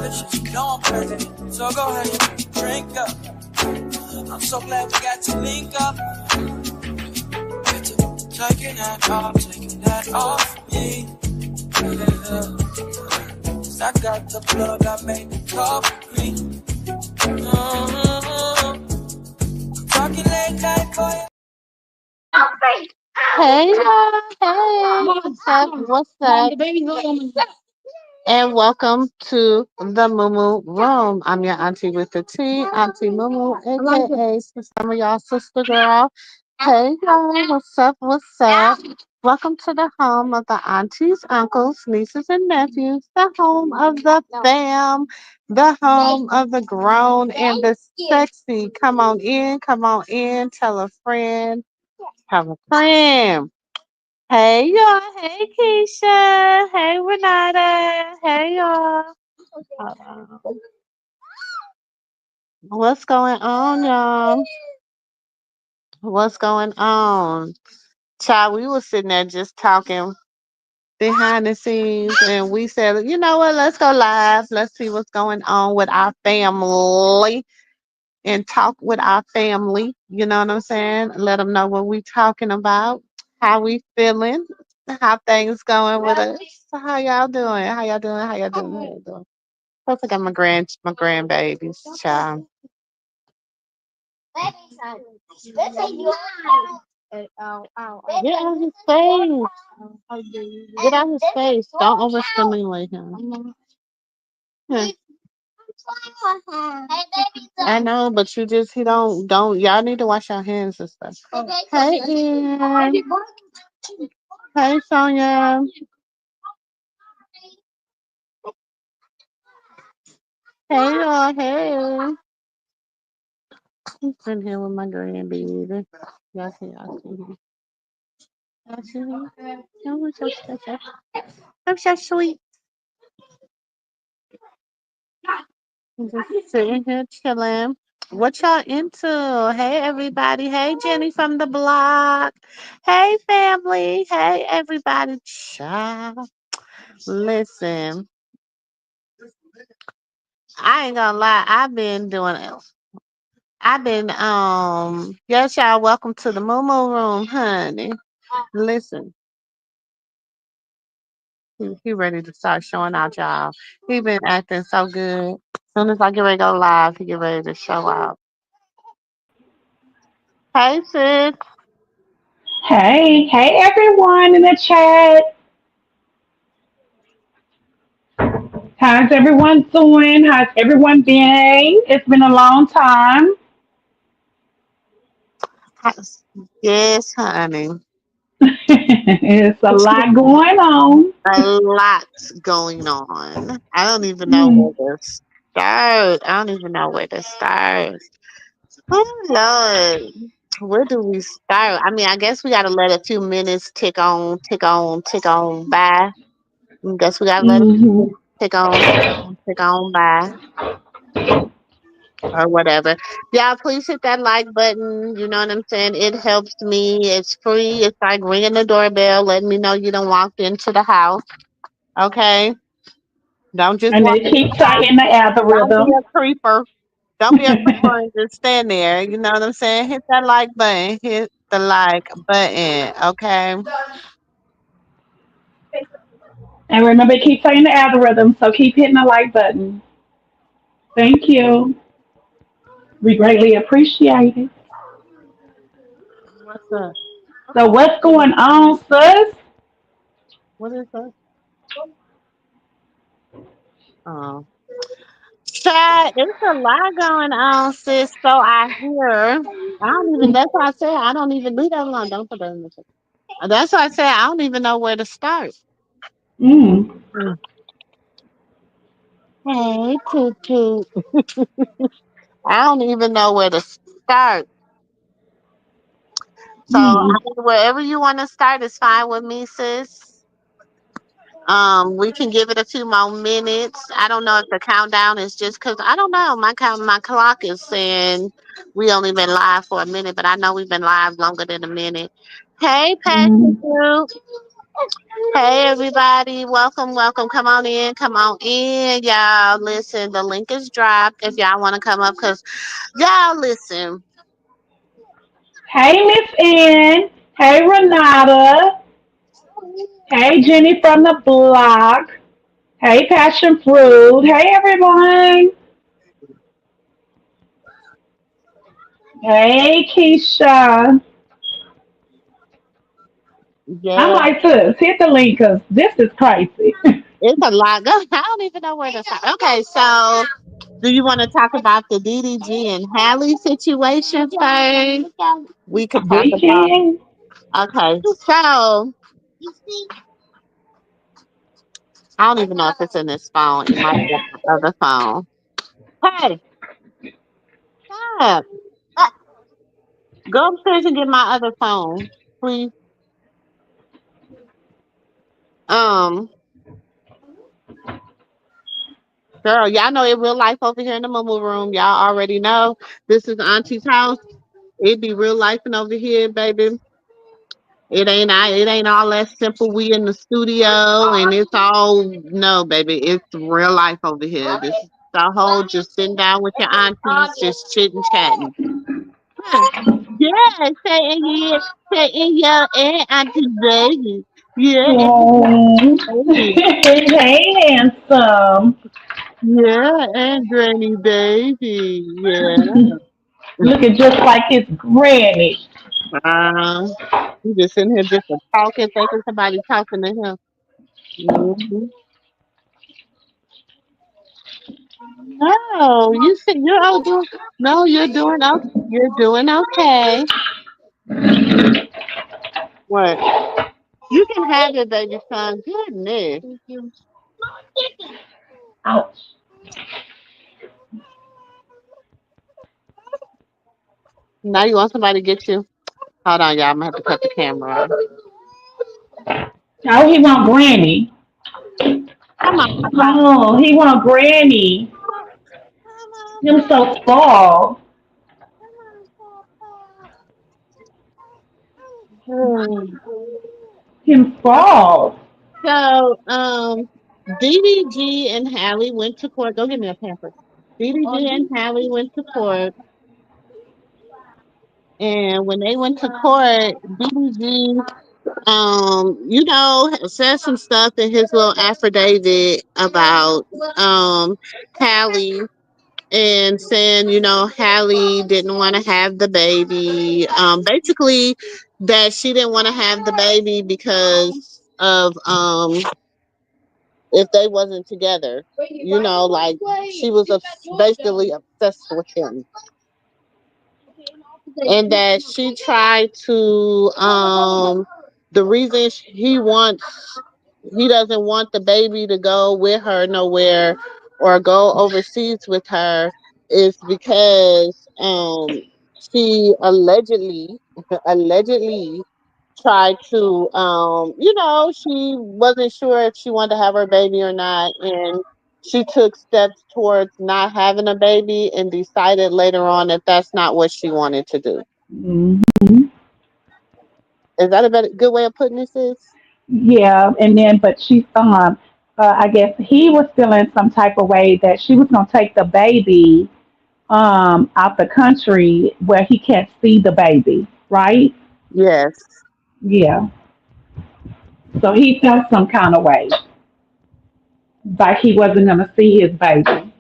this shit, you know I'm crazy. So go ahead, drink up. I'm so glad we got to link up. Taking that off me. Yeah. I got the plug, I made the coffee. Talking late night for you. Hey, hey, what's up? And welcome to the Moo Room. I'm your auntie with the T, Auntie Moo, aka some of y'all sister girl. Hey, y'all, what's up? What's up? Welcome to the home of the aunties, uncles, nieces, and nephews, the home of the fam, the home of the grown and the sexy. Come on in, tell a friend, have a friend. Hey y'all, hey Keisha, hey Renata, hey y'all. What's going on, y'all? What's going on? Child, we were sitting there just talking behind the scenes and we said, you know what, let's go live. Let's see what's going on with our family and talk with our family. You know what I'm saying? Let them know what we talking about, how we feeling, how things going with us. So how y'all doing? How y'all doing? How y'all doing? How y'all doing? Plus, I got my grandbabies, child. Get out of his face. Get out of his face. Don't overstimulate him. Hmm. I know, but he don't, y'all need to wash your hands and stuff. Hey, Ian. Hey, Sonia. Hey, y'all. Hey. I'm sitting here with my grandbaby. Y'all see, y'all see him. Y'all see him? Oh, I'm so sweet. I'm just sitting here chilling. What y'all into? Hey, everybody. Hey, Jenny from the block. Hey, family. Hey, everybody. Child. Listen, I ain't gonna lie. Yes, y'all. Welcome to the Momo Room, honey. Listen, he ready to start showing out, y'all. He been acting so good. Soon as I get ready to go live, he get ready to show out. Hey, sis. Hey everyone in the chat. How's everyone doing? How's everyone been? It's been a long time. Yes, honey. It's a lot going on. A lot going on. I don't even know Mm, where to start. I don't even know where to start. Oh, Lord. Where do we start? I mean, I guess we got to let a few minutes tick on by. I guess we got to let a few hmm minutes tick on by or whatever. Yeah, please hit that like button. You know what I'm saying? It helps me. It's free. It's like ringing the doorbell, letting me know you done walked into the house. Okay? Don't just And walk it in the keeps house. citing the Don't be algorithm. a creeper. Don't be a creeper and just stand there. You know what I'm saying? Hit that like button. Hit the like button. Okay. And remember, it keeps citing the algorithm, so keep hitting the like button. Thank you. We greatly appreciate it. What's up? So, what's going on, sis? What is that? Oh. Child, it's a lot going on, sis. So I hear. I don't even. That's why I say I don't even leave that alone. Don't put that in the chat. That's why I say I don't even know where to start. Mm. Mm. Hey, Tutu. I don't even know where to start. So I Mm. mean, wherever you want to start is fine with me, sis. We can give it a few more minutes. I don't know if the countdown is just because I don't know. My clock is saying we only been live for a minute, but I know we've been live longer than a minute. Hey, Passion Mm. Fruit. Hey everybody, welcome, welcome. Come on in, y'all. Listen, the link is dropped if y'all want to come up, cause y'all listen. Hey, Miss N. Hey, Renata. Hey, Jenny from the block. Hey, Passion Fruit. Hey, everyone. Hey, Keisha. I Yeah, like to hit the link because this is crazy. it's a lot. I don't even know where to start. Okay, so do you want to talk about the DDG and Hallie situation first? We could talk We about. can. Okay, so I don't even know if it's in this phone. It might be on the other phone. Hey, stop. Go upstairs and get my other phone, please. Um, Girl, y'all know it real life over here in the Moo room. Y'all already know this is Auntie's house. It be real life and over here, baby. It ain't all that simple. We in the studio and it's all no, baby. It's real life over here. This is the whole just sitting down with your aunties, just chitting chatting. Huh. Yeah, say in your and Auntie baby. Yeah, Oh. and baby. Hey, handsome. Yeah, and Granny baby. Yeah. Looking just like his granny. Uh, he just sitting here just talking, thinking somebody talking to him. hmm No, you said you're all doing. No, you're doing okay. You're doing okay. What? You can have it, baby son. Goodness. Ouch. Now you want somebody to get you? Hold on, y'all. I'm gonna have to cut the camera off. Oh, he want granny. Come on, Papa. Oh, he want granny. Him so spoiled. Hmm. Him spoiled. So, DDG and Hallie went to court. Go get me a pamper. DDG and Hallie went to court. And when they went to court, BG, said some stuff in his little affidavit about Hallie and saying, Hallie didn't want to have the baby. Basically that she didn't want to have the baby because of if they wasn't together. Like she was basically obsessed with him and that she tried to the reason he doesn't want the baby to go with her nowhere or go overseas with her is because she allegedly allegedly tried to she wasn't sure if she wanted to have her baby or not, and she took steps towards not having a baby and decided later on that that's not what she wanted to do. Hmm. Is that a good way of putting this? Is Yeah, and then but she I guess he was feeling some type of way that she was gonna take the baby out the country where he can't see the baby, right? yes. Yeah. So he felt some kind of way, like he wasn't gonna see his baby.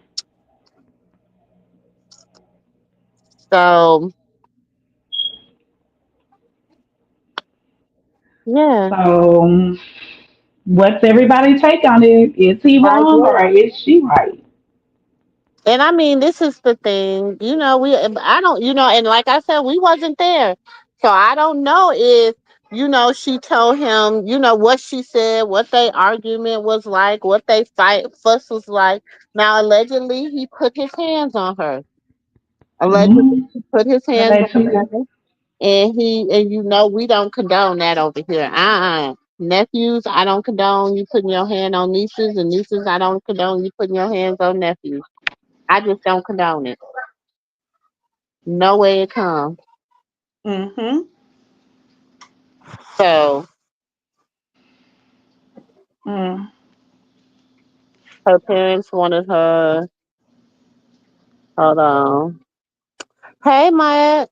So yeah, So what's everybody's take on it? Is he I wrong guess. or is she right? And I mean, this is the thing, I don't, and like I said, we wasn't there. So I don't know if, she told him, what she said, what their argument was like, what they fuss was like. Now, allegedly, he put his hands on her. Allegedly, Mm, he put his hands on allegedly. her. And we don't condone that over here. Nephews, I don't condone you putting your hand on nieces, and nieces, I don't condone you putting your hands on nephews. I just don't condone it. No way it comes. Mm-hmm. So Mm. Her parents wanted her. Hold on. Hey, Maya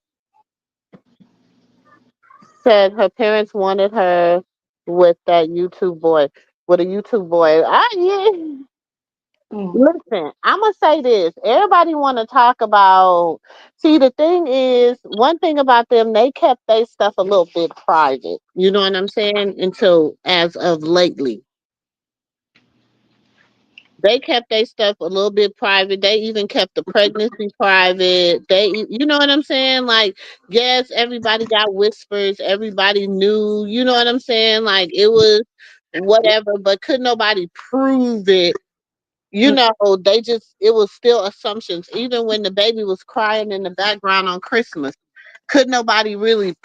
said her parents wanted her with that YouTube boy, with a YouTube boy. Yeah. Mm. Listen, I'm gonna say this. Everybody want to talk about. See, the thing is, one thing about them, they kept their stuff a little bit private. You know what I'm saying? Until as of lately, they kept their stuff a little bit private. They even kept the pregnancy private. You know what I'm saying? Like, yes, everybody got whispers. Everybody knew. You know what I'm saying? Like, it was whatever, but could nobody prove it? You know, they just, it was still assumptions. Even when the baby was crying in the background on Christmas, could nobody really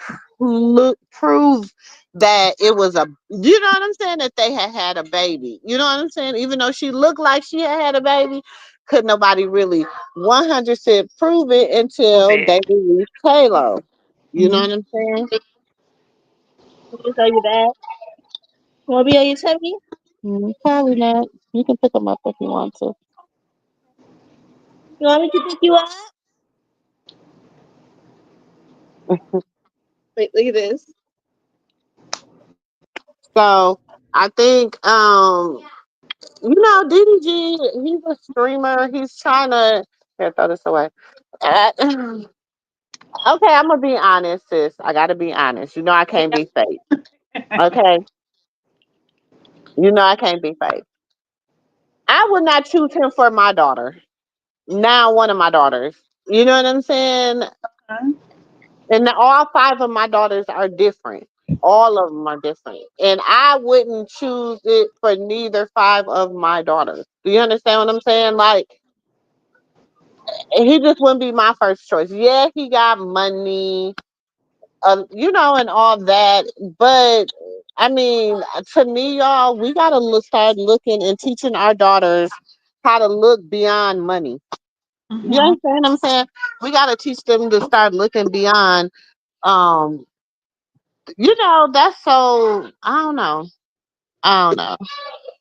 prove that it was a, you know what I'm saying, that they had a baby. You know what I'm saying? Even though she looked like she had a baby, could nobody really 100% prove it until they released Halo. You know Mm. what I'm saying? Are you back? Want to be on your tummy? Probably not. You can pick them up if you want to. You want me to pick you up? Wait, look at this. So I think DDG, he's a streamer. He's trying to here, throw this away. Okay, I'm gonna be honest, sis. I gotta be honest. You know I can't be fake. Okay. You know I can't be fake. I would not choose him for my daughter. Now one of my daughters. You know what I'm saying? And all five of my daughters are different. All of them are different. And I wouldn't choose it for neither five of my daughters. Do you understand what I'm saying? Like, he just wouldn't be my first choice. Yeah, he got money, and all that. But, I mean, to me, y'all, we got to start looking and teaching our daughters how to look beyond money. You Mm-hmm. understand what I'm saying? We got to teach them to start looking beyond um that's so I don't know. I don't know.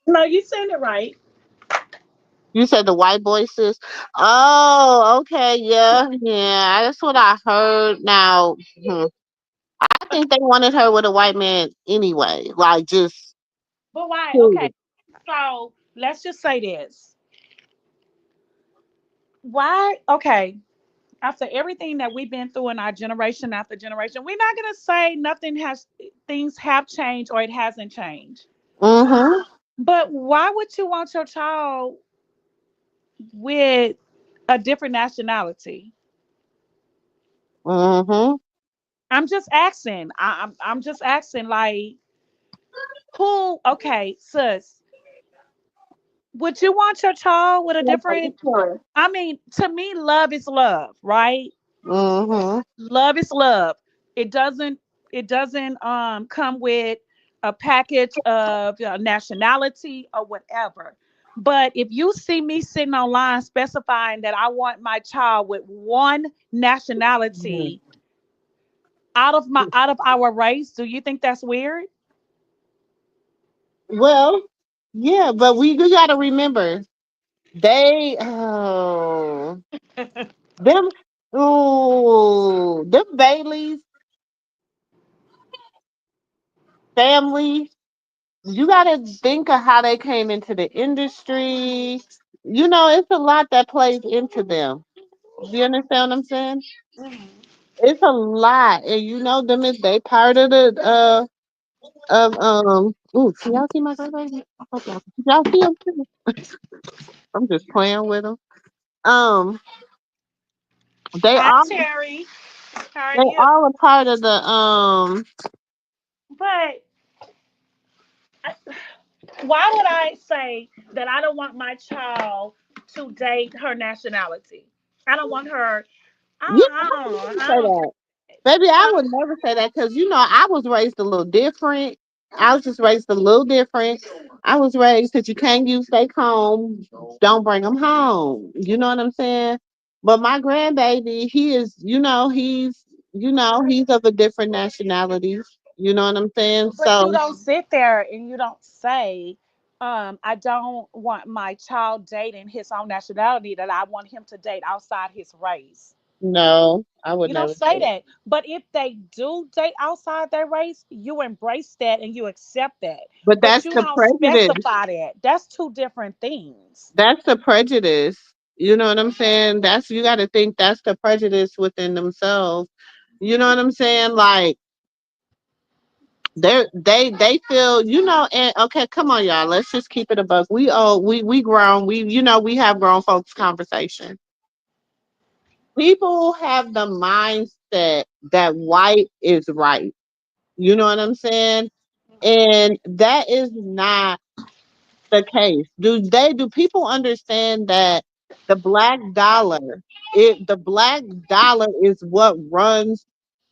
No, you saying it right. You said the white voices. Oh, okay, yeah, yeah. That's what I heard. Now, I think they wanted her with a white man anyway. Like, just But why? Okay. period. So let's just say this. Why? Okay. After everything that we've been through in our generation after generation, we're not gonna say things have changed or it hasn't changed. Mm-hmm. But why would you want your child with a different nationality? Mm-hmm. I'm just asking. I'm just asking. Like, who? Okay, sis. Would you want your child with a different? I mean, to me, love is love, right? Mm-hmm. Love is love. It doesn't. It doesn't come with a package of nationality or whatever. But if you see me sitting online specifying that I want my child with one nationality out of our race, do you think that's weird? Well, yeah, but we gotta remember they them them Bailey's family. You got to think of how they came into the industry. It's a lot that plays into them. Do you understand what I'm saying? It's a lot, and them is they part of the of Ooh, can y'all see my grandbaby? I hope y'all see him too. I'm just playing with them. Um, they Hi, all Terry. How are they you? all a part of the But why would I say that I don't want my child to date her nationality? I don't want her. You I say don't. that. Baby, I Uh, would never say that because I was raised a little different. I was just raised a little different. I was raised that you can't use stay home, don't bring them home. You know what I'm saying? But my grandbaby, he is, he's of a different nationality. You know what I'm saying? but you So don't sit there and you don't say. I don't want my child dating his own nationality, that I want him to date outside his race. No, I would You don't never say say. that. But if they do date outside their race, you embrace that and you accept that. But But that's you the don't prejudice. specify that. That's two different things. That's the prejudice. You know what I'm saying? That's you got to think that's the prejudice within themselves. You know what I'm saying? Like they feel, and okay, come on y'all, let's just keep it a buck. We grown, we have grown folks conversation. People have the mindset that white is right. You know what I'm saying? And that is not the case. Do people understand that the black dollar, the black dollar is what runs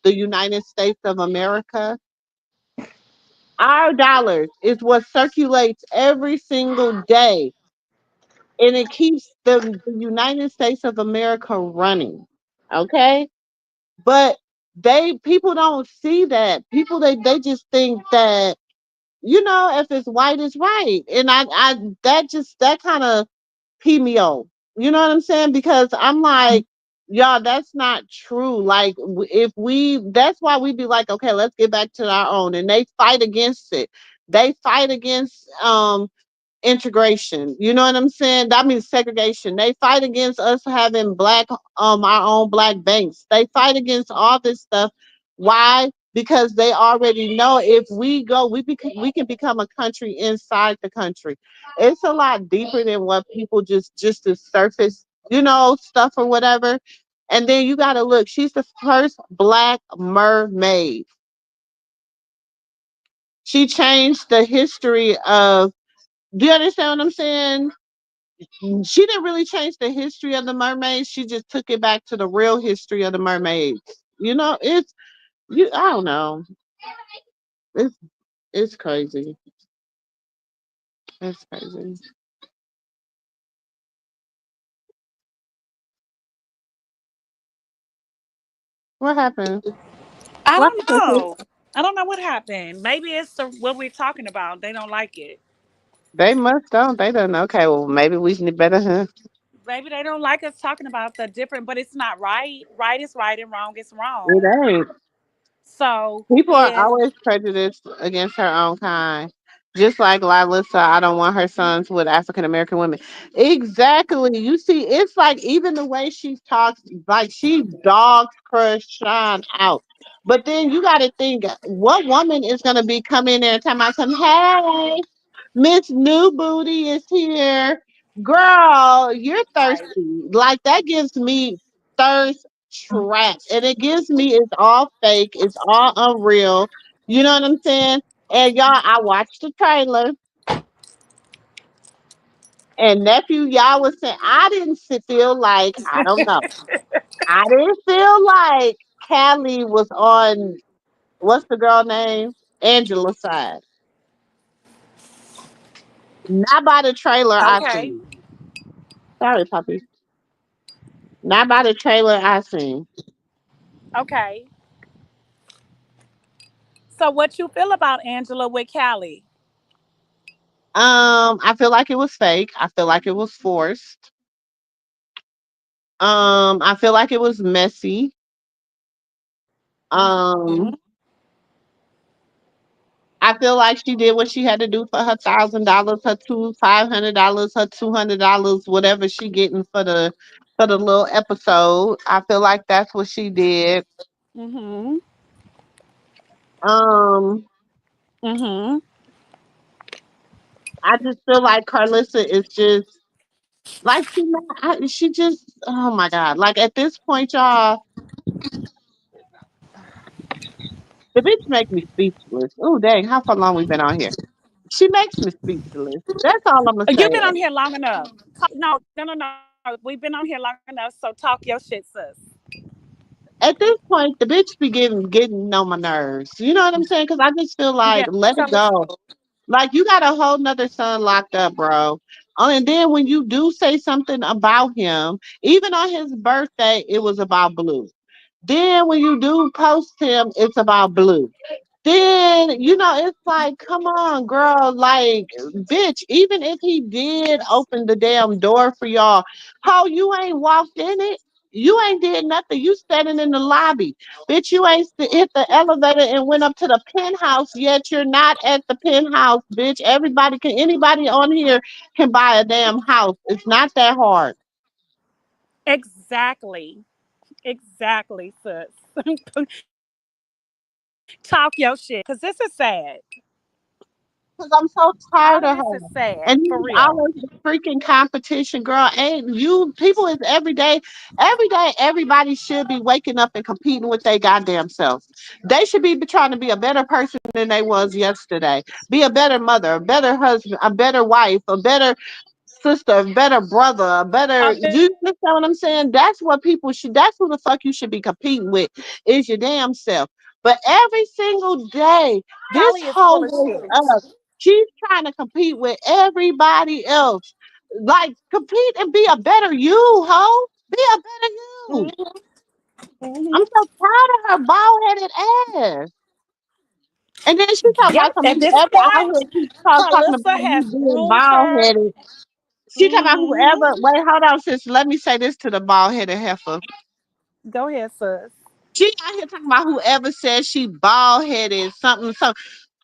the United States of America? Our dollars is what circulates every single day, and it keeps the United States of America running. Okay? But people don't see that. People they just think that, if it's white, it's right. And I that kind of pee me off. You know what I'm saying? Because I'm like, y'all, that's not true. Like, that's why we be like, okay, let's get back to our own. And they fight against it. They fight against integration. You know what I'm saying? That means segregation. They fight against us having our own black banks. They fight against all this stuff. Why? Because they already know if we go, we can become a country inside the country. It's a lot deeper than what people just the surface, stuff or whatever. And then you got to look. She's the first black mermaid. She changed the history of. Do you understand what I'm saying? She didn't really change the history of the mermaids. She just took it back to the real history of the mermaids. It's you. I don't know. It's it's crazy. It's crazy. What happened? I What don't happened? know. I don't know what happened. Maybe it's what we're talking about. They don't like it. They must don't. They don't know. Okay, well maybe we should better. Huh? Maybe they don't like us talking about the different, but it's not right. Right is right and wrong is It wrong. ain't. So People are if always prejudiced against her own kind. Just like Lila said, I don't want her sons with African American women. Exactly. You see, it's like even the way she talks, like she dogs Krishan out. But then you got to think, what woman is going to be coming in there and talking about some, hey, Miss New Booty is here. Girl, you're right. thirsty. Like that gives me thirst traps. And it gives me it's all fake, it's all unreal. You know what I'm saying? And y'all, I watched the trailer and nephew, y'all was saying I didn't feel like, I don't know. I didn't feel like Callie was on what's the girl name? Angela's side. Not by the trailer I Okay. seen. Sorry, puppy. Not by the trailer I seen. Okay. So what you feel about Angela with Callie? I feel like it was fake. I feel like it was forced. I feel like it was messy. Hmm. Um, I feel like she did what she had to do for her $1,000, her $500, her $200, whatever she getting for the little episode. I feel like that's what she did. Hmm. Um, Hmm. I just feel like Carlissa is just like she just, oh my god, like at this point, y'all, the bitch make me speechless. Oh dang, how far long we been on here? She makes me speechless. That's all I'm gonna You've been say. on here long enough. No. We've been on here long enough. So talk your shit, sis. At this point, the bitch be getting on my nerves. You know what I'm saying? Because I just feel Yeah. like let Tell it the go. truth. Like you got a whole nother son locked up, bro. And then when you do say something about him, even on his birthday, it was about blue. Then when you do post him, it's about blue. then it's like, come on, girl, like, bitch, even if he did open the damn door for y'all, how you ain't walked in it? You ain't did nothing. You standing in the lobby. Bitch, you ain't hit the elevator and went up to the penthouse yet. You're not at the penthouse, bitch. Anybody on here can buy a damn house. It's not that hard. Exactly. Exactly, sis. Talk your shit. Cause this is sad. Because I'm so All tired of of this her. is sad. And For you real. always freaking competition, girl. Ain't you people is every day, everybody should be waking up and competing with their goddamn self. They should be trying to be a better person than they was yesterday. Be a better mother, a better husband, a better wife, a better sister, a better brother, a better. A You understand what I'm saying? That's who the fuck you should be competing with is your damn self. But every single day, this Callie is hoe full of wakes shit. up. She's trying to compete with everybody else. Like, compete and be a better you, hoe. Be a better you. Hmm. Hmm. I'm so proud of her bald headed ass. And then she talking about Yep. some At this whoever I point, hear keep talking Carlissa about you has being groomed bald her. headed. She talking about Hmm. whoever. Wait, hold on, sis. Let me say this to the bald headed heifer. Go ahead, sis. She out here talking about whoever says she bald headed, something, so.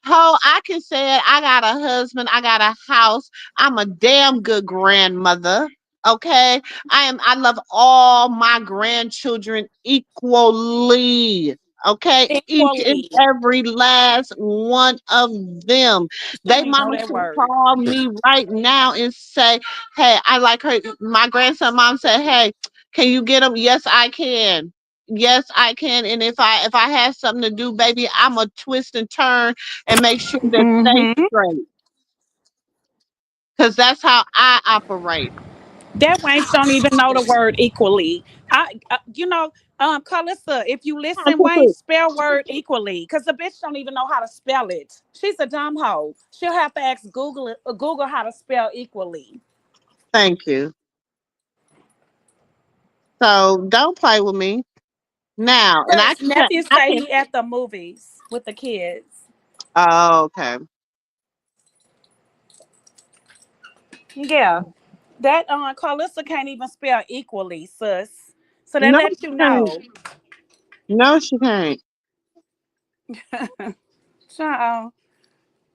Ho, I can say it. I got a husband. I got a house. I'm a damn good grandmother. Okay. I love all my grandchildren equally. Okay. Each and Equally. every last one of them. She They don't even know mama that can word. call me right now and say, hey, I like her. My grandson mom said, hey, can you get them? Yes, I can. Yes, I can. And if I have something to do, baby, I'm a twist and turn and make sure that they Hmm. straight. Cause that's how I operate. That wench don't even know the word equally. Carlissa, if you Come listen, on, Wayne, Tutu. spell word equally, cause the bitch don't even know how to spell it. She's a dumb hoe. She'll have to ask Google how to spell equally. Thank you. So don't play with me now. And I Plus, can, nephew I say can. he at the movies with the kids. Oh, okay. Yeah, that Carlissa can't even spell equally, sus. So that No, lets she you can't. know. No, she can't. Child,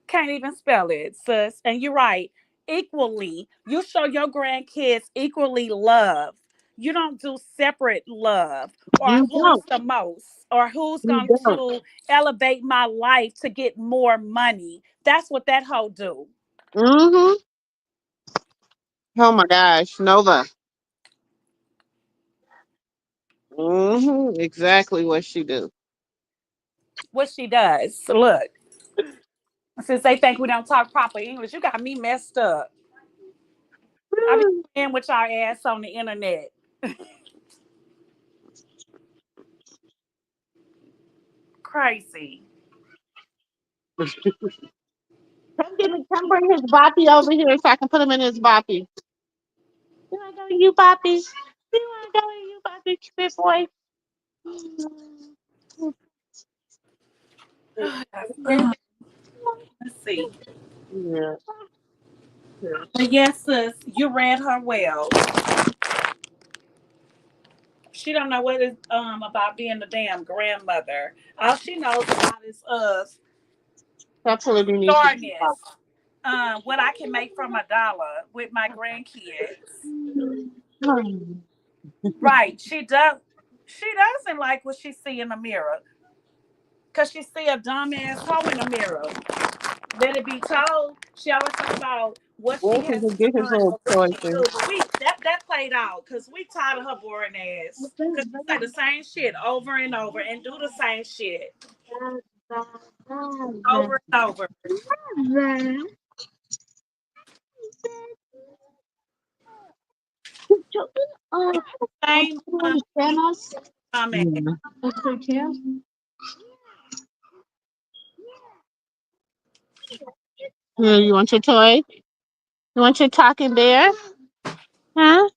can't even spell it, sis. And you're right. Equally, you show your grandkids equally love. You don't do separate love or You who's don't. the most or who's You going don't. to elevate my life to get more money. That's what that hoe do. Mm-hmm. Oh my gosh, Nova. Mm-hmm. Exactly what she do. What she does. So look, since they think we don't talk proper English, you got me messed up. I be playing with y'all ass on the internet. Crazy. Come bring his boppy over here so I can put him in his boppy. You wanna go with you, boppy? You wanna go with you, boppy, big boy? Let's see. Yeah. But yes, sis, you read her well. She don't know what is about being a damn grandmother. All she knows about is That's what we need to soreness. What I can make from $1 with my grandkids. do. Right. She doesn't like what she see in the mirror. Cause she see a dumbass hoe in the mirror. Let it be told. She always talk about what Where she can has he get his done little or what she do. toys? But that played out because we tired of her boring ass. Cause she say the same shit over and over and do the same shit over and over. Same dumbass. Yeah, you want your toy? You want your talking bear? Huh?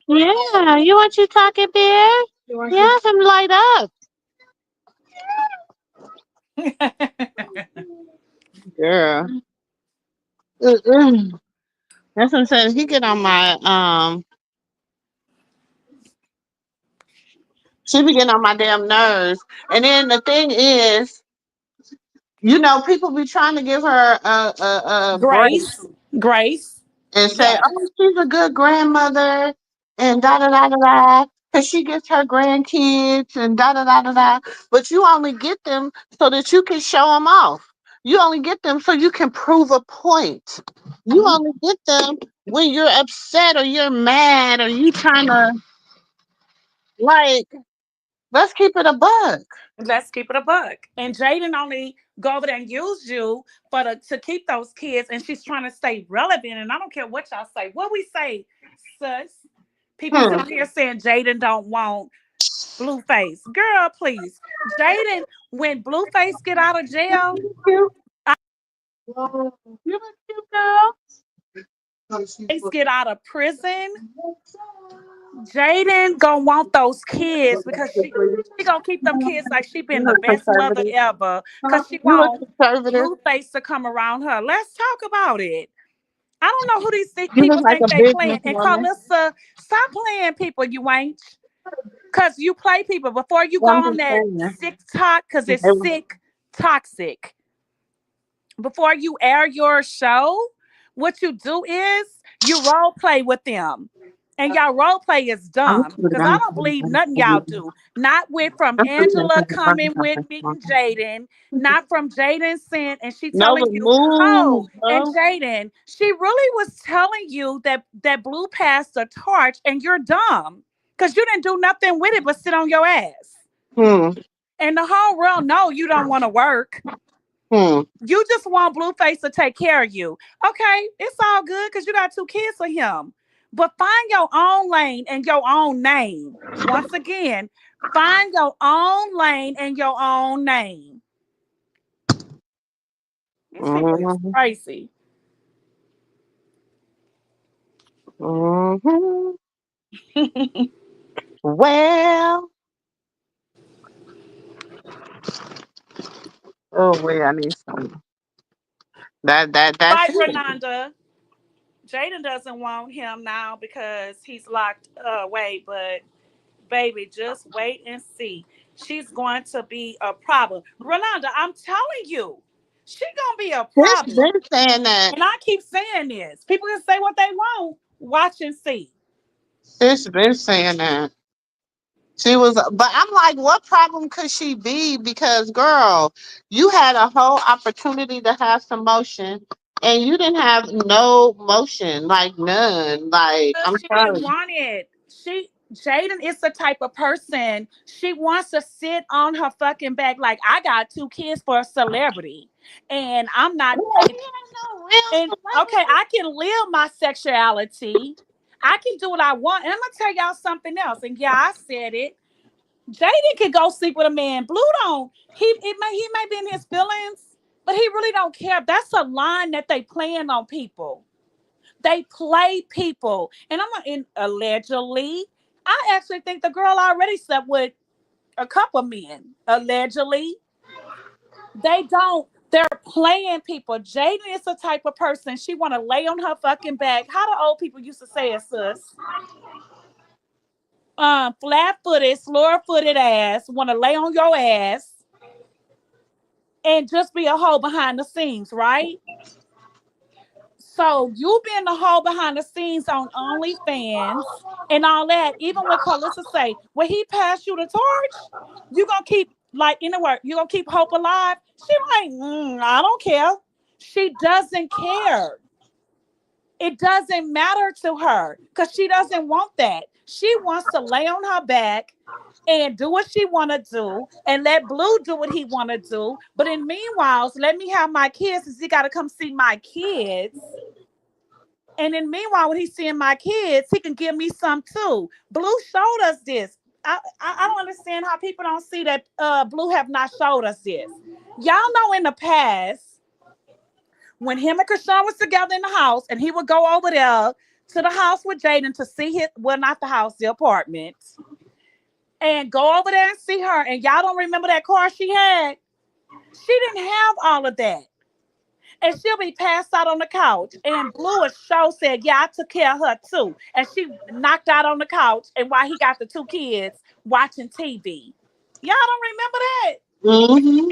Yeah, you want your talking bear? Yeah, him light up. Girl. Mm-mm. That's what I'm saying. He get on my she be getting on my damn nerves. And then the thing is, people be trying to give her a break Grace. Grace. and say, Yeah. "Oh, she's a good grandmother," and da da da da da, because she gets her grandkids and da da da da da. But you only get them so that you can show them off. You only get them so you can prove a point. You Mhm. only get them when you're upset or you're mad or you trying to like. Let's keep it a buck. Let's keep it a buck. And Jaden only go over there and use you to keep those kids, and she's trying to stay relevant. And I don't care what y'all say. What we say, sus? People Hmm. sitting here saying Jaden don't want Blueface. Girl, please. Jaden, when Blueface get out of jail, Cute. You look cute, girl. Blueface get out of prison, Jaden gonna want those kids because she gonna keep them kids like she You been the look best mother conservative. ever. Huh? Cause she You look want conservative. Blueface to come around her. Let's talk about it. I don't know who these You look people like think a they playing. And businesswoman. Carlissa, stop playing people, you ain't. Cause you play people before you go I'm on just that saying. sick talk, cause it's sick, toxic. Before you air your show, what you do is you role play with them. And y'all role play is I'm dumb. Because I don't believe nothing y'all do. Not with from Angela coming with meeting Jaden, not from Jaden sent and she No, telling but you, oh, move, and bro. Jaden, she really was telling you that Blue passed the torch and you're dumb. Because you didn't do nothing with it but sit on your ass. Hmm. And the whole world know you don't want to work. Hmm. You just want Blueface to take care of you. Okay, it's all good because you got 2 kids for him. But find your own lane and your own name. Once again, find your own lane and your own name. These people is Mm-hmm. crazy. Mm-hmm. Well, oh wait, I need some. That's Like it. Renanda, Jaden doesn't want him now because he's locked away. But baby, just wait and see. She's going to be a problem. Renanda, I'm telling you, she's gonna be a This problem. been saying that. And I keep saying this. People can say what they want. Watch and see. This been saying that. She was, but I'm like, what problem could she be? Because, girl, you had a whole opportunity to have some motion, and you didn't have no motion, like none. Like, I'm She didn't sorry. want it. Jaden is the type of person she wants to sit on her fucking back like I got 2 kids for a celebrity, and I'm not. Well, he ain't no real And okay, celebrity. I can live my sexuality. I can do what I want. And I'm gonna tell y'all something else. And yeah, I said it. Jaden can go sleep with a man. Blue don't. He may be in his feelings, but he really don't care. That's a line that they playing on people. They play people, and allegedly. I actually think the girl already slept with a couple men. Allegedly, they don't. They're playing people. Jaden is the type of person she want to lay on her fucking back. How the old people used to say it, sis? Flat-footed, slower-footed ass want to lay on your ass and just be a hoe behind the scenes, right? So you being the hoe behind the scenes on OnlyFans and all that, even when Carlissa say, when he passed you the torch, you gonna keep like in the word, you gonna keep hope alive. She like, I don't care. She doesn't care. It doesn't matter to her because she doesn't want that. She wants to lay on her back and do what she want to do and let Blue do what he want to do. But in meanwhile, let me have my kids since he got to come see my kids. And then meanwhile, when he's seeing my kids, he can give me some too. Blue showed us this. I don't understand how people don't see that Blue have not showed us this. Y'all know in the past, when him and Krishan was together in the house and he would go over there to the house with Jaden to see his, well, not the house, the apartment, and go over there and see her. And y'all don't remember that car she had? She didn't have all of that. And she'll be passed out on the couch. And Blue show said, yeah, I took care of her too. And she knocked out on the couch and while he got the two kids watching TV. Y'all don't remember that? Mm-hmm.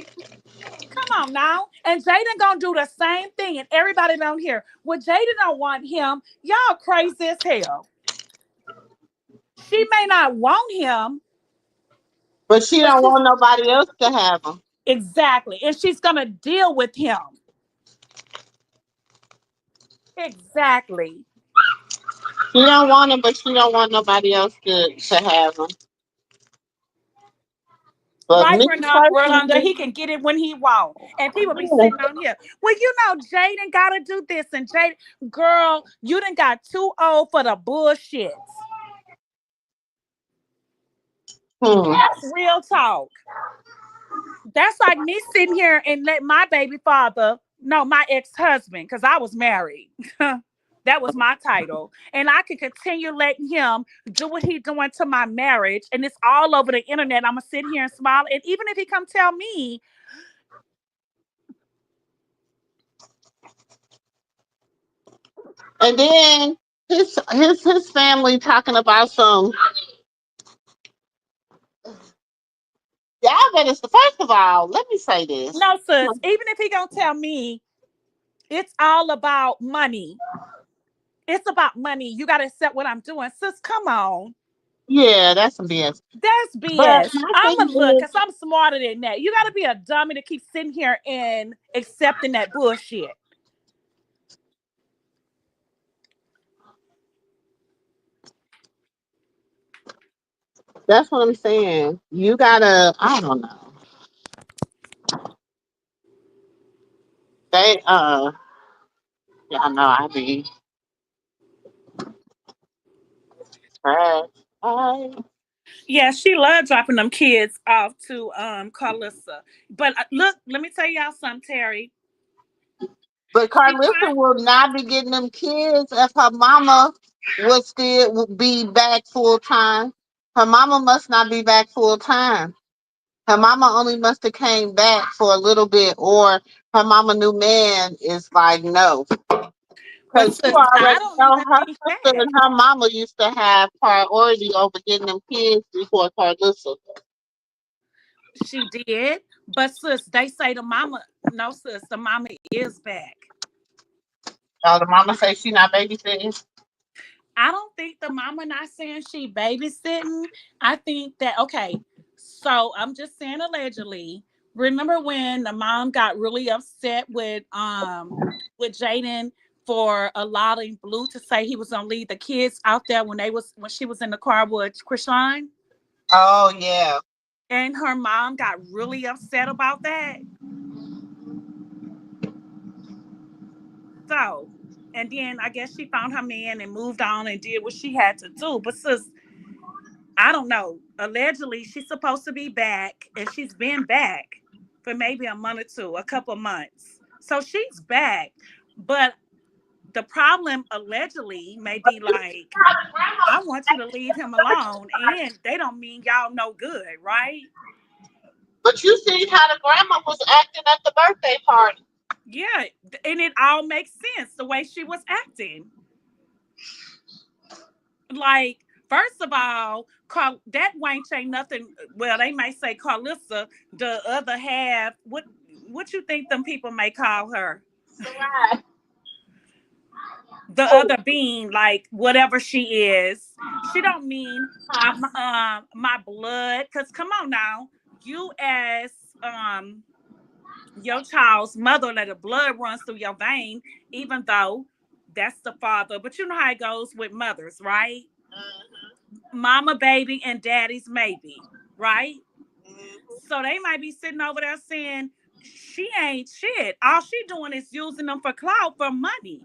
Come on now. And Jaden gonna do the same thing. And everybody down here, well, Jaden don't want him. Y'all crazy as hell. She may not want him, But she but don't she's want nobody else to have them. exactly. And she's gonna deal with him. Exactly. She don't want them, but she don't want nobody else to have them. But Right, me Renata, Rolanda, personally, he can get it when he want. And people be yeah, sitting on here. Well, you know, Jaden gotta do this and Jaden, girl, you done got too old for the bullshits. That's real talk. That's like me sitting here and let my baby father, no, my ex-husband, because I was married. That was my title. And I can continue letting him do what he's doing to my marriage. And it's all over the internet. I'm going to sit here and smile. And even if he come tell me, and then his family talking about some diabetes. First of all, let me say this. no, sis, even if he going to tell me, it's all about money. It's about money. You got to accept what I'm doing. Sis, come on. Yeah, that's some BS. That's But BS. my I'm thing a look because is, I'm smarter than that. You got to be a dummy to keep sitting here and accepting that bullshit. that's what I'm saying. You gotta, I don't know. They, yeah, know I be trash. I, Yeah, she loved dropping them kids off to Carlissa. But look, let me tell y'all something, Terry. but She Carlissa tried. will not be getting them kids if her mama would still be back full time. Her mama must not be back full time. Her mama only must have came back for a little bit, or her mama new man is like no, But because you sis, I already don't know even her think sister that. and her mama used to have priority over getting them kids before Carlissa. She did. But sis, they say the mama, no sis, the mama is back. The mama say she not babysitting. I don't think the mama not saying she babysitting. I think that okay. So I'm just saying allegedly. Remember when the mom got really upset with Jaden for allowing Blue to say he was gonna leave the kids out there when she was in the car with Krishan? Oh yeah. And her mom got really upset about that. So and then I guess she found her man and moved on and did what she had to do. But sis, I don't know. Allegedly, she's supposed to be back, and she's been back for maybe a month or two, a couple months. So she's back. But the problem allegedly may be like, I want you to leave him alone. And they don't mean y'all no good, right? But you see how the grandma was acting at the birthday party. Yeah. And it all makes sense the way she was acting. Like, first of all, that wench ain't nothing. Well, they may say Carlissa, the other half. What you think them people may call her? Right. The other being, like whatever she is. She don't mean my blood. Cause come on now, you as your child's mother, let the blood runs through your vein, even though that's the father. But you know how it goes with mothers, right? Mama baby and daddy's maybe, right? So they might be sitting over there saying she ain't shit. All she doing is using them for clout for money.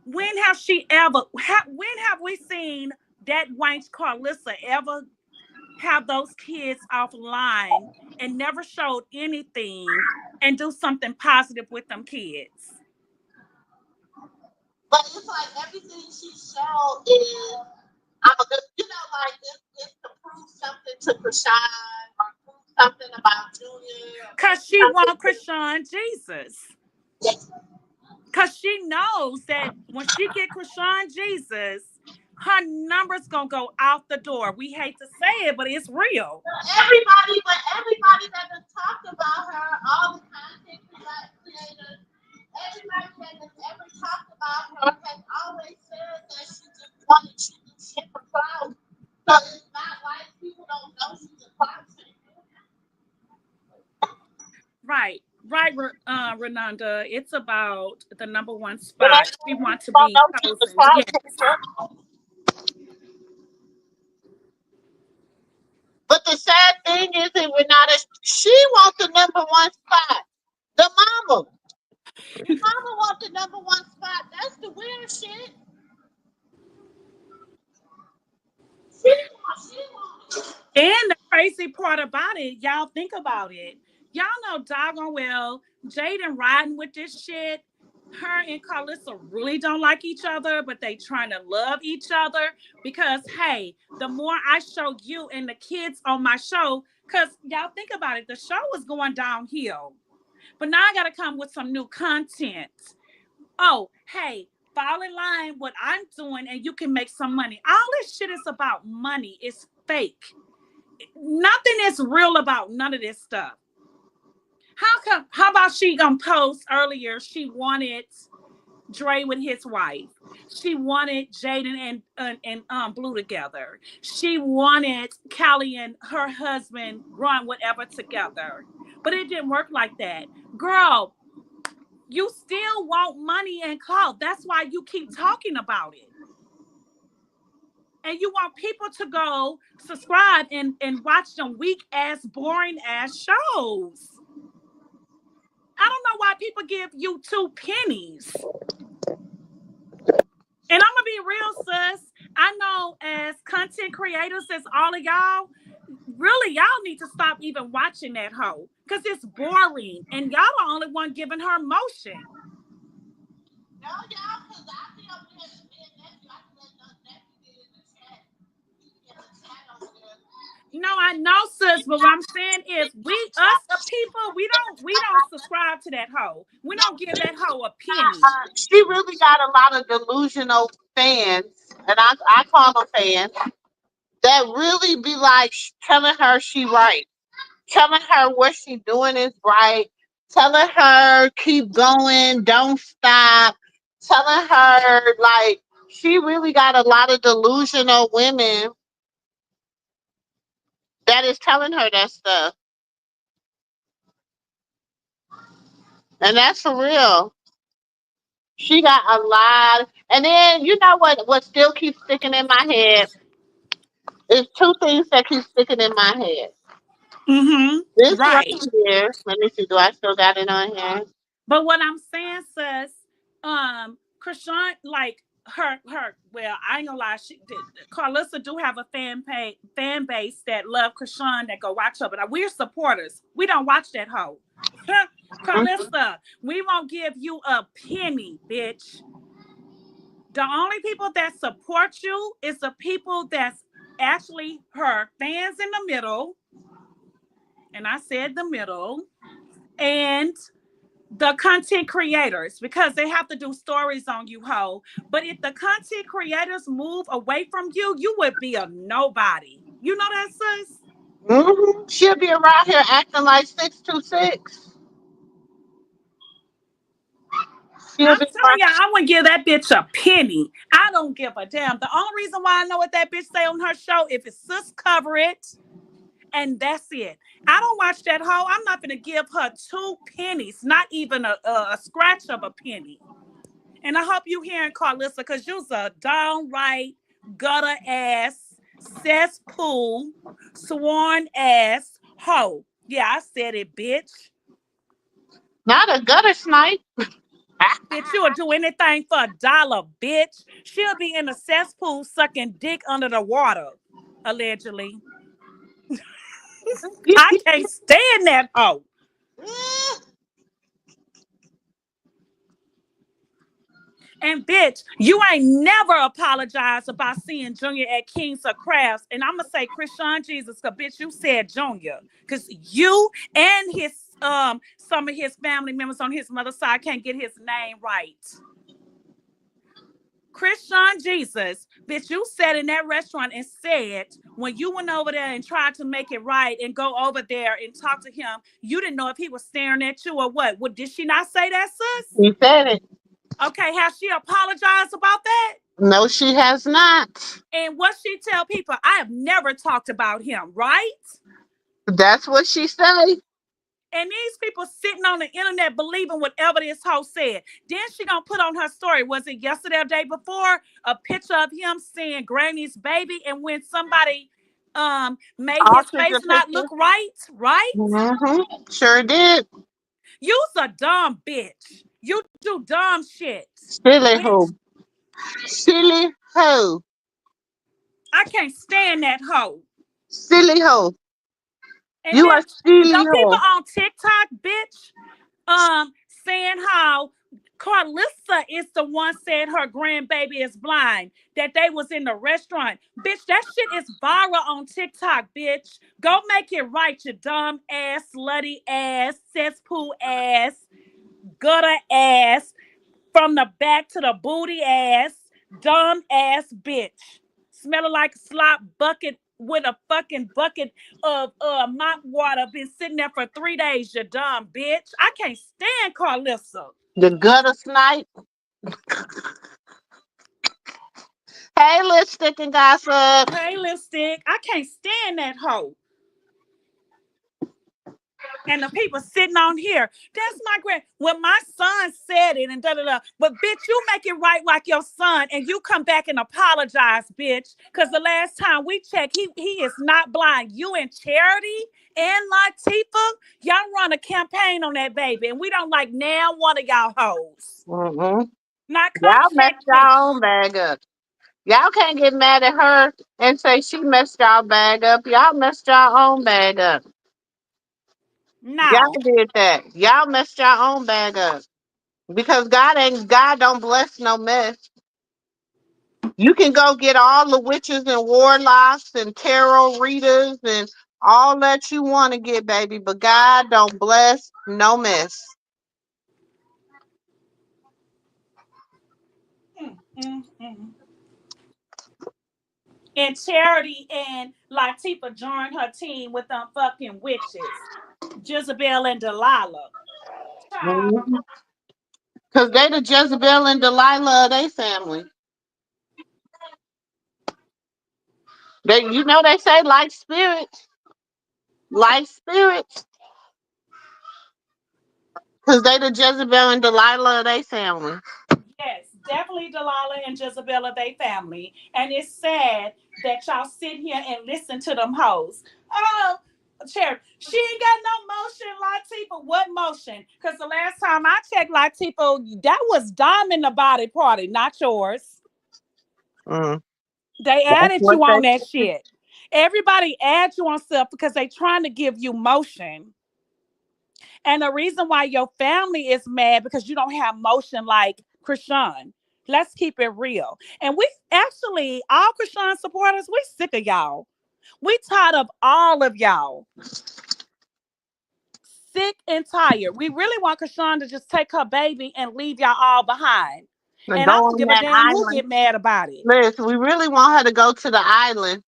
When have she ever? When have we seen that wench Carlissa ever have those kids offline and never showed anything and do something positive with them kids? But it's like everything she showed is I'm a good, like it's to prove something to Krishan or prove something about Junior. Because she wants Krishan Jesus. Because she knows that when she get Krishan Jesus, her number's going to go out the door. We hate to say it, but it's real. Everybody that has talked about her, all the content creators, everybody that has ever talked about her has always said that she just wanted to do shit for clout. So it's not like people don't know she's a content. Right, Renanda. It's about the number one spot. We want to be chosen. Yes. But the sad thing is that we're not she wants the number one spot. The mama. The mama wants the number one spot. That's the weird shit. She wants. And the crazy part about it, y'all think about it. Y'all know doggone well, Jaden riding with this shit. Her and Carlissa really don't like each other, but they trying to love each other because, hey, the more I show you and the kids on my show, because y'all think about it, the show is going downhill. But now I got to come with some new content. Oh, hey, fall in line what I'm doing and you can make some money. All this shit is about money. It's fake. Nothing is real about none of this stuff. How about she gonna post earlier? She wanted Dre with his wife. She wanted Jaden and Blue together. She wanted Callie and her husband run whatever together. But it didn't work like that. Girl, you still want money and clout. That's why you keep talking about it. And you want people to go subscribe and watch them weak ass, boring ass shows. I don't know why people give you 2 pennies. And I'm gonna be real, sis. I know as content creators, as all of y'all, really y'all need to stop even watching that hoe. Because it's boring. And y'all the only one giving her motion. No, y'all, because I be up here and me and nephew, I can let nephew get in the chat. Get the chat over there. No, I know, sis, but what I'm saying is us people, we don't subscribe to that hoe. We don't give that hoe a penny. She really got a lot of delusional fans, and I call them fans, that really be like telling her she right. Telling her what she doing is right. Telling her keep going, don't stop. Telling her like she really got a lot of delusional women that is telling her that stuff. And that's for real. She got a lot. And then you know what still keeps sticking in my head is 2 things that keep sticking in my head. Mm-hmm. This right here. Let me see. Do I still got it on here? But what I'm saying, sis, Krishan, like her, well, I ain't gonna lie, Carlissa do have a fan base that love Krishan that go watch her, but we're supporters. We don't watch that hoe. Carlissa, we won't give you a penny, bitch. The only people that support you is the people that's actually her fans in the middle. And I said the middle. And the content creators, because they have to do stories on you, ho. But if the content creators move away from you, you would be a nobody. You know that, sis? Mm-hmm. She'll be around here acting like 626. I'm telling you, I wouldn't give that bitch a penny. I don't give a damn. The only reason why I know what that bitch say on her show, if it's sis cover it, and that's it. I don't watch that hoe. I'm not going to give her 2 pennies, not even a scratch of a penny. And I hope you hearing Carlissa, because you's a downright gutter ass, cesspool, sworn ass hoe. Yeah, I said it, bitch. Not a gutter snipe. Bitch, you'll do anything for $1, bitch. She'll be in a cesspool sucking dick under the water, allegedly. I can't stand that hoe. And bitch, you ain't never apologized about seeing Junior at Kings of Crafts. And I'm going to say Krishan Jesus, because bitch, you said Junior. Because you and his some of his family members on his mother's side can't get his name right. Christian Jesus, bitch, you sat in that restaurant and said when you went over there and tried to make it right and go over there and talk to him, you didn't know if he was staring at you or what. What did she not say that, sis? You said it. Okay, has she apologized about that? No, she has not. And what she tell people, I have never talked about him, right? That's what she said. And these people sitting on the internet believing whatever this host said. Then she gonna put on her story, was it yesterday or the day before, a picture of him seeing Granny's baby, and when somebody made his face not look right, right? Mm-hmm. Sure did. You's a dumb bitch. You do dumb shit. Silly Bitch. hoe. Silly hoe. I can't stand that hoe. Silly hoe. And You then are silly the people hoe. on TikTok, bitch, saying how Carlissa is the one said her grandbaby is blind, that they was in the restaurant. Bitch, that shit is viral on TikTok, bitch. Go make it right, you dumb ass, slutty ass, cesspool ass, gutter ass, from the back to the booty ass, dumb ass bitch. Smelling like a slop bucket with a fucking bucket of mop water. Been sitting there for 3 days, you dumb bitch. I can't stand Carlissa. The gutter snipe. Hey, lipstick and gossip. Hey, lipstick. I can't stand that hoe. And the people sitting on here, that's my grand. When my son said it and da da da, but bitch, you make it right like your son, and you come back and apologize, bitch. Because the last time we checked, he is not blind. You and Charity and Latifah, y'all run a campaign on that baby, and we don't like now one of y'all hoes. Mm-hmm. Not Y'all come check messed me. y'all own bag up. Y'all can't get mad at her and say she messed y'all bag up. Y'all messed y'all own bag up. No. Y'all did that. Y'all messed y'all own bag up. Because God don't bless no mess. You can go get all the witches and warlocks and tarot readers and all that you want to get, baby, but God don't bless no mess. And Charity and Latifah joined her team with them fucking witches, Jezebel and Delilah. Child. Because they the Jezebel and Delilah of their family. They say like spirits. Like spirits. Because they the Jezebel and Delilah of their family. Yes, definitely Delilah and Jezebel are they family. And it's sad that y'all sit here and listen to them hoes. Oh, Cherry, she ain't got no motion, Latifah. What motion? Because the last time I checked Latifah, that was Diamond the body party, not yours. Mm. They That's added what you on they that shit. Everybody adds you on stuff because they trying to give you motion. And the reason why your family is mad because you don't have motion like Krishan. Let's keep it real. And we actually, all Krishan supporters, we sick of y'all. We tired of all of y'all. Sick and tired. We really want Krishan to just take her baby and leave y'all all behind. and And go I don't on give a that damn who island. get mad about it. Listen, we really want her to go to the island.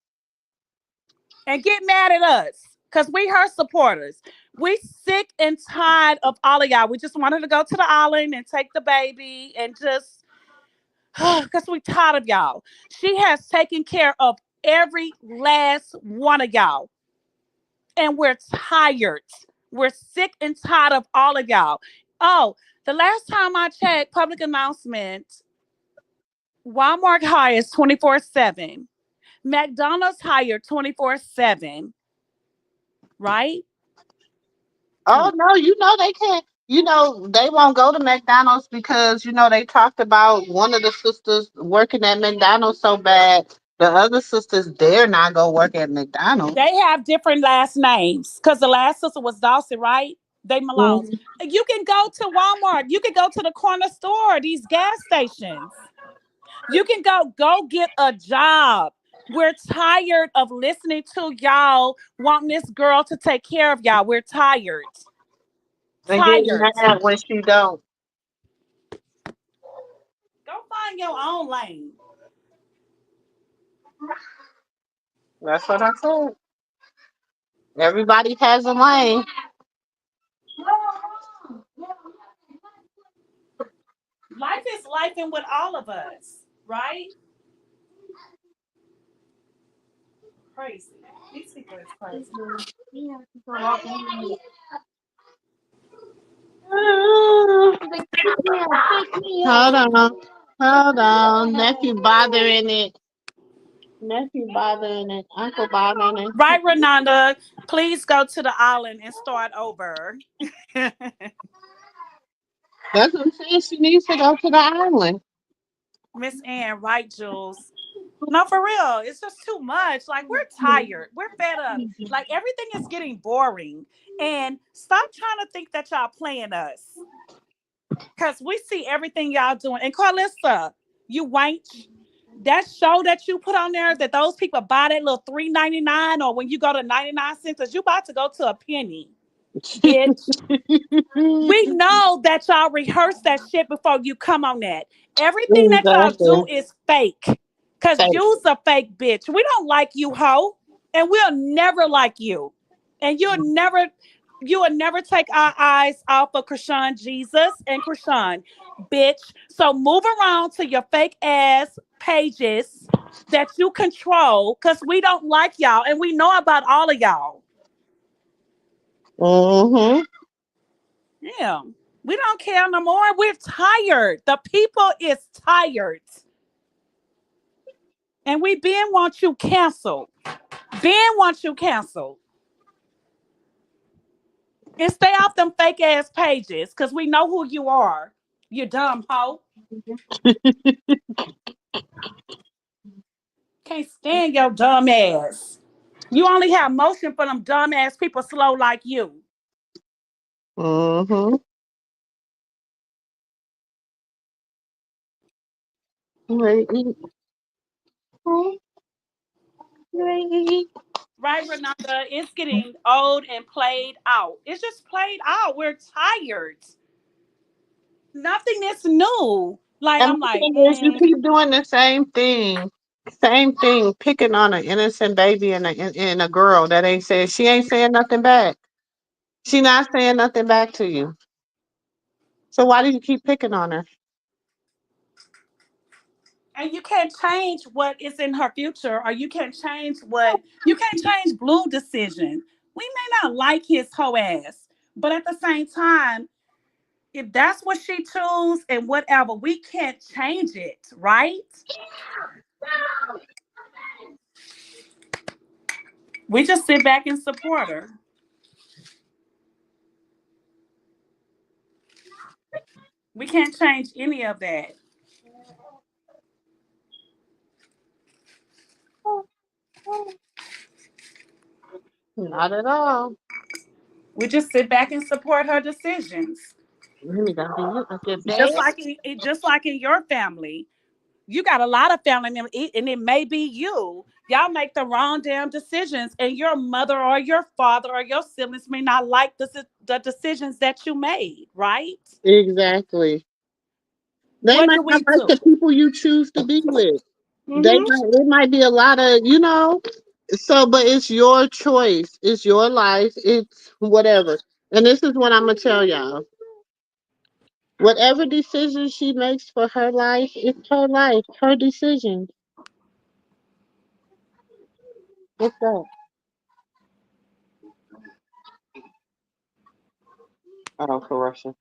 And get mad at us. Because we her supporters. We sick and tired of all of y'all. We just want her to go to the island and take the baby and just because we tired of y'all. She has taken care of every last one of y'all. And we're tired. We're sick and tired of all of y'all. Oh, the last time I checked, public announcement, Walmart hires 24/7. McDonald's hired 24/7. Right? Oh no, they can't. They won't go to McDonald's because they talked about one of the sisters working at McDonald's so bad. The other sisters dare not go work at McDonald's. They have different last names because the last sister was Dawson, right? They Malone's. Mhm. You can go to Walmart. You can go to the corner store, these gas stations. You can go get a job. We're tired of listening to y'all wanting this girl to take care of y'all. We're tired. And get Tired. mad when she don't. Go find your own lane. That's what I said. Everybody has a lane. Life is life and with all of us, right? Crazy. These people is crazy. Hold on. Hold on. Nephew bothering it. Nephew bothering it. Uncle bothering it. Right, Renanda. Please go to the island and start over. That's what I'm saying. She needs to go to the island. Miss Ann, right, Jules? No, for real. It's just too much. Like, we're tired. We're fed up. Like, everything is getting boring. And stop trying to think that y'all playing us. Because we see everything y'all doing. And Carlissa, you wench. That show that you put on there that those people buy that little $3.99 or when you go to 99 cents, because you about to go to a penny, bitch. We know that y'all rehearse that shit before you come on that. Everything that y'all do Exactly. is fake. Cause Fake. you's a fake bitch. We don't like you, hoe. And we'll never like you. And you will never take our eyes off of Krishan Jesus and Krishan, bitch. So move around to your fake ass pages that you control because we don't like y'all and we know about all of y'all. Mm-hmm. Yeah. We don't care no more. We're tired. The people is tired. And we been want you canceled. Ben wants you canceled. And stay off them fake ass pages because we know who you are. You dumb hoe. Can't stand your dumb ass. You only have motion for them dumb ass people slow like you. Mm-hmm. Right, Renata? It's getting old and played out. It's just played out. We're tired. Nothing is new. Like, And I'm my like, thing is, you keep doing the same thing. Same thing, picking on an innocent baby and a girl that ain't said, she ain't saying nothing back. She not saying nothing back to you. So why do you keep picking on her? and you can't change what is in her future, or you can't change Blue decision. We may not like his whole ass, but at the same time, if that's what she choose and whatever, we can't change it, right? We just sit back and support her. We can't change any of that. Not at all. We just sit back and support her decisions. Let me go. Do you a good Just bed? like just like in your family, you got a lot of family members, and it may be you. Y'all make the wrong damn decisions, and your mother or your father or your siblings may not like the decisions that you made, right? Exactly. They What might do not we like do? the people you choose to be with. Hmm. It might be a lot of, so, but it's your choice. It's your life. It's whatever. And this is what I'm gonna tell y'all. Whatever decision she makes for her life, her decision. What's that? Oh, correction.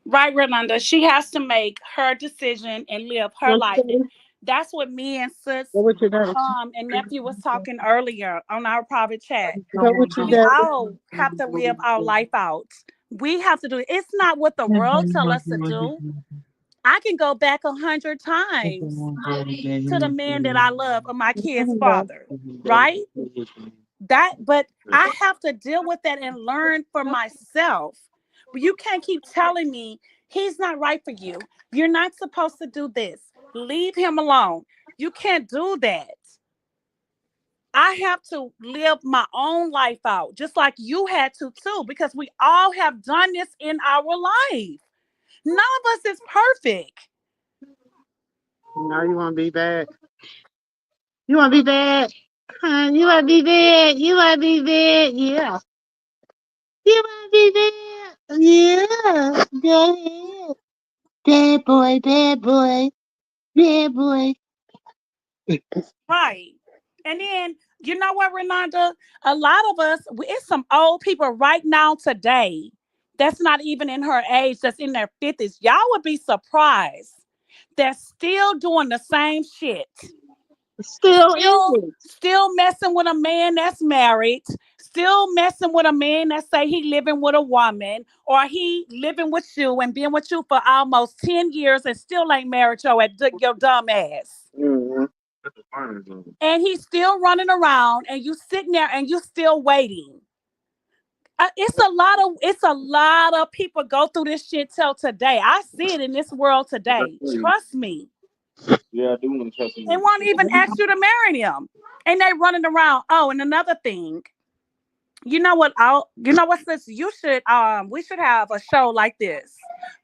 Right, Rolanda. She has to make her decision and live her What's life. And that? that's what me and sis What you got? and nephew was talking earlier on our private chat. What you We got? all have to live our life out. We have to do it. It's not what the world tell us to do. I can go back 100 times to the man that I love or my kid's father, right? But I have to deal with that and learn for myself. But you can't keep telling me he's not right for you. You're not supposed to do this. Leave him alone. You can't do that. I have to live my own life out, just like you had to too, because we all have done this in our life. None of us is perfect. Now you want to be bad? You want to be bad? Huh? You want to be bad? You want to be bad? Yeah. You want to be bad? Yeah. Go ahead. Bad boy, bad boy, bad boy. Right. And then, you know what, Renanda? A lot of us, it's some old people right now today that's not even in her age, that's in their 50s. Y'all would be surprised. They're still doing the same shit. Still Still, is. still messing with a man that's married. Still messing with a man that say he living with a woman, or he living with you and been with you for almost 10 years and still ain't married your dumb ass. Mm-hmm. And he's still running around and you sitting there and you still waiting. It's a lot of people go through this shit till today. I see it in this world today. Trust me. Yeah, I do want to trust They you. won't even ask you to marry them. And they running around. Oh, and another thing, you know what? What's this? We should have a show like this,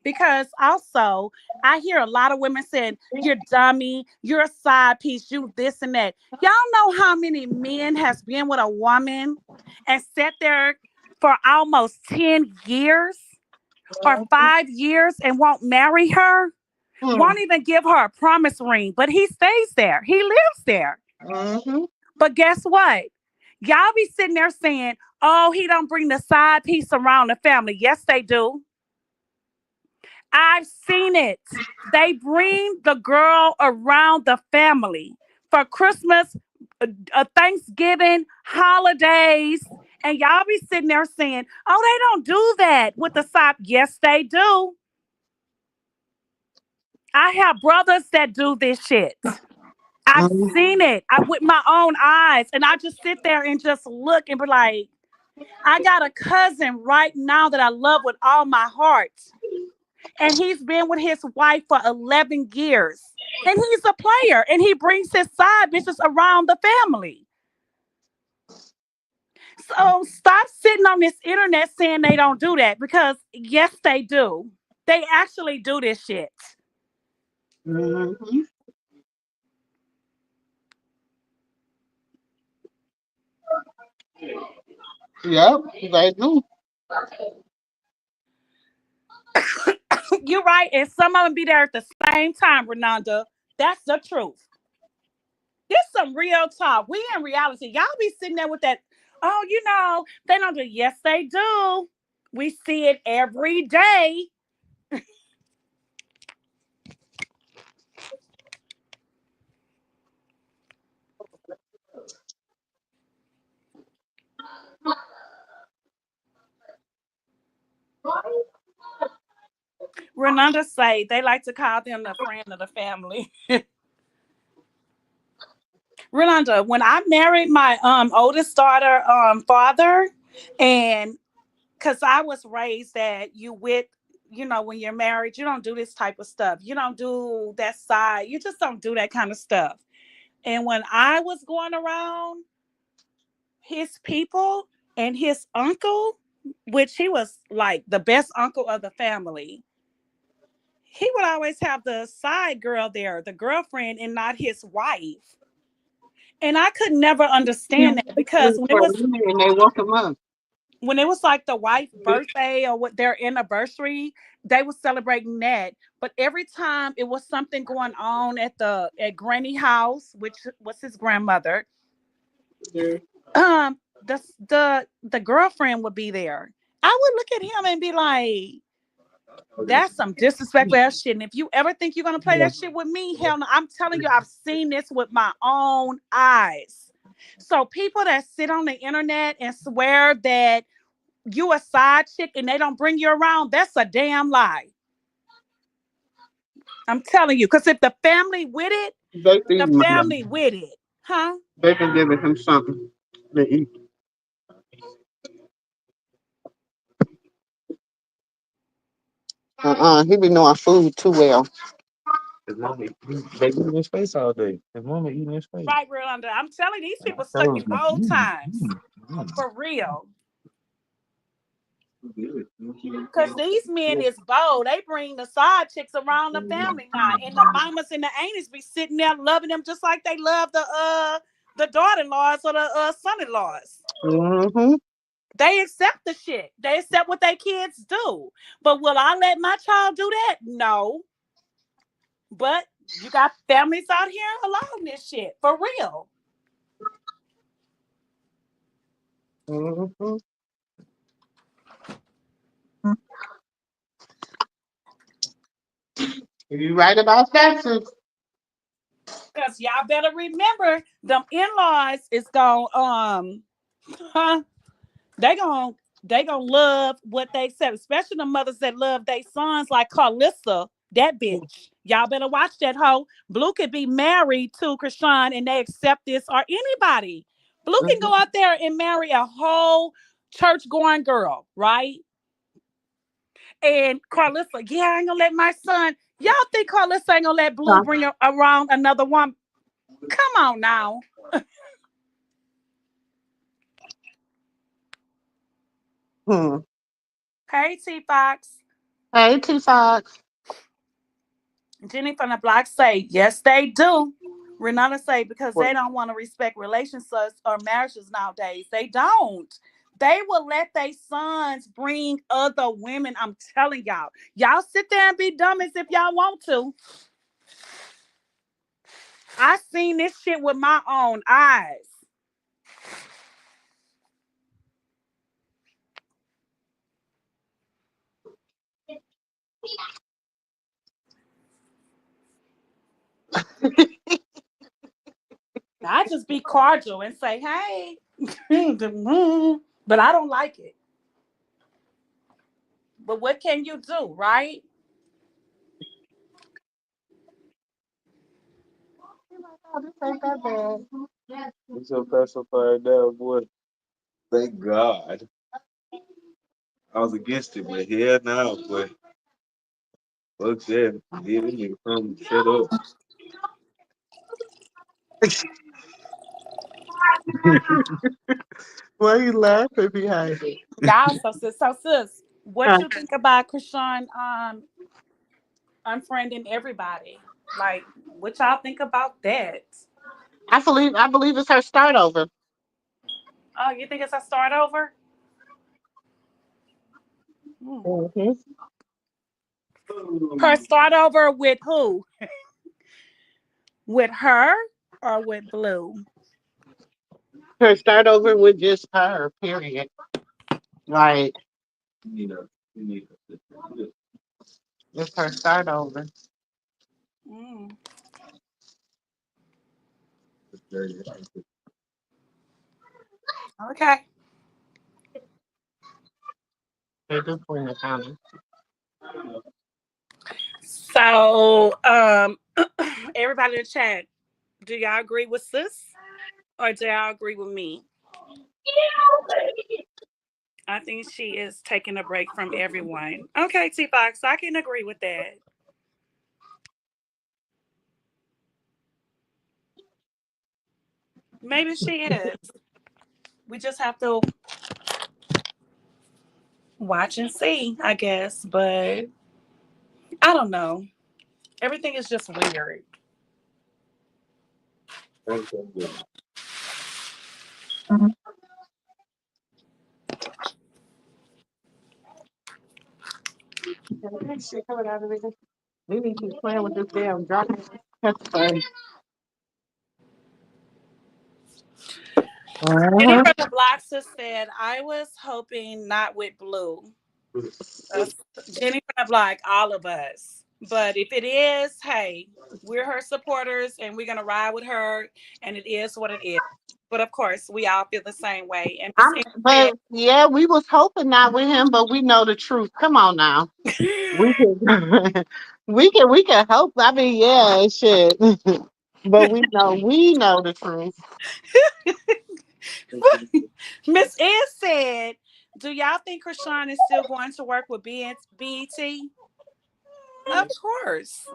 because also I hear a lot of women saying, "You're dummy, you're a side piece, you this and that." Y'all know how many men has been with a woman and sat there for almost 10 years or 5 years and won't marry her, won't even give her a promise ring, but he stays there, he lives there. Mm-hmm. But guess what? Y'all be sitting there saying, "Oh, he don't bring the side piece around the family." Yes, they do. I've seen it. They bring the girl around the family for Christmas, Thanksgiving, holidays. And y'all be sitting there saying, "Oh, they don't do that with the side." Yes, they do. I have brothers that do this shit. I've seen it with my own eyes. And I just sit there and just look and be like, I got a cousin right now that I love with all my heart. And he's been with his wife for 11 years. And he's a player. And he brings his side bitches around the family. So stop sitting on this internet saying they don't do that, because yes, they do. They actually do this shit. Mm-hmm. Yep, they do. You're right. And some of them be there at the same time, Renanda. That's the truth. This some real talk. We in reality. Y'all be sitting there with that, "Oh, they don't do." Yes, they do. We see it every day. Renanda say they like to call them the friend of the family. Renanda, when I married my oldest daughter father, and because I was raised that when you're married, you don't do this type of stuff. You don't do that side. You just don't do that kind of stuff. And when I was going around his people and his uncle, which he was like the best uncle of the family, he would always have the side girl there, the girlfriend, and not his wife. And I could never understand that, because when it was And they woke him up. like the wife's birthday or what their anniversary, they were celebrating that. But every time it was something going on at Granny house, which was his grandmother, the girlfriend would be there. I would look at him and be like, "That's some disrespectful ass shit. And if you ever think you're gonna play that shit with me, hell no." I'm telling you, I've seen this with my own eyes. So people that sit on the internet and swear that you a side chick and they don't bring you around, that's a damn lie. I'm telling you, because if the family with it, They the feed him. family with it, huh? They been giving him something to eat. He be knowing food too well. His mama, they eating his face all day. His mama eating his face. Right, real under. I'm telling you, these And I people stuck in told him, old times. mm. For real. Good. Because these men is bold. They bring the side chicks around the family now. And the mamas and the aunties be sitting there loving them just like they love the daughter-in-laws or the son-in-laws. Mm-hmm. They accept the shit. They accept what their kids do. But will I let my child do that? No. But you got families out here allowing this shit. For real. Mm-hmm. You right about that, sis. Because y'all better remember them in-laws is gonna they gonna love what they said, especially the mothers that love their sons like Carlissa, that bitch. Y'all better watch that hoe. Blue could be married to Krishan and they accept this, or anybody. Blue can Mm-hmm. go out there and marry a whole church going girl, right? And Carlissa, yeah, I ain't gonna let my son. Y'all think Carlissa ain't gonna let Blue Huh. bring her around another woman? Come on now. Hmm. Hey, T Fox. Hey, T Fox. Jenny from the block say, yes, they do. Renata say, because What? they don't want to respect relationships or marriages nowadays. They don't. They will let their sons bring other women. I'm telling y'all. Y'all sit there and be dumb as if y'all want to. I seen this shit with my own eyes. I just be cordial and say, hey. But I don't like it. But what can you do, right? Oh, this ain't that bad. What's so pacified now, boy? Thank God. I was against it, but here now, boy. Fuck that. Yeah, this nigga come shut up. Why you laughing behind it? Y'all, so sis, what Huh. you think about Krishan unfriending everybody? Like, what y'all think about that? I believe it's her start over. Oh, you think it's a start over? Hmm. Mm-hmm. Her start over with who? With her or with Blue? Her start over with just her, period. Like, You need a it's her start over. Mm. Okay. They do put in the comments. So, everybody in the chat, do y'all agree with sis or do y'all agree with me? I think she is taking a break from everyone. Okay, T Fox, I can agree with that. Maybe she is. We just have to watch and see, I guess. But I don't know. Everything is just weird. Shit coming out of it. We need to keep playing with this damn drop. That's funny. Jenny Uh-huh. from the Blockster said, I was hoping not with Blue. Uh, Jenny from the Block, all of us. But if it is, hey, we're her supporters and we're going to ride with her. And it is what it is. But of course, we all feel the same way. And Miss Ann But yeah, we was hoping not with him, but we know the truth. Come on now. We said, can we can hope. I mean, yeah, shit. But we know the truth. Miss Ann said, do y'all think Krishan is still going to work with BET? Of course.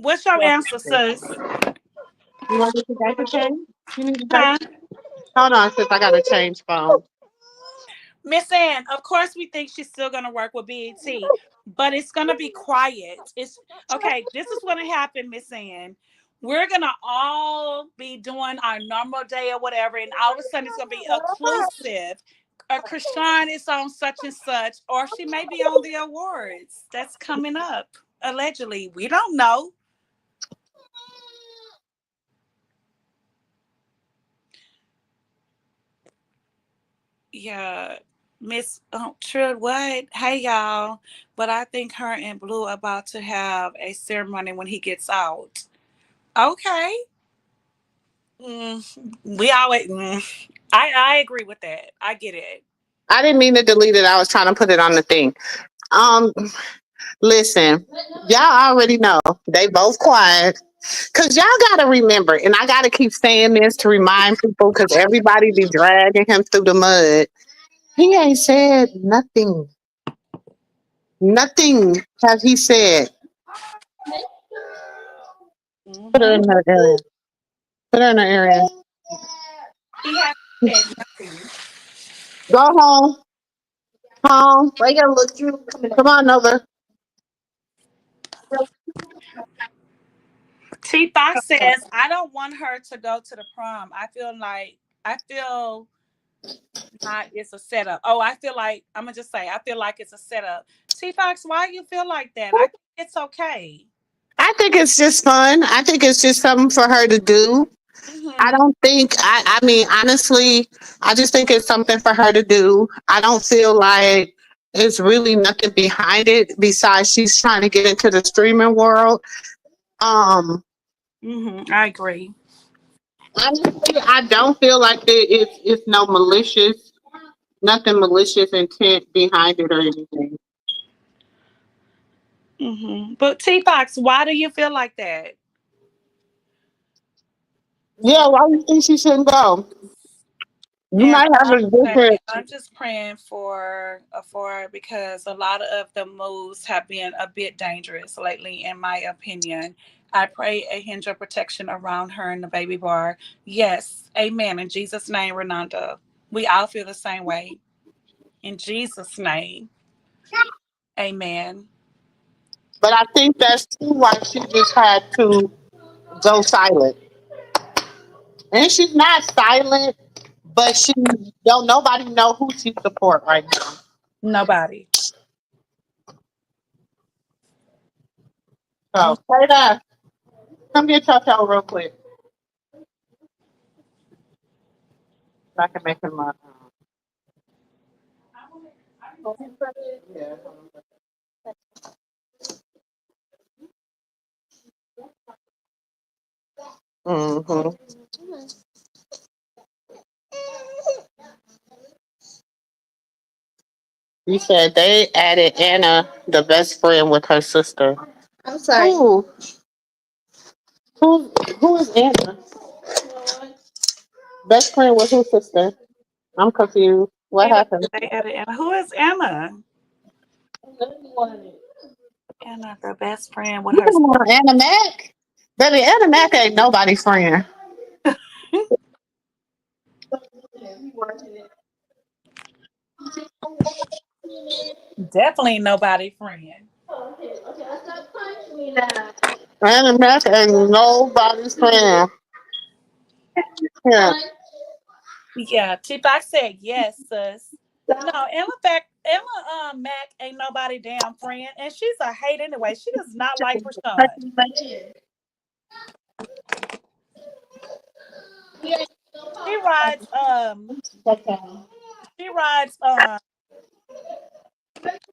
What's your answer, sis? You want me to back the change? You need to back. Huh? Hold on, sis. I gotta change phone. Miss Ann, of course we think she's still gonna work with BET, but it's gonna be quiet. It's okay, this is gonna happen, Miss Ann. We're gonna all be doing our normal day or whatever, and all of a sudden it's gonna be occlusive. Krishan is on such and such, or she may be on the awards. That's coming up. Allegedly. We don't know. Yeah. Miss Trud, what? Hey y'all. But I think her and Blue about to have a ceremony when he gets out. Okay. We always I agree with that. I get it. I didn't mean to delete it. I was trying to put it on the thing. Um, Listen, y'all already know they both quiet. Cause y'all gotta remember, and I gotta keep saying this to remind people, cause everybody be dragging him through the mud. He ain't said nothing. Nothing has he said. Put her Mm-hmm. in her area. Put her in her area. He has said nothing. Go home. Home. Why you gotta look through? Come on over. T Fox says, I don't want her to go to the prom. I feel not it's a setup. Oh, I feel like I'm gonna just say I feel like it's a setup. T Fox, why you feel like that? I think it's okay. I think it's just fun. I think it's just something for her to do. I Mm-hmm. don't think I mean honestly, I just think it's something for her to do. I don't feel like it's really nothing behind it besides she's trying to get into the streaming world. Um Mm-hmm. I agree. Honestly, I don't feel like it's no malicious, nothing malicious intent behind it or anything. Mm-hmm. But T Fox, why do you feel like that? Yeah, why do you think she shouldn't go? You Yeah, might have a different. I'm just praying for her because a lot of the moves have been a bit dangerous lately, in my opinion. I pray a hinge of protection around her and the baby bar. Yes, amen. In Jesus' name, Renanda. We all feel the same way. In Jesus' name, amen. But I think that's too why she just had to go silent. And she's not silent, but she don't nobody know who she support right now. Nobody. So say that. Come get Toto real quick. So I can make him yeah. hmm You said they added Anna, the best friend, with her sister. I'm sorry. Who is Anna? Best friend with whose sister? I'm confused. What happened? They added Anna. Who is Anna? Anna, the best friend with You her. talking about Anna Mac? Baby, Anna Mac ain't nobody's friend. Definitely nobody friend. Anna Mac ain't nobody's friend. Yeah. Yeah, T-Fox said yes, sis. No, Mac ain't nobody damn friend, and she's a hate anyway. She does not like Rashawn. She rides she rides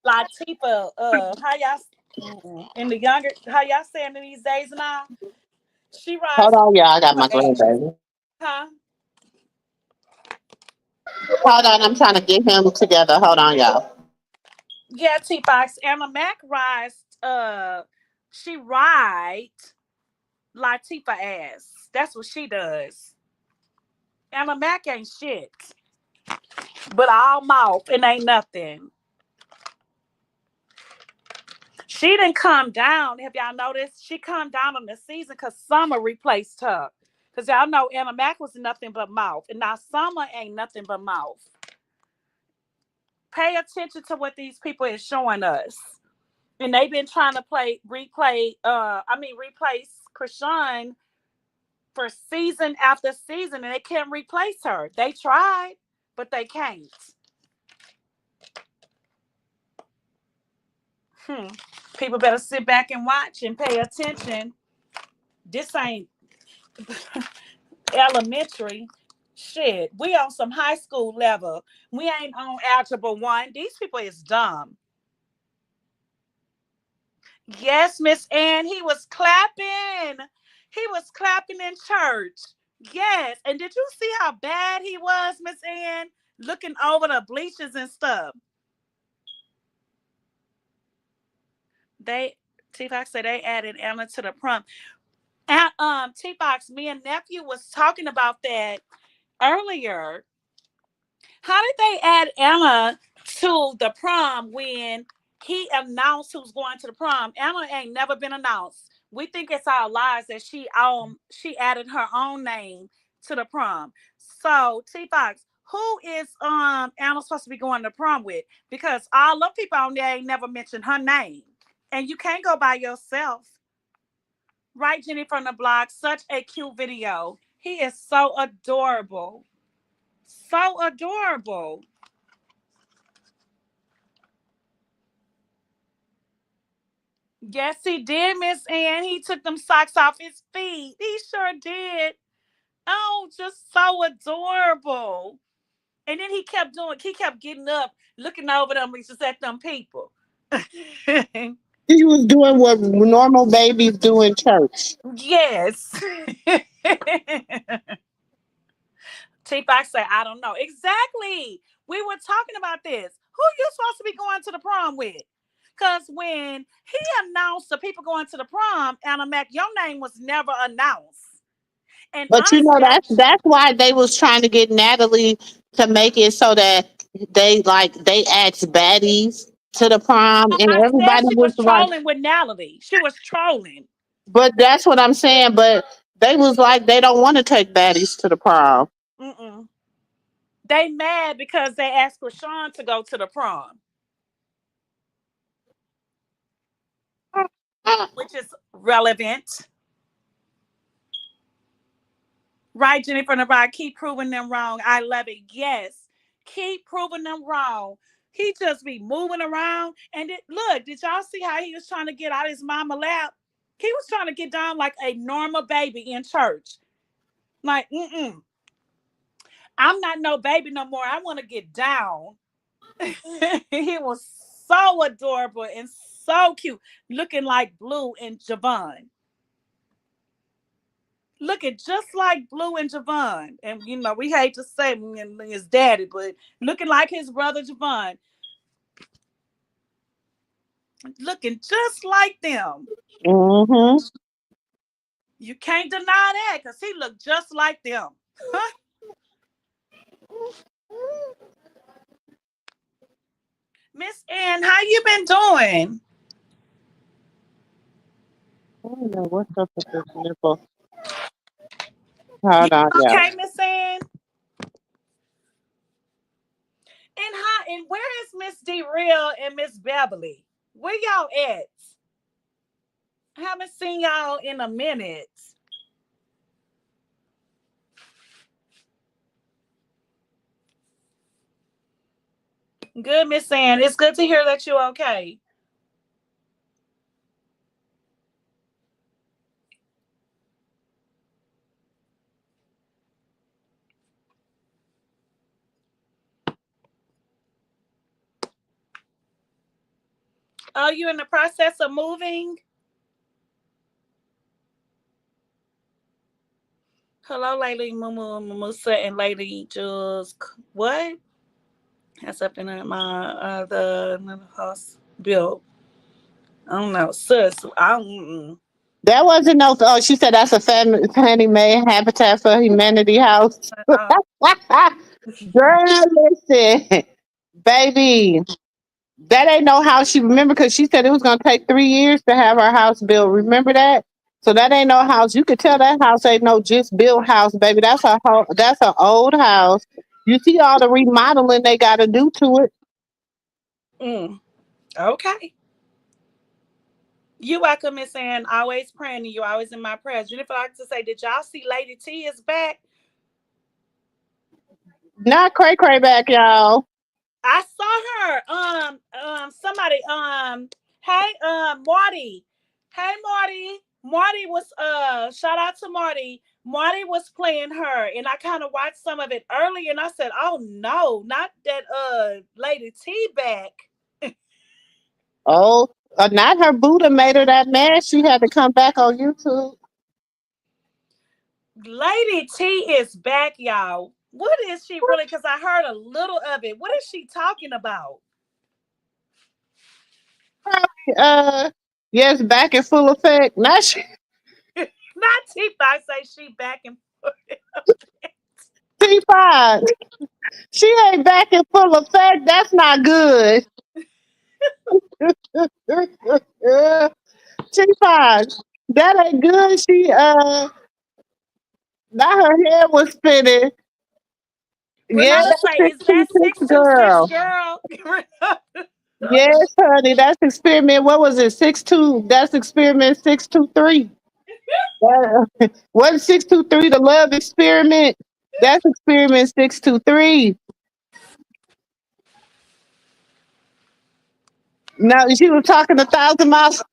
Latifah how in the younger how y'all saying in these days now. She Hold rides on, y'all. I got my Latifah ass. grandbaby. Huh? Hold on, I'm trying to get him together. Hold on, y'all. Yeah, T-Fox. Anna Mac rides she rides Latifah ass. That's what she does. Anna Mac ain't shit, but all mouth and ain't nothing. She didn't come down. Have y'all noticed? She come down on the season because Summer replaced her. Because y'all know Anna Mac was nothing but mouth. And now Summer ain't nothing but mouth. Pay attention to what these people is showing us. And they've been trying to replace Krishan for season after season, and they can't replace her. They tried, but they can't. People better sit back and watch and pay attention. This ain't elementary. Shit, we on some high school level. We ain't on algebra 1. These people is dumb. Yes, Miss Ann, he was clapping. He was clapping in church. Yes. And did you see how bad he was, Miss Ann? Looking over the bleachers and stuff. T-Fox said they added Anna to the prom. T-Fox, me and nephew was talking about that earlier. How did they add Anna to the prom when he announced who's going to the prom? Anna ain't never been announced. We think it's our lies that she added her own name to the prom. So T-Fox, who is Anna supposed to be going to prom with? Because all the people on there ain't never mentioned her name. And you can't go by yourself. Right, Jenny from the blog. Such a cute video. He is so adorable. So adorable. Yes, he did, Miss Ann. He took them socks off his feet. He sure did. Oh, just so adorable. And then he kept getting up, looking over them, just at them people. He was doing what normal babies do in church. Yes. T-Fox said, I don't know. Exactly. We were talking about this. Who you supposed to be going to the prom with? Because when he announced the people going to the prom, Anna Mac, your name was never announced. And But honestly, that's why they was trying to get Natalie to make it so that they asked baddies to the prom, and I said everybody she was was like, trolling with Natalie. She was trolling. but that's what I'm saying. But they was like, they don't want to take baddies to the prom. Mm-mm. They mad because they asked Krishan to go to the prom, which is relevant. Right, Jenny from the Rock, keep proving them wrong. I love it. Yes, keep proving them wrong. He just be moving around. And look, did y'all see how he was trying to get out his mama lap? He was trying to get down like a normal baby in church. Like, I'm not no baby no more. I want to get down. He was so adorable and so cute, looking like Blue and Javon. Looking just like Blue and Javon. And, we hate to say his daddy, but looking like his brother Javon. Looking just like them. Mm-hmm. You can't deny that because he looked just like them. Huh? Miss Ann, how you been doing? I don't know what's up with this nipple. You Hold on, yeah. okay, Miss Ann? And where is Miss D Real and Miss Beverly? Where y'all at? I haven't seen y'all in a minute. Good, Miss Ann. It's good to hear that you're okay. Are you in the process of moving? Hello, Lady Mumu, Mumusa, and Lady Jules. What? Has something in my the house built. I don't know, sis. That wasn't no. Oh, she said that's a Fannie Mae Habitat for Humanity house. Uh, Girl, listen, baby. That ain't no house she remember because she said it was gonna take 3 years to have her house built. Remember that? So that ain't no house. You could tell that house ain't no just built house, baby. That's a that's an old house. You see all the remodeling they gotta do to it. Mm, okay. You welcome, Miss Ann. Always praying to you, always in my prayers. Jennifer, I like to say, did y'all see Lady T is back? Not cray cray back, y'all. I saw her. Somebody. Hey, Marty. Hey, Marty. Marty was. Shout out to Marty. Marty was playing her, and I kind of watched some of it earlier, and I said, "Oh no, not that Lady T back." Oh, not her Buddha made her that mad. She had to come back on YouTube. Lady T is back, y'all. What is she really? Because I heard a little of it. What is she talking about? Uh, yes, back in full effect. Now she Not T. I say she back and forth. T5. She ain't back in full effect. That's not good. T5. That ain't good. She now her hair was spinning. Yeah, Renata that's say, "Is that 626 626 girl. girl?" Yes, honey, that's experiment. What was it? 62. That's experiment 623. What 623? The love experiment. That's experiment 623. Now she was talking 1,000 miles.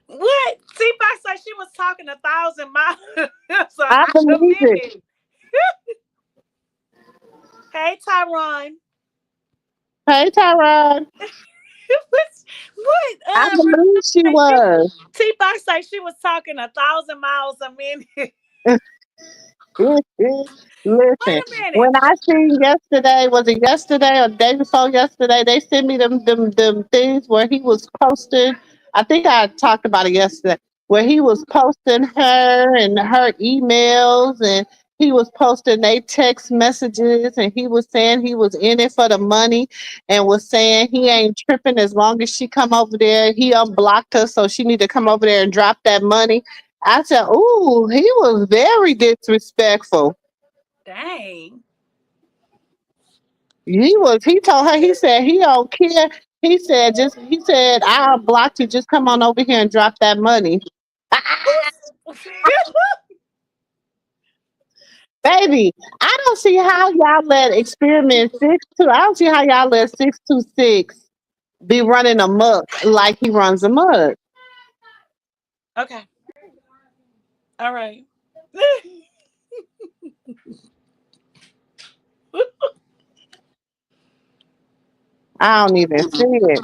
What? T-Box say she was talking 1,000 miles I a believe it. minute. Hey, Tyron. Hey, Tyrod. What? I believe she was. T-Box say she was talking 1,000 miles a minute. Listen, Wait a when minute. I seen yesterday, was it yesterday or the day before yesterday? They sent me them things where he was posting. I think I talked about it yesterday, where he was posting her and her emails, and he was posting they text messages, and he was saying he was in it for the money, and was saying he ain't tripping as long as she come over there. He unblocked her, so she need to come over there and drop that money. I said, "Ooh, he was very disrespectful." Dang. He was. He told her. He said he don't care. He said just. He said I'll block you. Just come on over here and drop that money, Who's baby. I don't see how y'all let experiment 6 2. I don't see how y'all let 626 be running amok like he runs amok. Okay. All right. I don't even see it.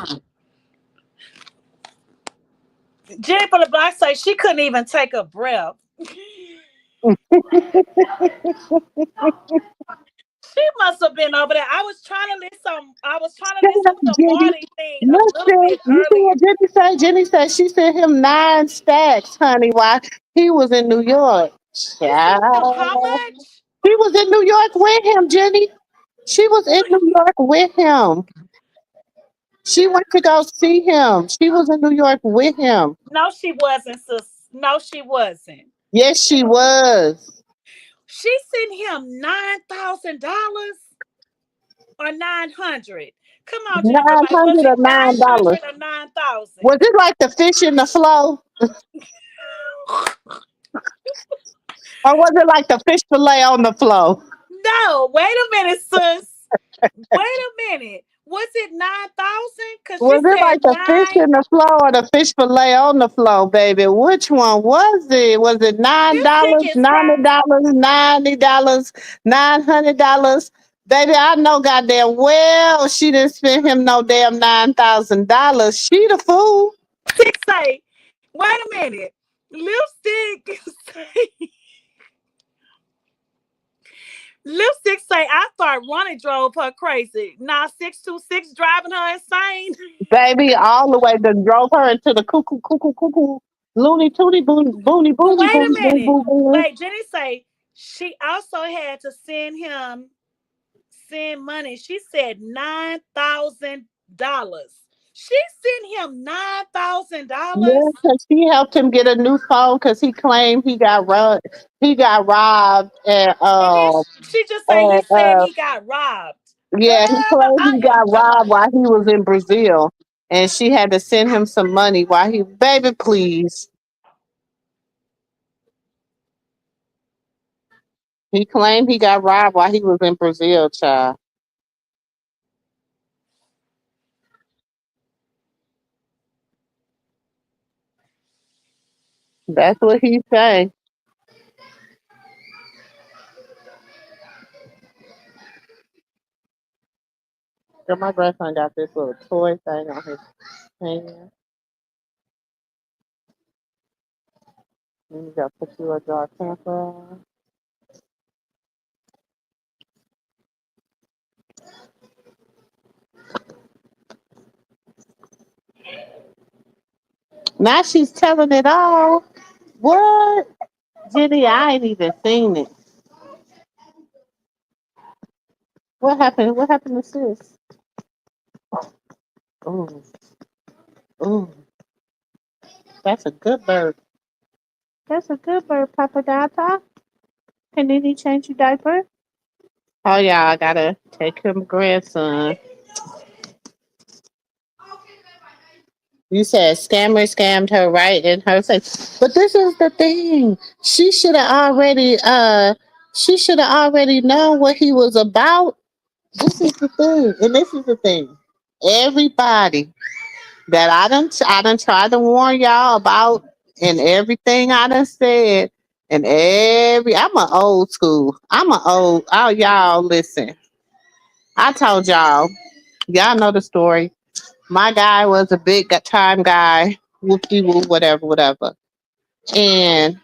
Jennifer LeBlanc say she couldn't even take a breath. She must have been over there. I was trying to listen to the Jenny, Marty thing a little listen. bit You see earlier. what Jenny said? Jenny said she sent him 9 stacks, honey, while he was in New York. You sent him how Child. much? She was in New York with him, Jenny. She was in New York with him. She went to go see him. She was in New York with him. No, she wasn't, sis. No, she wasn't. Yes, she was. She sent him $9,000 or 900. Come on, Jennifer. Nine Like, was hundred it or $9. 900 or 9,000? Was it like the fish in the flow? Or was it like the fish fillet on the flow? No, wait a minute, sis. Wait a minute. Was it 9,000? Because she Was it said like the fish nine. in the flow or the fish fillet on the flow, baby? Which one was it? Was it nine Lipstick dollars, is ninety high. dollars, $90, $900? Baby, I know goddamn well she didn't spend him no damn $9,000. She the fool. Lipstick say, wait a minute. Lipstick say, Lipstick say, I thought Ronnie drove her crazy. Now 626 driving her insane. Baby, all the way that drove her into the cuckoo, cuckoo, cuckoo, loony, tooty, boony, boony, But boony, wait a boony, boony, minute. boony, boony. Wait, Jenny say she also had to send him send money. She said $9,000. She sent him $9,000. Yeah, because she helped him get a new phone because he claimed he got robbed. He got robbed And then she just say he and said he got robbed. Girl, yeah, he claimed I he am got robbed done. while he was in Brazil, and she had to send him some money while he, baby, please. He claimed he got robbed while he was in Brazil, child. That's what he say. So my grandson got this little toy thing on his hand. And you got to put you a jar camper. Now she's telling it all. What? Jenny, I ain't even seen it. What happened? What happened to sis? Oh, oh, that's a good bird. That's a good bird, Papa Data. Can Nene change your diaper? Oh yeah, I gotta take him grandson. You said scammer scammed her right in her face. But this is the thing. She should have already known what he was about. This is the thing. And this is the thing. Everybody that I done tried to warn y'all about and everything I done said and I'm a old school. Oh y'all listen. I told y'all know the story. My guy was a big time guy, whoop de whoop, whatever, whatever. And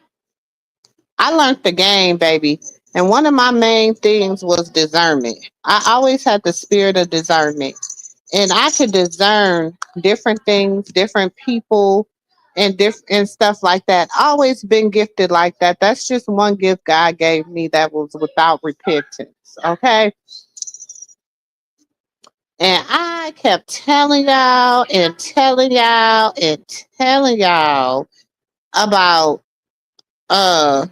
I learned the game, baby. And one of my main things was discernment. I always had the spirit of discernment. And I could discern different things, different people, and stuff like that. Always been gifted like that. That's just one gift God gave me that was without repentance. Okay. And I kept telling y'all and telling y'all and telling y'all about uh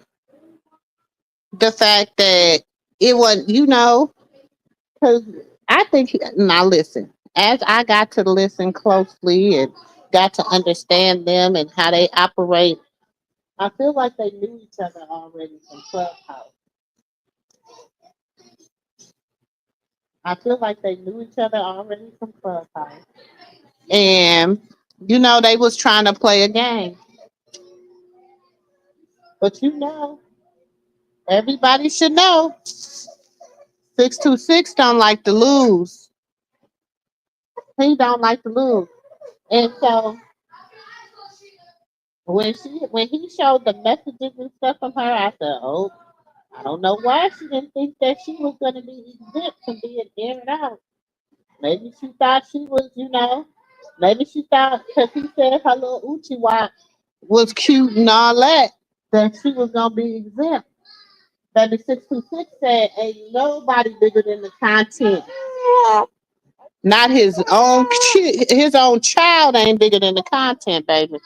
the fact that it was, because I think now listen, as I got to listen closely and got to understand them and how they operate, I feel like they knew each other already from Clubhouse. I feel like they knew each other already from Clubhouse. And they was trying to play a game. But everybody should know 626 don't like to lose. He don't like to lose. And so when he showed the messages and stuff from her, I said, oh, I don't know why she didn't think that she was gonna be exempt from being aired out. Maybe she thought she was, maybe she thought because he said her little Uchi watch was cute and all that she was gonna be exempt. But the 626 said ain't nobody bigger than the content. Not his own child ain't bigger than the content, baby.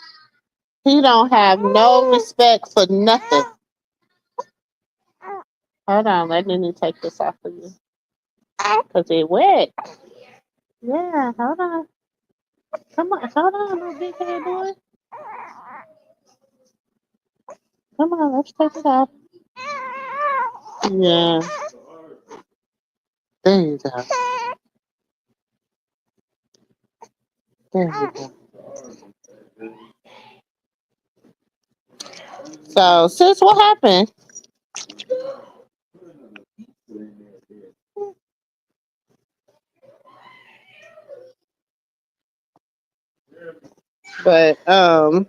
He don't have no respect for nothing. Hold on, let me take this off of you. Cause it wet. Yeah, hold on. Come on, hold on, little big head boy. Come on, let's take it off. Yeah, there you go. There you go. So, sis, what happened? But mhm.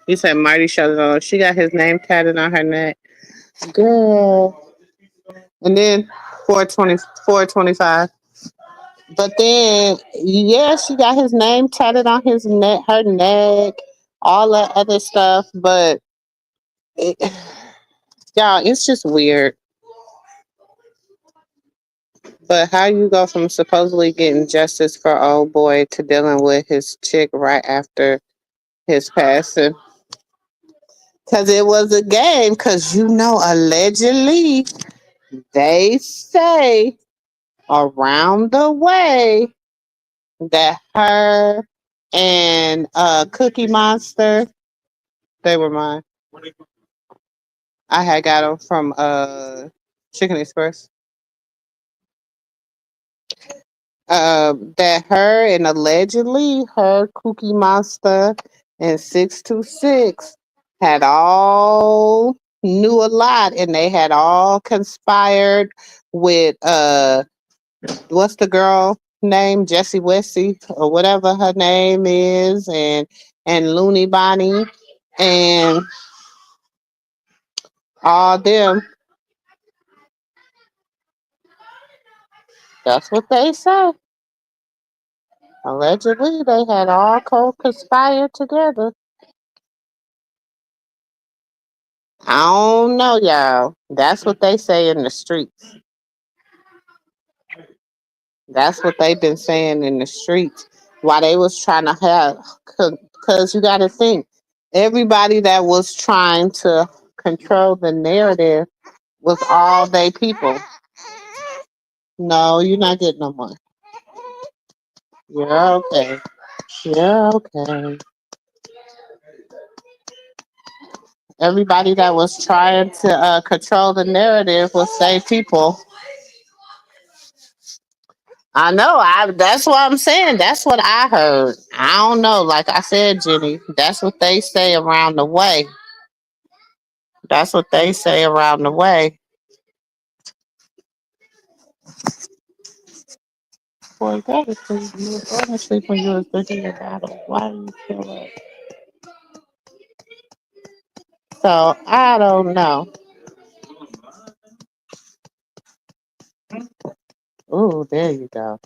You said Mighty shut it on. She got his name tatted on her neck. Girl. And then 425. But then, yeah, she got his name tatted on his neck, her neck, all that other stuff. But, it, y'all, it's just weird. But how you go from supposedly getting justice for old boy to dealing with his chick right after his passing? Because it was a game. Because allegedly they say around the way that her and Cookie Monster, they were mine. I had got them from Chicken Express. That her and allegedly her Cookie Monster and 626 had all knew a lot, and they had all conspired with what's the girl name, Jessie Wessie or whatever her name is, and Looney Bonnie and all them. That's what they say. Allegedly, they had all co-conspired together. I don't know, y'all. That's what they say in the streets. That's what they've been saying in the streets. While they was trying to have, because you got to think, everybody that was trying to control the narrative was all they people. No, you're not getting no more. You're okay. You're okay. Everybody that was trying to control the narrative was they people. I know. That's what I'm saying. That's what I heard. I don't know. Like I said, Jenny, that's what they say around the way. That's what they say around the way. Boy, go to sleep. You were going to sleep when you were thinking your battle. Why do you feel up? So I don't know. Ooh, there you go.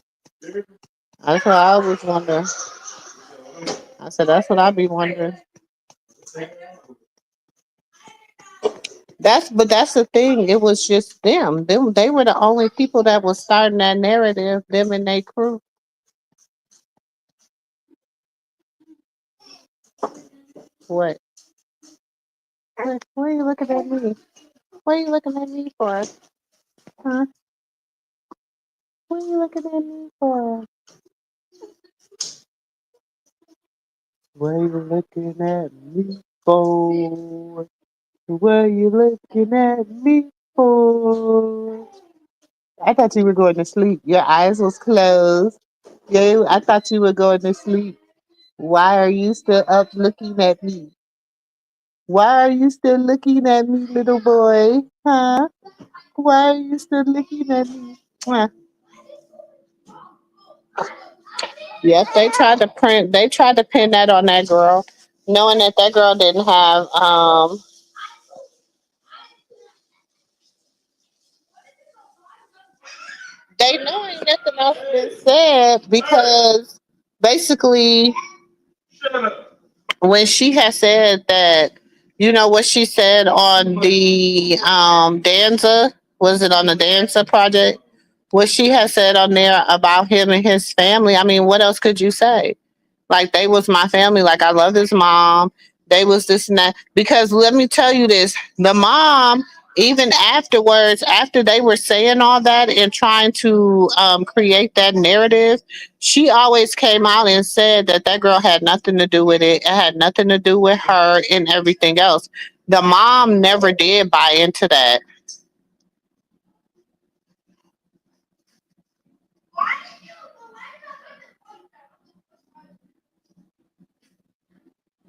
That's what I always wonder. I said that's what I be wondering. That's the thing. It was just them. Them they were the only people that was starting that narrative. Them and their crew. What? What are you looking at me? What are you looking at me for? Huh? What are you looking at me for? What are you looking at me for? What are you looking at me for? I thought you were going to sleep. Your eyes was closed. Yeah, I thought you were going to sleep. Why are you still up looking at me? Why are you still looking at me, little boy? Huh? Why are you still looking at me? Mwah. Yes, they tried to print. They tried to pin that on that girl, knowing that that girl didn't have. They know ain't nothing else been said because basically when she had said that, what she said on the Danza, was it on the Danza project? What she had said on there about him and his family. I mean, what else could you say? Like they was my family. Like I love his mom. They was this and that. Because let me tell you this, the mom, even afterwards, after they were saying all that and trying to create that narrative, she always came out and said that that girl had nothing to do with it. It had nothing to do with her and everything else. The mom never did buy into that.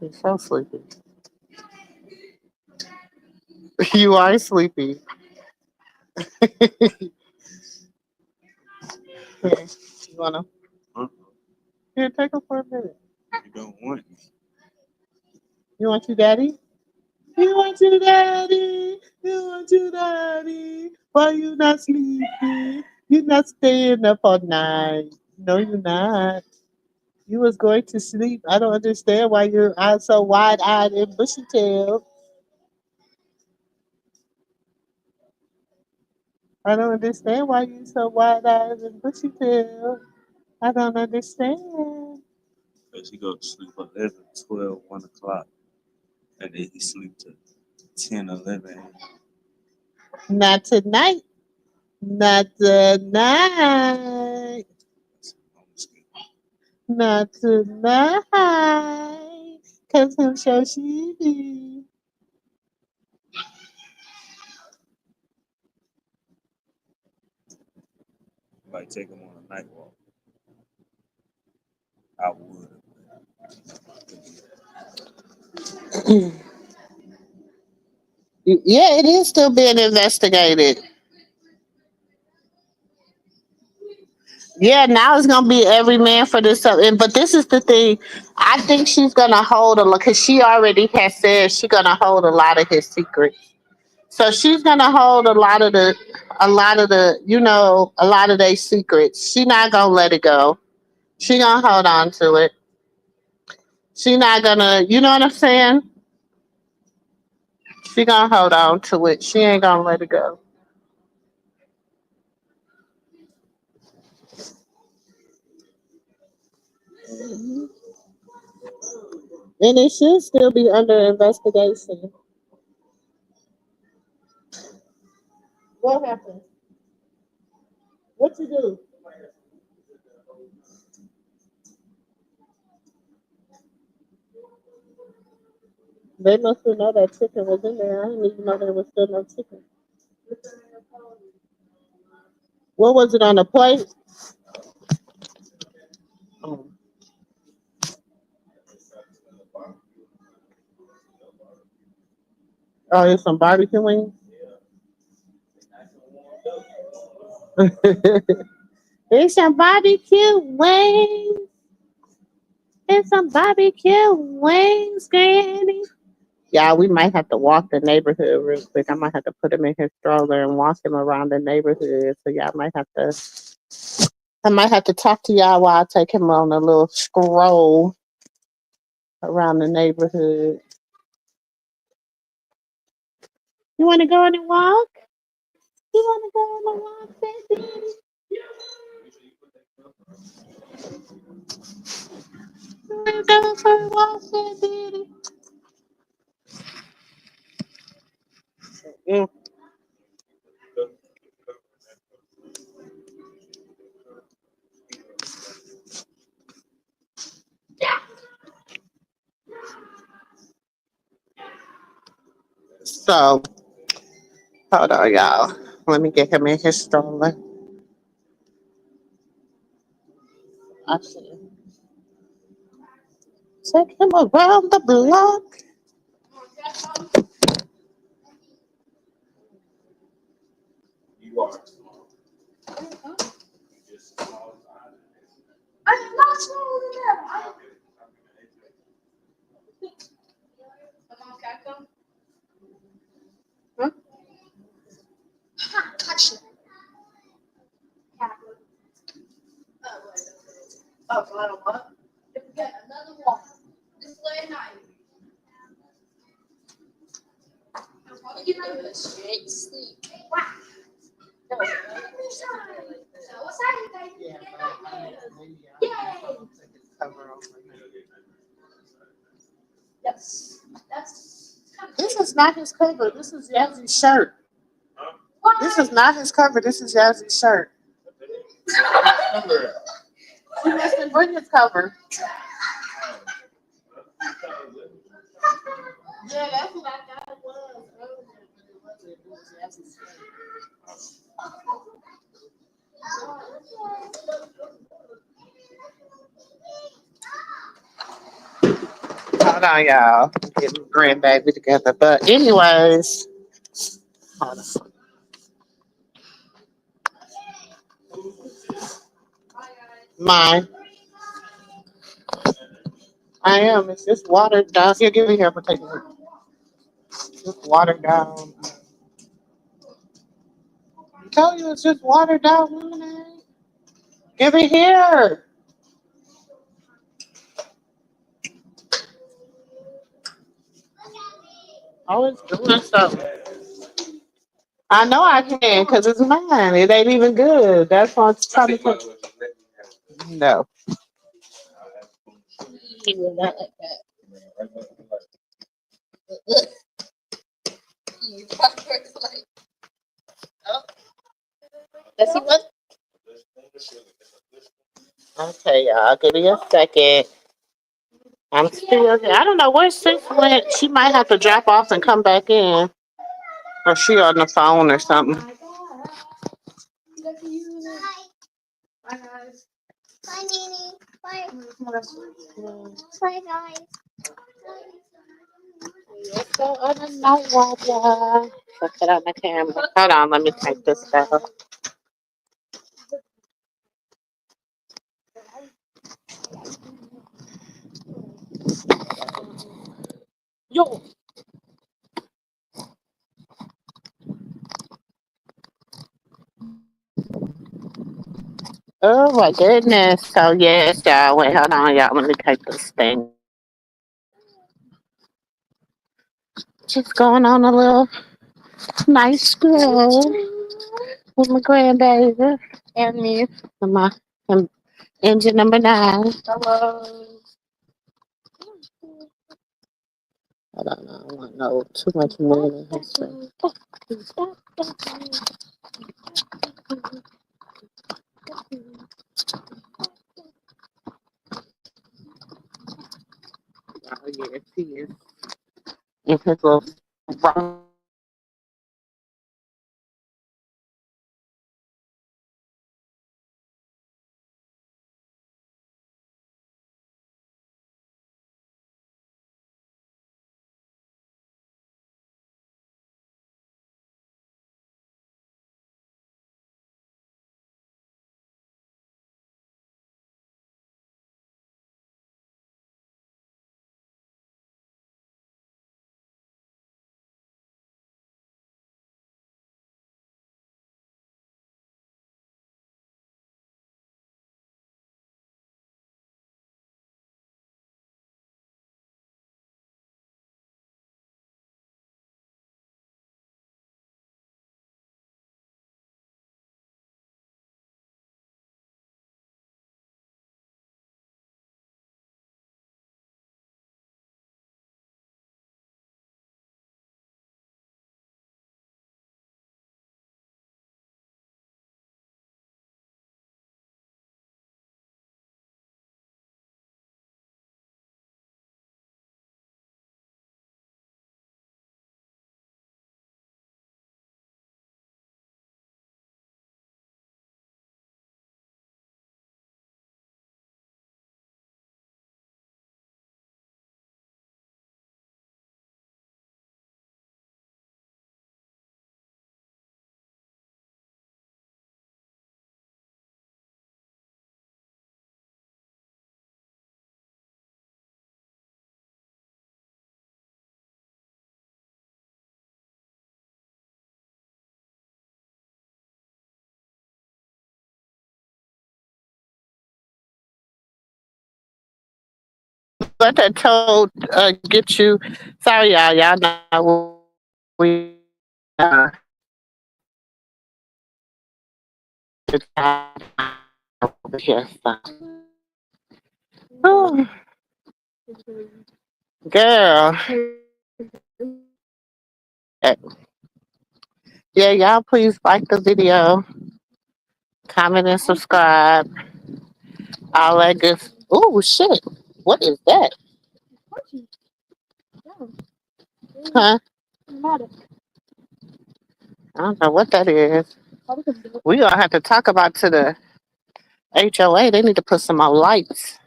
You're so sleepy. You are sleepy. Here, you wanna? Huh? Here, take her for a minute. You don't want me. You want your daddy? You want your daddy? You want your daddy? Why you not sleeping? You not staying up all night? No, you're not. You was going to sleep. I don't understand why you're out so wide eyed and bushy tailed. I don't understand why you so wide-eyed and bushy-tailed. I don't understand. Cause he go to sleep 11, 12, 1 o'clock, and then he sleep to 10, 11. Not tonight. Not tonight. Not tonight. Cause him so sleepy. Like take him on a night walk. I would. Yeah, it is still being investigated. Yeah, now it's gonna be every man for this. But this is the thing. I think she's gonna hold a lot because she already has said she's gonna hold a lot of his secrets. So she's gonna hold a lot of their secrets. She not gonna let it go. She gonna hold on to it. She not gonna, you know what I'm saying? She gonna hold on to it. She ain't gonna let it go. And it should still be under investigation. What happened? What you do? They must have known that chicken was in there. I didn't even know there was still no chicken. What was it on the plate? Oh, oh, it's some barbecue wings. It's some barbecue wings. It's some barbecue wings, Granny. Yeah, we might have to walk the neighborhood real quick. I might have to put him in his stroller and walk him around the neighborhood. So y'all might have to. I might have to talk to y'all while I take him on a little stroll around the neighborhood. You want to go on a walk? You want to go on a walk, baby? You want to go for a walk, baby? Mm. So, hold on, y'all. Let me get him in his stroller. I see. Take him around the block. You are. I'm not smaller than them. Huh? Touch it. Oh, I don't what? If we get another one, this late night. I'll probably get out of this straight sleep. Wow. So what's happening? Yeah, Yay! cover over here. Yes. That's kind of This is not his cover. This is Yazzy's shirt. This is not his cover. This is Yazzy's shirt. He mustn't bring his cover. Yeah, that's what I thought it was earlier, but it wasn't. It was Yazzy's shirt. Hold on, y'all. Get my grandbaby together. But anyways, hold on. Mine. I am. It's just watered down. Here, give me here for taking it. Just watered down. I told you it's just watered down lemonade. Give it here. Always doing something. I know I can because it's mine. It ain't even good. That's why it's probably no. He will not like that. Oh, does he want? Okay, y'all. Give me a second. I'm still here. I don't know where Sis went. She might have to drop off and come back in. Or she on the phone or something. Let's go on a night walk, y'all. Let's put on the camera. Hold on, let me take this down. Yo. Oh my goodness. So yes, y'all. Wait, hold on, y'all. Let me take this thing. Just going on a little nice stroll with my grandbaby and me and my and engine number 9. Hello. I don't know. I don't know too much more than history. Oh yes, he is. In his little wrong. But I told get you. Sorry, y'all. Y'all know we over here. So. Oh, girl. Eh, yeah, y'all please like the video, comment and subscribe. All that good. Oh shit! What is that? Huh? I don't know what that is. We gonna have to talk about to the HOA. They need to put some more lights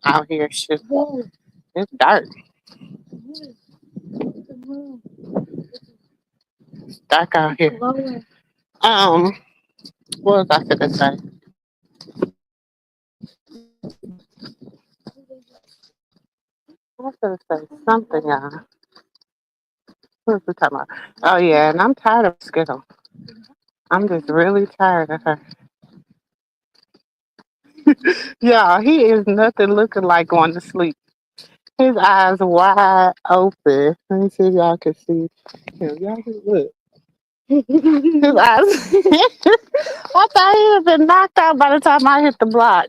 out here. Shit, it's dark. Dark out here. What was I gonna say? I was gonna say something, y'all. What was we talking about? Oh yeah, and I'm tired of Skittle. I'm just really tired of her. Yeah, he is nothing looking like going to sleep. His eyes wide open. Let me see if y'all can see him. Y'all can look. His eyes. I thought he had been knocked out by the time I hit the block.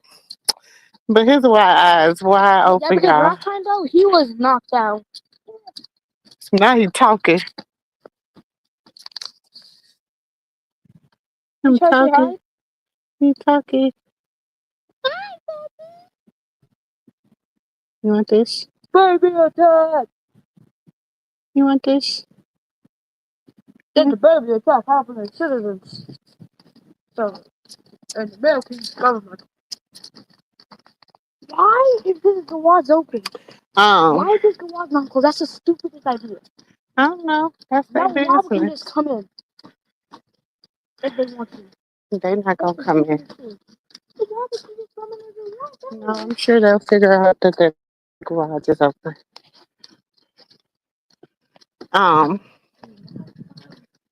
But his wide eyes wide Yeah, open, because y'all. last time though, he was knocked out. Now he talking. You I'm try to say talking. hi? He talking. You want this? Baby attack! You want this? Did the baby attack happen to citizens? So, and the American government. Why is this garage open? Why is this garage not closed? That's the stupidest idea. I don't know. That's their Now, why would you business. just come in if they want to? They not gonna come in. Why would you just come in if they want to? No, I'm sure they'll figure out that the garage is open. Um,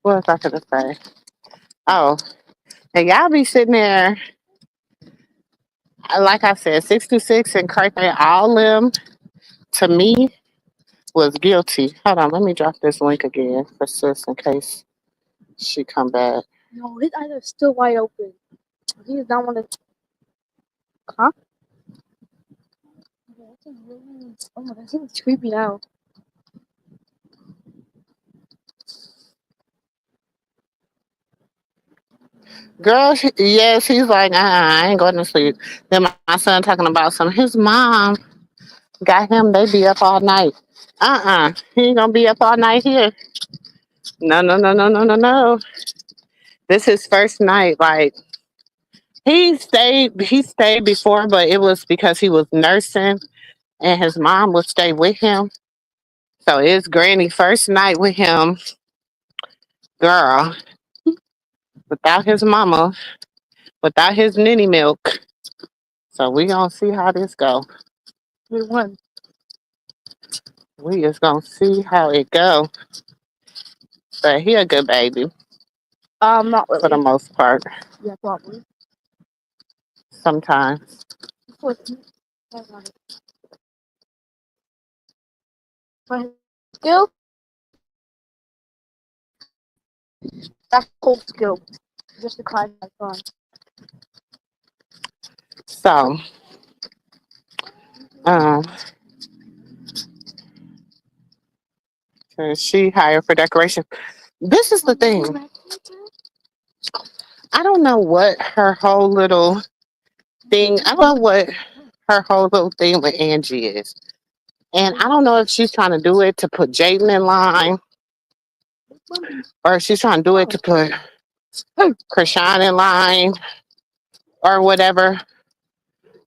what was I gonna say? Oh, and y'all be sitting there, like I said, 626 and Carthay, all them to me was guilty. Hold on, let me drop this link again for sis in case she come back. No, his eyes are still wide open. He does not want to. Huh? That's really, oh my god, it's creepy now. Girl, yes, he's like, I ain't going to sleep. Then my son talking about some. His mom got him. They be up all night. He ain't gonna be up all night here. No, no, no, no, no, no, no. This is first night. Like he stayed before, but it was because he was nursing, and his mom would stay with him. So it's Granny first night with him, girl, without his mama, without his ninny milk. So we gonna see how this go. We won. We is gonna see how it go. But he a good baby Not for the really. most part. Yeah, probably. Sometimes. For skill, that's cool skill. Just to climb my phone. So um she hired for decoration. This is the thing. I don't know what her whole little thing. I don't know what her whole little thing with Angie is. And I don't know if she's trying to do it to put Jaden in line or if she's trying to do it to put Krishan in line or whatever.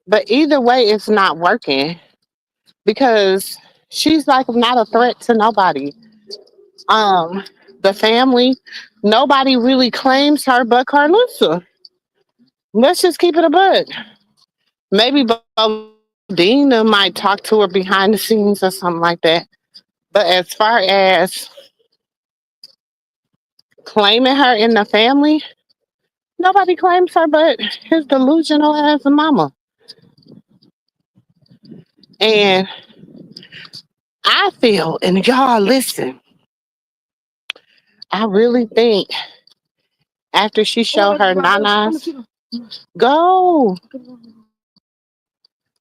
But either way, it's not working because she's like not a threat to nobody. Um, the family, nobody really claims her but Carlusa. Let's just keep it a bud. Maybe Dina might talk to her behind the scenes or something like that. But as far as claiming her in the family, nobody claims her but his delusional ass mama. And I feel, and y'all listen, I really think after she showed her nanas, go.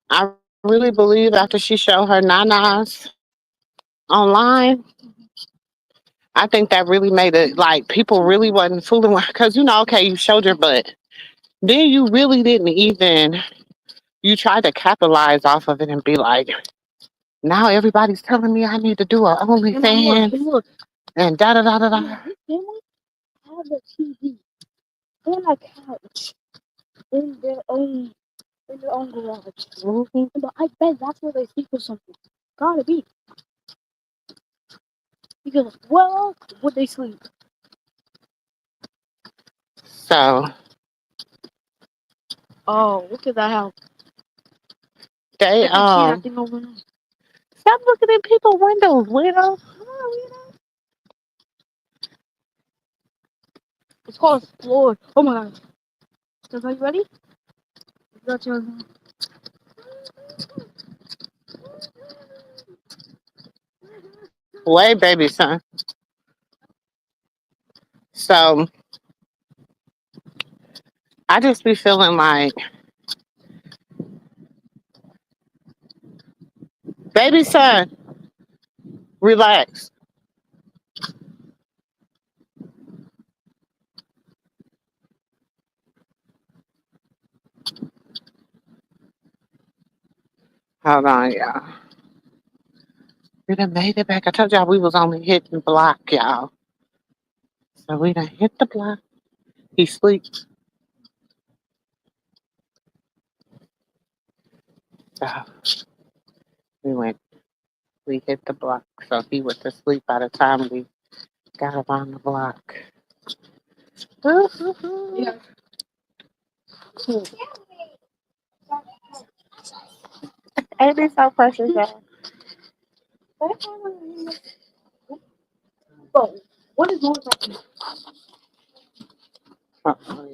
I really believe after she showed her nanas online, I think that really made it like people really wasn't fooling with her because okay, you showed your butt. Then you really didn't even you tried to capitalize off of it and be like, now everybody's telling me I need to do a OnlyFans and da da da da da. His family have a TV and a couch in their own garage. But I bet that's where they sleep or something. Gotta be. Because well, would they sleep? So Oh, look at that house. they Acting over there. stop looking in people's windows, weirdo. It's called Explore. Oh my god. So are you ready? Got your Way baby son. So I just be feeling like, baby son, relax. Hold on, y'all. We done made it back. I told y'all we was only hitting block, y'all. So we done hit the block. He sleeps. So we went, we hit the block. So he went to sleep by the time we got up on the block. Yeah. Ain't it so precious, y'all? Bro, what is wrong with you?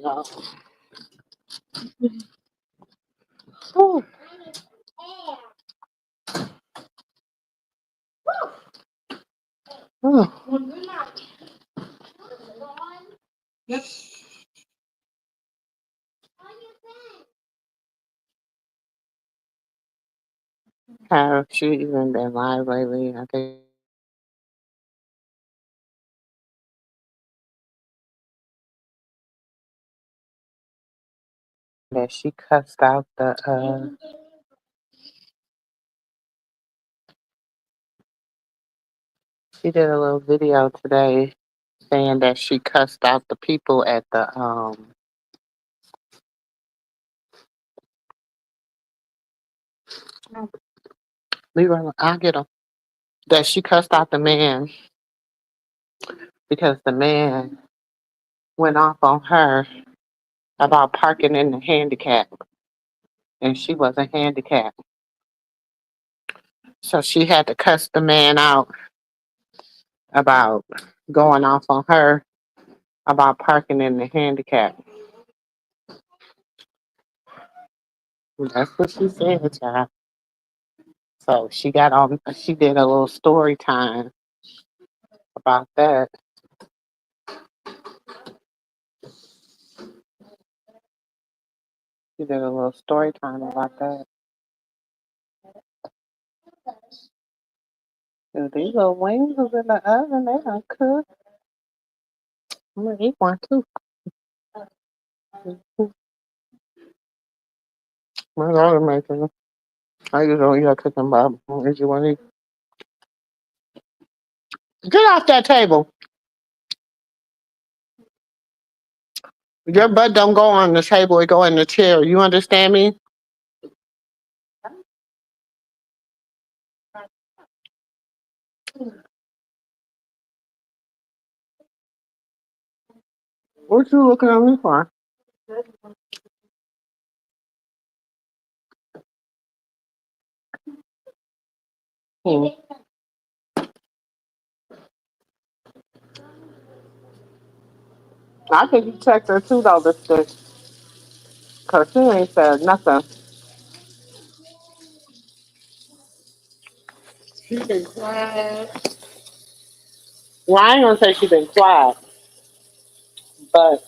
Y'all. Whew. Have she even been live lately? I think that she cussed out she did a little video today saying that she cussed out the people at the Leroy, I'll get him. That she cussed out the man because the man went off on her about parking in the handicap, and she wasn't handicapped. So she had to cuss the man out about going off on her about parking in the handicap. That's what she said, child. So she got on. She did a little story time about that. She did a little story time about that. Dude, these little wings was in the oven. They don't cook. I'm gonna eat one too. My daughter making them. I just don't eat a cooking Bob. If you want to eat, get off that table. Your butt don't go on the table. It go in the chair. You understand me? What you looking at me for? Hmm. I think you checked her too, though, because she ain't said nothing. She been quiet. Well, I ain't gonna say she been quiet, but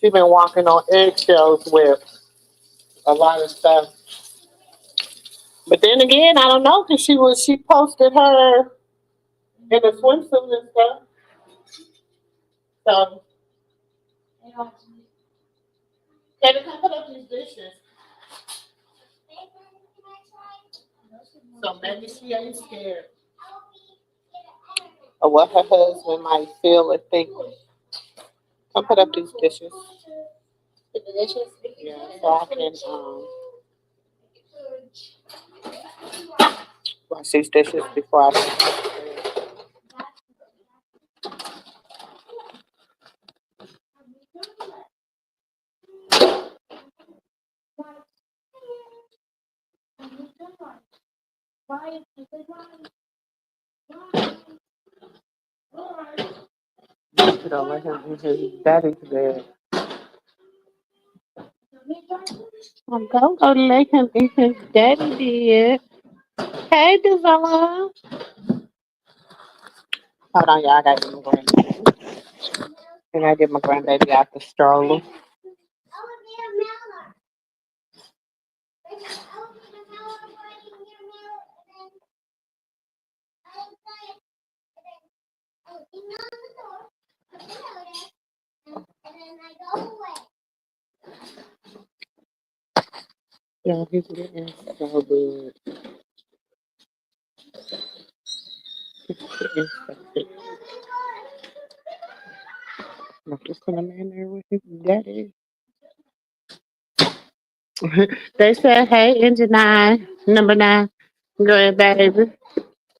she been walking on eggshells with a lot of stuff. But then again, I don't know because she posted her in a swimsuit and stuff. So can you come put up these dishes? So maybe she ain't scared of what her husband might feel or think. Come put up these dishes. The dishes? Yeah, so I can wash these dishes before I. You don't let him eat his daddy's bed. I'm gonna go let him eat his daddy bed. Hey, Devella. Hold on, y'all. I gotta get my grandbaby. Can I get my grandbaby out the stroller? Yeah, he's getting so good. He's getting so good. I'm just put him in there with his daddy. They said, hey, engine 9, number 9. Go ahead, baby.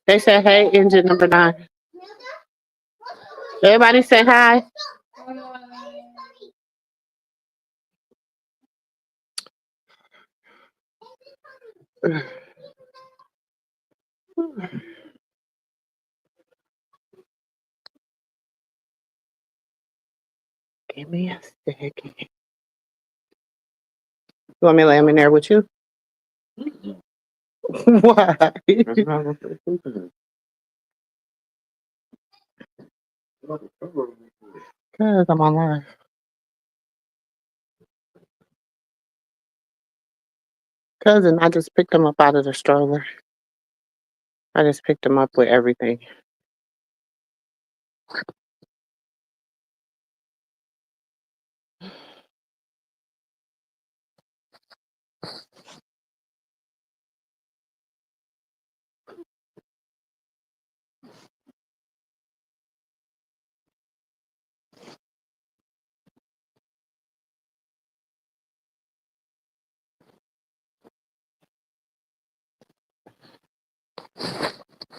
They said, hey, engine number 9. Everybody say hi. Give me a second. You want me to lay him in there with you? Why? Because I'm on live. Cousin, I just picked him up out of the stroller. I just picked him up with everything.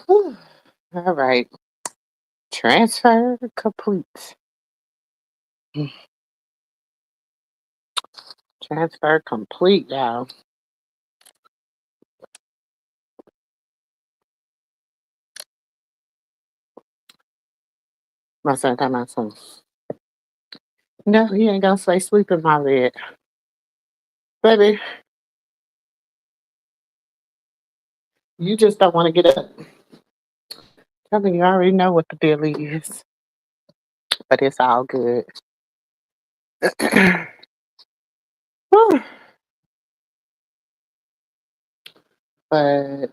Whew. All right. Transfer complete. Transfer complete, y'all. My son got my son. No, he ain't gonna stay sleep in my bed. Baby, you just don't want to get up. Tell me you already know what the deal is. But it's all good. Whew. But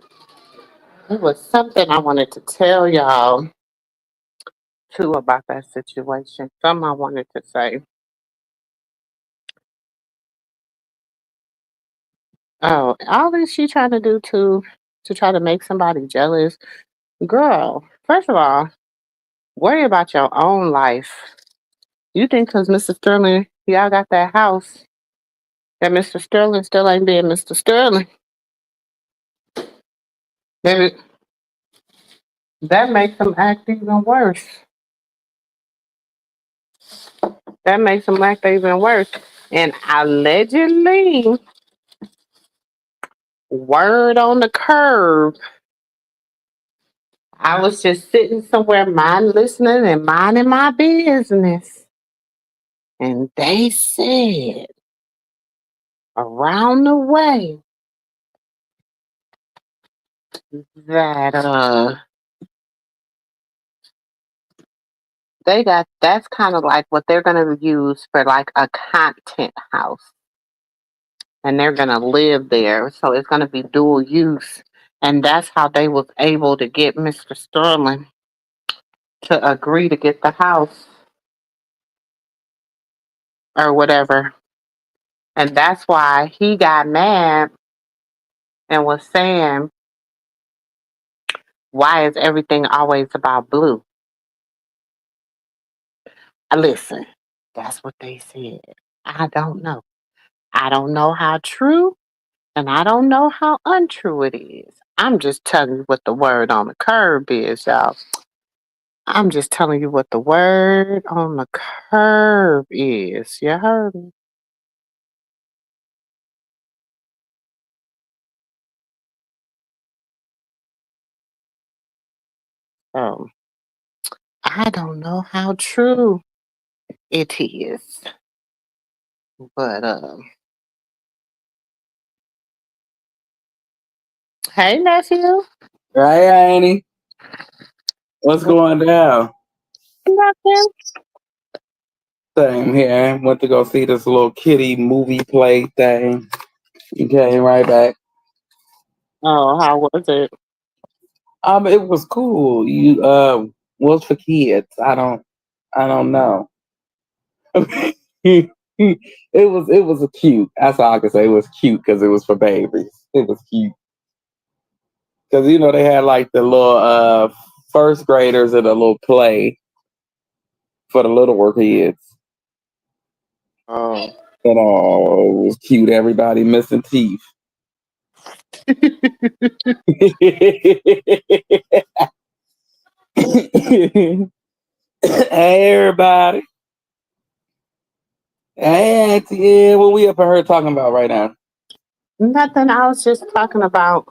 it was something I wanted to tell y'all too about that situation. Something I wanted to say. Oh, all this she trying to do to try to make somebody jealous. Girl, first of all, worry about your own life. You think because Mr. Sterling, y'all got that house, that Mr. Sterling still ain't being Mr. Sterling. Baby, that makes him act even worse. That makes him act even worse. And allegedly, word on the curb, I was just sitting somewhere, listening and minding my business. And they said around the way that they got that's kind of like what they're gonna use for like a content house. And they're gonna live there. So it's gonna be dual use. And that's how they was able to get Mr. Sterling to agree to get the house or whatever. And that's why he got mad and was saying, why is everything always about blue? Listen, that's what they said. I don't know. I don't know how true and I don't know how untrue it is. I'm just telling you what the word on the curb is, y'all. I'm just telling you what the word on the curb is. You heard me? So I don't know how true it is. But hey nephew. Right, Annie. What's going down? Nothing. Same here. Went to go see this little kitty movie play thing. You came right back. Oh, how was it? It was cool. You was for kids. I don't know. It was a cute. That's all I can say. It was cute because it was for babies. It was cute because they had like the little first graders and a little play for the littler kids. Oh. And it was cute. Everybody missing teeth. Hey everybody. Hey Auntie, yeah, what we up in here talking about right now? Nothing. I was just talking about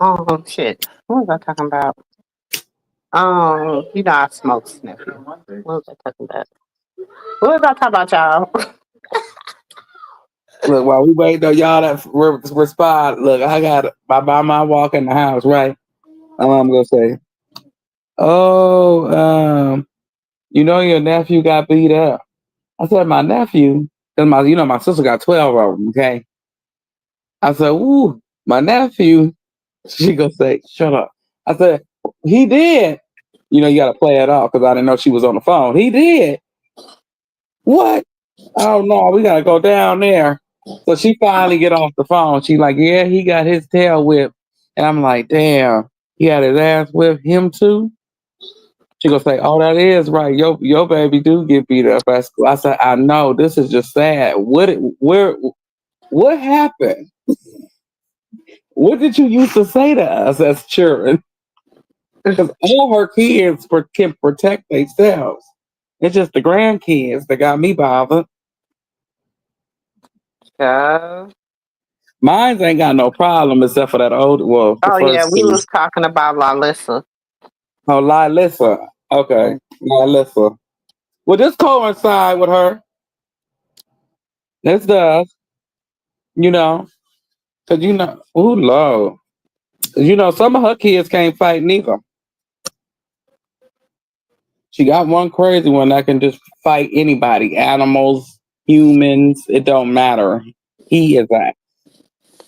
shit. What was I talking about? I smoke sniffy. What was I talking about? What was I talking about, y'all? Look, while we wait on y'all to respond, look, I got by my walk in the house, right? I'm gonna say, oh, your nephew got beat up. I said, my nephew, because my sister got 12 of them, okay? I said, ooh, my nephew. She gonna say, shut up. I said, he did. You gotta play it off because I didn't know she was on the phone. He did. What? Oh no, we gotta go down there. So she finally get off the phone. She like, yeah, he got his tail whipped. And I'm like, damn, he had his ass whipped him too? She gonna say, oh, that is right. Your baby do get beat up at school. I said, I know, this is just sad. What happened? What did you used to say to us as children? Because all her kids can protect themselves. It's just the grandkids that got me bothered. Uh, Mine ain't got no problem except for that old, well, the oh yeah, first we two. was talking about Lalissa. Oh, Lylissa. Okay, Lylissa. Well, this coincide with her. This does, you know, because ooh, Lord. Some of her kids can't fight neither. She got one crazy one that can just fight anybody, animals, humans, it don't matter. He is a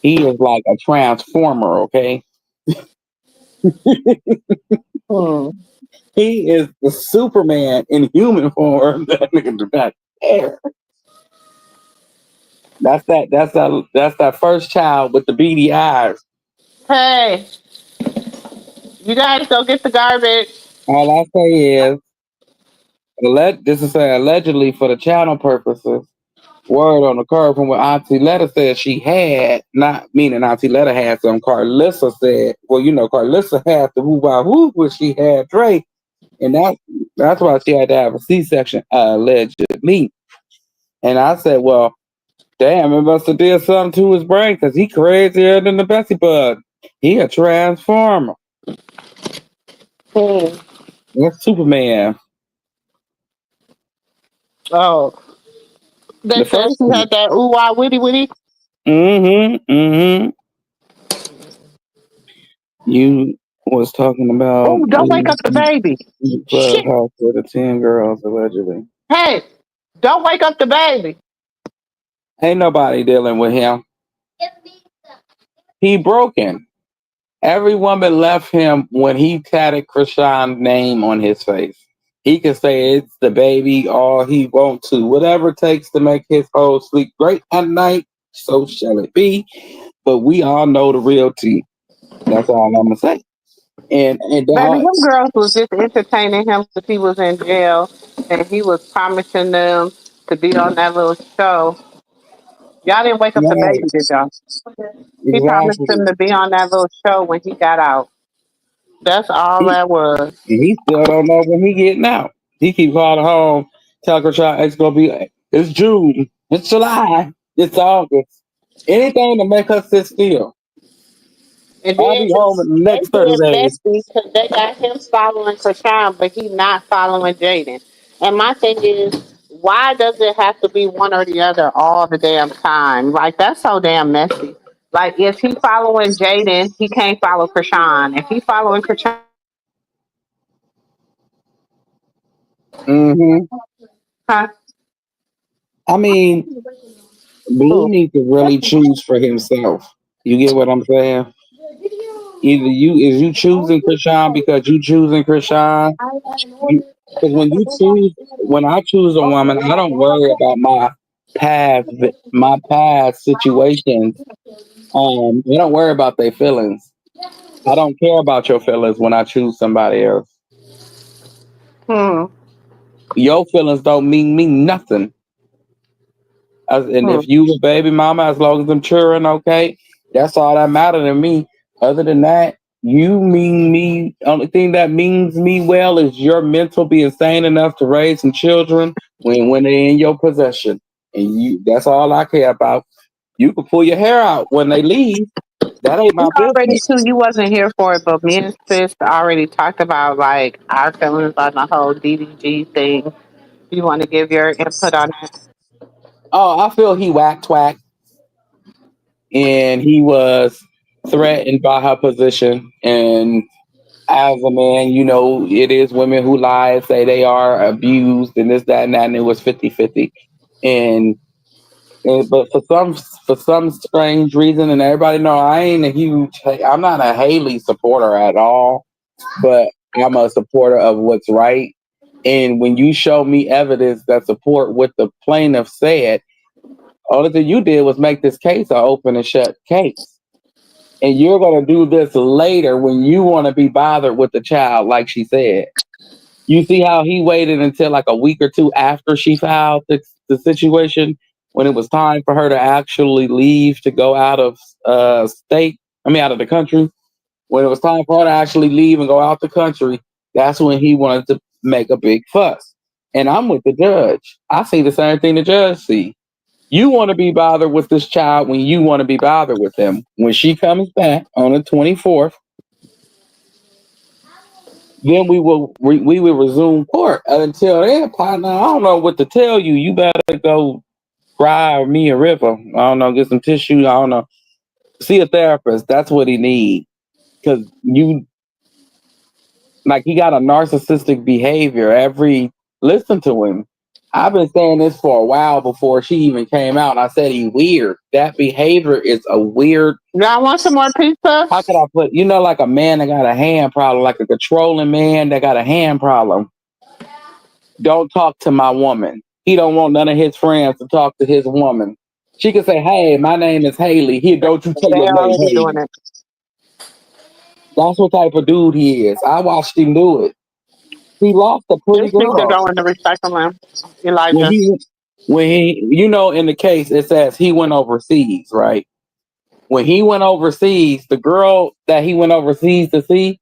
He is like a transformer, okay? Hmm. He is the Superman in human form. That nigga do not care. That's that first child with the beady eyes. Hey, you guys go get the garbage. All I say is, this is saying allegedly for the channel purposes. Word on the curve from what Auntie Letta said she had, not meaning Auntie Letta had some. Carlissa said, well, Carlissa had the woo wah woo when she had Drake. And that's why she had to have a C-section, allegedly. And I said, well, damn, it must have did something to his brain because he crazier than the Bessie Bug. He a transformer. Hmm. That's Superman. Oh, they The said first she one. had that ooh wah witty witty. Mm-hmm. You was talking about Oh, don't wake up the baby. the Shit. clubhouse with the 10 girls, allegedly. Hey, don't wake up the baby. Ain't nobody dealing with him. He broken. Every woman left him when he tatted Krishan's name on his face. He can say it's the baby all he wants to. Whatever it takes to make his whole sleep great at night, so shall it be. But we all know the real tea. That's all I'm gonna say. And Baby, them girls was just entertaining him because he was in jail and he was promising them to be on that little show. Y'all didn't wake up the right, baby, did y'all? He promised exactly. them to be on that little show when he got out. That's all He, that was. he still don't know when he getting out. He keep calling home, tell Krishan it's gonna be it's June, it's July, it's August. Anything to make her sit still. And I'll then be home in the they next 30 being days. messy because they got him following Krishan, but he not following Jaden. And my thing is, why does it have to be one or the other all the damn time? Like that's so damn messy. Like if he following Jaden, he can't follow Krishan. If he following Krishan, Mm-hmm. Huh? I mean, Blue Who? needs to really choose for himself. You get what I'm saying? Either you choosing Krishan because you choosing Krishan. Because when I choose a woman, I don't worry about my past situations. I don't worry about their feelings. I don't care about your feelings when I choose somebody else. Hmm. Your feelings don't mean nothing. And Hmm. if you a baby mama, as long as I'm children, okay, that's all that matter to me. Other than that, you mean me. Only thing that means me well is your mental being sane enough to raise some children when they're in your possession, and you. That's all I care about. You can pull your hair out when they leave. That ain't You my already business. too. You wasn't here for it, but me and sis already talked about like our feelings on the whole DDG thing. You want to give your input on that? Oh, I feel he whacked twack, and he was threatened by her position, and as a man, it is women who lie and say they are abused and this, that, and that, and it was 50-50. And, but for some strange reason, and everybody know I'm not a Haley supporter at all, but I'm a supporter of what's right. And when you show me evidence that support what the plaintiff said, all that you did was make this case an open and shut case. And you're going to do this later when you want to be bothered with the child, like she said. You see how he waited until like a week or two after she filed the situation when it was time for her to actually leave to go out of out of the country. When it was time for her to actually leave and go out the country, that's when he wanted to make a big fuss. And I'm with the judge. I see the same thing the judge see. You want to be bothered with this child when you want to be bothered with them. When she comes back on the 24th, then we will resume court. Until then, partner, I don't know what to tell you. You better go cry or me a river. I don't know, get some tissue. I don't know. See a therapist. That's what he needs. Because he got a narcissistic behavior. Listen to him. I've been saying this for a while before she even came out. And I said he weird. That behavior is a weird. Y'all want some more pizza? How could I put? Like a man that got a hand problem, like a controlling man that got a hand problem. Don't talk to my woman. He don't want none of his friends to talk to his woman. She can say, "Hey, my name is Haley. Here, don't you tell They your mate already doing Haley." it. That's what type of dude he is. I watched him do it. He lost a pretty This need to girl go in the recycling, when Elijah. he in the case it says he went overseas, right? When he went overseas, the girl that he went overseas to see,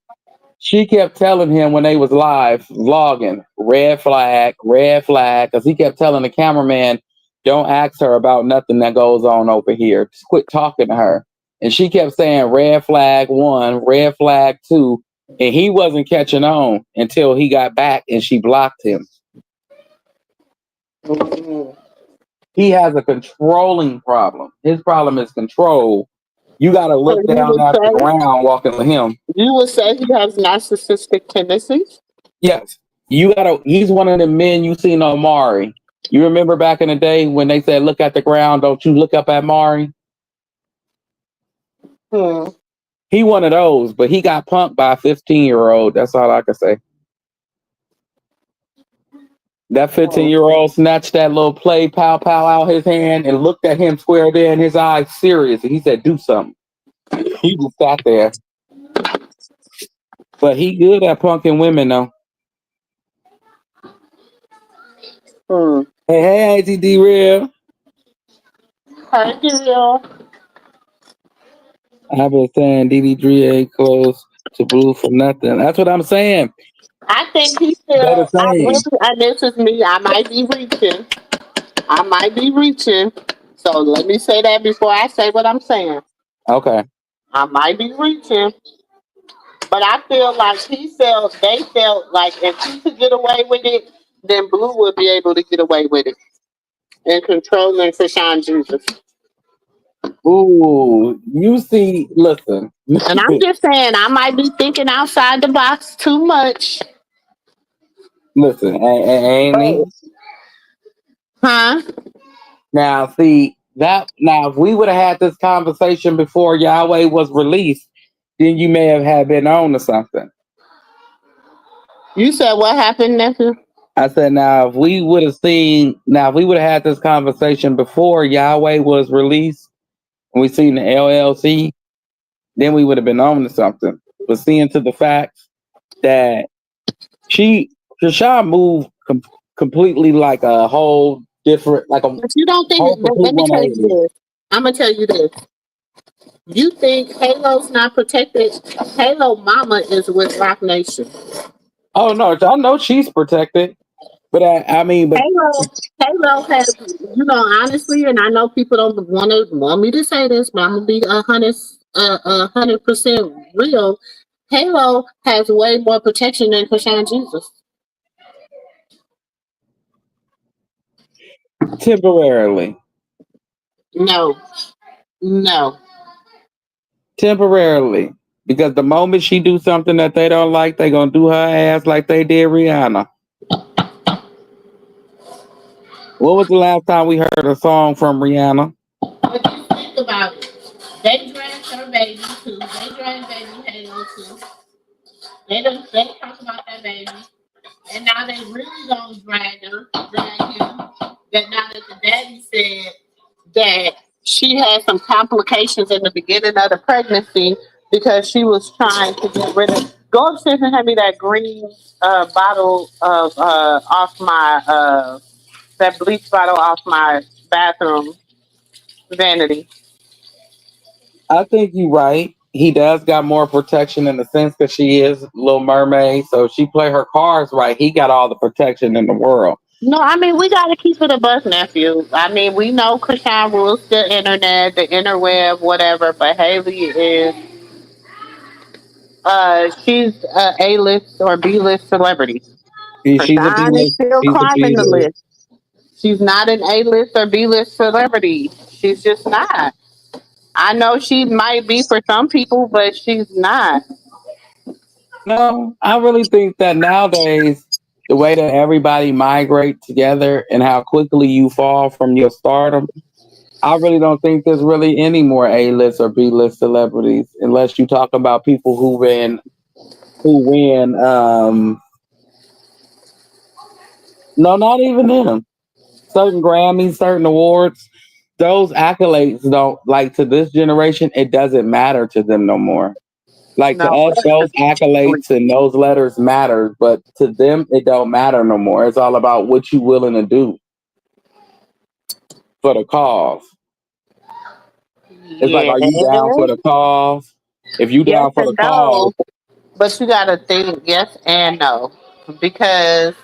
she kept telling him when they was live vlogging, red flag, because he kept telling the cameraman, don't ask her about nothing that goes on over here. Just quit talking to her. And she kept saying red flag 1, red flag 2, and he wasn't catching on until he got back and she blocked him. Mm-hmm. He has a controlling problem. His problem is control. You got to So look down at the ground walking with him. you would say he has narcissistic tendencies? Yes. He's one of the men you seen on Maury. You remember back in the day when they said, look at the ground, don't you look up at Maury? Hmm. He one of those, but he got punked by a 15-year-old. That's all I can say. That 15-year-old snatched that little play pow pow out his hand and looked at him square there in his eyes, serious. And he said, do something. He just sat there. But he good at punking women, though. Hmm. Hey, Auntie D-Real. Thank you. I've been saying DD3 ain't close to Blue for nothing. That's what I'm saying. I think he They're the still, I same. really, and this is me, I might be reaching. I might be reaching. So let me say that before I say what I'm saying. Okay. I might be reaching. But I feel like they felt like if he could get away with it, then Blue would be able to get away with it and controlling Krishan Jesus. Ooh, you see, listen. And I'm just saying, I might be thinking outside the box too much. Listen, Amy. Huh? Now, see that. Now, if we would have had this conversation before Yahweh was released, then you may have had been on to something. You said what happened, nephew? I said, now, if we would have had this conversation before Yahweh was released, and we seen the LLC, then we would have been on to something. But seeing to the facts that Krishan moved completely like a whole different, like a. But you don't think? Let me tell you this. I'm gonna tell you this. You think Halo's not protected? Halo Mama is with Rock Nation. Oh no, I know she's protected, but I mean, but Halo has, honestly, and I know people don't want me to say this, but I'm gonna be 100% real. Halo has way more protection than Krishan Jesus. Temporarily. No. Temporarily. Because the moment she do something that they don't like, they gonna do her ass like they did Rihanna. What was the last time we heard a song from Rihanna? But you think about it. They dragged her baby too. They dragged baby Halo too. They talk about that baby. And now they really gonna drag him. That now that the daddy said that she had some complications in the beginning of the pregnancy because she was trying to get rid of. Go upstairs and hand me that green bottle of off my that bleach bottle off my bathroom vanity. I think you're right. He does got more protection in the sense that she is Little Mermaid. So if she play her cards right, he got all the protection in the world. No, I mean, we got to keep it a buck, nephew. I mean, we know Krishan rules the internet, the interweb, whatever, but Haley is, she's a A-list or B-list celebrity. She's a Krishan is B-list. still She's a climbing the B-list. list. She's not an A-list or B-list celebrity. She's just not. I know she might be for some people, but she's not. No, I really think that nowadays, the way that everybody migrate together and how quickly you fall from your stardom, I really don't think there's really any more A-list or B-list celebrities unless you talk about people who win no, not even them. Certain Grammys, certain awards, those accolades don't, like, to this generation, it doesn't matter to them no more. Like, to us, those accolades and those letters matter, but to them, it don't matter no more. It's all about what you willing to do for the cause. It's like, are you down for the cause? If you down for the cause. But you gotta think yes and no. Because,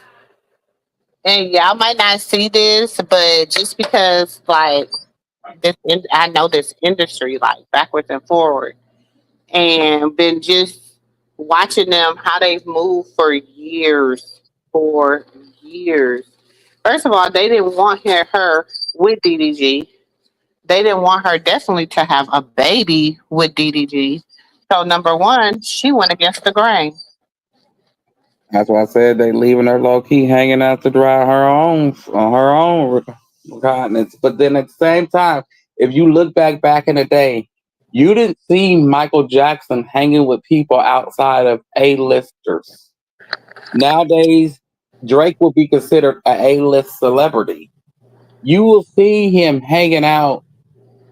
and y'all might not see this, but just because, like, I know this industry, like, backwards and forward, and been just watching them, how they've moved for years. First of all, they didn't want her with DDG. They didn't want her definitely to have a baby with DDG. So number one, she went against the grain. That's why I said they leaving her low key hanging out to dry on her own continents. But then at the same time, if you look back in the day, you didn't see Michael Jackson hanging with people outside of A-listers. Nowadays, Drake will be considered an A-list celebrity. You will see him hanging out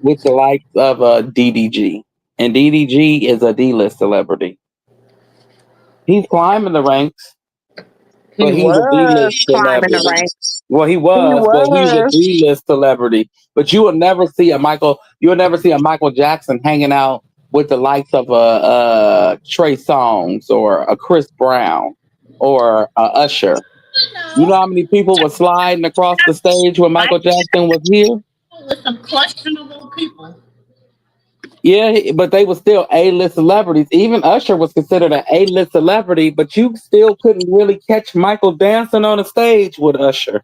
with the likes of DDG. And DDG is a D-list celebrity. He's climbing the ranks. But he's a D-list celebrity. Well, he was, but he's a D-list celebrity. But you will never see a Michael Jackson hanging out with the likes of a Trey Songz or a Chris Brown or a Usher. You know how many people were sliding across the stage when Michael Jackson was here? With some questionable people. Yeah, but they were still A-list celebrities. Even Usher was considered an A-list celebrity, but you still couldn't really catch Michael dancing on a stage with Usher.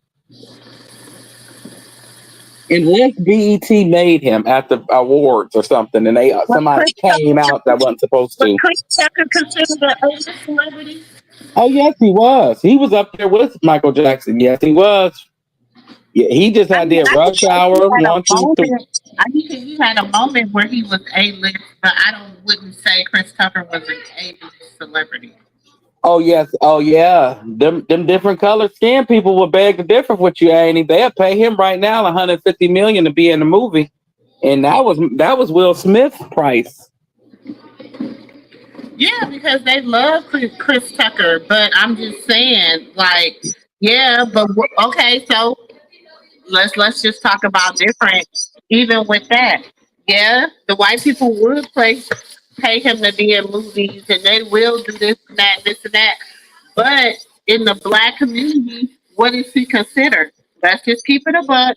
Unless BET made him at the awards or something, and somebody came out that wasn't supposed to. Was Chris Tucker considered an A-list celebrity? Oh yes, he was. He was up there with Michael Jackson. Yes, he was. Yeah, he just I had mean, their I can Rush say he Hour had a 1, 2, 3. moment. I can say he had a moment where he was A-list, but I don't wouldn't say Chris Tucker was an A-list celebrity. Oh yes, oh yeah. Them different colored skin people will beg to differ with you, Annie. They'll pay him right now 150 million to be in the movie, and that was Will Smith's price. Yeah, because they love Chris Tucker, but I'm just saying, like, yeah, but okay, so let's just talk about different. Even with that, yeah, the white people would pay him to be in movies, and they will do this and that. But in the black community, what is he considered? Let's just keep it a buck.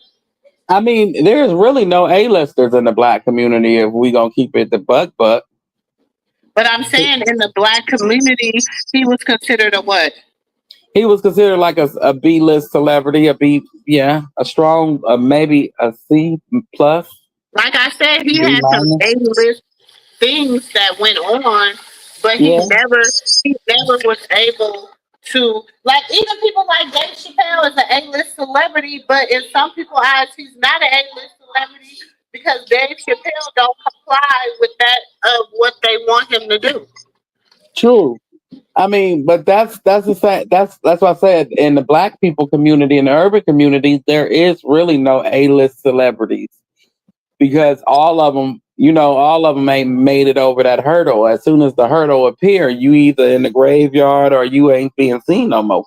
I mean, there's really no A-listers in the black community if we gonna keep it the buck. But I'm saying in the black community, he was considered a what? He was considered like a B-list celebrity, yeah, a strong, maybe a C plus, Like I said, he B had some minus. A-list things that went on, but Yeah, he never was able to, like, even people like Dave Chappelle is an A-list celebrity, but in some people's eyes he's not an A-list celebrity because Dave Chappelle don't comply with that of what they want him to do. true. I mean, but that's the same. That's what I said. In the black people community, in the urban community, there is really no A-list celebrities because all of them ain't made it over that hurdle. As soon as the hurdle appear, you either in the graveyard or you ain't being seen no more.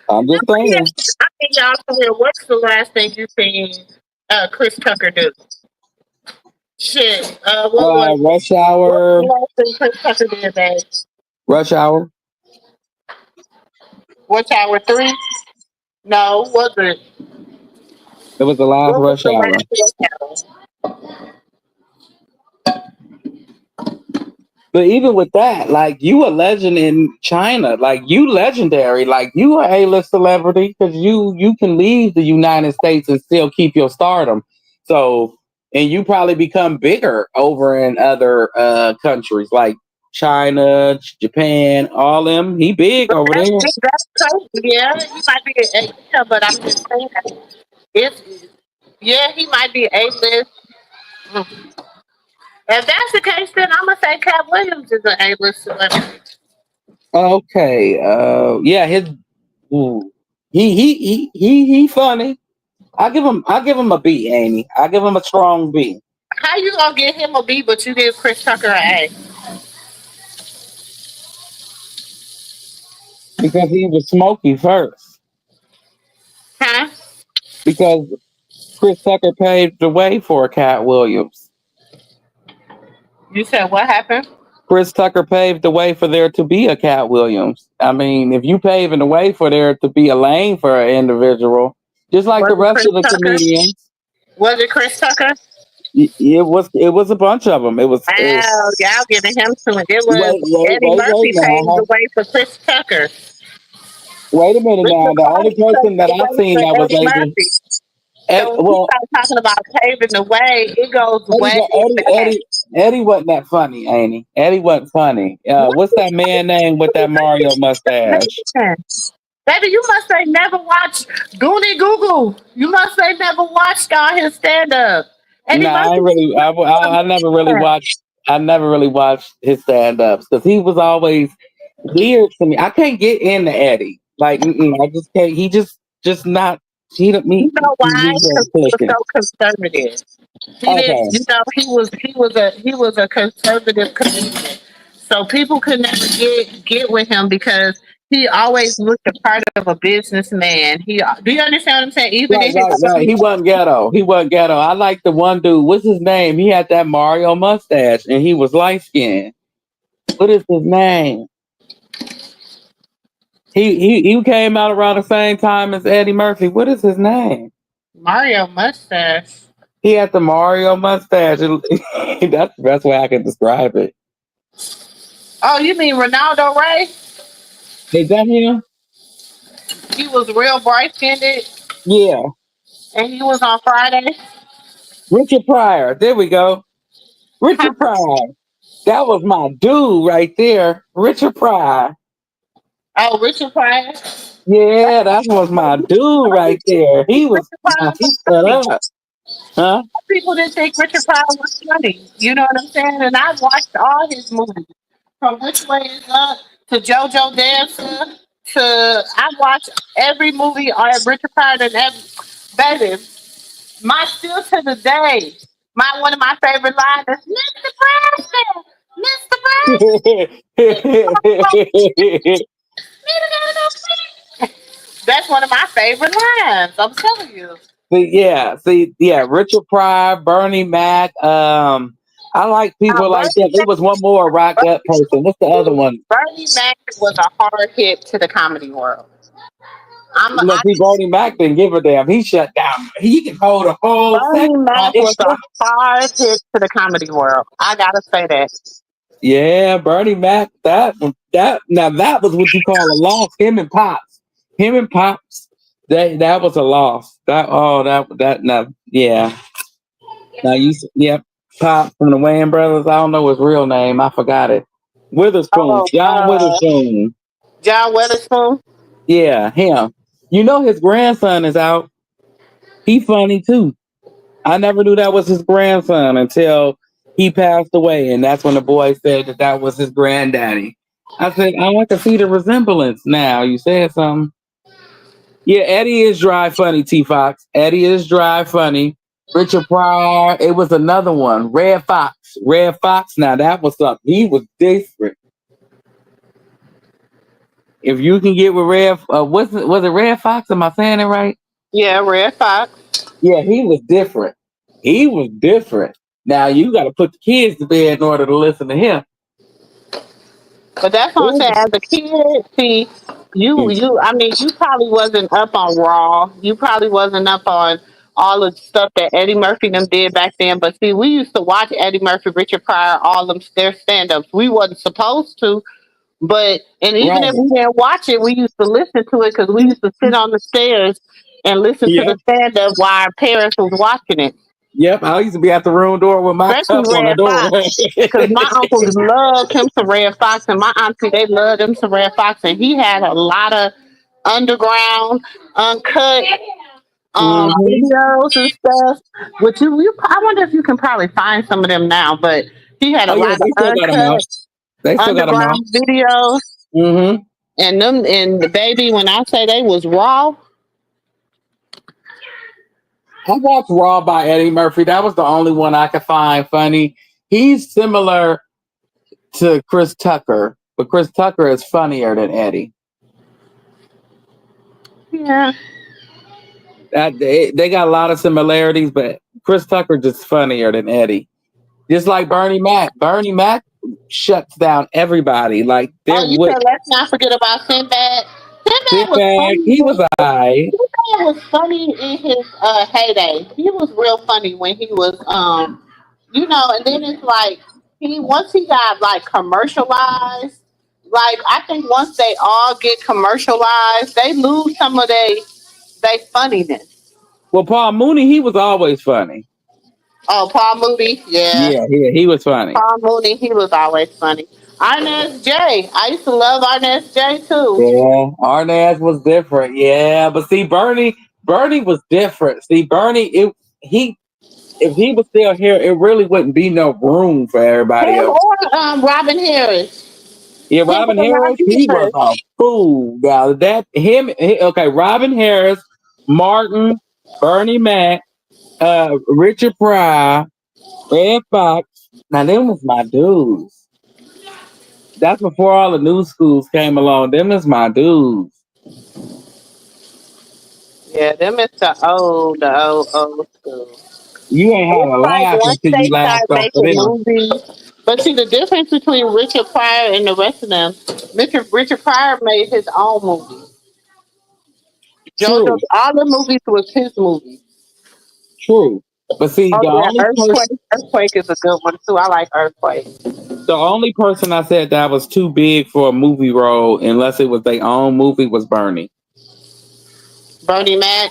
I'm Yeah, just saying. I think y'all career. What's the last thing you seen Chris Tucker do? Shit. What was it? Rush What's the Hour, last thing Chris Tucker did, babe? Rush Hour. Watch Hour 3? No, was it? It was the last What was Rush the Hour. last Watch Hour? But even with that, like you a legend in China, like you legendary, like you a A-list celebrity because you can leave the United States and still keep your stardom. So and you probably become bigger over in other countries like China, Japan, all them. He big But over there. that's crazy. Yeah, he might be yeah, but I'm just saying if yeah, he might be A-list. Mm. If that's the case, then I'm gonna say Cat Williams is an A-list celebrity. Okay. Yeah, his ooh, he funny. I give him a B, Amy. I give him a strong B. How you gonna get him a B, but you give Chris Tucker an A? Because he was smoky first. Huh? Because Chris Tucker paved the way for Cat Williams. You said what happened? Chris Tucker paved the way for there to be a Cat Williams. I mean, if you paving the way for there to be a lane for an individual, just like Was the it rest Chris of the Tucker? comedians, Was it Chris Tucker? it was a bunch of them. Wow, y'all giving him some. It was Eddie Wait Murphy paved now. the way for Chris Tucker. Wait a minute now. Richard The only Pryor person paved that the I way seen for that was Eddie able, Murphy. So when you well, start talking about paving the way, it goes Eddie, way Eddie, back. Eddie, Eddie wasn't that funny, ain't he? Eddie wasn't funny. What What's that man name with that Mario mustache? man? Baby, you must say never watched Goonie Goo. You must say never watched all his stand up. Eddie No, I Murphy ain't really. I never really man. watched. I never really watched his stand ups because he was always weird to me. I can't get into Eddie. Like, I just can't. He just not. He don't me. You know why? He Because wasn't he was clicking. so conservative. He didn't. Okay. You know, he was a conservative comedian. So people could never get with him because he always looked the part of a businessman. Do you understand what I'm saying? Even Right, in his right, right. He wasn't ghetto. He wasn't ghetto. I like the one dude. What's his name? He had that Mario mustache and he was light skinned. What is his name? He came out around the same time as Eddie Murphy. What is his name? Mario mustache. He had the Mario mustache. That's the best way I can describe it. Oh, you mean Ronaldo Ray? Is that him? He was real bright skinned Yeah. and he was on Friday. Richard Pryor. There we go. Richard Pryor. That was my dude right there. Richard Pryor. Oh, Richard Pryor. Yeah, that was my dude right there. He was Richard Pryor he was set funny. up. Huh? People didn't think Richard Pryor was funny. You know what I'm saying? And I watched all his movies. From Which Way Is Up to JoJo Dancer to I watched every movie on Richard Pryor and every baby. My still to the day. One of my favorite lines is Mr. Braston, Mr. Braston, that's one of my favorite lines. I'm telling you. yeah, Richard Pryor, Bernie Mac. I like people like that. There was one more rock up person. What's the other one? Bernie Mac was a hard hit to the comedy world. Look, Bernie Mac didn't give a damn. He shut down. He can hold a whole Bernie Mac was a hard hit to the comedy world. I gotta say that. Yeah, Bernie Mac. That now that was what you call a loss. Him and Pops. That was a loss. Now Pop from the Wayans Brothers. I don't know his real name. I forgot it. Witherspoon. John Witherspoon. John Witherspoon. Yeah, him. You know his grandson is out. He funny too. I never knew that was his grandson until he passed away, and that's when the boy said that was his granddaddy. I said, I want to see the resemblance now. You said something. Yeah, Eddie is dry funny, T Fox. Eddie is dry funny. Richard Pryor, it was another one. Red Fox. Now that was something. He was different. If you can get with was it Red Fox? Am I saying it right? Yeah, Red Fox. Yeah, he was different. Now you got to put the kids to bed in order to listen to him. But that's what I'm saying. As a kid, see, you probably wasn't up on Raw. You probably wasn't up on all the stuff that Eddie Murphy and them did back then. But see, we used to watch Eddie Murphy, Richard Pryor, all them their stand-ups. We wasn't supposed to, but even if we didn't watch it, we used to listen to it because we used to sit on the stairs and listen to the stand-up while our parents was watching it. Yep, I used to be at the room door with my cup on the door. Because my uncles loved him some Red Fox, and my auntie, they loved him some Red Fox, and he had a lot of underground, uncut videos and stuff. Which I wonder if you can probably find some of them now, but he had a lot of uncut underground videos. Mm-hmm. And the baby, when I say they was raw. I watched Raw by Eddie Murphy. That was the only one I could find funny. He's similar to Chris Tucker, but Chris Tucker is funnier than Eddie. Yeah. They got a lot of similarities, but Chris Tucker just funnier than Eddie. Just like Bernie Mac. Bernie Mac shuts down everybody. Like said, let's not forget about Sinbad. Sinbad, he was alright. Sinbad was funny in his heyday. He was real funny when he was and then it's like once he got like commercialized, like I think once they all get commercialized, they lose some of their funniness. Well, Paul Mooney, he was always funny. Oh, Paul Mooney, yeah, he was funny. Paul Mooney, he was always funny. Arnaz J. I used to love Arnaz J too. Yeah, Arnaz was different. Yeah, but see, Bernie was different. See, Bernie, if he was still here, it really wouldn't be no room for everybody else. Or Robin Harris. Yeah, Robin Harris, he was a fool. Now Robin Harris, Martin, Bernie Mac, Richard Pryor, Red Fox. Now them was my dudes. That's before all the new schools came along. Them is my dudes. Yeah, them is the old school. You ain't had a laugh until you laughed off of them. Movies. But see, the difference between Richard Pryor and the rest of them, Richard Pryor made his own movies. All the movies was his movies. True. But see, Earthquake is a good one too. I like Earthquake. The only person I said that was too big for a movie role, unless it was their own movie, was Bernie. Bernie Mac?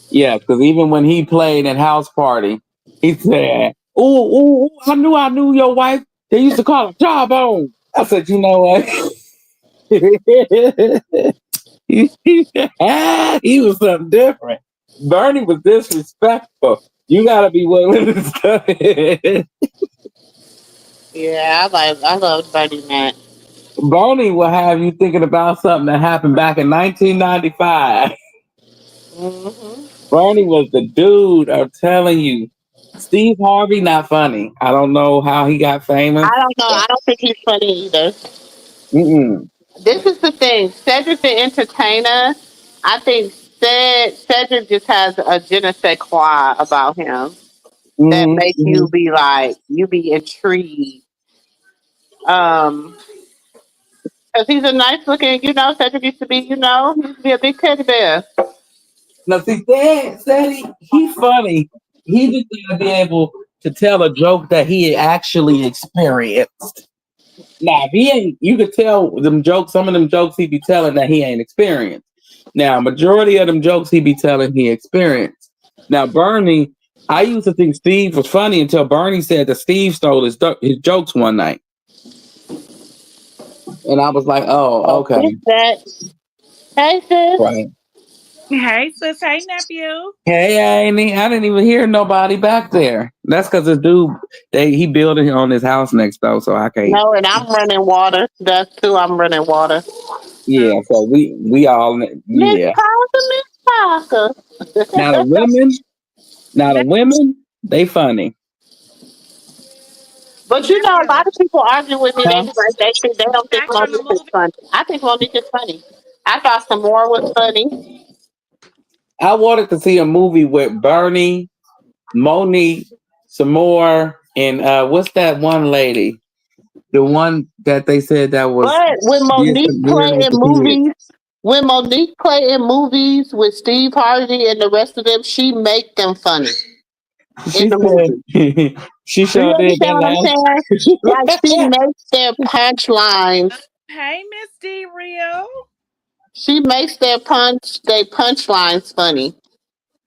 Yeah, because even when he played in House Party, he said, Ooh, I knew your wife. They used to call her Jawbone. I said, you know what? He was something different. Bernie was disrespectful. You gotta be willing to study. Yeah, I love Bernie Mac. Bernie will have you thinking about something that happened back in 1995. Hmm. Bernie was the dude. I'm telling you. Steve Harvey, not funny. I don't know how he got famous. I don't know. I don't think he's funny either. Mm-mm. This is the thing. Cedric the Entertainer, I think Cedric just has a je ne sais quoi about him that Mm-hmm. make Mm-hmm. you be like, you be intrigued. Um, because he's a nice looking, Cedric used to be, he used to be a big teddy bear. Now, see, Dad, he's funny. He just gotta be able to tell a joke that he actually experienced. Now, if he ain't, you could tell them jokes. Some of them jokes he be telling that he ain't experienced. Now, majority of them jokes he be telling he experienced. Now, Bernie, I used to think Steve was funny until Bernie said that Steve stole his jokes one night, and I was like, oh, Oh, okay, who's that? Hey, sis. right. Hey, sis. Hey, nephew. Hey, I didn't even hear nobody back there. That's because this dude, he building on his house next door, so I can't. No, and I'm running water. That's too. I'm running water. Yeah, so we all Miss yeah. Parker, Miss Now the Parker. women, now the Ne- women, they funny. But a nephew. lot of people argue with me. They Huh? be like, they don't think Back from the Monique is movie. funny. I think Monique is funny. I thought some more was funny. I wanted to see a movie with Bernie, Monique, some more, and what's that one lady? The one that they said that was But did some weird with the kids. When Monique play in movies with Steve Harvey and the rest of them, she make them funny in She the movie. said she Do you sure did understand what I'm that saying? Like she last. makes their punchlines. Hey, Miss D. Real. She makes their punchlines funny.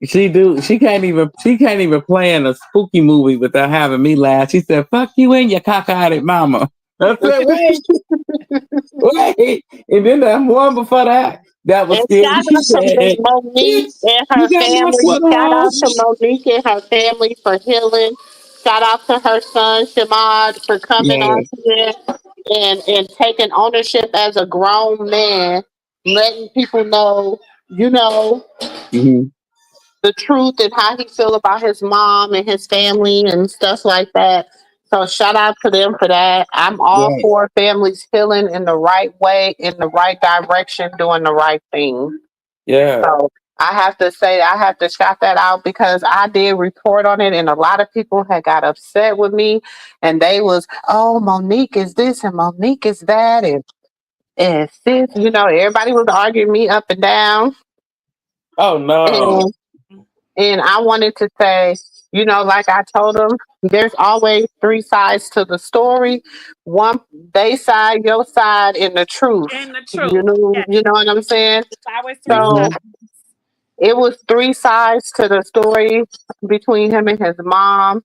She do. She can't even play in a spooky movie without having me laugh. She said, "Fuck you and your cockeyed mama." I said, wait. And then that one before that, that was And scary. shout She out to said, Monique "Bitch, and her you got my family. foot Shout on." out to Monique and her family for healing. Shout out to her son Shamad for coming Yeah. on here and taking ownership as a grown man, letting people know, you know, Hmm. the truth and how he feel about his mom and his family and stuff like that. So shout out to them for that. I'm all Yeah. for families healing in the right way, in the right direction, doing the right thing. Yeah. So I have to shout that out because I did report on it and a lot of people had got upset with me and they was, oh, Monique is this and Monique is that and sis, everybody was arguing me up and down. Oh no. And and I wanted to say, like I told them, there's always three sides to the story. One, they side, your side, and the truth. And the truth. Yeah. You know what I'm saying? It's always three So Hmm. sides. it was three sides to the story between him and his mom.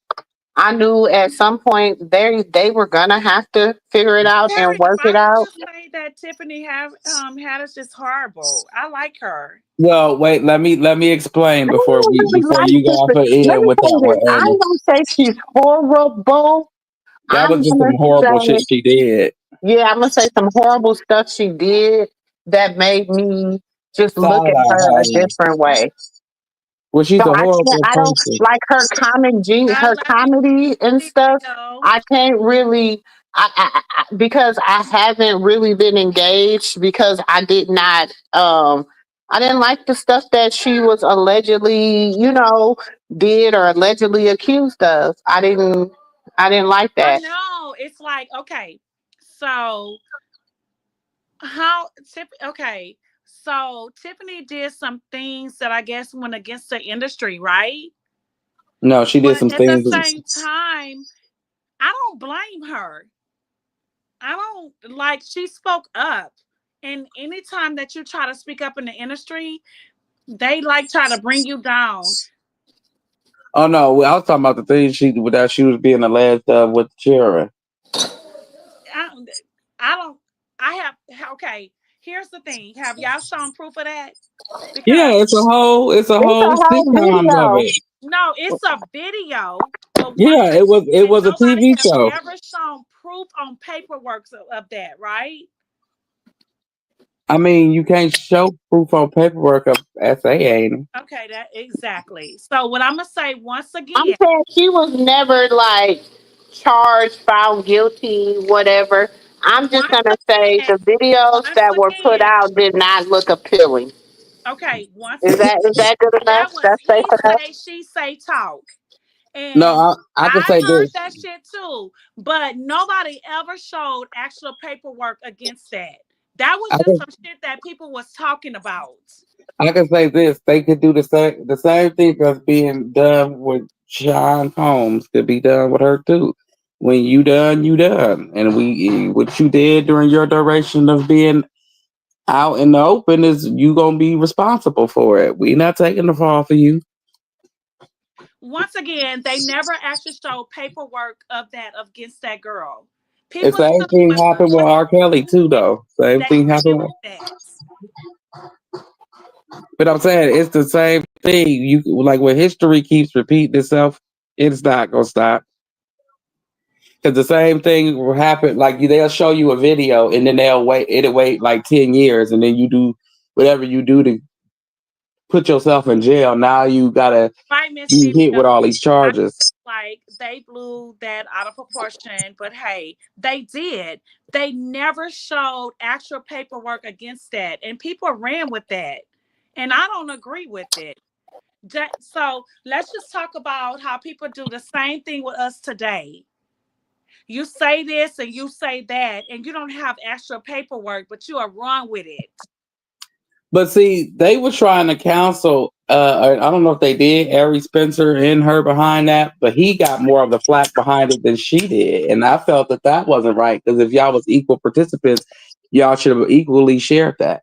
I knew at some point they were gonna have to figure it out and Terry, work why it would out. you say that Tiffany have had us just horrible? I like her. Well, wait. Let me explain I don't really before like you go this, off but of let air me with say that this. one, I'm Ernest. gonna say she's horrible. That I'm was just some gonna horrible shit say, she did. yeah, I'm gonna say some horrible stuff she did that made me just look Side at eye her a her. different way. Well, she's So a horrible I don't person. like her I her love you, comedy and Miss stuff. Rio. I can't really, because I haven't really been engaged because I didn't like the stuff that she was allegedly, did or allegedly accused of. I didn't like I that. know. It's like, okay, so how okay. So Tiffany did some things that I guess went against the industry, right? No, she did But some at the things. same time, I don't blame her. I don't like she spoke up. And anytime that you try to speak up in the industry, they like try to bring you down. Oh no, well, I was talking about the thing she was being alleged of with the children. I, I don't. I have. Okay. Here's the thing. Have y'all shown proof of that? Yeah, Because it's a It's a whole whole sitcoms of video. it. no, it's a video, but once Yeah, it again, was a nobody TV has show. ever shown proof on paperwork of that, right? I mean, you can't show proof on paperwork of SA, ain't it? Okay, that exactly. So what I'm gonna say once I'm again, saying she was never like charged, found guilty, whatever. I'm just once gonna say again, the videos once that were put again, out did not look appealing. okay, once Is that good enough? that was That's safe he enough. say, she say talk. No, And I can I've say heard this. that shit too, but nobody ever showed actual paperwork against that. That was I just can some shit that people was talking about. I can say this. They could do the same thing that's being done with Sean Holmes could be done with her too. When you done, you done. And what you did during your duration of being out in the open is you gonna be responsible for it. We not taking the fall for you. Once again, they never actually showed paperwork of that against that girl. The People same still thing was happened with R. Kelly too, though. Same they thing ran happened. with that. But I'm saying it's the same thing. You like when history keeps repeating itself, it's not gonna stop. Because the same thing will happen. Like they'll show you a video and then it'll wait like 10 years, and then you do whatever you do to put yourself in jail. Now you gotta Right, Miss be hit Divya. with all these I charges. like they blew that out of proportion, but hey, they did. They never showed actual paperwork against that, and people ran with that, and I don't agree with it. So let's just talk about how people do the same thing with us today. You say this and you say that, and you don't have actual paperwork, but you are wrong with it. But see, they were trying to counsel. I don't know if they did. Ari Spencer and her behind that, but he got more of the flack behind it than she did, and I felt that wasn't right because if y'all was equal participants, y'all should have equally shared that.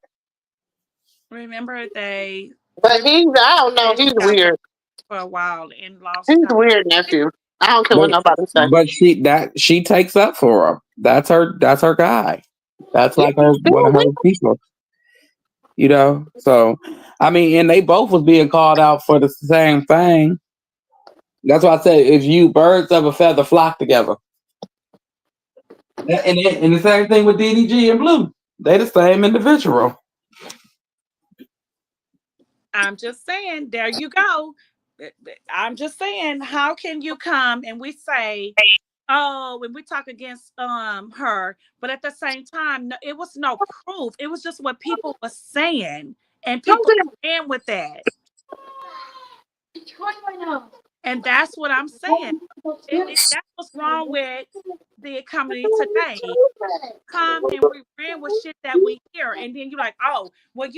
Remember, they But I don't know, he's got weird. for a while and lost He's count. weird, nephew. I don't care what But nobody say. but she takes up for him. That's her guy. That's Yeah, like he's her one still of her weird. people. So I mean, and they both was being called out for the same thing. That's why I said if you birds of a feather flock together. And the same thing with DDG and Blue. They the same individual. I'm just saying, there you go. I'm just saying, how can you come and we say, oh, when we talk against her, but at the same time, no, it was no proof. It was just what people were saying, and people ran with that. And that's what I'm saying. That's what's wrong with the comedy today. Come and we ran with shit that we hear, and then you're like, oh, well,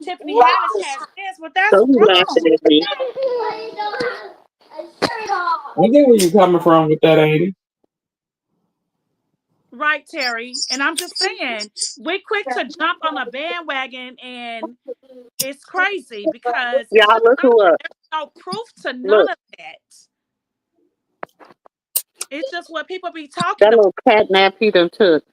Tiffany Haddish has this, but that's So he's laughing wrong. at me. I get where you're coming from with that, Amy. Right, Terry. And I'm just saying, we're quick to jump on a bandwagon, and it's crazy because it's Y'all just look who up. there's no proof to none Look, of that. It's just what people be talking that about. little cat nap he done took.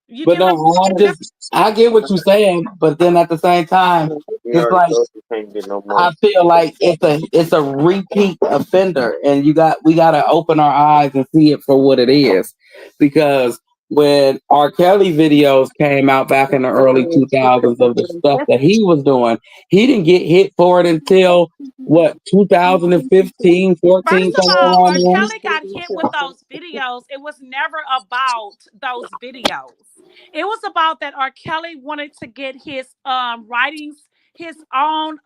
You But get what no, I get what you're saying, but then at the same time, You it's already like told you can't get no more. I feel like it's a repeat offender, and we gotta open our eyes and see it for what it is, because when R. Kelly videos came out back in the early 2000s of the stuff that he was doing, he didn't get hit for it until what 2015, 14, First of somewhere all, around R. there. Kelly got hit with those videos. It was never about those videos. It was about that R. Kelly wanted to get his writings, his own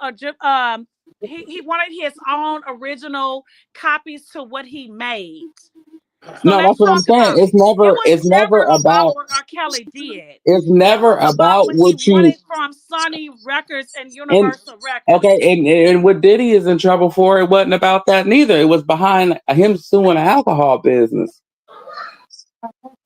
he wanted his own original copies to what he made. So No, let's that's what I'm talk saying. about it. It was It's never never about about what R. Kelly did. it's It never was about about what he what you wanted from Sony Records and and Universal Records. okay, and what Diddy is in trouble for, it wasn't about that neither. It was behind him suing the alcohol business.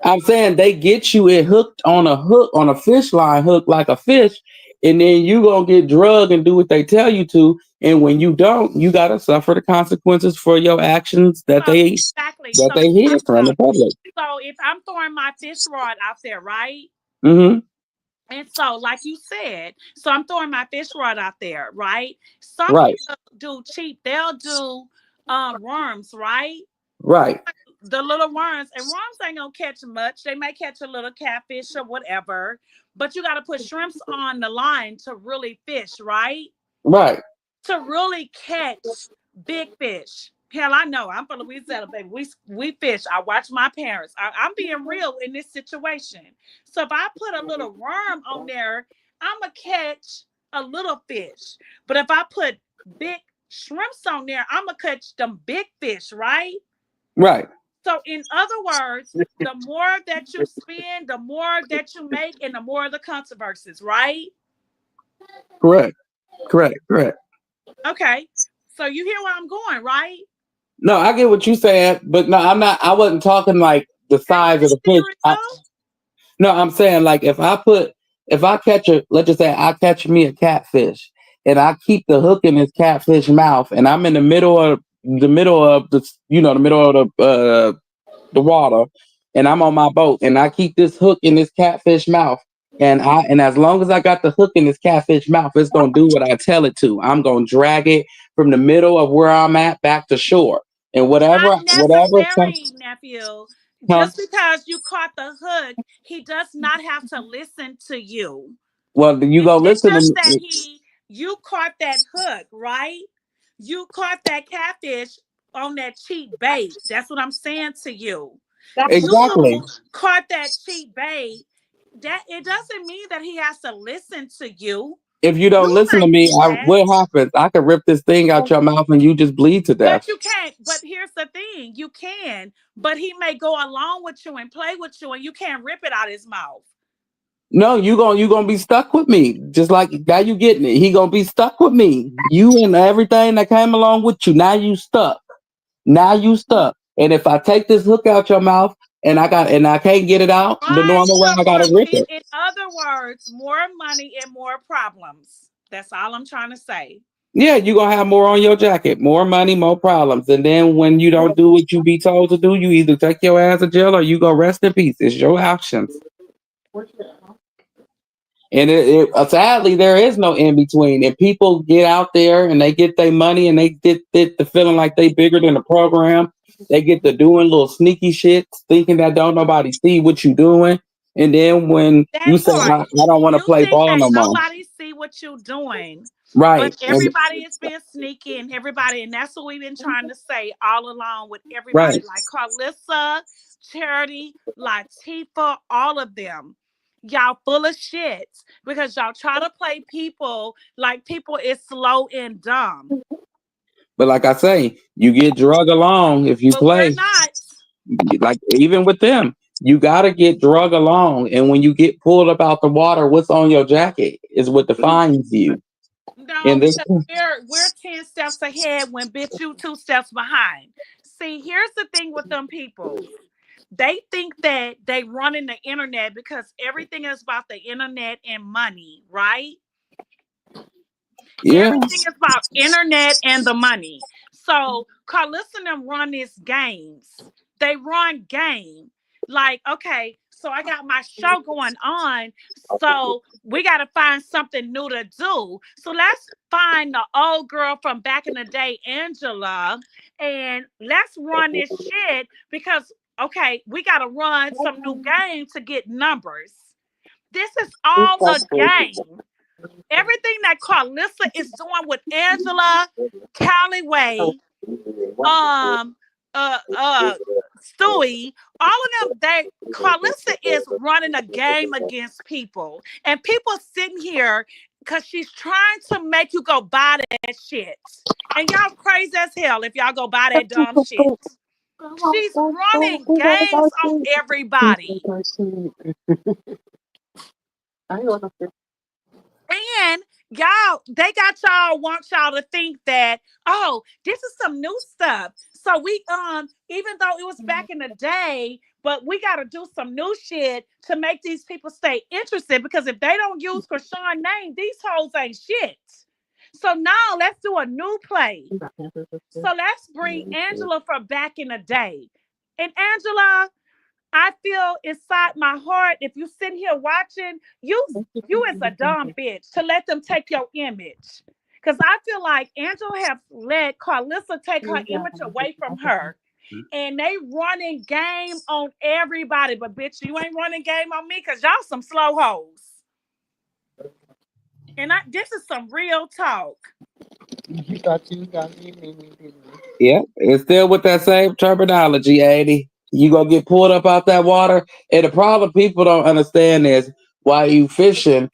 I'm saying they get you it hooked on a fish line hook like a fish, and then you gonna get drugged and do what they tell you to. And when you don't, you gotta suffer the consequences for your actions that So they exactly. that So they hear from the look, public. so if I'm throwing my fish rod out there, right? Hmm. And so, like you said, so I'm throwing my fish rod out there, right? Some Right, people do cheap. They'll do worms, right? right, The little worms, and worms ain't gonna catch much. They may catch a little catfish or whatever, but you got to put shrimps on the line to really fish, right? right. To really catch big fish. Hell, I know. I'm from Louisiana, baby. We fish. I watch my parents. I'm being real in this situation. So if I put a little worm on there, I'ma catch a little fish. But if I put big shrimps on there, I'ma catch them big fish, right? Right. So in other words, the more that you spend, the more that you make, and the more the controversies, right? Correct. Correct. Correct. Okay. So you hear where I'm going, right? No, I get what you saying, but no, I'm not. I wasn't talking like the Ain't size of that the fish. serious? No, I'm saying like if I catch a, let's just say I catch me a catfish, and I keep the hook in this catfish mouth, and I'm in the middle of the middle of the water, and I'm on my boat, and I keep this hook in this catfish mouth, and as long as I got the hook in this catfish mouth, it's gonna do what I tell it to. I'm gonna drag it from the middle of where I'm at back to shore, and whatever Not whatever necessary, nephew. huh? Just because you caught the hook, he does not have to listen to you. Well, you go It's listen to just that me. you caught that hook, right? You caught that catfish on that cheap bait. That's what I'm saying to you. Exactly. You caught that cheap bait. That it doesn't mean that he has to listen to you. If you don't You listen to may me, think that. what happens? I could rip this thing out your mouth and you just bleed to But death. you can't. But here's the thing: you can. But he may go along with you and play with you, and you can't rip it out his mouth. No, you gonna be stuck with me. Just like now you getting it. He gonna be stuck with me. You and everything that came along with you. Now you stuck. Now you stuck. And if I take this hook out your mouth and I can't get it out, the Right. normal way So I gotta rip it. in other words, more money and more problems. That's all I'm trying to say. Yeah, you're gonna have more on your jacket, more money, more problems. And then when you don't do what you be told to do, you either take your ass to jail or you go rest in peace. It's your options. And sadly, there is no in between. If people get out there and they get their money and they get the feeling like they bigger than the program, they get to doing little sneaky shit, thinking that don't nobody see what you doing. And then when That you say, part. I don't want to You play think ball that no more. nobody see what you're doing. But Right. And everybody is being sneaky and everybody, and that's what we've been trying to say all along with everybody right. like Carlissa, Charity, Latifah, all of them. Y'all full of shit because y'all try to play people like people is slow and dumb. But like I say, you get drug along if you But we're play. not. Like even with them, you gotta get drug along. And when you get pulled up out the water, what's on your jacket is what defines you. No, And this because we're 10 steps ahead when bitch you 2 steps behind. See, here's the thing with them people. They think that they run in the internet because everything is about the internet and money, right? yeah. Everything is about internet and the money. So Carlissa and them run these games. They run game. Like, okay, so I got my show going on. So we got to find something new to do. So let's find the old girl from back in the day, Angela, and let's run this shit because, okay, we got to run some new game to get numbers. This is all a game. Everything that Carlissa is doing with Angela, Calloway, um, Stewie, all of them, Carlissa is running a game against people. And people sitting here because she's trying to make you go buy that shit. And y'all crazy as hell if y'all go buy that dumb shit. She's running games on everybody. And y'all, they got y'all want y'all to think that, oh, this is some new stuff. So we even though it was back in the day, But we got to do some new shit to make these people stay interested because if they don't use Krishan's name, these hoes ain't shit. So now let's do a new play. So let's bring Angela from back in the day. And Angela, I feel inside my heart, if you sit here watching, you is a dumb bitch to let them take your image. Because I feel like Angela have let Carlissa take her image away from her. And they running game on everybody. But bitch, you ain't running game on me because y'all some slow hoes. And this is some real talk. You thought you got me. Yeah, it's still with that same terminology, 80. You gonna get pulled up out that water. And the problem people don't understand is while you fishing,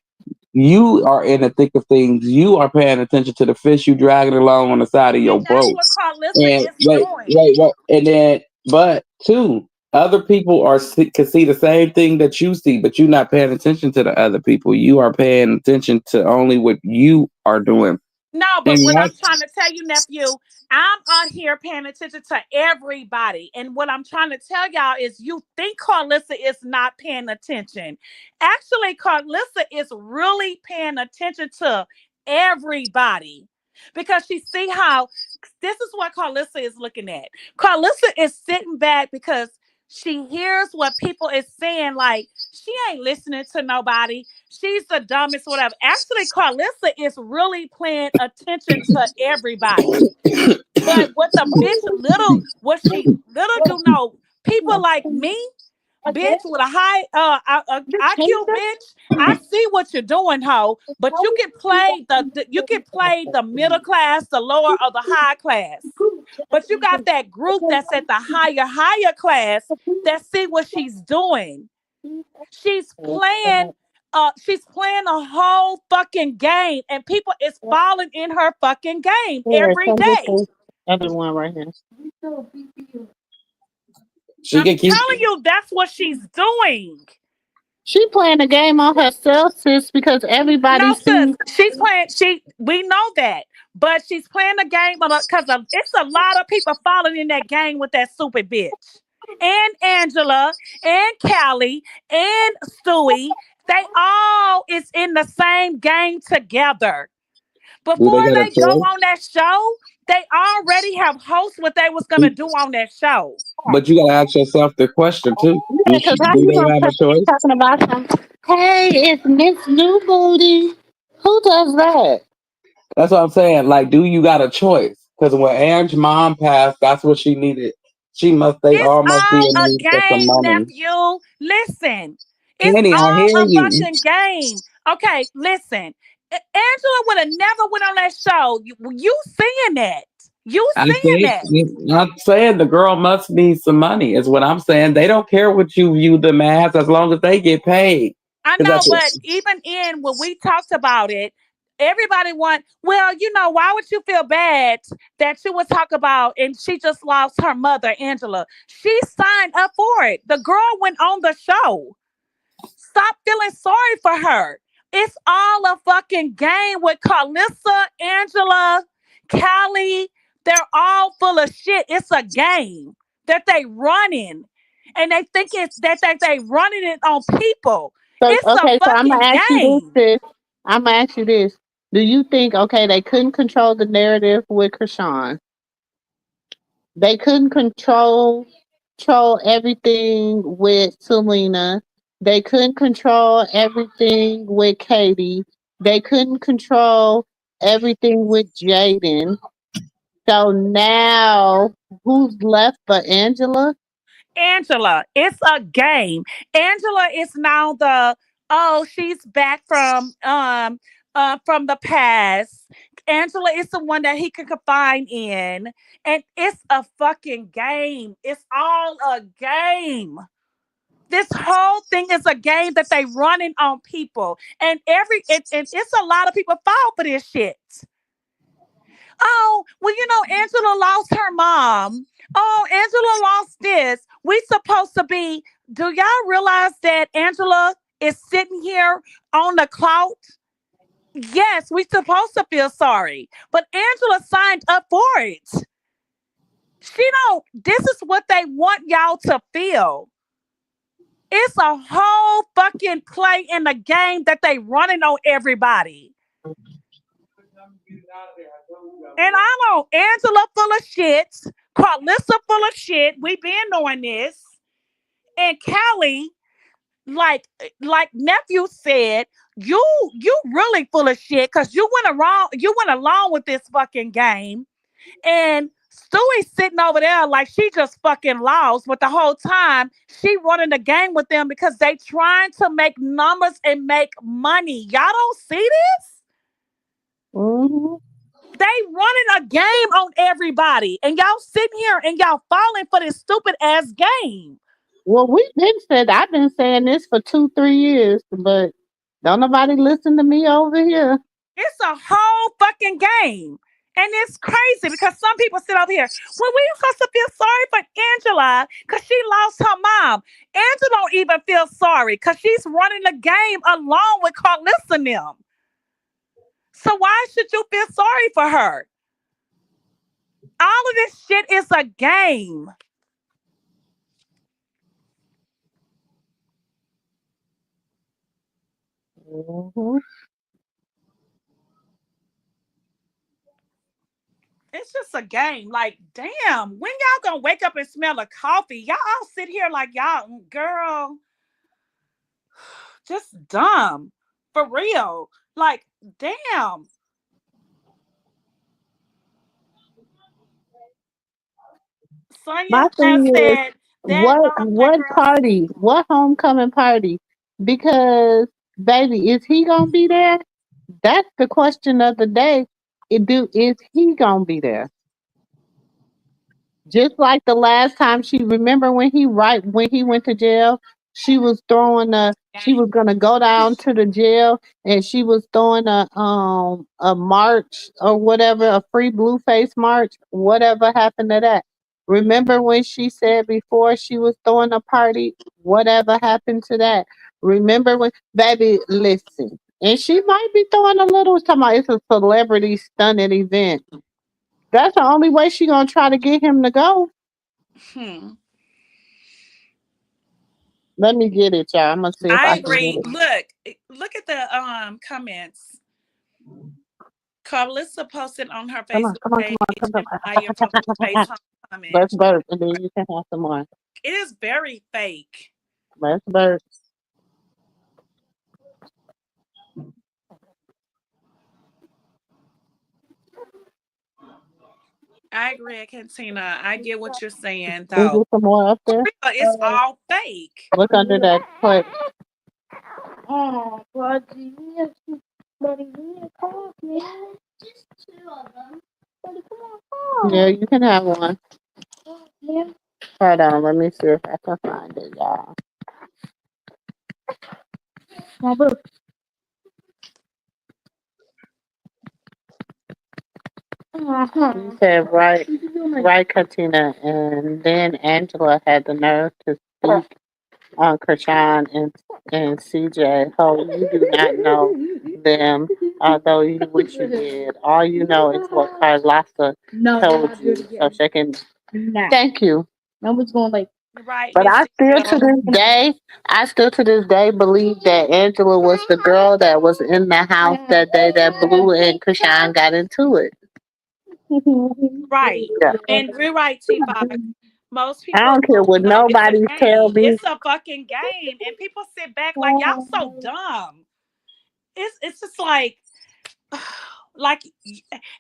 you are in the thick of things. You are paying attention to the fish you dragging along on the side of your And that's boat. what And Carlissa is doing. wait. And then, but two, other people can see the same thing that you see, but you're not paying attention to the other people. You are paying attention to only what you are doing. No, but what I'm trying to tell you, nephew, I'm out here paying attention to everybody. And what I'm trying to tell y'all is you think Carlissa is not paying attention. Actually, Carlissa is really paying attention to everybody because she see how this is what Carlissa is looking at. Carlissa is sitting back because she hears what people is saying, like she ain't listening to nobody. She's the dumbest, whatever. Actually, Carlissa is really paying attention to everybody. But what the bitch what she little do know, people like me, bitch with a high IQ, bitch. I see what you're doing, ho. But you can play the middle class, the lower, or the high class. But you got that group that's at the higher class that see what she's doing. She's playing a whole fucking game, and people is falling in her fucking game every day. Other one right here. I'm telling you, that's what she's doing. She playing a game on herself, sis, because everybody she's playing. We know that, but she's playing a game because it's a lot of people falling in that game with that stupid bitch. And Angela, and Callie, and Stewie, they all is in the same game together. Before they go on that show, they already have hosts what they was gonna do on that show. But you gotta ask yourself the question too. Because how you gonna have a choice? Talking about some, hey, it's Miss New Booty. Who does that? That's what I'm saying. Like, do you got a choice? Because when Ange's mom passed, that's what she needed. She must. They it's almost all a game, nephew. Listen, it's Annie, all a fucking game. Okay, listen. Angela would have never went on that show. You seeing that? I'm saying the girl must need some money. Is what I'm saying. They don't care what you view them as long as they get paid. I know, but even when we talked about it, everybody well, why would you feel bad that you would talk about and she just lost her mother, Angela? She signed up for it. The girl went on the show. Stop feeling sorry for her. It's all a fucking game with Carlissa, Angela, Callie. They're all full of shit. It's a game that they running. And they think it's that they running it on people. It's a fucking I'm gonna ask game. you this. I'm gonna ask you this. Do you think, they couldn't control the narrative with Krishan? They couldn't control everything with Selena. They couldn't control everything with Katie. They couldn't control everything with Jaden. So now, who's left but Angela? Angela, it's a game. Angela is now she's back from the past. Angela is the one that he can confide in. And it's a fucking game. It's all a game. This whole thing is a game that they running on people. And it's a lot of people fall for this shit. Oh, well, Angela lost her mom. Oh, Angela lost this. We supposed to be, do y'all realize that Angela is sitting here on the clout? Yes, we supposed to feel sorry. But Angela signed up for it. This is what they want y'all to feel. It's a whole fucking play in the game that they running on everybody. And I know Angela full of shit, Carlissa full of shit. We been knowing this. And Callie, like nephew said, you really full of shit because you went along with this fucking game. And Stewie's sitting over there like she just fucking lost, but the whole time she running the game with them because they trying to make numbers and make money. Y'all don't see this? Mm-hmm. They running a game on everybody, and y'all sitting here and y'all falling for this stupid ass game. Well, I've been saying this for 2, 3 years, but don't nobody listen to me over here. It's a whole fucking game. And it's crazy because some people sit over here. Well, we supposed to feel sorry for Angela because she lost her mom. Angela don't even feel sorry because she's running the game along with Carlissa and them. So why should you feel sorry for her? All of this shit is a game. Mm-hmm. It's just a game. Like, damn, when y'all gonna wake up and smell a coffee? Y'all all sit here like y'all, girl, just dumb. For real. Like, damn. My Sonya has thing is, said that girl. what homecoming party? Because baby, is he gonna be there? That's the question of the day. Is he gonna be there? Just like the last time she remember when he went to jail, she was gonna go down to the jail and she was throwing a march or whatever, a free Blueface march. Whatever happened to that? Remember when she said before she was throwing a party? Whatever happened to that? Remember when baby listen. And she might be throwing a little talking about it's a celebrity stunning event. That's the only way she gonna try to get him to go. Hmm. Let me get it, y'all. I'm gonna see if I I can get agree. it. Look at the comments. Carlissa posted on her Come on, Facebook come on, come page on, come and Maya from the on. Face comment. Let's burp, and then you can have some more. It is very fake. Let's burp. I agree, Cantina. I get what you're saying, Is there though. some more up there? It's all fake. Look under that plate. Oh, buddy, buddy, come on, man. Just 2 of them. Buddy, come on. Yeah, you can have one. Yeah. Hold on, let me see if I can find it, y'all. Come on, boo. You said right, Katina, and then Angela had the nerve to speak on Krishan and CJ. Oh, you do not know them, although you wish you did. All you know is what Carlotta told you, so she can. Thank you. I was going like, Right, But Miss I still to this day believe that Angela was the girl that was in the house that day that Blue and Krishan got into it. Right. Yeah. And you're right, T5. Most I people don't care what don't know it's a nobody tell game. me. It's a fucking game. And people sit back like y'all so dumb. It's just like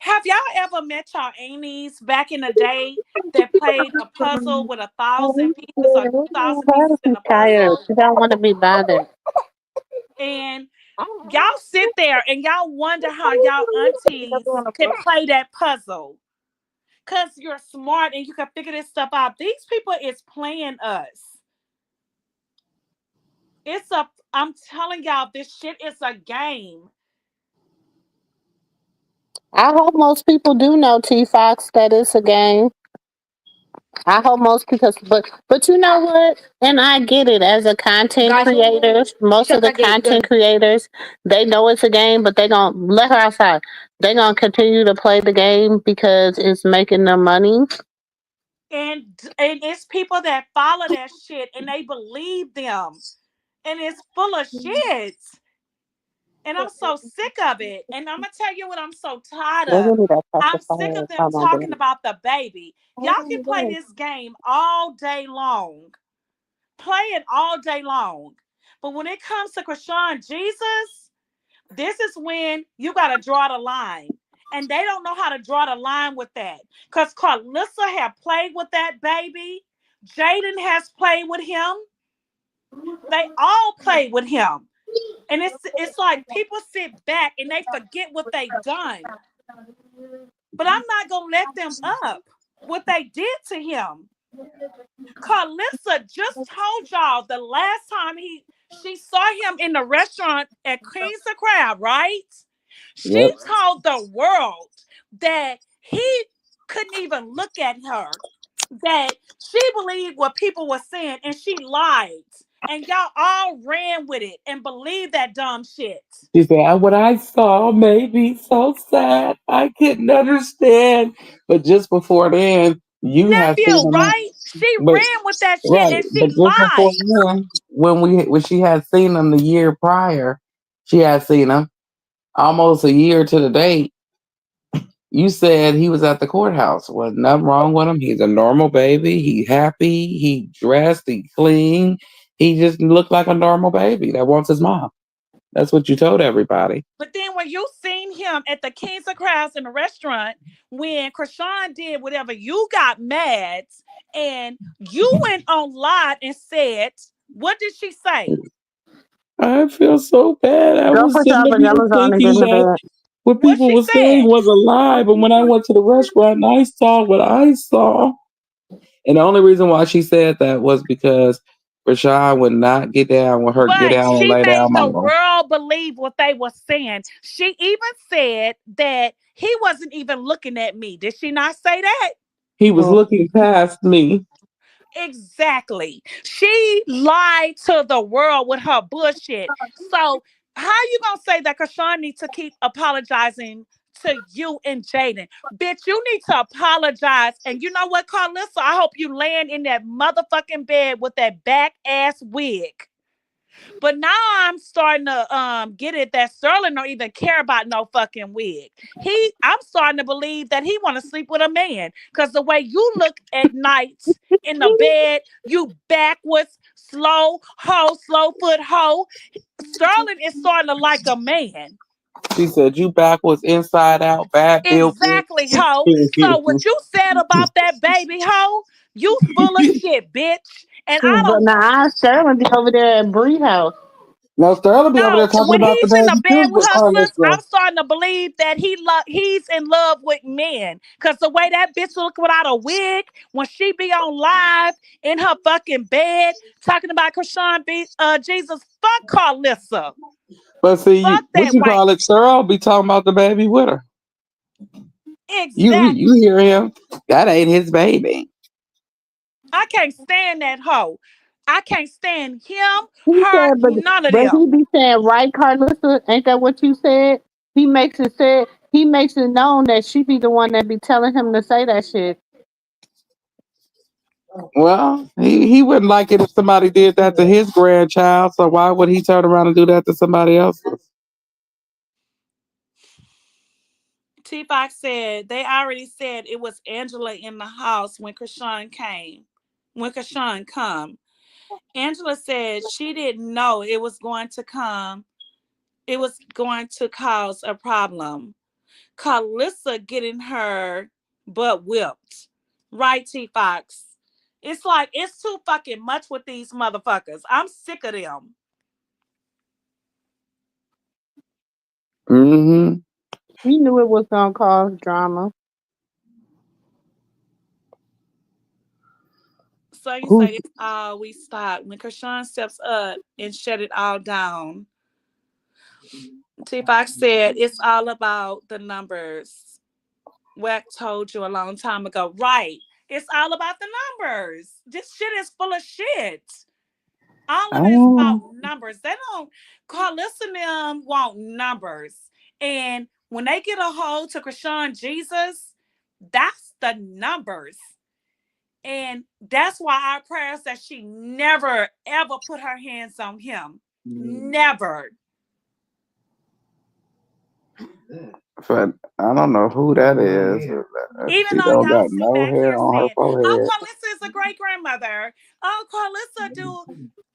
have y'all ever met y'all aunties back in the day that played a puzzle with 1,000 pieces or 2,000 pieces in She's a tired. puzzle? She don't want to be bothered. And y'all sit there and y'all wonder how y'all aunties can play that puzzle. Because you're smart and you can figure this stuff out. These people is playing us. I'm telling y'all, this shit is a game. I hope most people do know T Fox that it's a game. I hope most people, but you know what? And I get it as a content creator. Most of the content creators, they know it's a game, but they gonna let her outside. They gonna continue to play the game because it's making them money. And it's people that follow that shit and they believe them. And it's full of shit. And I'm so sick of it. And I'm gonna tell you what I'm so tired What of. really that I'm sick pacifier of them come on talking baby? about the baby. Y'all can play this game all day long. Play it all day long. But when it comes to Krishan Jesus, this is when you gotta draw the line. And they don't know how to draw the line with that. Because Carlissa had played with that baby. Jaden has played with him. They all played with him. And it's like people sit back and they forget what they done. But I'm not gonna let them up what they did to him. Carlissa just told y'all the last time she saw him in the restaurant at Queen's the Crab, right? She Yep. told the world that he couldn't even look at her, that she believed what people were saying and she lied. And y'all all ran with it and believed that dumb shit. She said, "What I saw made me so sad. I couldn't understand." But just before then, you had seen Nephew, him. right? She But ran with that shit right, and but she just before lied. then, when she had seen him the year prior, she had seen him almost a year to the date. You said he was at the courthouse. Was nothing wrong with him. He's a normal baby. He happy. He dressed. He clean. He just looked like a normal baby that wants his mom. That's what you told everybody. But then when you seen him at the Kings of Crowds in the restaurant, when Krishan did whatever, you got mad and you went on live and said, what did she say? I feel so bad. I Go was put sitting your up here pajamas on and get thinking in the that bed. what What people she were saying said? was a lie, but when I went to the restaurant and I saw what I saw, and the only reason why she said that was because Rashawn would not get down with her get But down and she lay made down the mama. world believe what they were saying. She even said that he wasn't even looking at me. Did she not say that? He was looking past me. Exactly. She lied to the world with her bullshit. So how you gonna say that Krishan needs to keep apologizing to you and Jaden? Bitch, you need to apologize. And you know what, Carlissa? I hope you land in that motherfucking bed with that back ass wig. But now I'm starting to get it that Sterling don't even care about no fucking wig. I'm starting to believe that he want to sleep with a man because the way you look at nights in the bed, you backwards, slow foot hoe. Sterling is starting to like a man. She said, "You backwards, inside out, bad filthy." Exactly, hoe. So what you said about that baby hoe, you full of shit, bitch. And I Shoot, but don't. now Sterling be over there at Bree house. Now Sterling be over there No, talking when about the he's in the baby bed too, with but her sis, Carlissa. I'm starting to believe that he's in love with men. Cause the way that bitch look without a wig, when she be on live in her fucking bed talking about Krishan Jesus, fuck Carlissa. But see, Fuck what that you white. call it, Sterling be talking about the baby with her. You Exactly. hear him? That ain't his baby. I can't stand that hoe. I can't stand him, He her, said, none of but he them. be saying, right, Carlissa? Ain't that what you said? He makes it known that she be the one that be telling him to say that shit. Well, he wouldn't like it if somebody did that to his grandchild. So why would he turn around and do that to somebody else's? T Fox said they already said it was Angela in the house when Krishan came. When Krishan come. Angela said she didn't know it was going to come. It was going to cause a problem. Carlissa getting her butt whipped. Right, T Fox? It's like it's too fucking much with these motherfuckers. I'm sick of them. Mm-hmm. He knew it was gonna cause drama. So you Who's say this all we stop. When Krishan steps up and shut it all down. T Fox said it's all about the numbers. Wack told you a long time ago. Right. It's all about the numbers. This shit is full of shit. All of it is about oh, numbers. They don't call listen them want numbers. And when they get a hold to Krishan Jesus, that's the numbers. And that's why our prayer says she never, ever put her hands on him. Never. But I don't know who that is. Even She though don't y'all got sit no back hair here on her saying, oh, forehead. Carlissa is a great grandmother. Oh, Carlissa do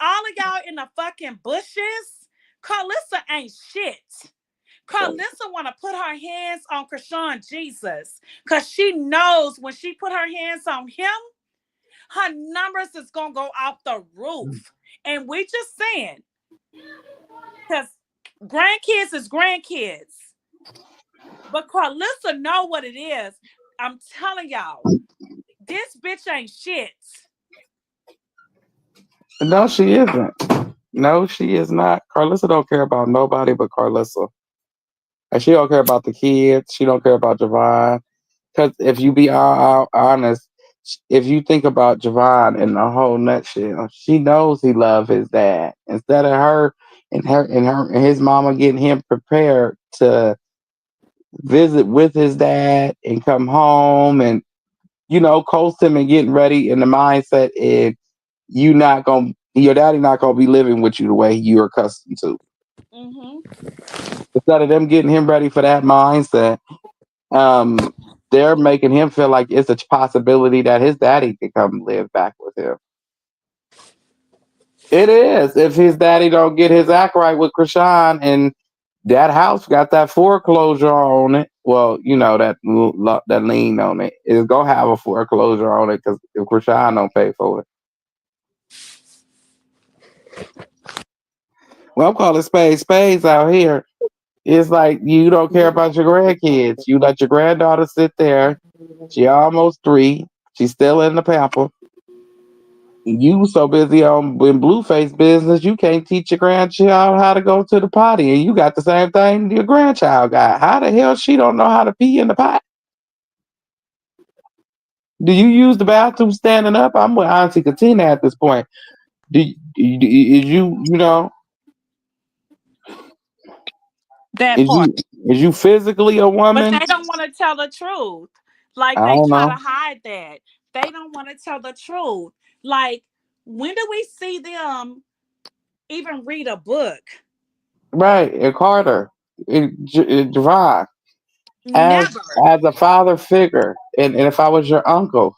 all of y'all in the fucking bushes. Carlissa ain't shit. Carlissa want to put her hands on Krishan Jesus because she knows when she put her hands on him, her numbers is going to go off the roof. And we just saying, because grandkids is grandkids. But Carlissa know what it is. I'm telling y'all, this bitch ain't shit. No, she isn't. No, she is not. Carlissa don't care about nobody but Carlissa. And she don't care about the kids. She don't care about Javon. Because if you be honest, if you think about Javon in the whole nutshell, she knows he loves his dad. Instead of her and his mama getting him prepared to visit with his dad and come home and coast him and getting ready in the mindset and your daddy not gonna be living with you the way you're accustomed to. Mm-hmm. Instead of them getting him ready for that mindset, they're making him feel like it's a possibility that his daddy could come live back with him. It is. If his daddy don't get his act right with Krishan and that house got that foreclosure on it, well, that lien on it is gonna have a foreclosure on it because if Krishan don't pay for it. Well, I'm calling spades out here. It's like you don't care about your grandkids. You let your granddaughter sit there. She almost 3. She's still in the pamper. You so busy on in Blueface business, you can't teach your grandchild how to go to the potty, and you got the same thing your grandchild got. How the hell she don't know how to pee in the pot? Do you use the bathroom standing up? I'm with Auntie Katina at this point. Is That is part. you is you physically a But woman? they don't want to tell the truth. Like I they don't try know. to hide that. They don't want to tell the truth. Like, when do we see them even read a book? Right, and Carter, Javon, as Never. as a father figure, and if I was your uncle,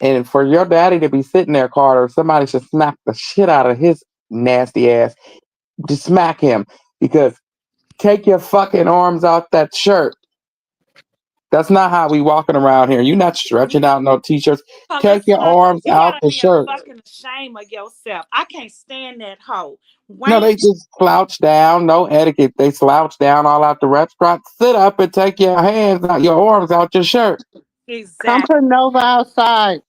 and for your daddy to be sitting there, Carter, somebody should smack the shit out of his nasty ass. Just smack him because take your fucking arms out that shirt. That's not how we walking around here. You not stretching out no t-shirts. Take your Alyssa, arms you out gotta the be a shirt. fucking shame of yourself. I can't stand that hoe. No, Wait, they just slouch down. No etiquette. They slouch down all out the restaurant. Sit up and take your hands out, your arms out your shirt. Come exactly. put Nova outside.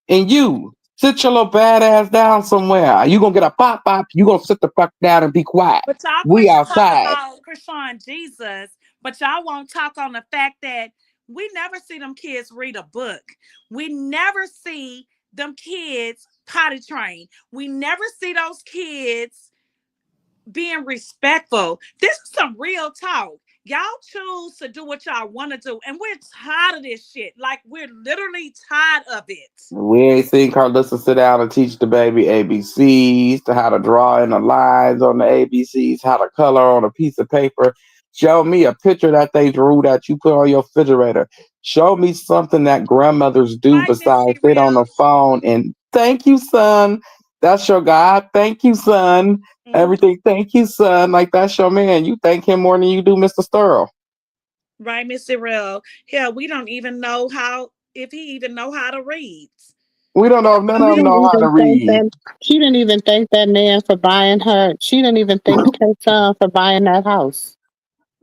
And you sit your little bad ass down somewhere. You gonna get a pop pop. You gonna sit the fuck down and be quiet. But y'all We quick to talk outside. about Krishan Jesus, but y'all won't talk on the fact that we never see them kids read a book. We never see them kids potty train. We never see those kids being respectful. This is some real talk. Y'all choose to do what y'all want to do, and we're tired of this shit. Like, we're literally tired of it. We ain't seen Carlissa sit down and teach the baby ABCs, to how to draw in the lines on the ABCs, how to color on a piece of paper. Show me a picture that they drew that you put on your refrigerator. Show me something that grandmothers do Right, Missy besides sit on Real? the phone and thank you, son. That's your God. Thank you, son. Mm-hmm. Everything, thank you, son. Like that's your man. You thank him more than you do Mr. Sterl. Right, Missy Real? Hell, we don't even know how, if he even know how to read. We don't know if none She of them didn't know how to even thank read. that. She didn't even thank that man for buying her. She didn't even thank her son for buying that house.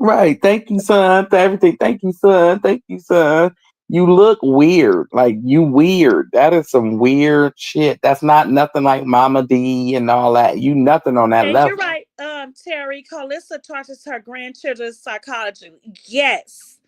Right. Thank you, son. To everything. Thank you, son. Thank you, son. You look weird. Like you weird. That is some weird shit. That's not nothing like Mama D and all that. You nothing on that And you're level. right, Terry. Carlissa teaches her grandchildren psychology. Yes.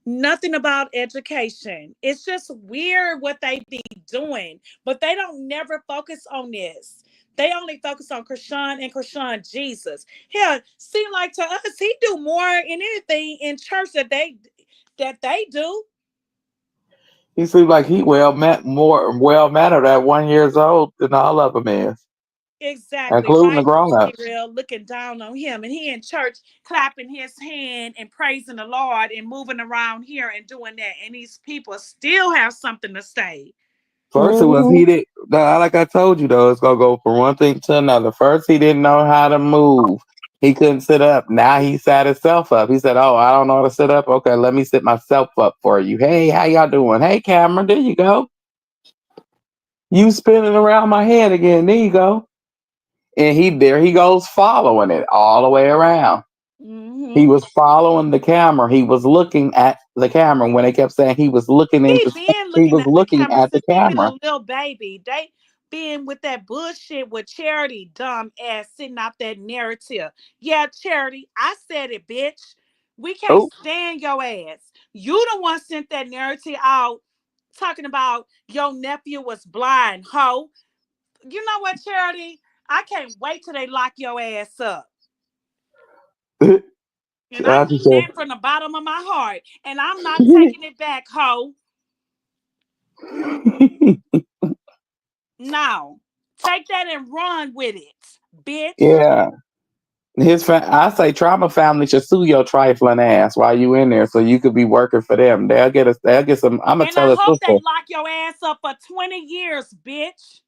Nothing about education. It's just weird what they be doing, but they don't never focus on this. They only focus on Krishan and Krishan Jesus. Hell, seem like to us he do more in anything in church that they do. He seems like he more well mannered at 1 years old than all of them is, Exactly, including the right? grown Be ups. real, looking down on him, and he in church clapping his hand and praising the Lord and moving around here and doing that, and these people still have something to say. First, it was Mm-hmm. he did. Like I told you though, it's gonna go from one thing to another. First, he didn't know how to move. He couldn't sit up. Now he sat himself up. He said, "Oh, I don't know how to sit up. Okay, let me sit myself up for you. Hey, how y'all doing? Hey, Cameron, there you go. You spinning around my head again. There you go." And he goes following it all the way around. He Hmm. was following the camera. He was looking at the camera. When they kept saying he was looking He into space, been he looking was at the looking camera at the since he been camera. a little baby. They been with that bullshit with Charity, dumb ass, sitting out that narrative. Yeah, Charity, I said it, bitch. We can't Oh, stand your ass. You the one sent that narrative out talking about your nephew was blind, hoe. You know what, Charity? I can't wait till they lock your ass up. And I Auntie mean said, that from the bottom of my heart. And I'm not taking it back, hoe. Now, take that and run with it, bitch. yeah. I say trauma family should sue your trifling ass while you in there, so you could be working for them. They'll get us. They'll get some. I'm gonna And I tell a hope they sister. lock your ass up for 20 years, bitch.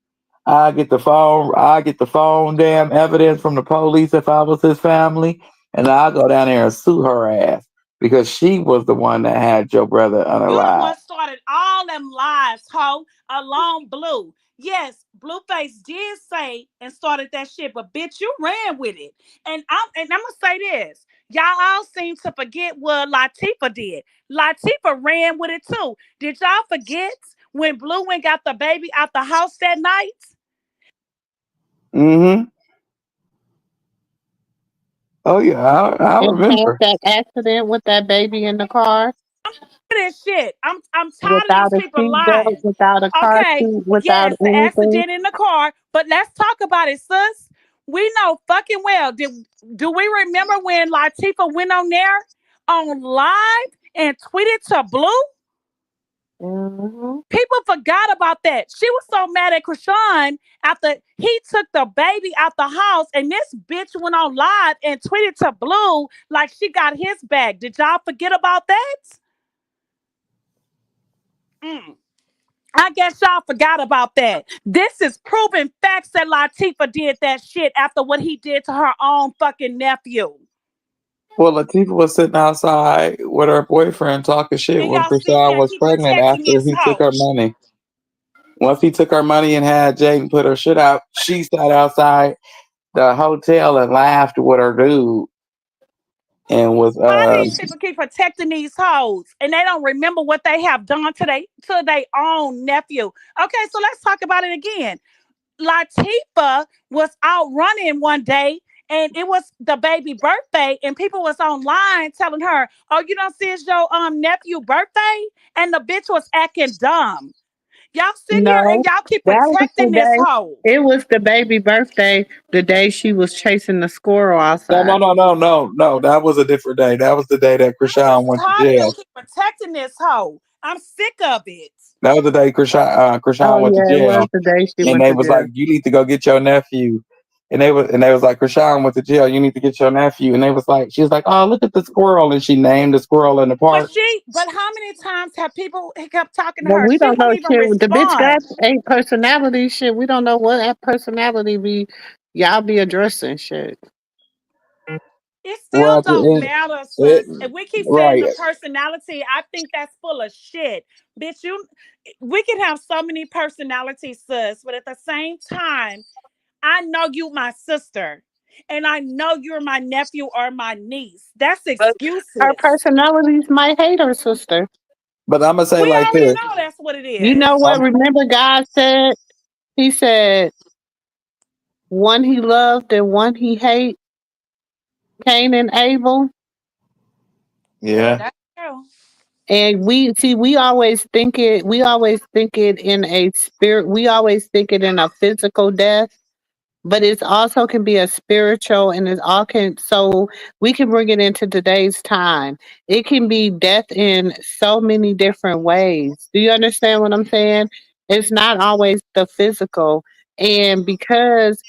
I get the phone. I get the phone. Damn evidence from the police if I was his family, and I'll go down there and sue her ass because she was the one that had your brother You the unalive. one started all them lies, ho, along Blue. Yes, Blueface did say and started that shit, but bitch, you ran with it. And I'm gonna say this. Y'all all seem to forget what Latifah did. Latifah ran with it too. Did y'all forget when Blue went got the baby out the house that night? Mm-hmm. Oh yeah, I And had remember. that accident with that baby in the car This shit. I'm tired of without these a people seatbelt, lying. without a car Okay, seat, without yes, the anything. accident in the car, but let's talk about it, sis. We know fucking well. Do we remember when Latifah went on there on live and tweeted to Blue? Hmm. People forgot about that. She was so mad at Krishan after he took the baby out the house, and this bitch went on live and tweeted to Blue like she got his back. Did y'all forget about that? Mm. I guess y'all forgot about that. This is proven facts that Latifah did that shit after what he did to her own fucking nephew. Well, Latifah was sitting outside with her boyfriend talking shit And when y'all still Krishan can't was keep pregnant protecting after this he took hoe. her money. Once he took her money and had Jaden put her shit out, she sat outside the hotel and laughed with her dude and was Why do these people keep protecting these hoes and they don't remember what they have done to their own nephew? Okay, so let's talk about it again. Latifah was out running one day and it was the baby birthday and people was online telling her, "Oh, you don't see it's your nephew birthday?" And the bitch was acting dumb. Y'all sit here and No, y'all keep that was the protecting this day. hoe. It was the baby birthday, the day she was chasing the squirrel no, no, outside. no, no, no, no. That was a different day. That was the day that I'm Krishan just went to tired of them jail. keep protecting this hoe. I'm sick of it. That was the day Oh Krishan went to yeah, it was jail, the day she and went they to was like, jail. "You need to go get your nephew." And they was like, "Krishan went to jail. You need to get your nephew." And they was like, she was like, "Oh, look at the squirrel," and she named the squirrel in the park. But how many times have people kept talking to But her? we She don't won't know even shit. The bitch got respond. a personality shit. We don't know what that personality be. Y'all be addressing shit. It Well, still at the don't end, matter, it, sis. If we keep saying right. the personality, I think that's full of shit. Bitch, we can have so many personalities, sis, but at the same time, I know you my sister. And I know you're my nephew or my niece. That's But her excuseless. personalities might hate her sister. But I'm gonna say We like already this. know that's what it You know is. what? Remember God said, he said, one he loved and one he hate, Cain and Abel. Yeah, Yeah. that's true. And we always think it in a spirit, we always think it in a physical death. but it's also can be a spiritual, and it's all can, so we can bring it into today's time. It can be death in so many different ways. Do you understand what I'm saying? It's not always the physical. And because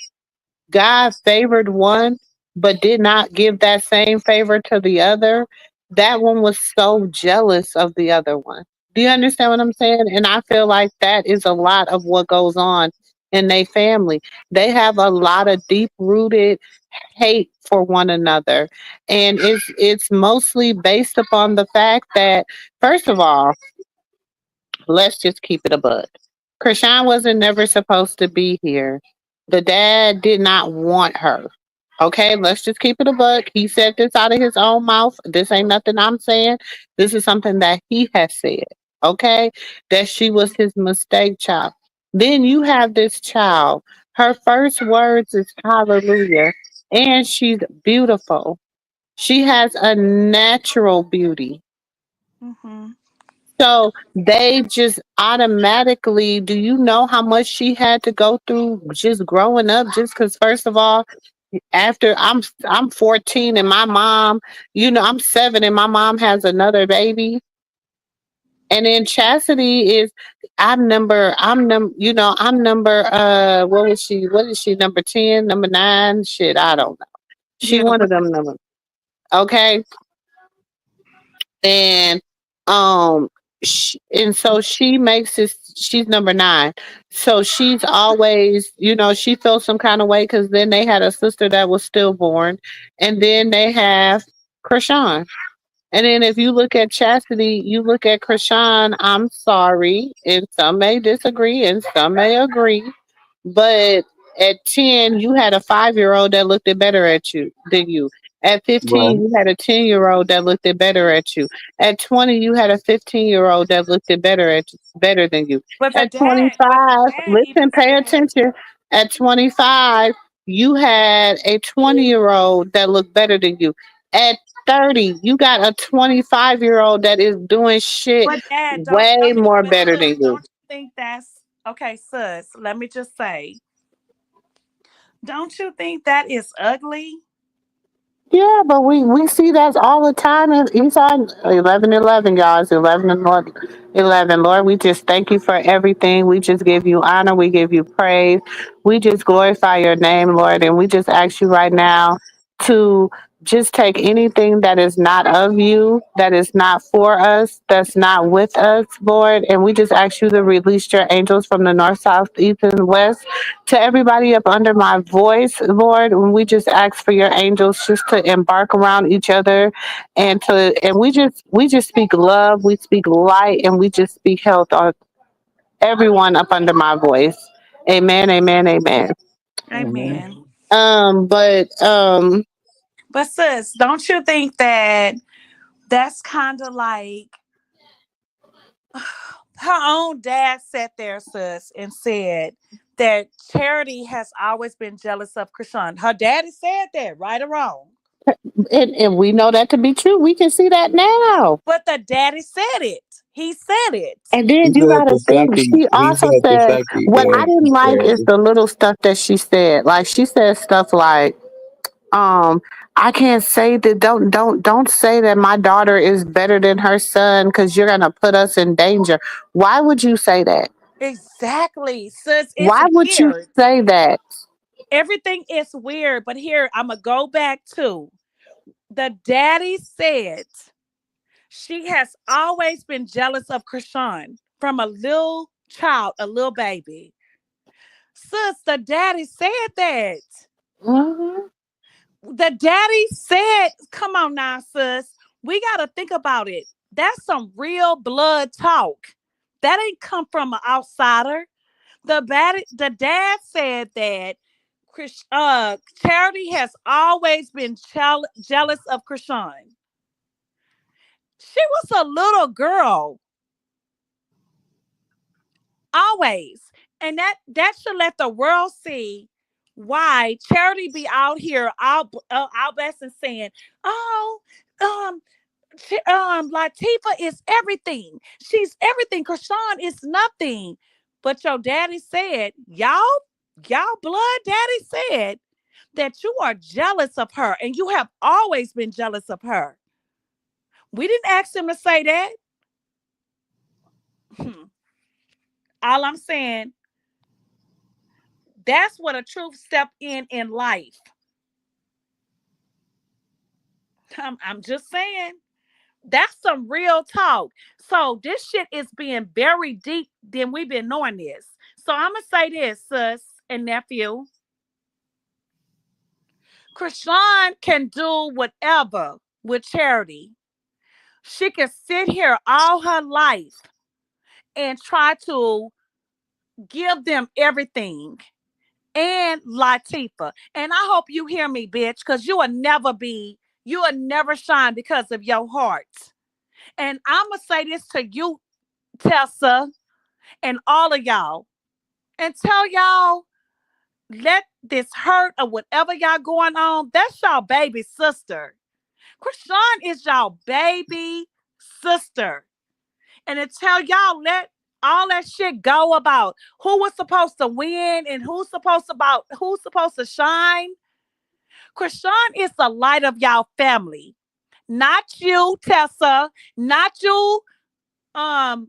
God favored one, but did not give that same favor to the other, that one was so jealous of the other one. Do you understand what I'm saying? And I feel like that is a lot of what goes on in their family. They have a lot of deep rooted hate for one another. And it's mostly based upon the fact that, first of all, let's just keep it a bud. Krishan wasn't never supposed to be here. The dad did not want her. Okay, let's just keep it a buck. He said this out of his own mouth. This ain't nothing I'm saying. This is something that he has said. Okay, that she was his mistake child. Then you have this child. Her first words is hallelujah. And she's beautiful. She has a natural beauty. Mm-hmm. So they just automatically, do you know how much she had to go through just growing up? Just because, first of all, after I'm 14 and my mom, I'm 7 and my mom has another baby. And then Chastity is, I'm number, what is she, number 10, number 9? Shit, I don't know. She Yeah. one of them numbers. Okay. And and so she makes this, she's number 9, so she's always, she feels some kind of way because then they had a sister that was stillborn, and then they have Krishan. And then if you look at Chastity, you look at Krishan, I'm sorry, and some may disagree and some may agree, but at 10, you had a 5-year-old that looked it better at you than you. At Right. 15, you had a 10-year-old that looked it better at you. At 20, you had a 15-year-old that looked it better than you. At But the 25, dad listen, even pay said, attention. At 25, you had a 20-year-old that looked better than you. At 30, you got a 25-year-old that is doing shit but dad, don't way okay, more but better sis, than you. don't you think that's okay, sis? Let me just say, don't you think that is ugly? Yeah, but we see that all the time. And Esau 11:11, y'all. It's 11 and Lord 11. Lord, we just thank you for everything. We just give you honor. We give you praise. We just glorify your name, Lord. And we just ask you right now to just take anything that is not of you, that is not for us, that's not with us, Lord. And we just ask you to release your angels from the north, south, east, and west to everybody up under my voice, Lord. And we just ask for your angels just to embark around each other, and we just speak love, we speak light, and we just speak health on everyone up under my voice. Amen, amen, amen. Amen. Amen. But But sis, don't you think that that's kind of like her own dad sat there, sis, and said that Charity has always been jealous of Krishan. Her daddy said that, right or wrong. and we know that to be true. We can see that now. But the daddy said it. He said it. And then He you said gotta the think, Saki. she He also said the said, Saki what I didn't like is charity. the little stuff that she said. Like she said stuff like, um I can't say that, don't say that my daughter is better than her son because you're gonna put us in danger. Why would you say that? Exactly. Sis, it's Why would you weird. say that? Everything is weird. But here, I'm going to go back to the daddy said she has always been jealous of Krishan from a little child, a little baby. Sis, the daddy said that. Mhm. The daddy said, come on now, sis. We got to think about it. That's some real blood talk. That ain't come from an outsider. The dad said that Charity has always been jealous of Krishan. She was a little girl, always, and that should let the world see why Charity be out here out best and saying, "Oh, um, Latifah is everything. She's everything. Krishan is nothing." But your daddy said, "Y'all." Y'all blood daddy said that you are jealous of her and you have always been jealous of her. We didn't ask him to say that. All I'm saying, that's what a truth step in life. I'm just saying. That's some real talk. So this shit is being very deep than we've been knowing this. So I'm gonna say this, sis and nephew. Krishan can do whatever with Charity. She can sit here all her life and try to give them everything. And Latifah. And I hope you hear me, bitch, because you will never shine because of your heart. And I'm going to say this to you, Tessa, and all of y'all, and tell y'all, let this hurt or whatever y'all going on, that's y'all baby sister. Krishan is y'all baby sister. And to tell y'all, let all that shit go about who was supposed to win and who's supposed to shine. Krishan is the light of y'all family. Not you, Tessa. Not you, um,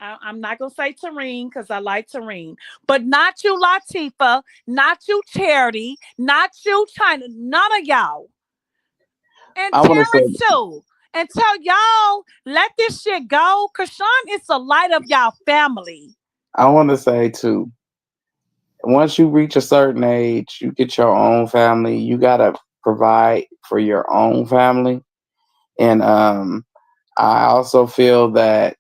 I'm not gonna say Tareen because I like Tareen, but not you, Latifah, not you, Charity, not you, China, none of y'all, and I want to Terrence say, too. And tell y'all, let this shit go. Krishan is the light of y'all family. I want to say too. Once you reach a certain age, you get your own family. You gotta provide for your own family, and I also feel that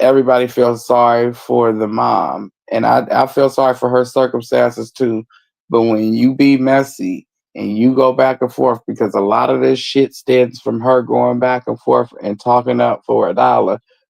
everybody feels sorry for the mom. And I feel sorry for her circumstances too. But when you be messy and you go back and forth, because a lot of this shit stems from her going back and forth and talking up for $1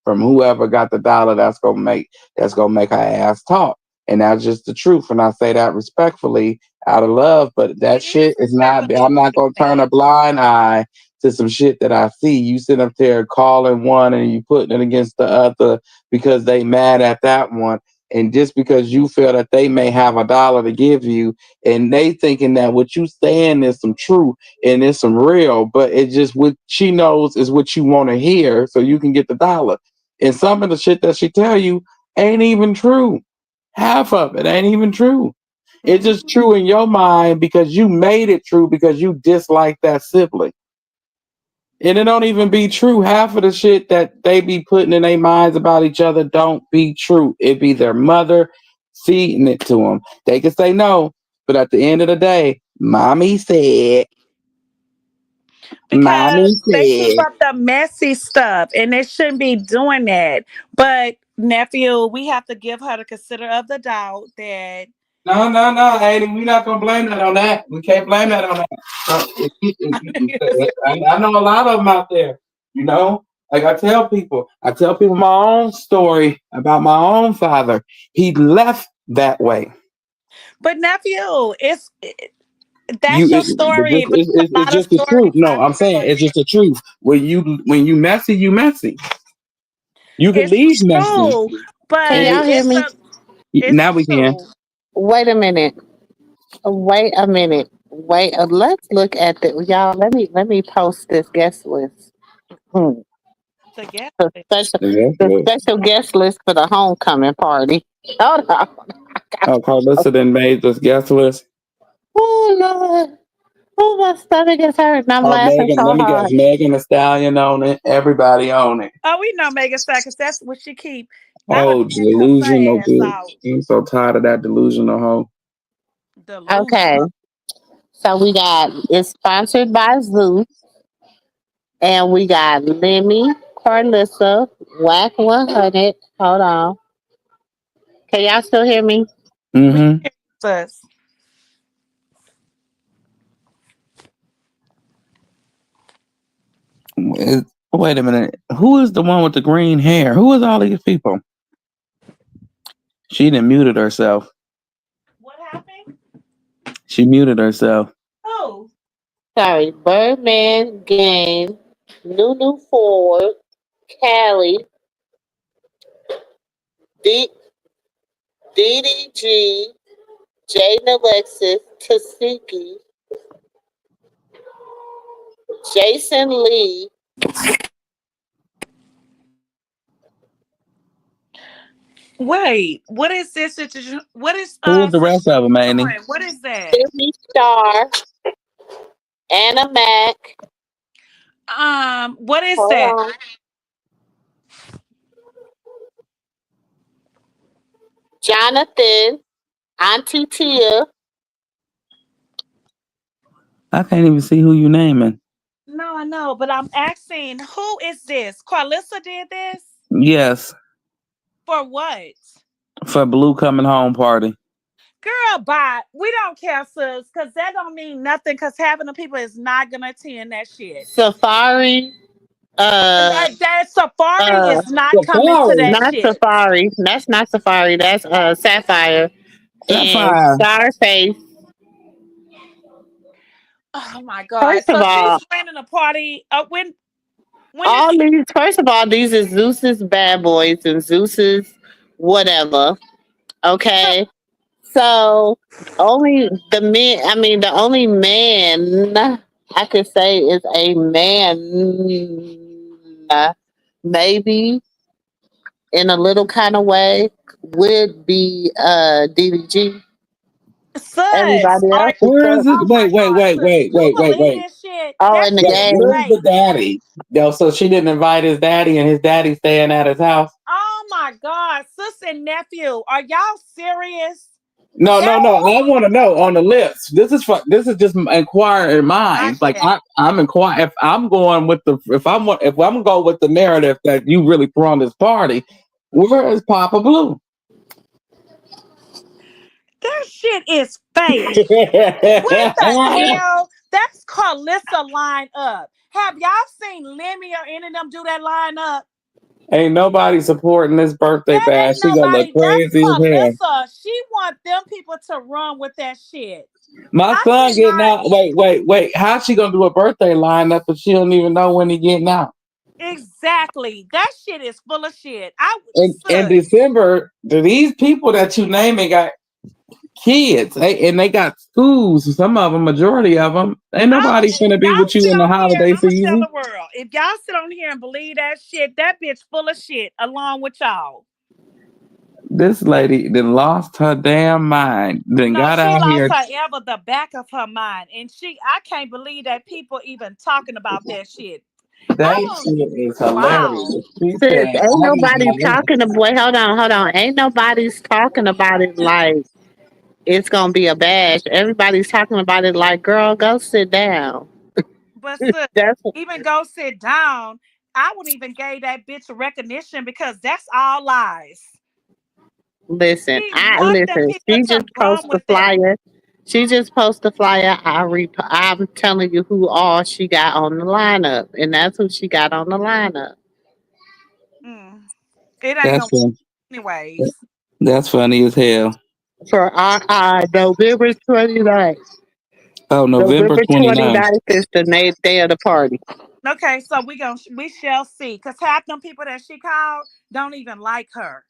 from whoever got the dollar that's gonna make her ass talk. And that's just the truth. And I say that respectfully out of love, but that It is shit is not, respectfully I'm not gonna turn a said. blind eye to some shit that I see. You sit up there calling one and you putting it against the other because they mad at that one. And just because you feel that they may have $1 to give you, and they thinking that what you saying is some truth and it's some real, but it just what she knows is what you want to hear, so you can get the dollar. And some of the shit that she tell you ain't even true. Half of it ain't even true. It's just Mhm. true in your mind because you made it true because you dislike that sibling. And it don't even be true. Half of the shit that they be putting in their minds about each other don't be true. It be their mother feeding it to them. They can say no, but at the end of the day, Because mommy they keep said. up the messy stuff and they shouldn't be doing that. But nephew, we have to give her the consider of the doubt that No, no, no, Amy, we not gonna blame that on that. We can't blame that on that. I know a lot of them out there. You know, like I tell people my own story about my own father. He left that way. but nephew, You, that's your story, but it's a it's lot of just the truth. stories No, out I'm there saying like it's that. just the truth. When you messy, you messy. You can It's leave messy. true, Can but And y'all hear me? it's now we can. true. Wait a minute. Wait a minute. Wait. Let's look at the y'all. Let me post this guest list. Hmm. The guess. The special Yeah, the look. special guest list for the homecoming party. Hold on. Oh, Carlissa then made this guest list. Oh Lord. Oh, my stomach is hurting. I'm Oh, laughing Megan, so let me guess. hard. Megan the Stallion on it. Everybody on it. Oh, we know Megan Sackers. That's what she keep. Y'all done Oh, had cuss her delusional ass bitch. out. I'm so tired of that delusional hoe. Okay. Delusional. So we got it's sponsored by Zeus, and we got Lemmy, Carlissa, Whack 100. Hold on. Can y'all still hear me? We Mm-hmm. can hear us. Wait a minute. Who is the one with the green hair? Who is all these people? She done muted herself. What happened? She muted herself. Oh, Sorry. Birdman, Game, Nunu Ford, Callie, D- DDG, Jaden Alexis, Tasiki, Jason Lee. Wait, what is this? What is Who was the rest of them, Annie? what is that? Timmy Star, Anna Mack. What is Hold that? on. Jonathan, Auntie Tia. I can't even see who you naming. No, I know, but I'm asking, who is this? Carlissa did this Yes, for what? for Blue coming home party. Girl, bye. We don't care, sis, because that don't mean nothing. Because having the people is not gonna attend that shit. Safari. That Safari is not coming to Safari. that Not shit. Safari. That's not Safari. That's Sapphire. And Sapphire. Scarface. Oh my god! First of So all, she's planning a party. When all is these. First of all, these are Zeus's bad boys and Zeus's whatever. Okay, so only the men. I mean, the only man I could say is a man. Maybe in a little kind of way would be DDG. sus? Everybody else is Where stuck. is it? Oh my god, sis! You believe Wait. this shit? Oh, That in the shit is game. Where's the fake. daddy? Yo, so she didn't invite his daddy, and his daddy staying at his house. Oh my god, sis and nephew, are y'all serious? No. That I want to know on the list. This is just inquiring minds. Like okay. I'm inquiring. If I'm going with if I'm going with the narrative that you really throwing this party, where is Papa Blue? That shit is fake. What the hell? That's Carlissa line up. Have y'all seen Lemmy or any of them do that line up? Ain't nobody supporting this birthday That bash. ain't She gonna look nobody. That's crazy as hell. Carlissa. She want them people to run with that shit. My I son getting cannot. out. Wait. How's she gonna do a birthday lineup if she don't even know when he getting out? Exactly. That shit is full of shit. In December, these people that you naming got kids, and they got schools. Some of them, majority of them, ain't nobody gonna be Y'all with you sit in the on here. holiday I'm gonna tell season. the world. If y'all sit on here and believe that shit, that bitch full of shit along with y'all. This lady then lost her damn mind. Then No, got she out lost here. her ever the back of her mind. And I can't believe that people even talking about that shit. That Oh, shit is wow. hilarious. She Sis, said, ain't "I need nobody my life." talking about. Wait, hold on. Ain't nobody's talking about it like it's gonna be a bash. Everybody's talking about it like, girl, go sit down. But sis, That's even go sit down. I wouldn't even give that bitch a recognition because that's all lies. listen. She I want them listen. people She to just run post the with it. flyer. She just post the flyer. I'm telling you who all she got on the lineup, and that's who she got on the lineup. Mm. It ain't That's gonna funny. anyways. That's funny as hell. For November 29th. Oh, November November 29th. 29th is the day of the party. Okay, so we shall see. Cause half them people that she called don't even like her.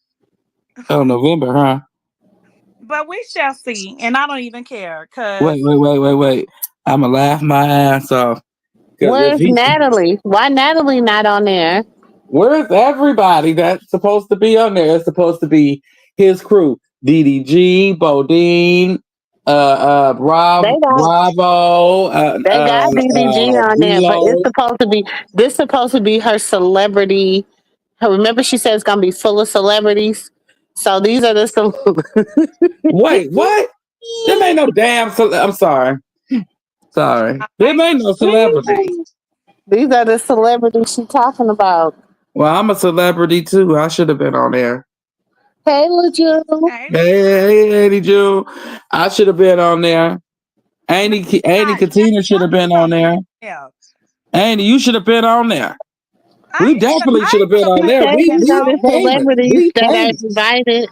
Oh, November, huh? But we shall see. And I don't even care. Cause Wait. I'ma laugh my ass off. Cause Where's Natalie? Why Natalie not on there? where's everybody that's supposed to be on there? It's supposed to be his crew. DDG, Bodine, They got Bravo, they got DDG on there, but Reload. this supposed to be her celebrity. Remember, she said it's gonna be full of celebrities. So these are Wait, what? There ain't no damn. I'm sorry. There ain't no celebrity. these are the celebrities she talking about. Well, I'm a celebrity too. I should have been on there. Hey, LeJew. hey, Hey, Annie Jew. I should have been on there. no, Annie Katina should have been on there. yeah. Annie, you should have been on there. I We ain't even definitely should have been on She there. said I these are the Famous. celebrities We that are famous. invited.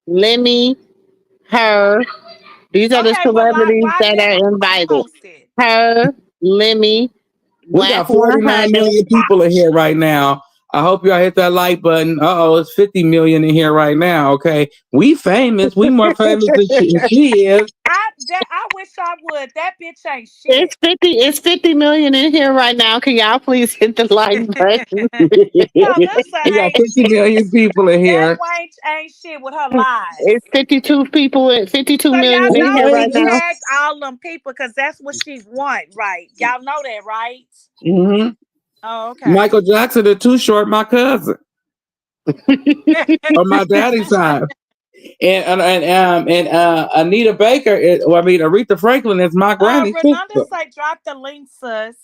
Lemmy, her. These are the okay, well celebrities why that them are don't invited. post it? Her, Lemmy, We Whack got 49 100. million people in here right now. I hope y'all hit that like button. It's 50 million in here right now. Okay, we famous. We more famous than she is. I wish I would. That bitch ain't shit. It's 50 million in here right now. Can y'all please hit the like button? Melissa We got ain't 50 shit. million people in That here. wench ain't shit with her lies. It's 52 people, 52 So million y'all in know here she right now. tagged all them people because that's what she want, right? Y'all know that, right? Mm-hmm. Oh, okay. Michael Jackson, the Too Short, my cousin on my daddy's side, and Anita Baker. Aretha Franklin is my granny's Renanda sister, say drop the link, sus.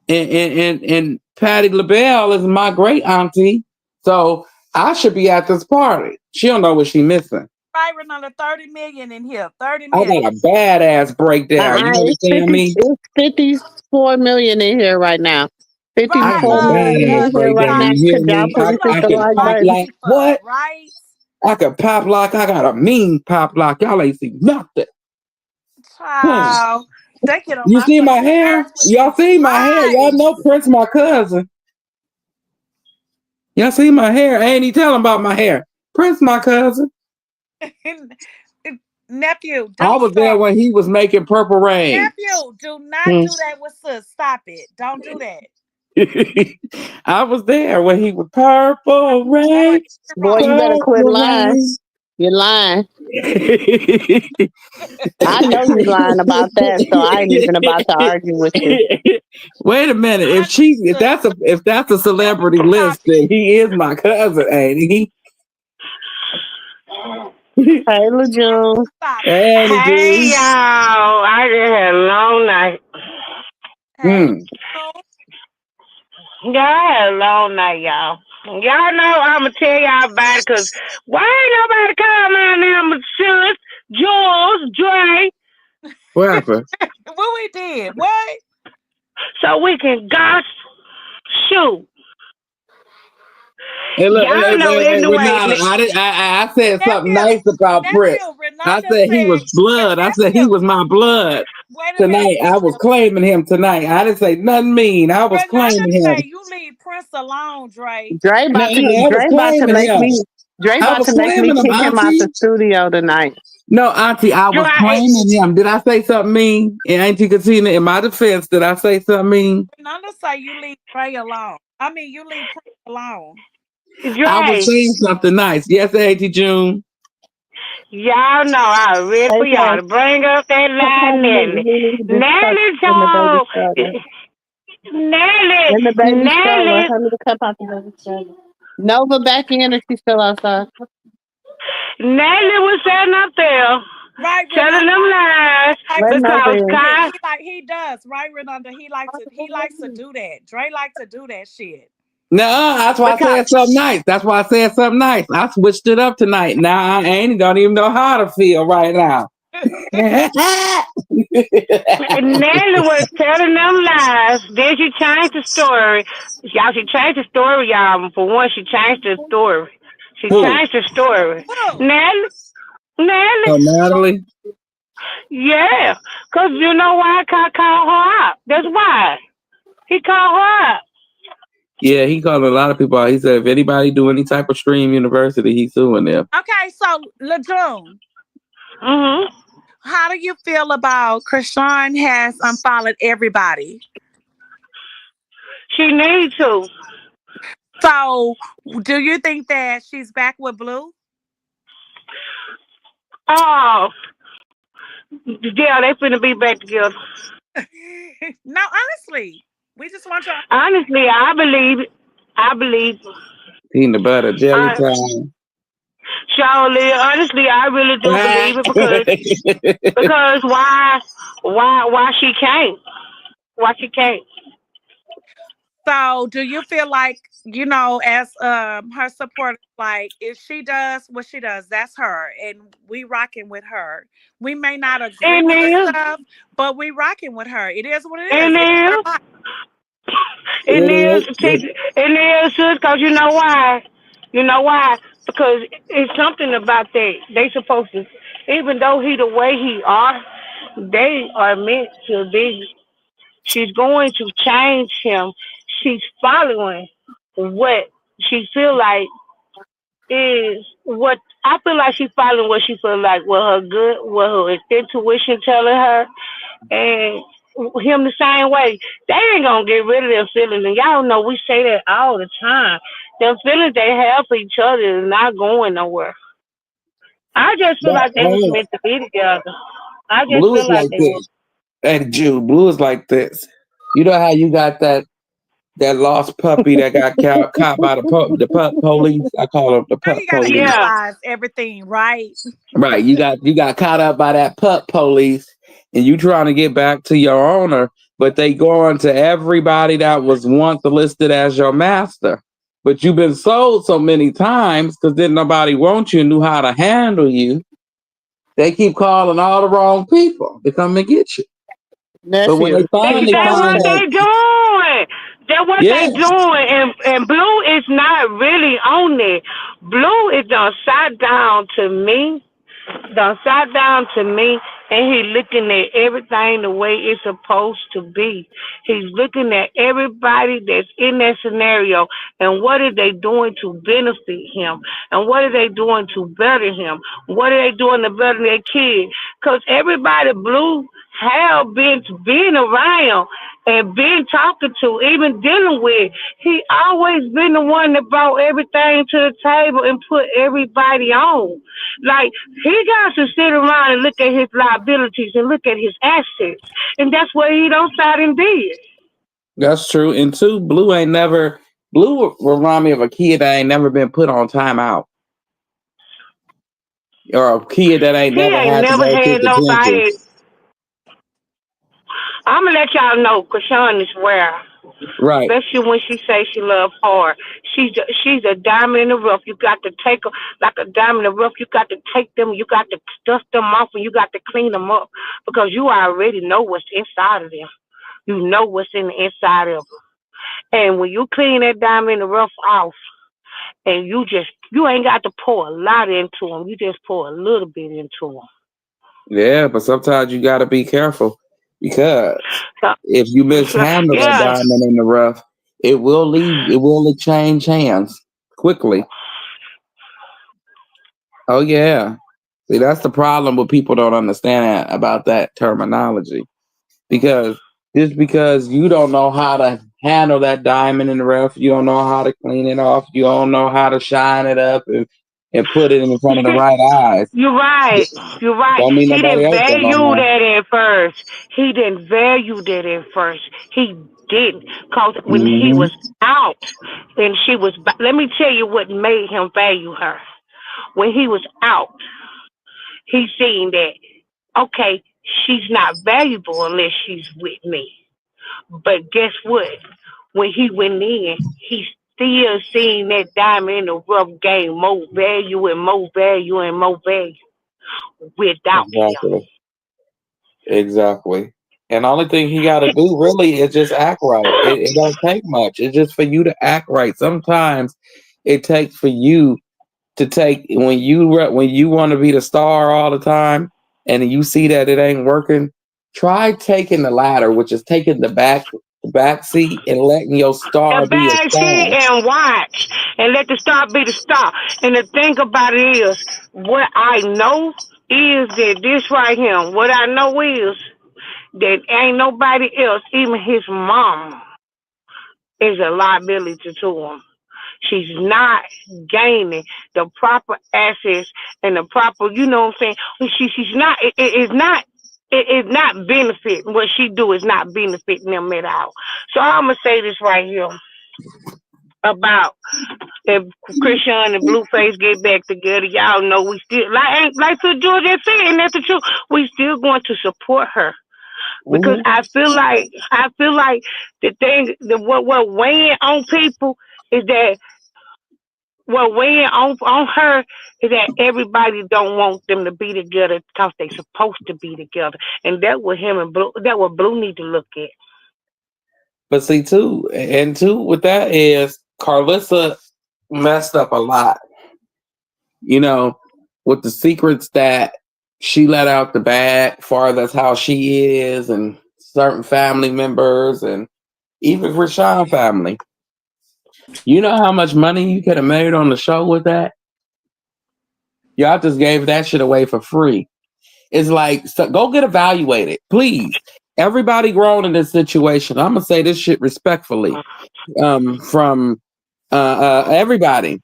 and Patti LaBelle is my great auntie. So I should be at this party. She don't know what she missing. Right, Renanda, 30 million in here. 30 I million. got a badass breakdown. You understand me? It's 54 million in here right now. 54 I got a million badass in here right breakdown. now. You hear Could y'all me? please hit I the can like pop button? like what? Right? I could pop lock. I got a mean pop lock. Y'all ain't see nothing. Child. They get on You my see my fucking hair? nerves with Y'all these see my hair? Y'all lies. know Prince, my cousin. Y'all see my hair? I ain't even telling about my hair. Prince, my cousin. Nephew, I don't was there start. when he was making Purple Rain. Nephew, do not do that with sis. Stop it. Don't do that. I was there when he was Purple Rain. Boy, you better quit lying. You're lying. I know you're lying about that, so I ain't even about to argue with you. Wait a minute. If that's a celebrity list, then he is my cousin, ain't he? Hey, LaJune. Hey, y'all. I just had a long night. Hey. Y'all had a long night, y'all. Y'all know I'm going to tell y'all about it because why ain't nobody call my name but Sis, Jules, Dre? What happened? What we did? What? So we can gosh shoot. Hey, look, Y'all know anyway. I said something nice about Prince. I said he was blood. I said he was my blood. Tonight, I was claiming him tonight. I didn't say nothing mean. I was claiming him. Say you leave Prince alone, Dre. Dre about to make me kick him out the studio tonight. No, Auntie, I was claiming him. Did I say something mean? And Auntie Katina, in my defense, did I say something mean? Renanda say you leave Dre alone. I mean, you leave Prince alone. I was saying something nice. Yes, Auntie June. Y'all know I was ready for y'all to bring up that line, Nelly. Nelly told. Nelly. In the baby stroller. Help me to cup out the baby stroller. Nova back in or she's still outside? Nelly was sitting up there. Right, telling them lies because he does, right, Renanda? He likes to do that. Dre likes to do that shit. No, that's why I said something nice. That's why I said something nice. I switched it up tonight. Now I ain't don't even know how to feel right now. Nelly was telling them lies. Then she changed the story. Y'all, she changed the story, y'all. For one, she changed the story. She changed the story. Nelly. Oh, Natalie? Yeah. Because you know why I called her out. That's why. He called her out. Yeah, he called a lot of people out. He said if anybody do any type of stream university, he's suing them. Okay, so LaJune. Mm-hmm. How do you feel about Chrisean has unfollowed everybody? She needs to. So, do you think that she's back with Blue? Oh, yeah, they finna be back together. No, honestly, we just want to. Honestly, I believe. Peanut butter jelly time. Surely, honestly, I really do believe it because why she can't? Why she can't? So, do you feel like, as her supporter, like if she does what she does, that's her, and we rocking with her. We may not agree with the stuff, but we rocking with her. It is what it is. It is, because you know why? You know why? Because it's something about that. They supposed to, even though he the way he are, they are meant to be. She's going to change him. She's following. what she feel like is what I feel like she's following what she feel like, what her intuition telling her, and him the same way. They ain't gonna get rid of their feelings, and y'all know we say that all the time. The feelings they have for each other is not going nowhere. I just feel like they was Oh, meant to be together. I just Blue is feel like like they was. this. And Jude, Blue is like this. You know how you got that lost puppy that got caught by the pup police? I call them the Now pup you gotta police. Yeah, analyze everything, right? Right. You got caught up by that pup police and you trying to get back to your owner, but they going to everybody that was once listed as your master. But you've been sold so many times because didn't nobody want you and knew how to handle you. They keep calling all the wrong people to come and get you. But when they Nephew, That's please finally don't what find say. that, they doing. That's what they yes, doing. And Blue is not really on it. Blue is done sat down to me done sat down to me and he looking at everything the way it's supposed to be. He's looking at everybody that's in that scenario and what are they doing to benefit him and what are they doing to better him? What are they doing to better their kid? Because everybody Blue have been around and been talking to, even dealing with. He always been the one that brought everything to the table and put everybody on. Like he got to sit around and look at his liabilities and look at his assets, and that's what he don't sat and did. that's true. And two, Blue remind me of a kid that ain't never been put on timeout. Or a kid that ain't He never ain't had to never go through had the nobody. trenches. I'm gonna let y'all know, Krishan is rare, Right. especially when she say she love hard. She's a diamond in the rough. You got to take her like a diamond in the rough. You got to take them. You got to dust them off, and you got to clean them up because you already know what's inside of them. You know what's in the inside of them. And when you clean that diamond in the rough off, and you ain't got to pour a lot into them. You just pour a little bit into them. Yeah, but sometimes you got to be careful because if you So, mishandle that yeah, diamond in the rough, it will change hands quickly. Oh yeah. See, that's the problem with people don't understand about that terminology. Because just because you don't know how to handle that diamond in the rough, you don't know how to clean it off, you don't know how to shine it up and put it in front you of the see, right eyes, you're right. You're right. don't mean He nobody didn't else don't know value how. that at first. He didn't value that at first. He didn't. Because when he Hmm. was out and she was, let me tell you what made him value her. When he was out, he seen that, okay, she's not valuable unless she's with me. But guess what? When he went in, he still seen that diamond in the rough gain more value and more value and more value without him. Exactly. Exactly. And the only thing he got to do really is just act right. It don't take much. It's just for you to act right. Sometimes it takes for you to take when you want to be the star all the time, and you see that it ain't working. Try taking the ladder, which is taking the back seat and letting your The star be a bag seat star. and watch and let the star be the star. And the thing about it is, what I know is that this right here, what I know is that ain't nobody else, even his mom, is a liability to him. She's not gaining the proper access and the proper, you know what I'm saying? She's not. It's not. It's not benefit. What she do is not benefiting them at all. So I'm gonna say this right here about if Christian and Blueface get back together. Y'all know we still like to Georgia said, and that's the truth. We still going to support her because Hmm. I feel like the thing, what weighing on people is that what weighing on her is that everybody don't want them to be together because they supposed to be together, and that what him and Blue, that what Blue need to look at. But see, too, with that is Carlissa messed up a lot. You know, with the secrets that she let out the bag, far that's how she is, and certain family members, and even Rashawn family. You know how much money you could have made on the show with that? Y'all just gave that shit away for free. It's like, so go get evaluated, please. Everybody grown in this situation. I'm gonna say this shit respectfully. From everybody.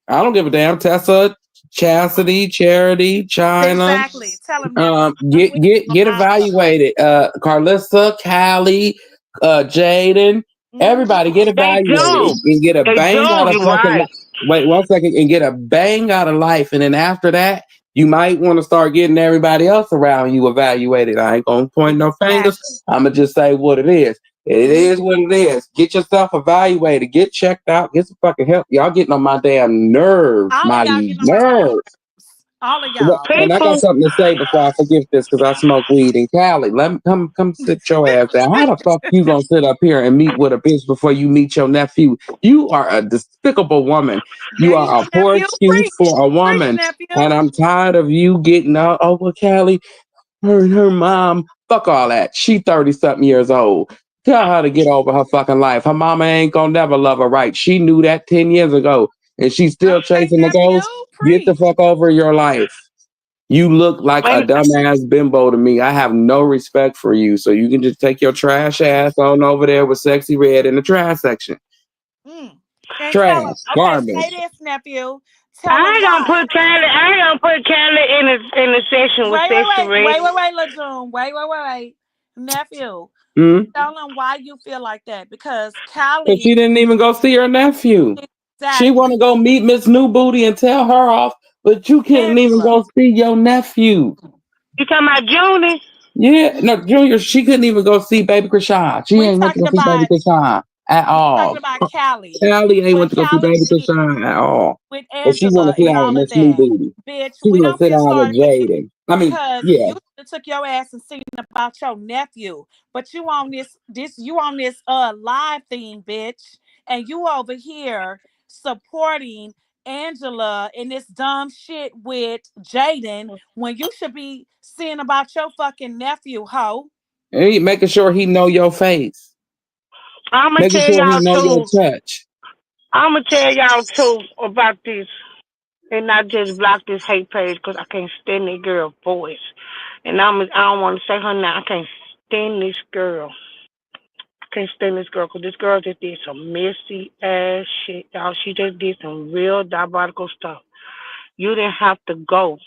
I don't give a damn. Tessa, Chastity, Charity, China. Exactly. Tell him that. Get evaluated. Carlissa, Callie, Jaden, everybody get They evaluated do. and get a They bang do. out of You're fucking right. life. Wait 1 second and get a bang out of life, and then after that, you might want to start getting everybody else around you evaluated. I ain't gonna point no fingers. I'm gonna just say what it is. It is what it is. Get yourself evaluated. Get checked out. Get some fucking help. Y'all getting on my damn nerves. All of My y'all getting on my fucking nerves. nerves. All of Well, y'all. and I got People, something to say before I forget this because I smoke weed in Cali. Let me come sit your ass down. How the fuck you gonna sit up here and meet with a bitch before you meet your nephew? You are a despicable woman. You There you are go, a poor nephew. excuse Preach. for a Preach, woman. nephew. And I'm tired of you getting out over Cali. Her and her mom. Fuck all that. She 30 something years old. Tell her to get over her fucking life. Her mama ain't gonna never love her right. She knew that 10 years ago. And she's still Okay, chasing the nephew. ghost. Get the Preach. fuck over your life. You look like a and dumbass bimbo to me. I have no respect for you. So you can just take your trash ass on over there with Sexy Red in the trash section. Mm. And tell Trash. him, okay, say Garbage. this, nephew. Tell I him ain't gonna why. put Callie. I ain't gonna put Callie in the session with Sexy Red. Wait, LeJune. Wait. Nephew, Hmm? tell him why you feel like that. Because Because Callie, she didn't even go see her nephew. She want exactly. to go meet Miss New Booty and tell her off, but you couldn't even Angela. go see your nephew. You talking about Junie? Yeah, no, Junior, she couldn't even go see Baby Krishan. She We ain't went to talking go see Baby about Krishan at we talking all. about Callie. Callie ain't went What to go see Callie Baby did Krishan at all. with But she want Angela to sit and down with all of Miss New that. Booty. Bitch, She we want to don't sit feel down with sorry for you Jaden. I mean, because yeah. you took your ass and seen about your nephew. But you on this live thing, bitch. And you over here supporting Angela in this dumb shit with Jaden when you should be seeing about your fucking nephew, hoe. And making sure he know your face. I'm gonna Making tell sure he y'all know your too. touch. I'm gonna tell y'all too about this, and not just block this hate page because I can't stand that girl voice. And I don't want to say her now. I can't stand this girl. I can't stand this girl because this girl just did some messy ass shit, y'all. She just did some real diabolical stuff. You didn't have to go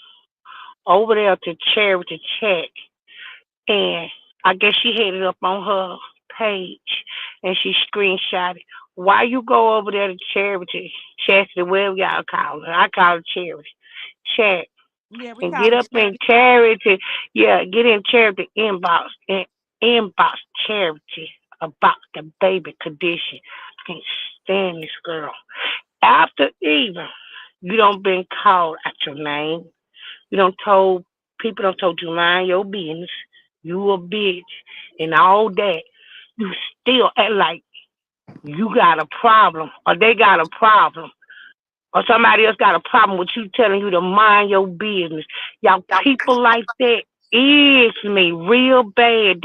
over there to Charity Check, and I guess she had it up on her page, and she screenshotted. Why you go over there to Charity, Chastity, whatever y'all call her? I call it Charity. Chat Yeah, we and call get it up in Charity. Yeah, get in Charity inbox and inbox Charity about the baby condition. I can't stand this girl. After even you don't been called at your name. You don't told people don't told you mind your business. You a bitch and all that. You still act like you got a problem or they got a problem or somebody else got a problem with you telling you to mind your business. Y'all people like that is me real bad.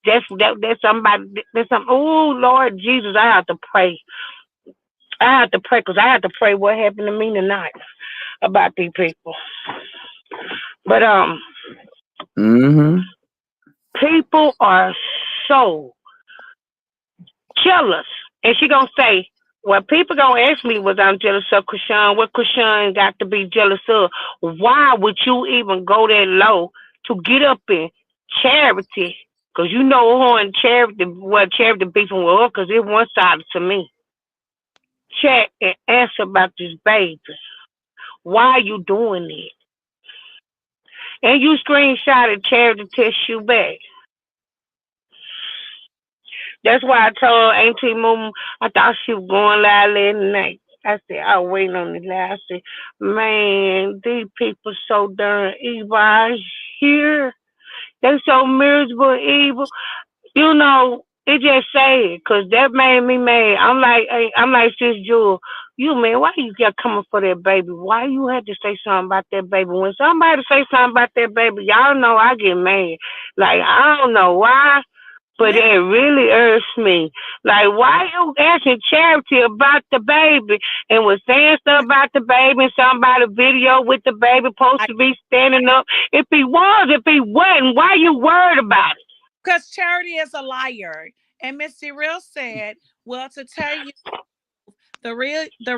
That's somebody that's some. Oh Lord Jesus, I have to pray. I have to pray because I have to pray what happened to me tonight about these people. But Mm-hmm. people are so jealous. And she gonna say, well, people gonna ask me was I'm jealous of Krishan. What Krishan got to be jealous of? Why would you even go that low to get up in Charity? Because you know her and Charity, well, Charity beefing with her because it's one sided to me. Chat and answer about this baby. Why are you doing it? And you screenshotted Charity text you back. That's why I told Auntie Moon I thought she was going live last night. I said, I was waiting on the live. I said, man, these people so darn evil out here. They so miserable, evil. You know, it just sad because that made me mad. I'm like, Sis Jewel, you man, why you got coming for that baby? Why you had to say something about that baby? When somebody say something about that baby, y'all know I get mad. Like, I don't know why. But Miss it really irks me. Like, why you asking Charity about the baby and was saying stuff about the baby and something about a video with the baby supposed to be standing up? If he wasn't, why you worried about it? because Charity is a liar. And Missy Real said, well, to tell you the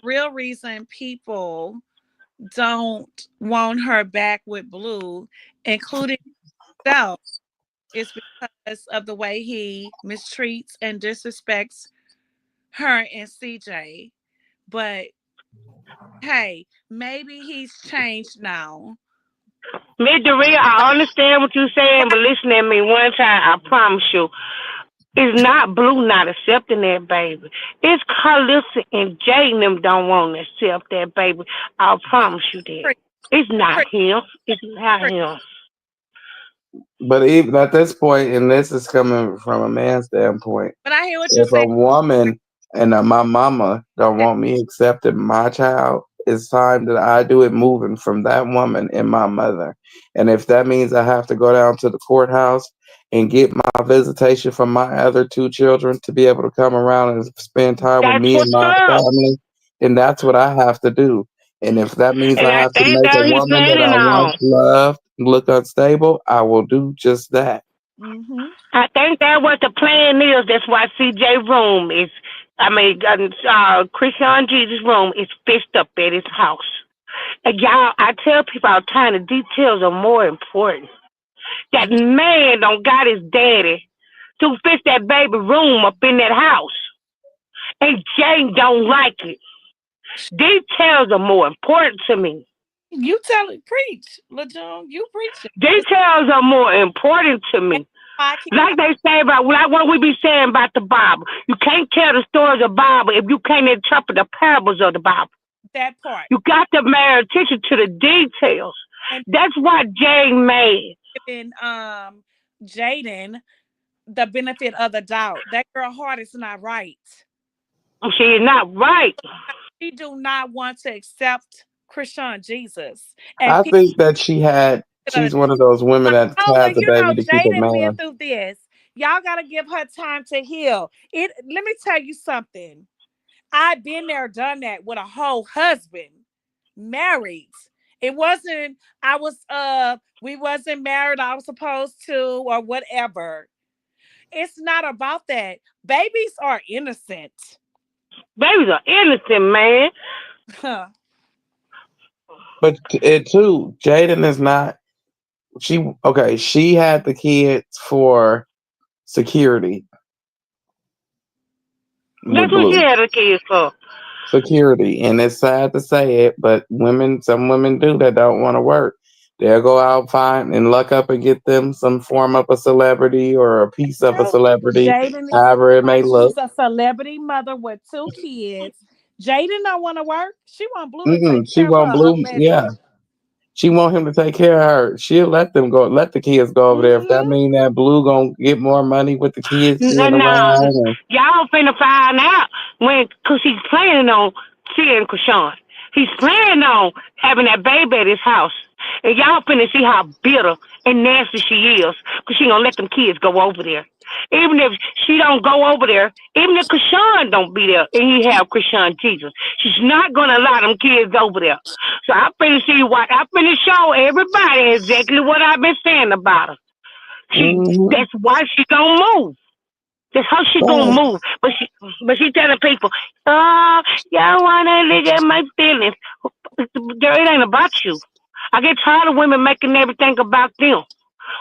real reason people don't want her back with Blue, including himself, is because of the way he mistreats and disrespects her and CJ. But hey, maybe he's changed now. Miss Maria, I understand what you're saying, but listen at me one time, I promise you. It's not Blue not accepting that baby. It's Carlissa and Jaden them don't want to accept that baby. I promise you that. Pre- It's not pre- him. It's not pre- him. But even at this point, and this is coming from a man's standpoint, But I hear what you're if a saying. woman and my mama don't want me accepting my child, it's time that I do it moving from that woman and my mother. And if that means I have to go down to the courthouse and get my visitation from my other two children to be able to come around and spend time with That's me and what's my up. family, then that's what I have to do. And if that means And I I have to think make a that he's woman that planning I once on. loved look unstable, I will do just that. Mm-hmm. I think that what the plan is. That's why CJ room is, Christian Jesus room is fixed up at his house. And y'all, I tell people all the time the details are more important. That man don't got his daddy to fix that baby room up in that house. And Jane don't like it. Details are more important to me. You tell it, preach, LeJean. You preach it. Details are more important to And me. I keep Like they say about, like what we be saying about the Bible. You can't tell the stories of the Bible if you can't interpret the parables of the Bible. that part. You got to pay attention to the details. And That's what Jane made. giving Jaden the benefit of the doubt. That girl heart is not right. She is not right. She do not want to accept Christian Jesus. And I people think that she's one of those women that oh, has but a you know, baby to keep a Jaden been man. through this. Y'all gotta give her time to heal. Let me tell you something. I've been there, done that with a whole husband, married. It wasn't, we wasn't married, I was supposed to, or whatever. It's not about that. Babies are innocent. Babies are innocent, man. But it too, Jaden is not. She had the kids for security with That's what she Blue. had her kids for. Security, and it's sad to say it, but some women do that don't want to work. They'll go out, find, and luck up and get them some form of a celebrity or a piece of a Girl, celebrity, Jaden is however it may like look. she's a celebrity mother with two kids. Jaden don't want to work. She want Blue to take She care of won't her bloom. already. Yeah, she want him to take care of her. She'll let them go, let the kids go over there. If that Hmm. mean that Blue gonna get more money with the kids being No, around, and y'all finna find out cause he's planning on seeing Krishan. He's planning on having that baby at his house. And y'all finna see how bitter and nasty she is, cause she gonna let them kids go over there. Even if she don't go over there, even if Krishan don't be there and he have Krishan Jesus, she's not gonna allow them kids over there. So I finna show everybody exactly what I've been saying about her. mhm. That's why she gonna move. That's how she gonna Right. move. But she telling people, oh, y'all wanna look at my feelings. Girl, it ain't about you. I get tired of women making everything about them.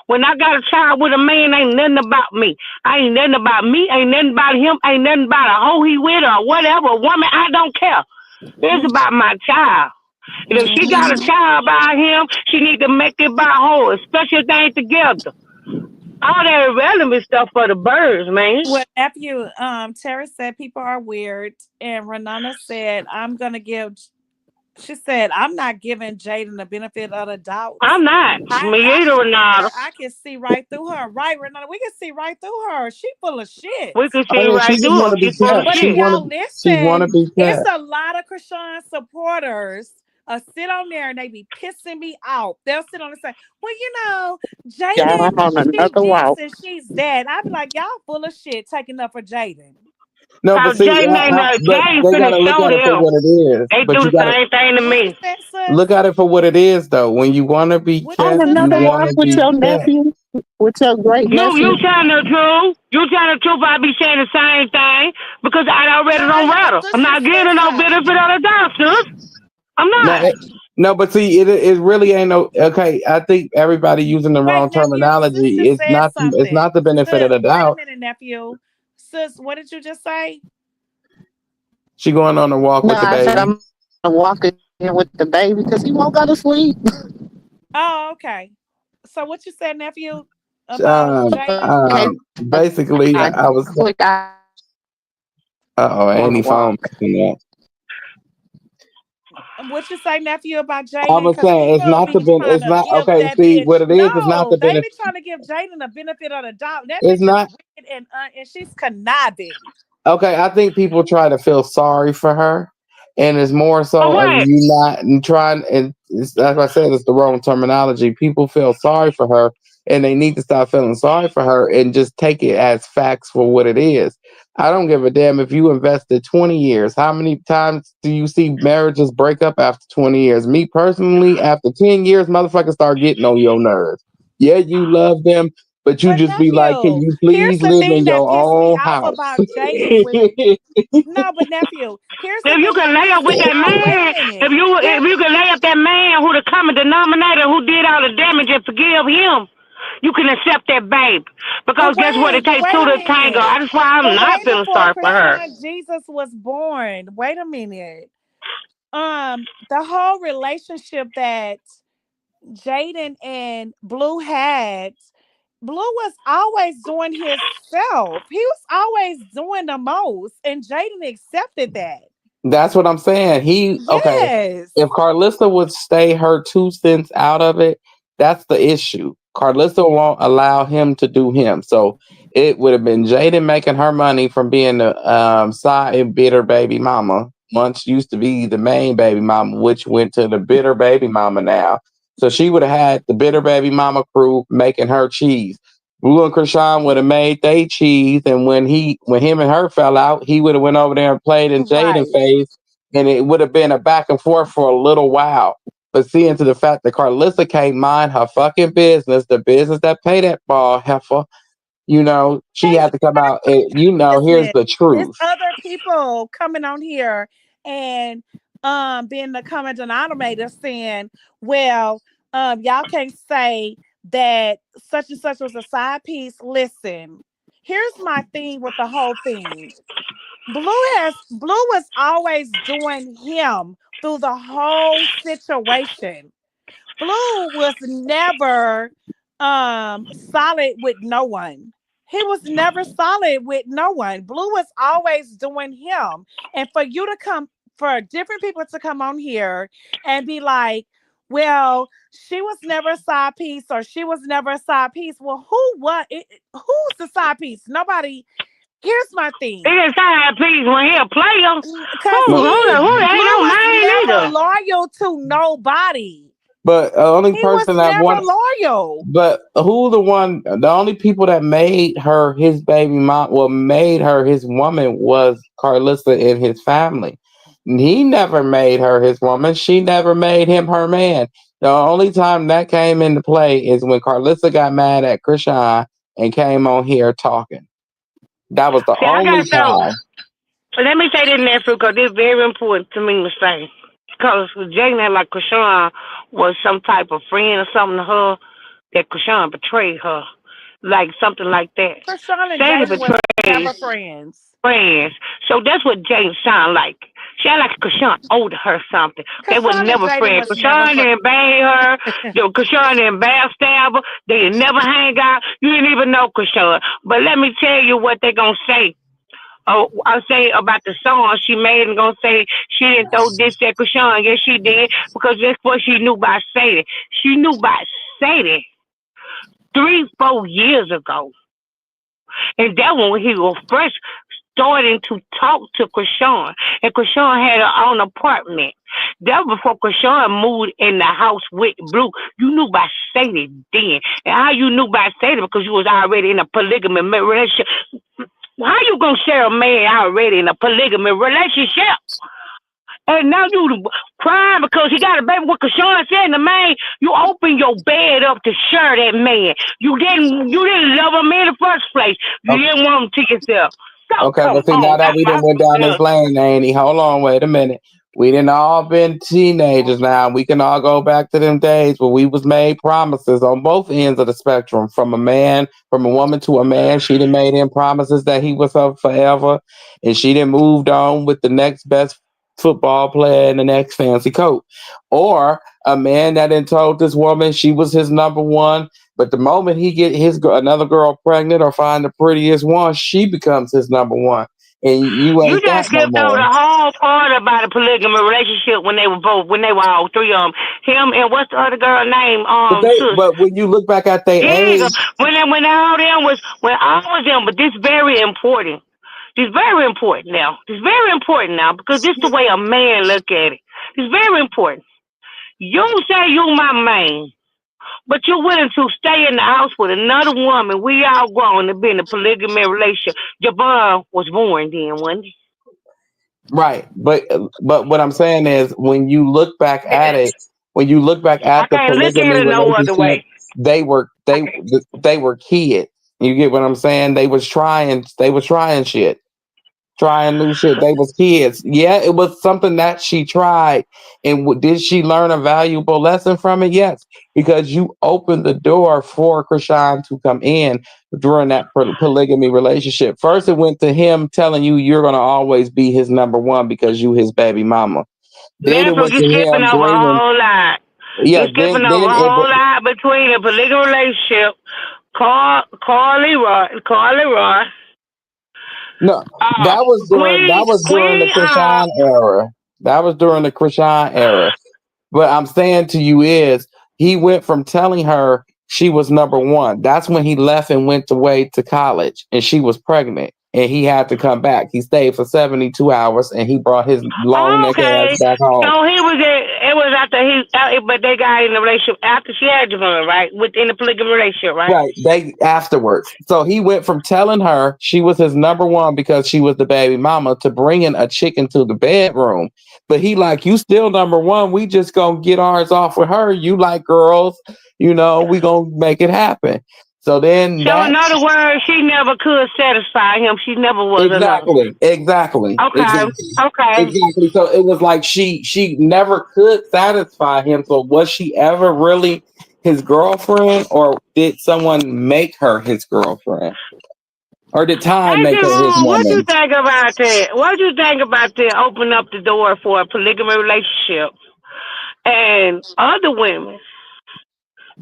When I got a child with a man, ain't nothing about me. Ain't nothing about me. Ain't nothing about him. Ain't nothing about a hoe he with or whatever. A woman, I don't care. It's about my child. And if she got a Hmm. child by him, she need to make it by her, especially if they ain't together. All that irrelevant stuff for the birds, man. Well, nephew, Tara said people are weird, and Renana said, "I'm gonna give." She said, "I'm not giving Jaden the benefit of the doubt." I'm not. Me I either, Renata. her. I can see right through her. Right, Renata? We can see right through her. She full of shit. We can Oh see yeah, she right just through want her. to be She full of kept. But She if shit. want y'all to. She want to listen, be it's kept. a lot of Krishan supporters sit on there and they be pissing me off. They'll sit on and say, well, Y'all, Jaden, I'm on she another this walk. and she's that. I be like, y'all full of shit taking up for Jaden. No, but Cause see, but Jay they finna gotta look show at it for them. what it is. They But do you the gotta same thing to What you me. said, sis? look at it for what it is, though. When you want to be What your On kept, sis you another say, want walk to with be nephew? your kept. nephew, with your great You nephew. telling the truth. You telling the truth. I be saying the same thing because I already How don't you gonna rather. I'm not giving her no disrespect benefit her? of the doubt, sis. I'm No, not. no, but see, it really ain't no. Okay, I think everybody using the Wait, wrong nephew, sis terminology. just It's said not. It's something. not the benefit of Sis, the wait a doubt. minute, nephew. Sis, what did you just say? She going on a walk No, with the I said baby. I'm walking with the baby because he won't go to sleep. Oh, okay. So what you said, nephew, about Um, Jaden? Okay, basically, I I was. click out Oh, on the any phone walk. messing up. What you say, nephew, about I Jaden? was Because saying it's people not the be ben. trying It's to not give okay. that See what bitch. it is. It's not No, the they benefit. be trying to give Jaden the benefit of the doubt. That It's bitch is not. wicked and she's conniving. Okay, I think people try to feel sorry for her, and it's more For so of what? you not and trying. And it's, like I said, it's the wrong terminology. People feel sorry for her, and they need to stop feeling sorry for her and just take it as facts for what it is. I don't give a damn if you invested 20 years. How many times do you see marriages break up after 20 years? Me personally, after 10 years, motherfuckers start getting on your nerves. Yeah, you love them, but you But just be like, can nephew, you here's please the live thing in that your pissed me own off house? about Jaden with no, but nephew, here's the If you thing can that lay up pissed with me that off. Wait a man, minute. if you can lay up that man who the common denominator who did all the damage and forgive him, you can accept that babe. Because guess what? It But takes wait two a to tango. minute. That's why I'm But not way feeling before sorry for her. Krishan Jesus was born. Wait a minute. The whole relationship that Jaden and Blue had, Blue was always doing himself. He was always doing the most, and Jaden accepted that. That's what I'm saying. Okay. Yes. If Carlissa would stay her 2 cents out of it, that's the issue. Carlissa won't allow him to do him. So it would have been Jaden making her money from being the side bitter baby mama. Once used to be the main baby mama, which went to the bitter baby mama now. So she would have had the bitter baby mama crew making her cheese. Blue and Krishan would have made they cheese, and when him and her fell out, he would have went over there and played in Jaden Right. phase, and it would have been a back and forth for a little while. But seeing to the fact that Carlissa can't mind her fucking business, the business that pay that ball heifer, she Hey, had to come out and here's business. the It's truth. other people coming on here and being the common denominator saying, well, y'all can't say that such and such was a side piece. Listen, here's my thing with the whole thing. Blue was always doing him through the whole situation. Blue was never solid with no one. He was never solid with no one. Blue was always doing him. And for different people to come on here and be like, well, she was never a side piece or she was never a side piece. Well, who's the side piece? Nobody. Here's my He thing. didn't sign piece when he a player. Because Who Blue ain't no was man never either. loyal to nobody. But only He was person that never one loyal. but the only people that made her his baby mom, well, made her his woman was Carlissa and his family. He never made her his woman. She never made him her man. The only time that came into play is when Carlissa got mad at Krishan and came on here talking. That was the See, I only got so. time. Let me say this, Nancy, because it's very important to me to say. Because Jane had like Krishan was some type of friend or something to her that Krishan betrayed her. Like something like that. Krishan and Sadie Jaden was betrayed never friends. friends. So that's what Jane sound like. She sound like Krishan owed her something. They were Krishan and never Jaden friends. was never Krishan didn't bang her. friends. Krishan didn't backstab her. They didn't never hang out. You didn't even know Krishan. But let me tell you what they gonna say. Oh, I'll say about the song she made and gonna say she didn't throw this at Krishan. Yes, she did because that's what she knew by Sadie. She knew by Sadie 3, 4 years ago, and that one when he was fresh starting to talk to Krishan, and Krishan had her own apartment. That was before Krishan moved in the house with Blue. You knew about Sadie then. And how you knew about Sadie? Because you was already in a polygamy relationship. How you gonna share a man already in a polygamy relationship? And now you crying because he got a baby with Krishan said the man, you open your bed up to share that man. You didn't love him in the first place. You Okay, didn't want him to yourself. So okay, come but see, on, now that that's we my done went down this question. lane, Annie, hold on, wait a minute. We didn't all been teenagers now. We can all go back to them days where we was made promises on both ends of the spectrum. From a woman to a man, she done made him promises that he was her forever, and she done moved on with the next best football player and the next fancy coat. Or a man that done told this woman she was his number one, but the moment he get another girl pregnant or find the prettiest one, she becomes his number one, and you You ain't that just no skipped over more. the whole part about a polygamy relationship when they were all three of them. Him and what's the other girl name? Sis. But when you look back at their Yeah, age, when all of them, but this very important. This very important now. This very important now because this the way a man look at it. It's very important. You say you my man, but you're willing to stay in the house with another woman. We all grown to be in a polygamy relationship. Javon was born then, wasn't he? right? But what I'm saying is, when you look back I at the can't look polygamy at it no other relationship, way. they were I they can't. they were kids. You get what I'm saying? They was trying shit, trying new shit. They was kids. Yeah, it was something that she tried, and did she learn a valuable lesson from it? Yes, because you opened the door for Krishan to come in during that polygamy relationship. First, it went to him telling you you're gonna always be his number one because you his baby mama. Then it Therefore, went you're to skipping him over a bringing, whole lot. yeah. You're skipping over a whole lot between a polygamy relationship, Carly Roy, No, that was during the Queen, Krishan era. That was during the Krishan era. What I'm saying to you is, he went from telling her she was number one. That's when he left and went away to college, and she was pregnant, and he had to come back. He stayed for 72 hours, and he brought his long neck ass okay. back home. So it was after but they got in a relationship after she had Javon, right? Within the polygamy relationship, right? Right. They afterwards. So he went from telling her she was his number one because she was the baby mama to bringing a chick into the bedroom. But he like, you still number one. We just gonna get ours off with her. You like girls, we gonna make it happen. So then So in other words, she never could satisfy him. She never was enough. exactly, exactly, Okay. exactly, Okay. exactly. So it was like she never could satisfy him. So was she ever really his girlfriend, or did someone make her his girlfriend? Or did time Hey, make her his Javon, what you woman? think about that? What you think about that? Open up the door for a polygamy relationship and other women,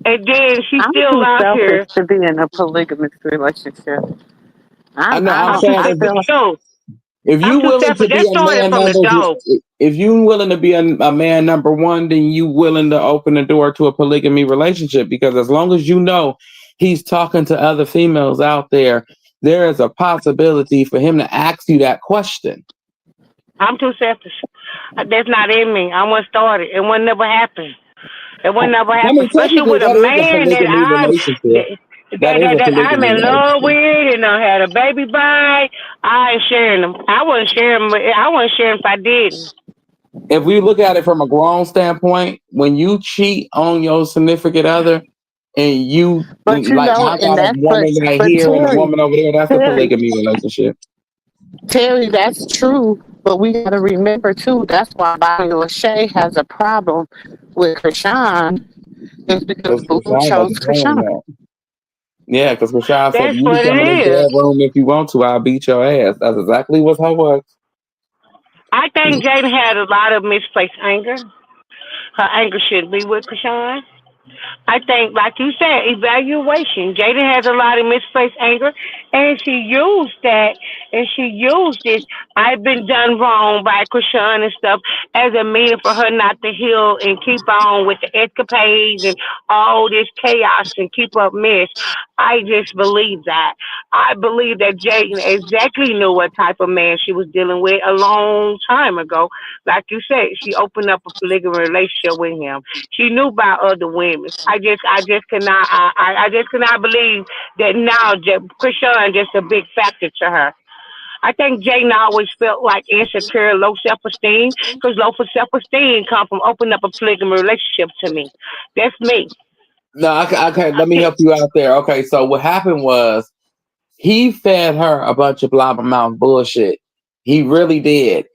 and then she's I'm still too out selfish here. to be in a polygamous relationship. I know. I'm I saying, I feel like So if I'm you too willing selfish. to be That a started man from the number, door. if you willing to be a man number one, then you willing to open the door to a polygamy relationship. Because as long as you know he's talking to other females out there, there is a possibility for him to ask you that question. I'm too selfish. That's not in me. I wasn't started. It would never happen. It would never I happen, mean, especially technically, with a that is a man polygamy relationship. That is a that I'm polygamy in love relationship. with and I had a baby by. I ain't sharing them. I wasn't sharing. I wasn't sharing if I didn't. If we look at it from a grown standpoint, when you cheat on your significant other, and you but you like, know, I and got a that's woman right but here and a woman over there, that's a Terry, polygamy relationship. Terry, that's true. But we got to remember too. That's why Bobby Lachey has a problem with Krishan, is because Because Blue Krishan chose wasn't playing Krishan. that. Yeah, because Krishan said, That's you can what come in this it is. bedroom if you want to, I'll beat your ass. That's exactly what her was. I think Jada had a lot of misplaced anger. Her anger shouldn't be with Krishan. I think, like you said, evaluation. Jada has a lot of misplaced anger, and she used that and she used this "I've been done wrong" by Krishan and stuff as a meaning for her not to heal and keep on with the escapades and all this chaos and keep up mess. I just believe that. I believe that Jaden exactly knew what type of man she was dealing with a long time ago. Like you said, she opened up a polygamy relationship with him. She knew about other women. I just cannot believe that now Krishan just a big factor to her. I think Jaden always felt like insecure, low self esteem, because low self esteem come from opening up a polygamy relationship to me. That's me. No, okay. Let me help you out there. Okay, so what happened was he fed her a bunch of blabbermouth bullshit. He really did.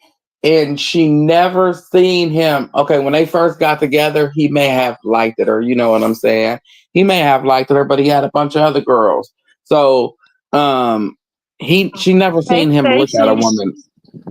And she never seen him. Okay, when they first got together, he may have liked it, or you know what I'm saying? He may have liked her, but he had a bunch of other girls. So she never Hey, seen him look at a Stacy. woman.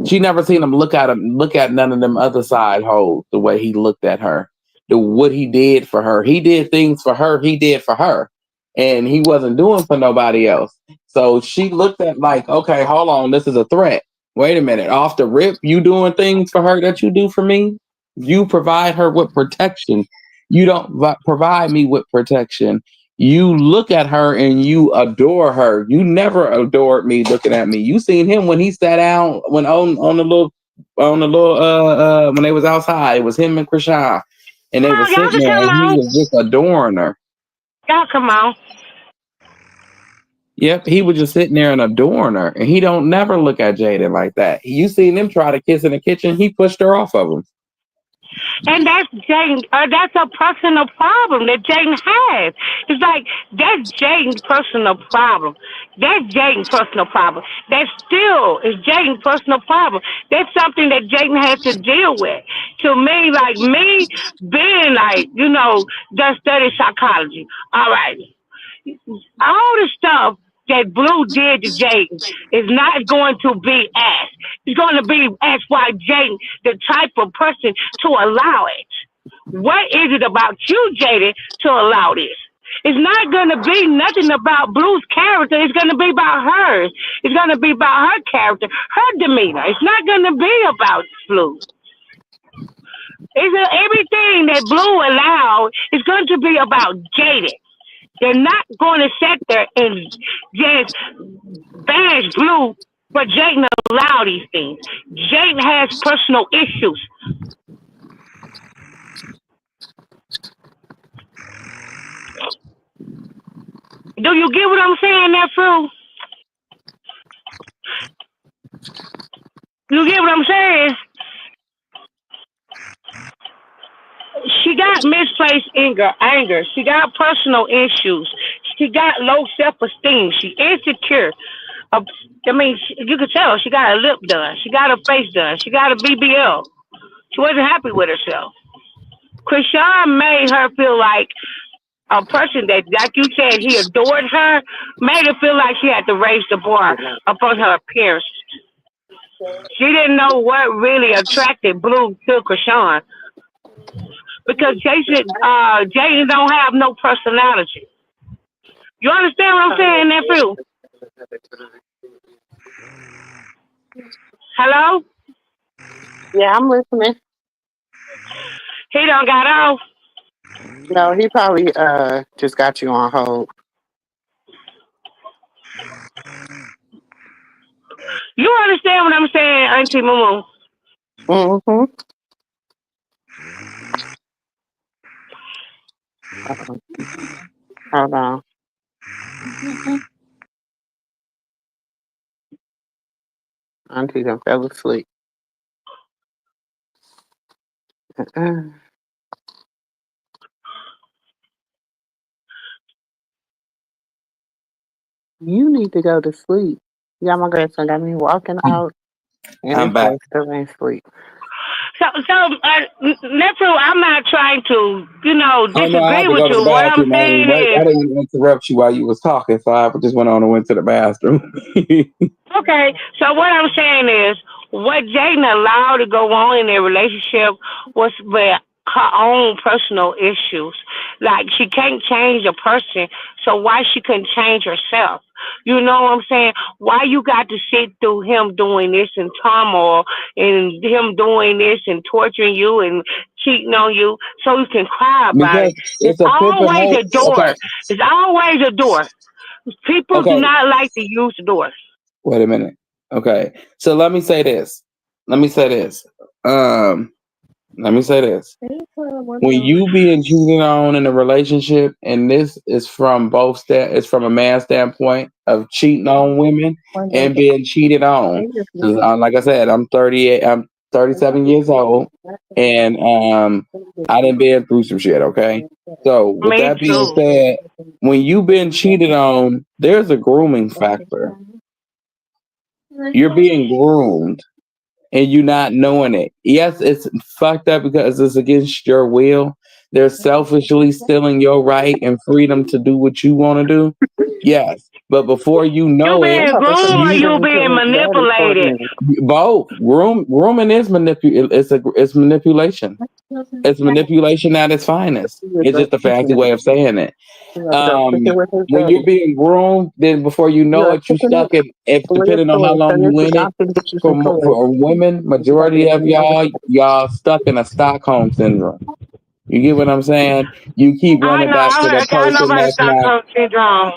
She never seen him look at none of them other side hoes the way he looked at her. What he did for her. He did things for her, he did for her. And he wasn't doing for nobody else. So she looked at like, okay, hold on, this is a threat. Wait a minute. Off the rip, you doing things for her that you do for me? You provide her with protection. You don't provide me with protection. You look at her and you adore her. You never adored me looking at me. You seen him when he sat down when on the little when they was outside. It was him and Krishan. And Come they on, was y'all sitting can there come and he on. was just adoring her. Y'all come on. Yep, he was just sitting there and adoring her. And he don't never look at Jaden like that. You seen him try to kiss in the kitchen, he pushed her off of him. And that's Jaden. That's a personal problem that Jaden has. It's like that's Jaden's personal problem. That's Jaden's personal problem. That still is Jaden's personal problem. That's something that Jaden has to deal with. To me, like me being like, just study psychology. All right, all the stuff that Blue did to Jaden is not going to be asked. It's going to be asked why Jaden, the type of person to allow it. What is it about you, Jaden, to allow this? It's not going to be nothing about Blue's character. It's going to be about hers. It's going to be about her character, her demeanor. It's not going to be about Blue. Everything that Blue allowed is going to be about Jaden. They're not going to sit there and just bash Blue for Jayden allow these things. Jayden has personal issues. Do you get what I'm saying, nephew? You get what I'm saying? She got misplaced anger. She got personal issues. She got low self-esteem. She insecure. You could tell she got her lip done. She got her face done. She got a BBL. She wasn't happy with herself. Krishan made her feel like a person that, like you said, he adored her, made her feel like she had to raise the bar upon her appearance. She didn't know what really attracted Blue to Krishan because Jaden don't have no personality. You understand what I'm saying, nephew? Hello? Yeah, I'm listening. He done got off. No, he probably just got you on hold. You understand what I'm saying, Auntie Mumu? Mm-hmm. Hold on. Auntie done fell asleep. You need to go to sleep. Yeah, my grandson got me walking out and I'm his back. boy still ain't sleep. Nephew, I'm not trying to, Oh no, I had disagree to with go to you. the What I'm bathroom. saying I is, didn't interrupt you while you was talking, so I just went on and went to the bathroom. okay, so what I'm saying is, what Jaden allowed to go on in their relationship was with her own personal issues. Like, she can't change a person, so why she couldn't change herself? You know what I'm saying? Why you got to sit through him doing this and turmoil and him doing this and torturing you and cheating on you so you can cry about it? Because It's it's a pimping always hoe. a door. Okay, It's always a door. People do okay. not like to use the doors. Wait a minute. Okay, so let me say this. Let me say this. Um, let me say this. When you being cheated on in a relationship, and this is from it's from a man's standpoint of cheating on women and being cheated on. 'Cause, like I said, I'm 38. I'm 37 years old, and I done been through some shit. Okay, so with Me that being too. said, when you've been cheated on, there's a grooming factor. You're being groomed and you not knowing it. Yes, it's fucked up because it's against your will. They're selfishly stealing your right and freedom to do what you want to do. Yes, but before you You know it, being groomed or you you being manipulated? both grooming is it's manipulation. It's manipulation at its finest. It's just a fancy way of saying it. When you're being groomed, then before you know it, you stuck in. If depending on how long you in it, for women, majority of y'all stuck in a Stockholm syndrome. You get what I'm saying? You keep I running know. back to the I know person about that's not Stockholm syndrome.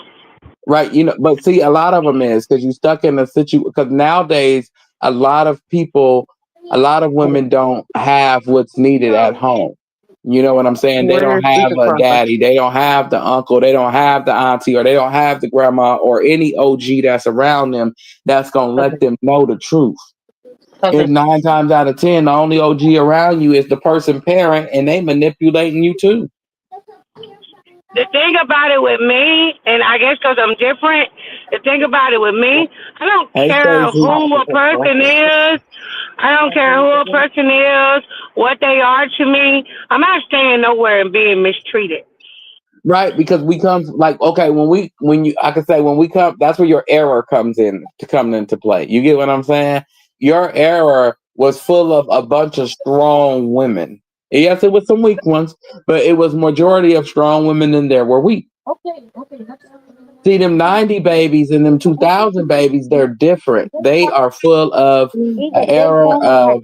right. You know, but see, a lot of them is because you stuck in a situation. Because nowadays, a lot of people, a lot of women don't have what's needed at home. You know what I'm saying? They don't have a daddy, they don't have the uncle, they don't have the auntie, or they don't have the grandma or any OG that's around them that's gonna let them know the truth. And 9 times out of 10, the only OG around you is the person parent, and they manipulating you too. The thing about it with me, and I guess because I'm different, the thing about it with me, I don't Hey, care Stacey. who a person is. I don't care who a person is, what they are to me. I'm not staying nowhere and being mistreated. Right, because we come like okay, when you I can say when we come, that's where your error come into play. You get what I'm saying? Your error was full of a bunch of strong women. Yes, it was some weak ones, but it was majority of strong women in there were weak. See them 90 babies and them 2000 babies, they're different. They are full of an error of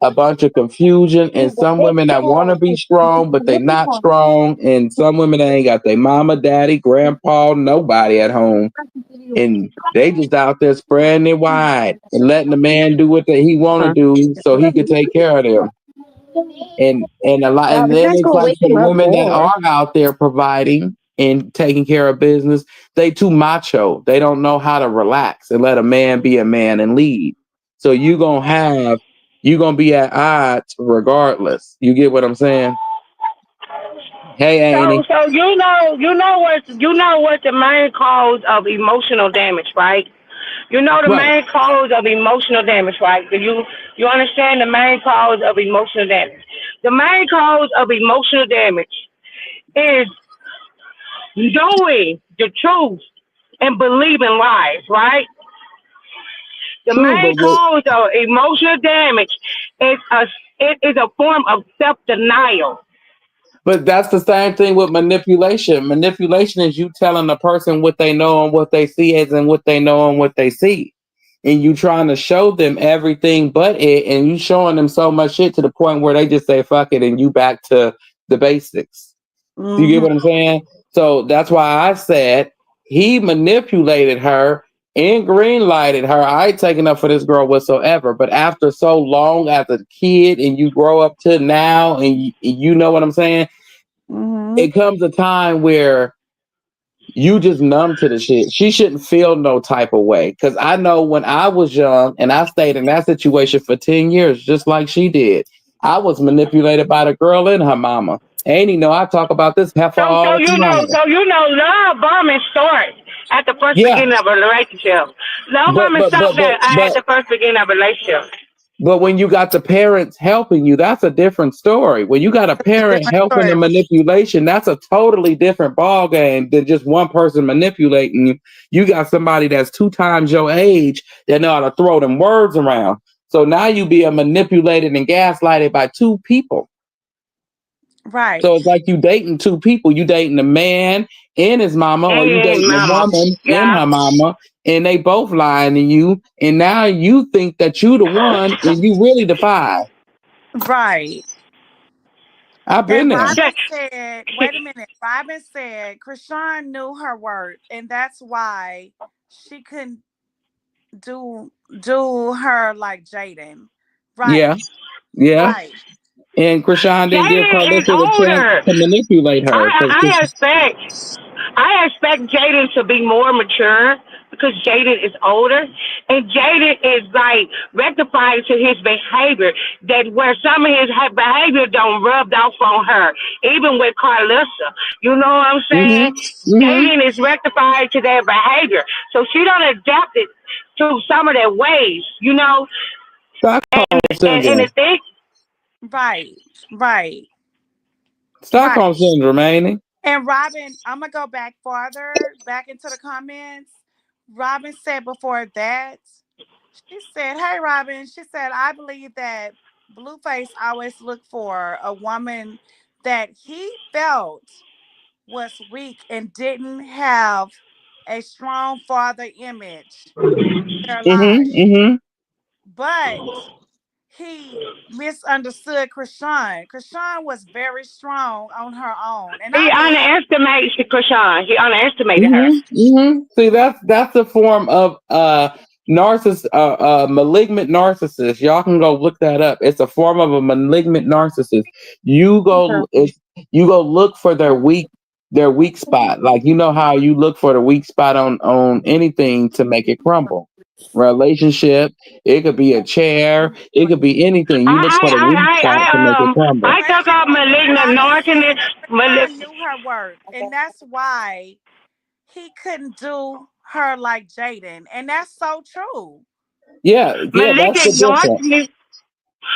a bunch of confusion and some women that want to be strong, but they not strong. And some women that ain't got their mama, daddy, grandpa, nobody at home. And they just out there spreading it wide and letting the man do what he want to do so he could take care of them. And a lot, and then it's like for the women that are out there providing and taking care of business, they too macho. They don't know how to relax and let a man be a man and lead. So you gonna be at odds regardless. You get what I'm saying? Hey, Annie. So you know what the main cause of emotional damage, right? You know the Right. main cause of emotional damage, right? Do you understand the main cause of emotional damage? The main cause of emotional damage is knowing the truth and believing lies, right? The True, main cause of emotional damage is a form of self denial. but that's the same thing with manipulation. Manipulation is you telling a person what they know and what they see as and what they know and what they see. And you trying to show them everything but it, and you showing them so much shit to the point where they just say fuck it and you back to the basics. Do you get what I'm saying? So that's why I said he manipulated her and green lighted her. I ain't taking up for this girl whatsoever. But after so long as a kid and you grow up to now and you know what I'm saying, it comes a time where you just numb to the shit. She shouldn't feel no type of way. Because I know when I was young and I stayed in that situation for 10 years, just like she did, I was manipulated by the girl and her mama. Ain't know I talk about this heifer all the time. Love bombing starts at the first Yeah, beginning of a relationship. Love but bombing but stops but but at but the first beginning of a relationship. but when you got the parents helping you, that's a different story. When you got a parent helping the manipulation, that's a totally different ball game than just one person manipulating you. You got somebody that's 2 times your age that know how to throw them words around. So now you being manipulated and gaslighted by two people. Right. So it's like you dating two people. You dating the man and his mama, or you And dating the mama. woman and Yeah. her mama, and they both lying to you. And now you think that you the one, and you really the five. Right. I've been And there. Robin said, wait a minute. Robin said Krishan knew her worth, and that's why she couldn't do do her like Jaden. Yeah, Right. yeah. Right. And Krishan didn't give Jaden Carlissa is the chance older. to manipulate her. I expect Jaden to be more mature because Jaden is older, and Jaden is like rectifying to his behavior that where some of his behavior don't rub off on her, even with Carlissa. You know what I'm saying? Mm-hmm. Jaden is rectifying to their behavior, so she don't adapt it to some of their ways. You know, Stockholm and the syndrome. thing. Right. Right. Right. Stockholm syndrome, ain't it? And Robin, I'm gonna go back farther, back into the comments. Robin said before that, she said, "Hey, Robin," she said, "I believe that Blueface always looked for a woman that he felt was weak and didn't have a strong father image in their Mm-hmm. lives, Mm-hmm. but he misunderstood Krishan. Krishan was very strong on her own, and He I believe." underestimates Krishan. He underestimated her. Mm-hmm. Mm-hmm. See, that's a form of narcissist, malignant narcissist. Y'all can go look that up. It's a form of a malignant narcissist. You go, you go look for their weak spot. Like you know how you look for the weak spot on anything to make it crumble. Relationship. It could be a chair. It could be anything. You look for the weak spot to make it crumble. I Wait a took up minute. malignant Robin said narcissism. that Krishan knew her worth, and that's why he couldn't do her like Jaden, and that's so true. Yeah, yeah. That's the Malignant difference. narcissism.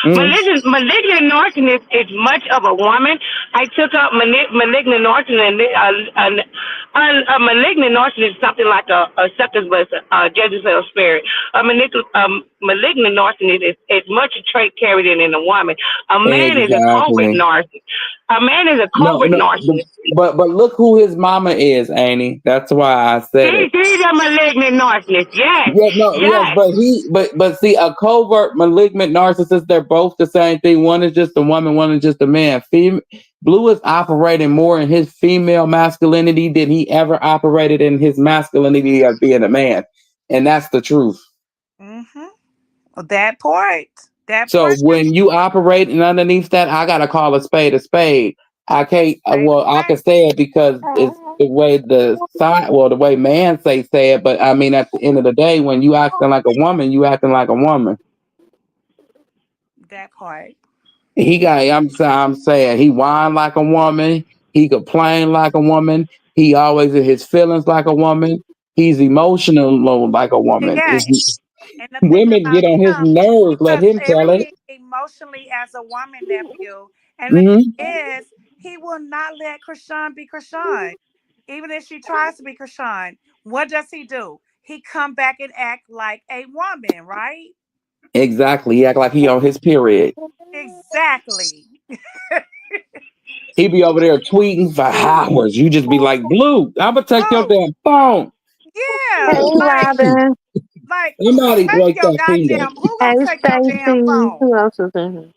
Mm-hmm. Malignant narcissism is much of a woman. I took up malignant narcissism. A malignant narcissism is something like a succubus, Jezebel spirit. Malignant narcissism is much a trait carried in a woman. A man is a covert Exactly. narcissist. A man is a No, covert no, narcissist. but look who his mama is, Annie. That's why I said it. He's a malignant narcissist. Yes, Yeah, no, yes, yes. but see, a covert malignant narcissist, they're both the same thing. One is just a woman, one is just a man. Blue is operating more in his female masculinity than he ever operated in his masculinity as being a man, and that's the truth. Mm-hmm. That part. That So part. when you operating underneath that, I gotta call a spade a spade. I can't. Well, I can say it because it's the way the side. Well, the way man say it. But I mean, at the end of the day, when you acting like a woman, you acting like a woman. That part. He got. I'm saying he whine like a woman. He complain like a woman. He always in his feelings like a woman. He's emotional like a woman. Yes. And the thing Women about get on his him, nerves. he Let comes him tell it. very emotionally as a woman, nephew. And the thing Hmm. is, he will not let Krishan be Krishan. Even if she tries to be Krishan, what does he do? He come back and act like a woman, right? Exactly. He act like he on his period. Exactly. He be over there tweeting for hours. You just be like, Blue, I'm gonna take your Oh, damn phone. yeah. Hey, Robin. Like, Somebody take break your that feeder. goddamn, who Hey, gonna take your damn Stacy. phone? Who else is in here?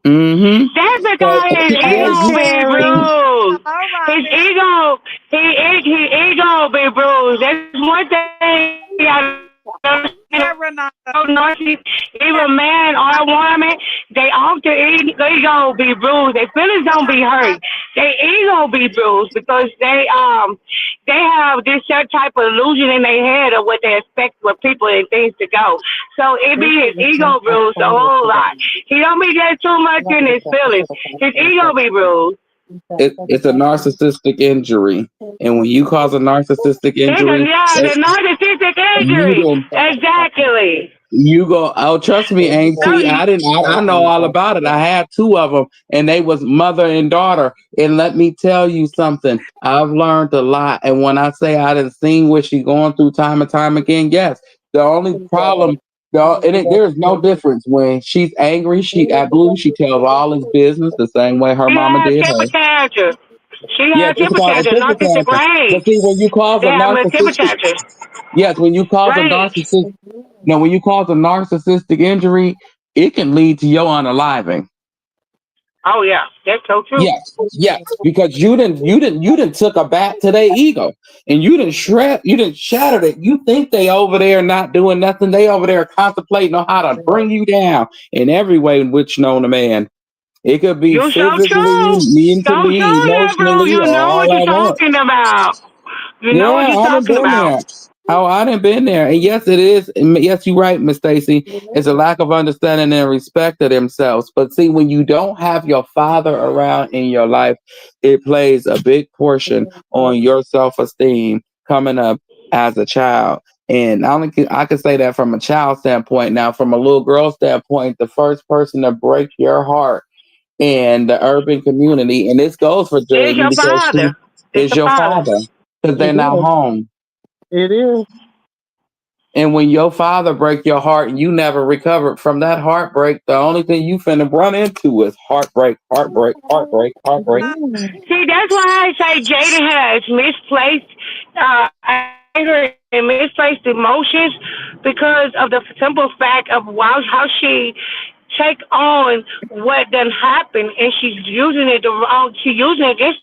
Mm-hmm. That's So because his Hey, yeah, ego be Sherry. bruised. Hello, His Robin. ego, his ego be bruised. That's one thing I Yeah, know. Renata. Narcissist, Yeah, either man or a woman, they often ego be bruised. Their feelings don't be hurt. Their ego be bruised because they have this certain type of illusion in their head of what they expect for people and things to go. So it be his ego bruised a whole lot. He don't be getting too much in his feelings. His ego be bruised. it's a narcissistic injury. And when you cause a narcissistic It's a injury, yeah, the narcissistic you injury. don't Exactly. you go, oh, trust me, So Auntie. I know all about it. I had two of them, and they was mother and daughter. And let me tell you something. I've learned a lot. And when I say I didn't seen what she going through time and time again, yes. The only problem No, there's no difference when she's angry. She at Blue, she tells all his business the same way her She mama has did temper her. tantrums. She Yes, has it's temper called a tantrums, temper narcissistic tantrum. But rage. see, when you cause They a have a temper narcissistic, tantrum. yes, when you cause a Rage. narcissistic, no, when you cause a narcissistic injury, it can lead to your unaliving. Oh yeah, that's so true. Yes, yes, because you didn't took a bat to their ego, and you didn't shattered it. You think they over there not doing nothing? They over there contemplating on how to bring you down in every way in which known a man. It could be You so physically, true. So mentally, true, Negro. emotionally, You know what all you're at once. talking about. You know what Yeah, you're I done talking been about. there. Oh, I done been there. And yes, it is. And yes, you're right, Miss Stacy. It's a lack of understanding and respect of themselves. But see, when you don't have your father around in your life, it plays a big portion on your self-esteem coming up as a child. And I can say that from a child standpoint. Now, from a little girl standpoint, the first person to break your heart in the urban community, and this goes for It's Jaden your because she father. It's is your your father. father because they're It not is. home. It is. And when your father break your heart and you never recovered from that heartbreak, the only thing you finna run into is heartbreak, heartbreak, heartbreak, heartbreak. See, that's why I say Jaden has misplaced anger and misplaced emotions because of the simple fact of how she take on what done happened and she's using it the wrong. She's using it against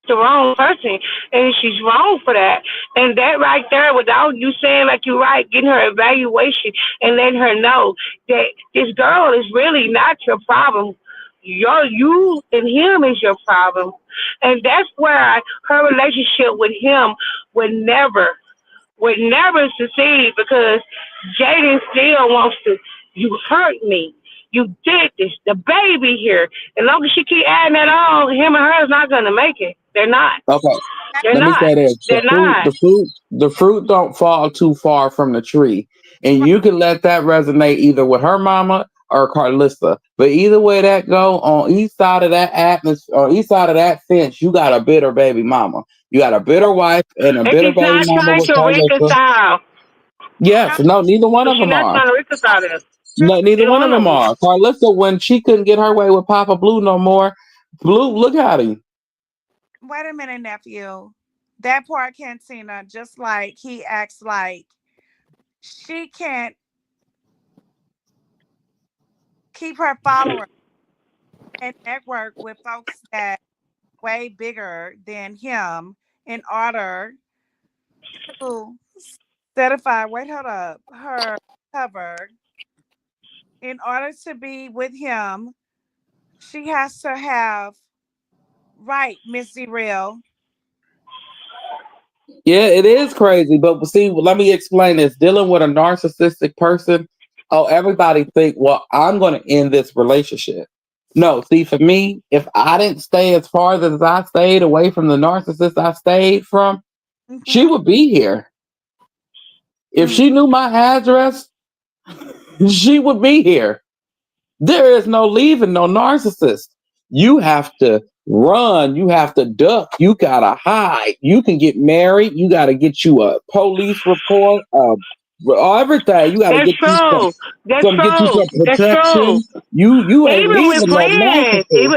the wrong person, and she's wrong for that. And that right there, without you saying like you're right, getting her evaluation and letting her know that this girl is really not your problem. You and him is your problem, and that's where her relationship with him would never succeed because Jaden still wants to. You hurt me. You did this. The baby here. As long as she keep adding that on, him and her is not gonna make it. They're not. Okay, They're let me not. say this: They're not. the fruit don't fall too far from the tree, and you can let that resonate either with her mama or Carlissa. But either way that go, on each side of that atmosphere, on each side of that fence, you got a bitter baby mama. You got a bitter wife and a And bitter she's baby not mama trying with to Carlissa. reconcile. Yes, no, neither one of She's them not are. trying to reconcile this. No, neither Either one of one of them them. are. Carlissa, when she couldn't get her way with Papa Blue no more, Blue, look at him. Wait a minute, nephew. That part Cantina, just like he acts like she can't keep her followers and network with folks that way bigger than him in order to certify, wait, hold up, her cover. In order to be with him, she has to have, right, Miss Zeril. Yeah, it is crazy. But see, let me explain this. Dealing with a narcissistic person, oh, everybody think, well, I'm going to end this relationship. No, see, for me, if I didn't stay as far as I stayed away from the narcissist I stayed from, she Mm-hmm. would be here. If Mm. she knew my address, she would be here. There is no leaving no narcissist. You have to run. You have to duck. You gotta hide. You can get married. You gotta get you a police report. Everything. You gotta That's get you true. That's get you true. some That's true. protection. You ain't Even with leaving no friends, narcissist.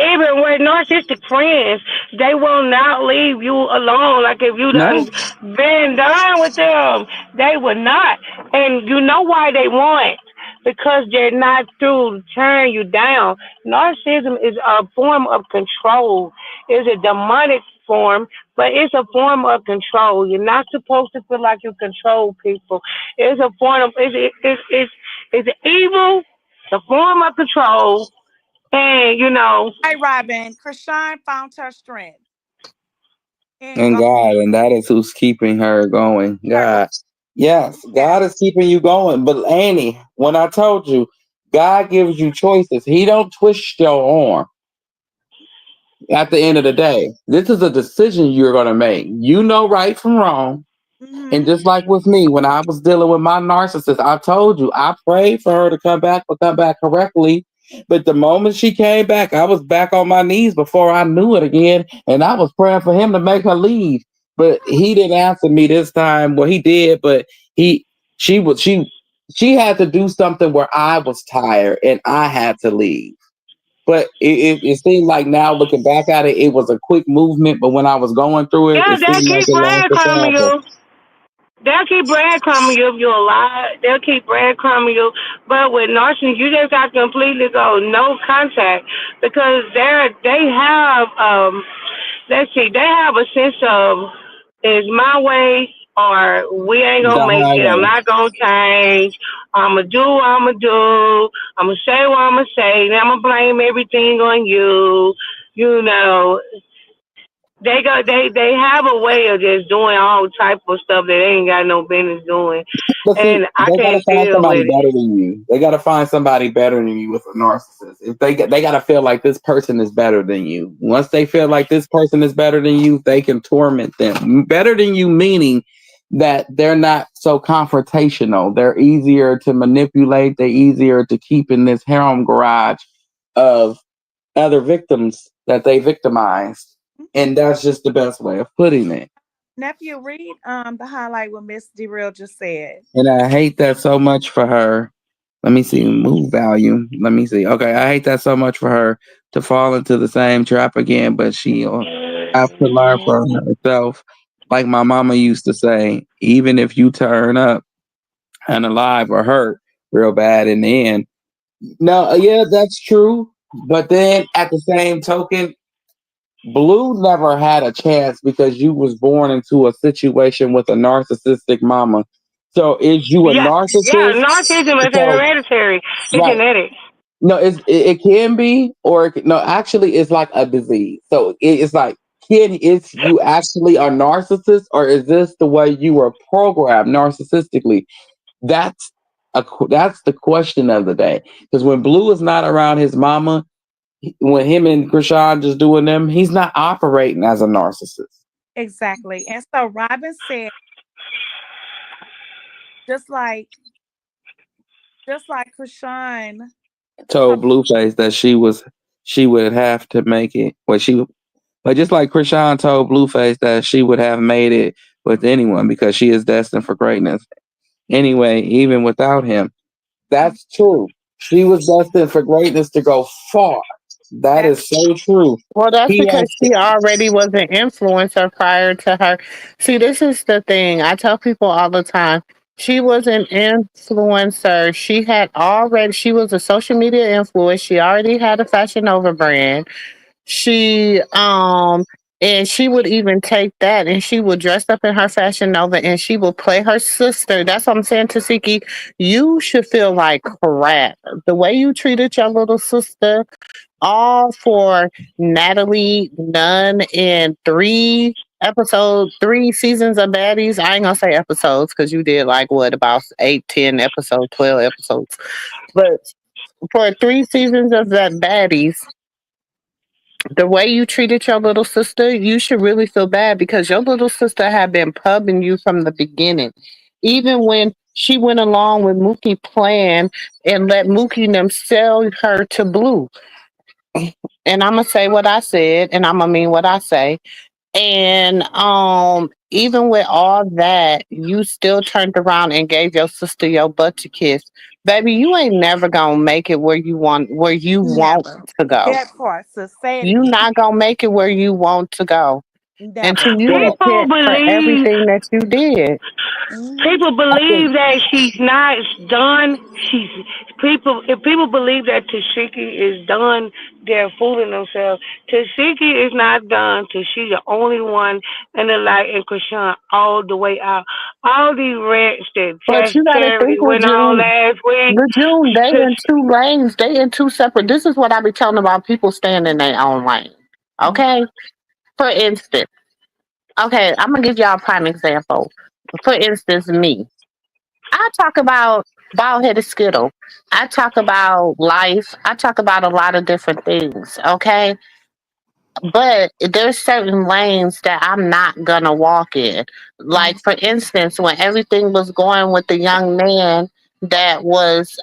even with narcissistic friends, they will not leave you alone. Like if you No. done been done with them, they will not. And you know why they won't? Because they're not through to turn you down. Narcissism is a form of control. It's a demonic form, but it's a form of control. You're not supposed to feel like you control people. It's a form of it's an evil, the form of control, and Hi, Robin. Krishan found her strength in And God. God, and that is who's keeping her going. God. Yes, Yes. God is keeping you going. But Annie, when I told you, God gives you choices. He don't twist your arm at the end of the day. This is a decision you're gonna make. You know right from wrong. And Mm-hmm. just like with me, when I was dealing with my narcissist, I told you I prayed for her to come back, but come back correctly. But the moment she came back, I was back on my knees before I knew it again, and I was praying for him to make her leave. But he didn't answer me this time. Well, he did, but he, she was she. she had to do something where I was tired and I had to leave. But it seemed like now looking back at it, it was a quick movement. But when I was going through it, Yeah, it seemed like it lasted forever. they'll keep breadcrumbing you if you're a lie. They'll keep breadcrumbing you. But with narcissists, you just got to completely go no contact because they have let's see, they have a sense of it's my way or we ain't The gonna make it. I'm highway. not gonna change. I'ma do what I'ma do. I'ma say what I'ma say. And I'ma blame everything on you. You know, they have a way of just doing all type of stuff that they ain't got no business doing, But see, and I they gotta can't find deal somebody with it. better than you. They gotta find somebody better than you with a narcissist. If they gotta feel like this person is better than you. Once they feel like this person is better than you, they can torment them. Better than you meaning that they're not so confrontational. They're easier to manipulate. They're easier to keep in this harem garage of other victims that they victimized. And that's just the best way of putting it. Nephew, read the highlight what Miss D-Real just said. And I hate that so much for her. Let me see, move value. Let me see. Okay, I hate that so much for her to fall into the same trap again, but she'll have to learn for herself. Like my mama used to say, even if you turn up and alive or hurt real bad in the end. No, yeah, that's true. But then at the same token, Blue never had a chance because you was born into a situation with a narcissistic mama. So is you a Yeah, yeah, narcissist? narcissism is So hereditary. It's right. genetic. No, it can be, or no, actually, it's like a disease. So it's like, can it's you actually a narcissist, or is this the way you were programmed narcissistically? That's that's the question of the day. Because when Blue is not around his mama, when him and Krishan just doing them, he's not operating as a narcissist. Exactly. And so Robin said, just like just like Krishan Told told Blueface that she would have to make it. But just like Krishan told Blueface that she would have made it with anyone because she is destined for greatness. Anyway, even without him, that's true. She was destined for greatness to go far. That that is so true. Well, that's He because has to, she already was an influencer prior to her. See, this is the thing. I tell people all the time. She was an influencer. She was a social media influencer. She already had a Fashion Nova brand. She and she would even take that and she would dress up in her Fashion Nova and she would play her sister. That's what I'm saying, Tasiki. You should feel like crap. The way you treated your little sister, all for Natalie Nunn in 3 seasons of Baddies. I ain't gonna say episodes because you did like what about 8, 10 episodes, 12 episodes. But for 3 seasons of that Baddies, the way you treated your little sister, you should really feel bad because your little sister had been pubbing you from the beginning. Even when she went along with Mookie plan and let Mookie and them sell her to Blue. And I'm gonna say what I said, and I'm gonna mean what I say. And even with all that, you still turned around and gave your sister your butt to kiss. Baby, you ain't never gonna make it where you want never. to go. That part. So say it You again. not gonna make it where you want to go until Never. you well, People repent for believe everything that you did. Hmm. People I think believe that she's not done. She's people. If people believe that Tashiki is done, they're fooling themselves. Tashiki is not done. She's the only one in the light and Krishan all the way out. All these rants that But you gotta Charity think with went on June. last week. With June, they To, in two lanes. They in two separate. This is what I be telling about people staying in their own lane. Okay? For instance, okay, I'm gonna give y'all a prime example. For instance, me. I talk about bald headed skittle. I talk about life. I talk about a lot of different things. Okay. But there's certain lanes that I'm not gonna walk in. Like for instance, when everything was going with the young man that was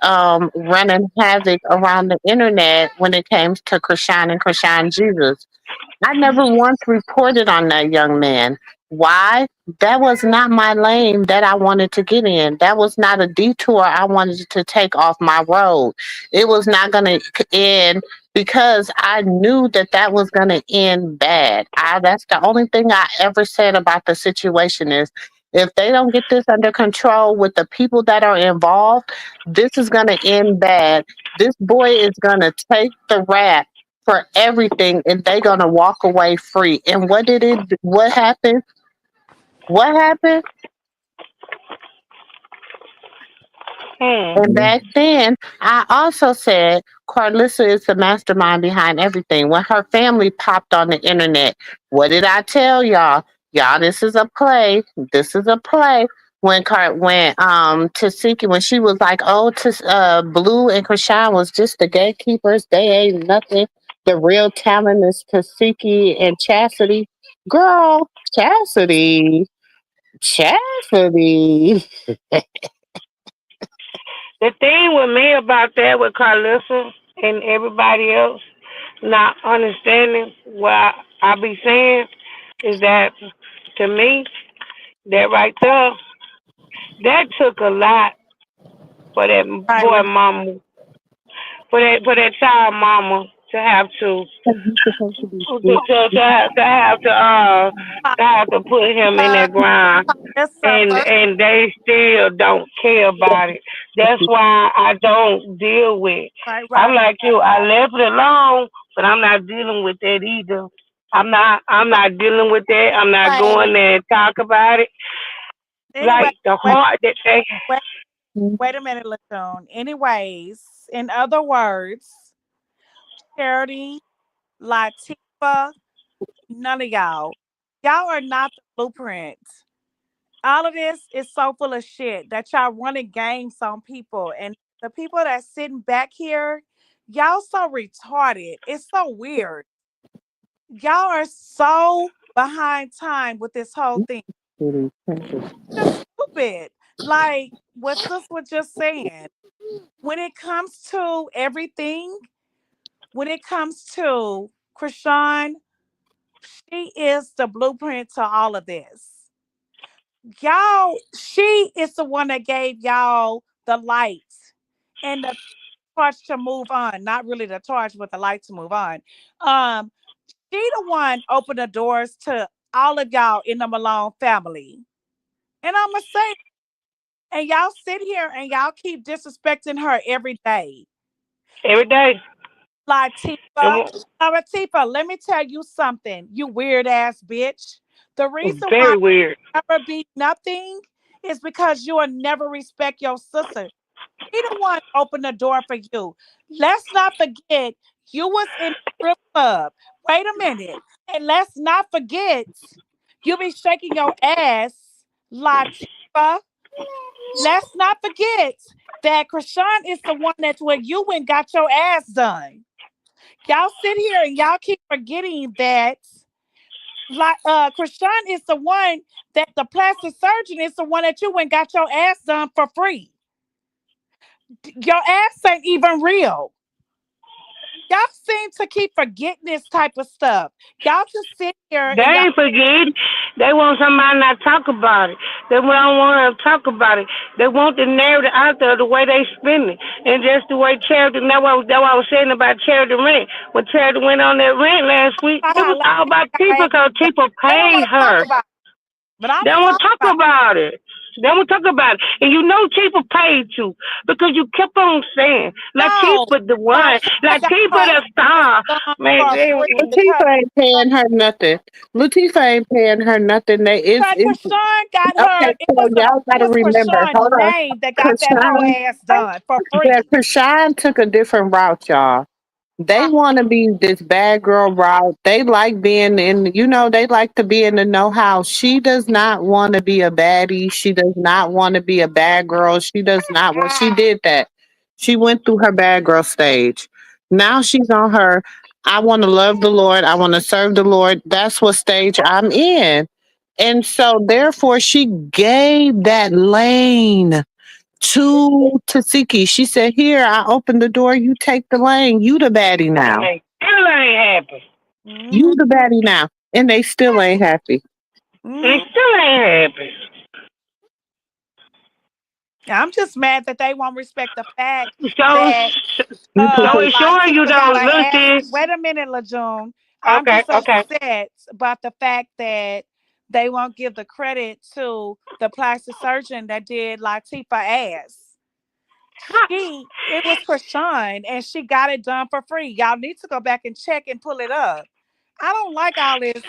running havoc around the internet when it came to Krishan and Krishan Jesus. I never once reported on that young man. Why? That was not my lane that I wanted to get in. That was not a detour I wanted to take off my road. It was not going to end because I knew that that was going to end bad. That's the only thing I ever said about the situation is if they don't get this under control with the people that are involved, this is going to end bad. This boy is going to take the rap for everything and they gonna walk away free. And what happened? What happened? Hmm. And back then, I also said Carlissa is the mastermind behind everything. When her family popped on the internet, what did I tell y'all? Y'all, this is a play. This is a play. When Tasiki, when she was like, oh, Blue and Krishan was just the gatekeepers. They ain't nothing. The real talent is Tasiki and Chastity. Girl, Chastity. The thing with me about that with Carlissa and everybody else not understanding what I be saying is that to me, that right there, that took a lot for that Right, boy Lynn. mama, for that child mama to have to You're supposed to be to sweet. to, to, have, to have to to have to put him in that ground, Yes, first, and they still don't care about it. That's why I don't deal with. right, I'm right, like you. I left it alone, but I'm not dealing with that either. I'm not. I'm but not dealing with that. I'm not anyway, going there and talk about it. anyway, Like the wait, heart that they. wait, wait a minute, Latoon. Anyways, in other words, Charity, Latifah, none of y'all are not the blueprint. All of this is so full of shit that y'all running games on people, and the people that's sitting back here, y'all so retarded. It's so weird. Y'all are so behind time with this whole thing. Just stupid. Like what sis was just saying. When it comes to everything, when it comes to Krishan, she is the blueprint to all of this. Y'all, she is the one that gave y'all the light and the torch to move on. Not really the torch, but the light to move on. Um, she the one opened the doors to all of y'all in the Malone family. And I'ma say, and y'all sit here and y'all keep disrespecting her every day. Every day. Latifa, And Latifa, let me tell you something, you weird ass bitch. The reason why very weird. you never be nothing is because you will never respect your sister. She the one opened the door for you. Let's not forget you was in the strip club. Wait a minute. And let's not forget you be shaking your ass, Latifa. Let's not forget that Krishan is the one that's where you went got your ass done. Y'all sit here and y'all keep forgetting that like Krishan is the one that the plastic surgeon is the one that you went got your ass done for free. Your ass ain't even real. Y'all seem to keep forgetting this type of stuff. Y'all just sit here They and y'all ain't forget. They want somebody not talk about it. They don't want to talk about it. They want the narrative out there the way they spin it, and just the way Charity. That what I was saying about Charity rent. When Charity went on that rent last week, it how was all about they people because people don't paid want to talk her. about it. But I'm They gonna don't talk talk about it. about it. They don't talk about it. And you know people paid you because you kept on saying No, Latifah the one, Latifah got Latifah her the ass star. done Man, for they, free because Latifah ain't paying her nothing. Latifah ain't paying her nothing. It's Krishan got okay. her. It So was y'all it gotta was remember. Krishan's Hold on, name that got that whole Krishan. ass done for Yeah, free. Krishan took a different route, y'all. They How want to be this bad girl route. They like being in, they like to be in the know how. She does not want to be a baddie. She does not want to be a bad girl. She does not. Well, she did that. She went through her bad girl stage. Now she's on her. I want to love the Lord. I want to serve the Lord. That's what stage I'm in. And so, therefore, she gave that lane to Tasiki. She said, here, I opened the door. You take the lane. You the baddie now. still ain't happy. You hmm the baddie now. And they still ain't happy. It Mm. still ain't happened. I'm just mad that they won't respect the fact So, that so it's showing you Latifah got though. her Look, ass. this. Wait a minute, LaJune. I'm Okay, just okay. upset about the fact that they won't give the credit to the plastic surgeon that did Latifah ass. It was Krishan and she got it done for free. Y'all need to go back and check and pull it up. I don't like all this,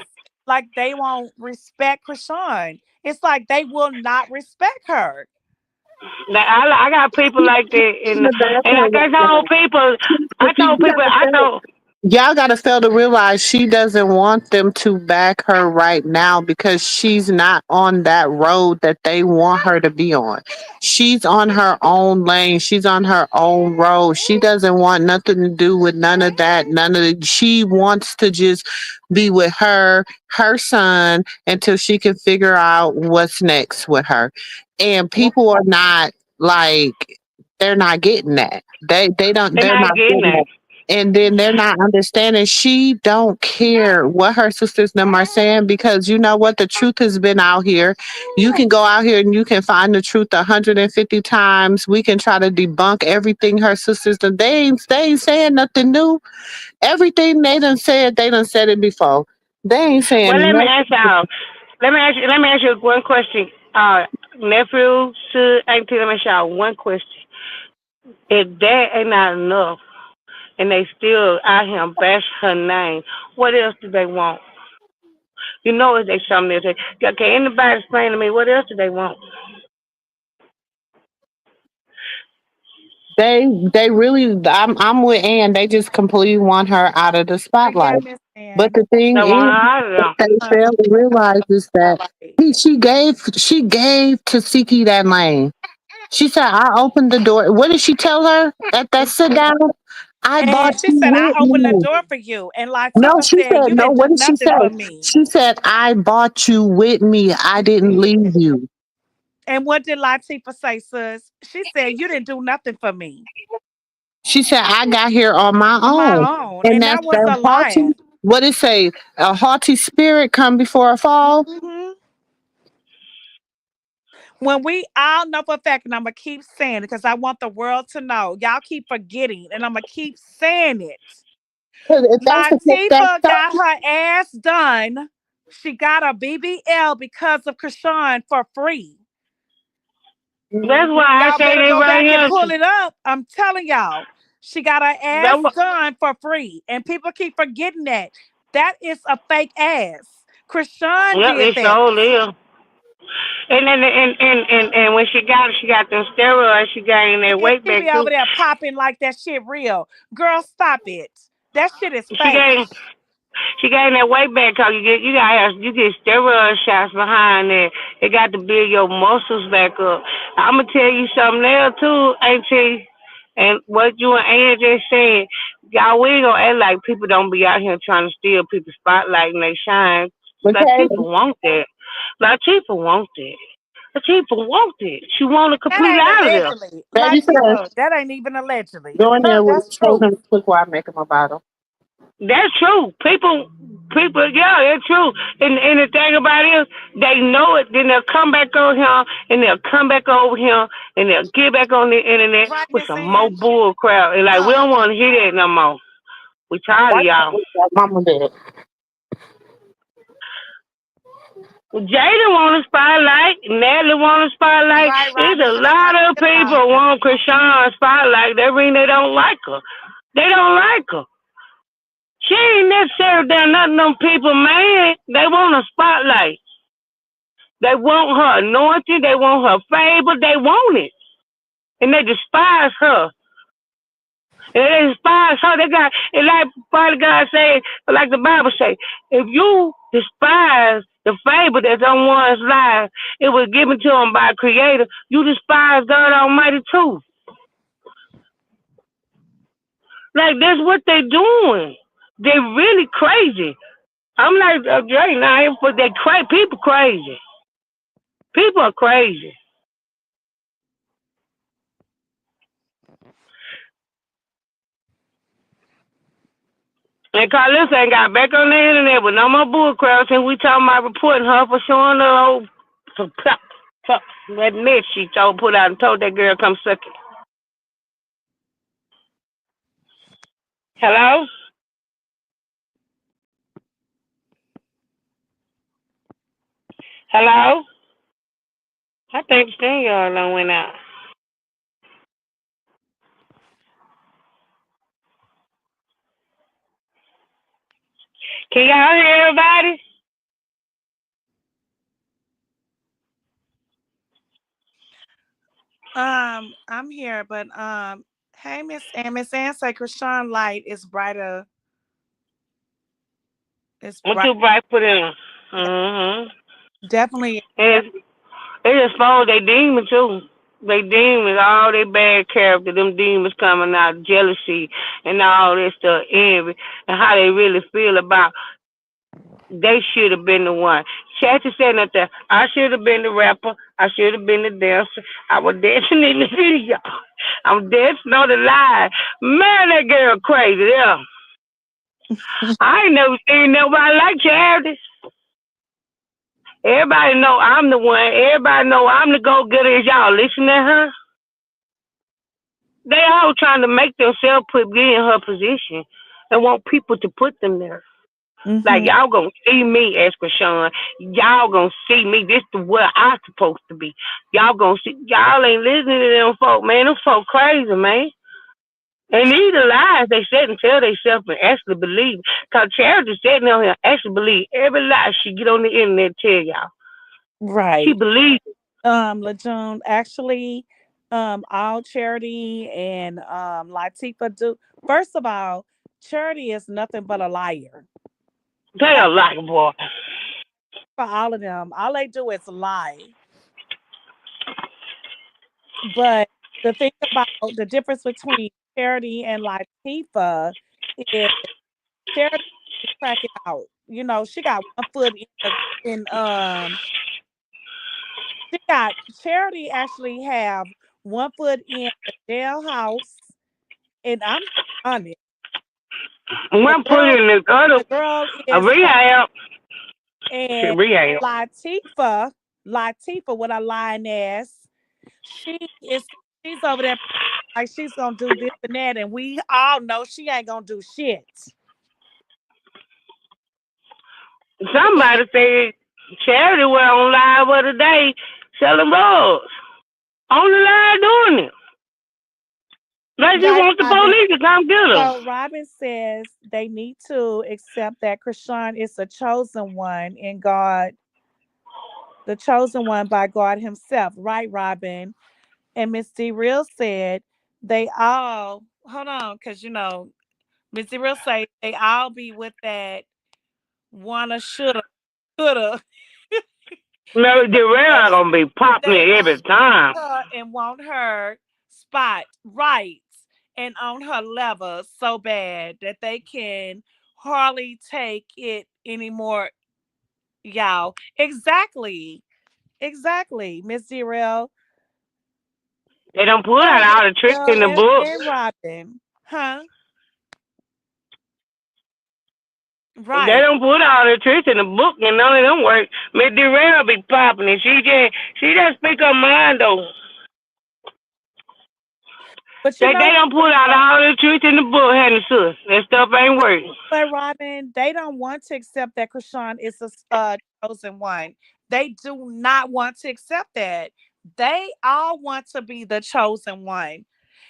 like they won't respect Krishan. It's like they will not respect her. Now, I got people like that, In the and like bathroom I right now. told people, I But see, told you people, gotta I fail. told. Y'all gotta fail to realize she doesn't want them to back her right now because she's not on that road that they want her to be on. She's on her own lane. She's on her own road. She doesn't want nothing to do with none of that. None of the. She wants to just be with her son until she can figure out what's next with her. And people are not like they're not getting that. They're They're not not getting getting it. that. And then they're not understanding she don't care what her sisters them are saying because you know what, the truth has been out here. You can go out here and you can find the truth 150 times. We can try to debunk everything her sisters done. They ain't saying nothing new. Everything they done said it before. They ain't Well, saying let me nothing. ask y'all. Let me ask you one question. Nephew, to auntie, let me ask y'all one question. If that ain't not enough, and they still out here and bash her name, what else do they want? You know, if they something else. Can anybody explain to me what else do they want? They really I'm with Ann. They just completely want her out of the Yeah, spotlight. Miss But Ann. the thing They is, want her out of what them. they Uh, fail to realize is that spotlight. she gave Tasiki that lane. She said, "I opened the door." What did she tell her at that sit down? I bought And she you said, I with opened the me. door for you. And No, Latifah she said, said you no. didn't do What did she nothing say? for me. She said, "I bought you with me. I didn't leave you." And what did Latifah say, sis? She said, you didn't do nothing for me She said, "I got here on my on my own," own. and And that's that was the a lie. haughty. What it say? A haughty spirit come before a fall. Hmm. When we all know for a fact, and I'm going to keep saying it because I want the world to know, y'all keep forgetting, and I'm going to keep saying it. Because if that's the case, that's Latifah so. got her ass done. She got a BBL because of Krishan for free. That's why I Y'all say better they go right back and here. pull it up. I'm telling y'all, she got her That ass wa- done for free. And people keep forgetting that. That is a fake ass. Krishan Yep, did it's that. so live. And then and when she got them steroids, she gained that And weight she back be over too. there popping like that shit real. Girl, stop it. That shit is She fake. gained she gained that weight back because you get steroid shots behind it. It got to build your muscles back up. I'm gonna tell you something else too, Auntie. And what you and Ann just said, y'all, we ain't gonna act like people don't be out here trying to steal people's spotlight and they shine. Like Okay, people want that. Like people want that. The people want it. She want it That completely ain't out of there. allegedly. baby says, Latifah, that ain't even allegedly. go in there with That's show true. him quick while I make him a bottle. That's true. People, yeah, it's true. And the thing about it is, they know it. Then they'll come back on here, and they'll come back over here, and they'll get back on the internet Right, with Miss some more Ann? bull crap. And like, we don't want to hear that no more. We tired of Why y'all. can't mama did it? Well, Jada want a spotlight. Natalie want a spotlight. Right, There's Robin. a She lot trying to of get a people want Krishan spotlight. That mean they don't like her. They don't like her. She ain't necessarily done nothing them people, man. They want a spotlight. They want her anointing. They want her favor. They want it. And they despise her. And they despise her. They got, and like Father God said, like the Bible say, if you despise the favor that's on one's life, it was given to them by a creator, you despise God Almighty too. Like, that's what they doing. They really crazy. I'm like, Drake, now, but people crazy. People are crazy. And Carlos ain't got back on the internet with no more bull crap since we talking about reporting her for showing the old that mess she told put out and told that girl come suck it. Hello? Hello? I think y'all done went out. Can y'all hear everybody? I'm here, but hey, Miss Ann say Krishan light is brighter. It's I'm bright. too bright for them. Yeah, Mm-hmm. definitely. And they exposed they demons too. They demons, all their bad character, them demons coming out, jealousy and all this stuff, envy, and how they really feel about they should have been the one. Chatty said nothing. I should have been the rapper. I should have been the dancer. I was dancing in the video. I'm dancing on the line. Man, that girl crazy, yeah. I ain't never seen nobody like Charity. Everybody know I'm the one. Everybody know I'm the go-getter. Is y'all listening to her? They all trying to make themselves be in her position and want people to put them there. Like Mm-hmm. y'all gonna see me as Krishan. Y'all gonna see me. This is where I supposed to be. Y'all gonna see. Y'all ain't listening to them folk, man. Them folk crazy, man. And these are lies they said and tell themselves and actually believe. Cause Charity sitting on here actually believe every lie she get on the internet tell y'all. She Right. believes. LeJune, actually, all Charity and Latifah do. First of all, Charity is nothing but a liar. They Like, a lie, boy. for all of them, all they do is lie. But the thing about the difference between Charity and Latifah is Charity is cracking out. You know, she got one foot in she got Charity actually have one foot in the jailhouse, and I'm honest. The One put girl, in the other the girl a is rehab. and Rehab. Latifah, with a lying ass, she is she's over there like she's gonna do this and that, and we all know she ain't gonna do shit. And Somebody said Charity was on live the other day selling drugs. On the line doing it. Like she right, wants the Robin. police to come get her. So Robin says they need to accept that Krishan is a chosen one in God, the chosen one by God Himself, right, Robin? And Miss D Real said they all hold on, because Miss D Real say they all be with that wanna, shoulda, coulda. No, the rail Yes, gonna be popping they it every time. her and want her spot right and on her level so bad that they can hardly take it anymore, y'all. Exactly, Miss Zero. They don't put Hey, out Miss all the tricks Zero in the book. and Robin, huh? They Right. don't put all the tricks in the book and none of them work. Miss Durrell be popping it. She just speak her mind though. But They don't put out all the tricks in the book, honey, sis. That stuff ain't working. but Robin, they don't want to accept that Krishan is a chosen one. They do not want to accept that. They all want to be the chosen one,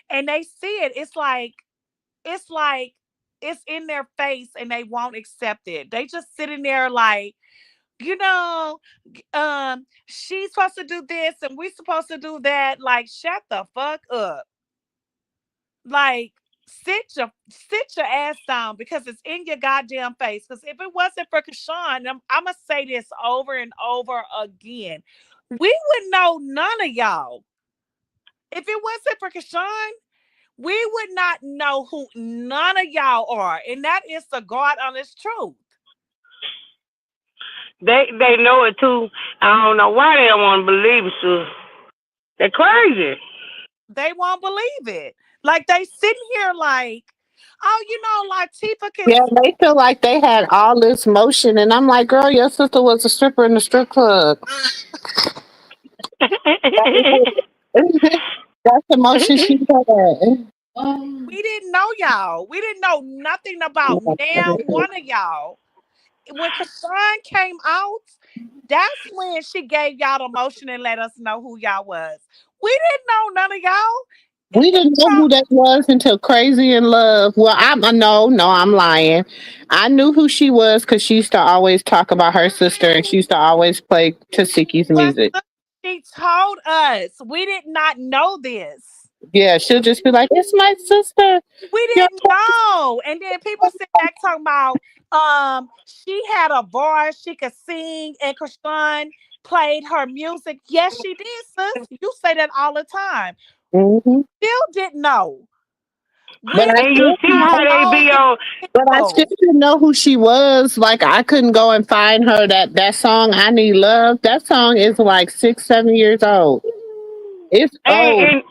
and they see it. It's like it's in their face, and they won't accept it. They just sitting there like, you know, she's supposed to do this, and we supposed to do that. Like, shut the fuck up. Like, sit your ass down because it's in your goddamn face. Because if it wasn't for Kashawn, I'm gonna say this over and over again, we would know none of y'all. If it wasn't for Kashawn, we would not know who none of y'all are, and that is the God honest truth. They know it too. I don't know why they don't want to believe it, sis. They're crazy. They won't believe it. Like, they sitting here like, Oh, like Tifa can. Yeah, they feel like they had all this motion, and I'm like, girl, your sister was a stripper in the strip club. That's the motion she had. We didn't know y'all. We didn't know nothing about now one of y'all. When Krishan came out, that's when she gave y'all the motion and let us know who y'all was. We didn't know none of y'all. And We didn't know who that was until Crazy in Love. Well, no, I'm lying. I knew who she was because she used to always talk about her sister, and she used to always play Tasiki's but music. she told us. We did not know this. Yeah, she'll just be like, "It's my sister." We Your didn't know. And then people sit back talking about she had a voice, she could sing, and Krishan played her music. Yes, she did, sis. You say that all the time. Mhm. Still didn't know. We But did I And you still, see how not they know be these on. but I still people. didn't know who she was. Like I couldn't go and find her. That song, "I Need Love." That song is like 6, 7 years old. It's And old. and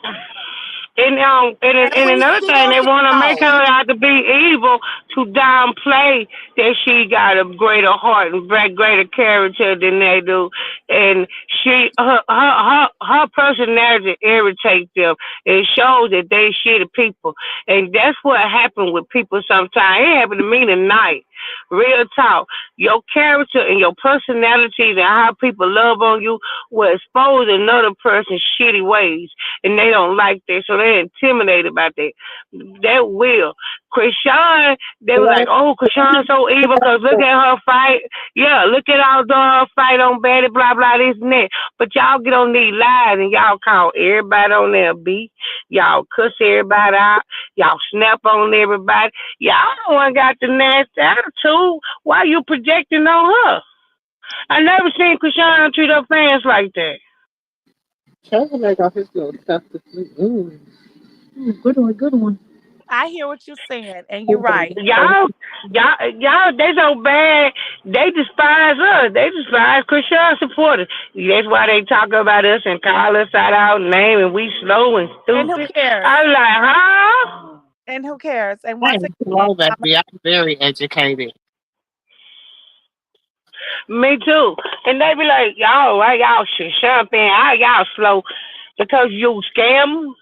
and And we another thing, still they didn't want to make her know. out to be evil to downplay that she got a greater heart and greater character than they do, and her personality irritates them. It shows that they shitty people, and that's what happened with people sometimes. It happened to me tonight. Real talk. Your character and your personalities and how people love on you will expose another person's shitty ways, and they don't like that, so they're intimidated by that. That will. Krishan, they were like, oh, Krishan's so evil because look at her fight. Yeah, look at all the fight on Betty, blah, blah, this and that. But y'all get on these lies and y'all call everybody on their beat. Y'all cuss everybody out. Y'all snap on everybody. Y'all the one got the nasty attitude. Why you projecting on her? I never seen Krishan treat her fans like that. Troublemaker off his little stuff to sleep. Mm. Good one, good one. I hear what you're saying, and you're right. Y'all, they so bad. They despise us. They despise Krishan supporters. That's why they talk about us and call us out our name, and we slow and And who stupid. cares? I was like, huh? And who cares? And I once ain't again, slow, baby. I'm very educated. Me too. And they be like, y'all, why y'all shit champagne? How y'all slow? Because you scam?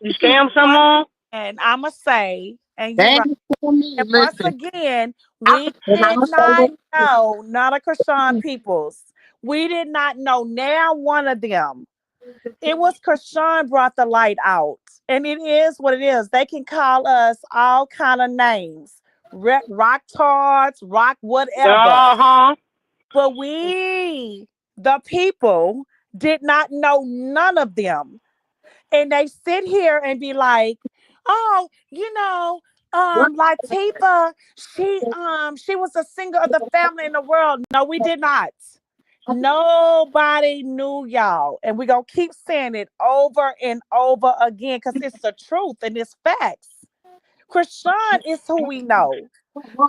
You scam once someone? again, I'ma say, and you're right. Dang, for me, And once listen. again, I, we and I'm did gonna say not this. know none of Krishan peoples. We did not know now one of them. It was Krishan brought the light out. And it is what it is. They can call us all kind of names. Rock tards, rock whatever. Uh-huh. But we, the people, did not know none of them. And they sit here and be like, oh, Latifah, she was a singer of the family in the world. No, we did not. Nobody knew y'all. And we gonna keep saying it over and over again because it's the truth and it's facts. Krishan is who we know.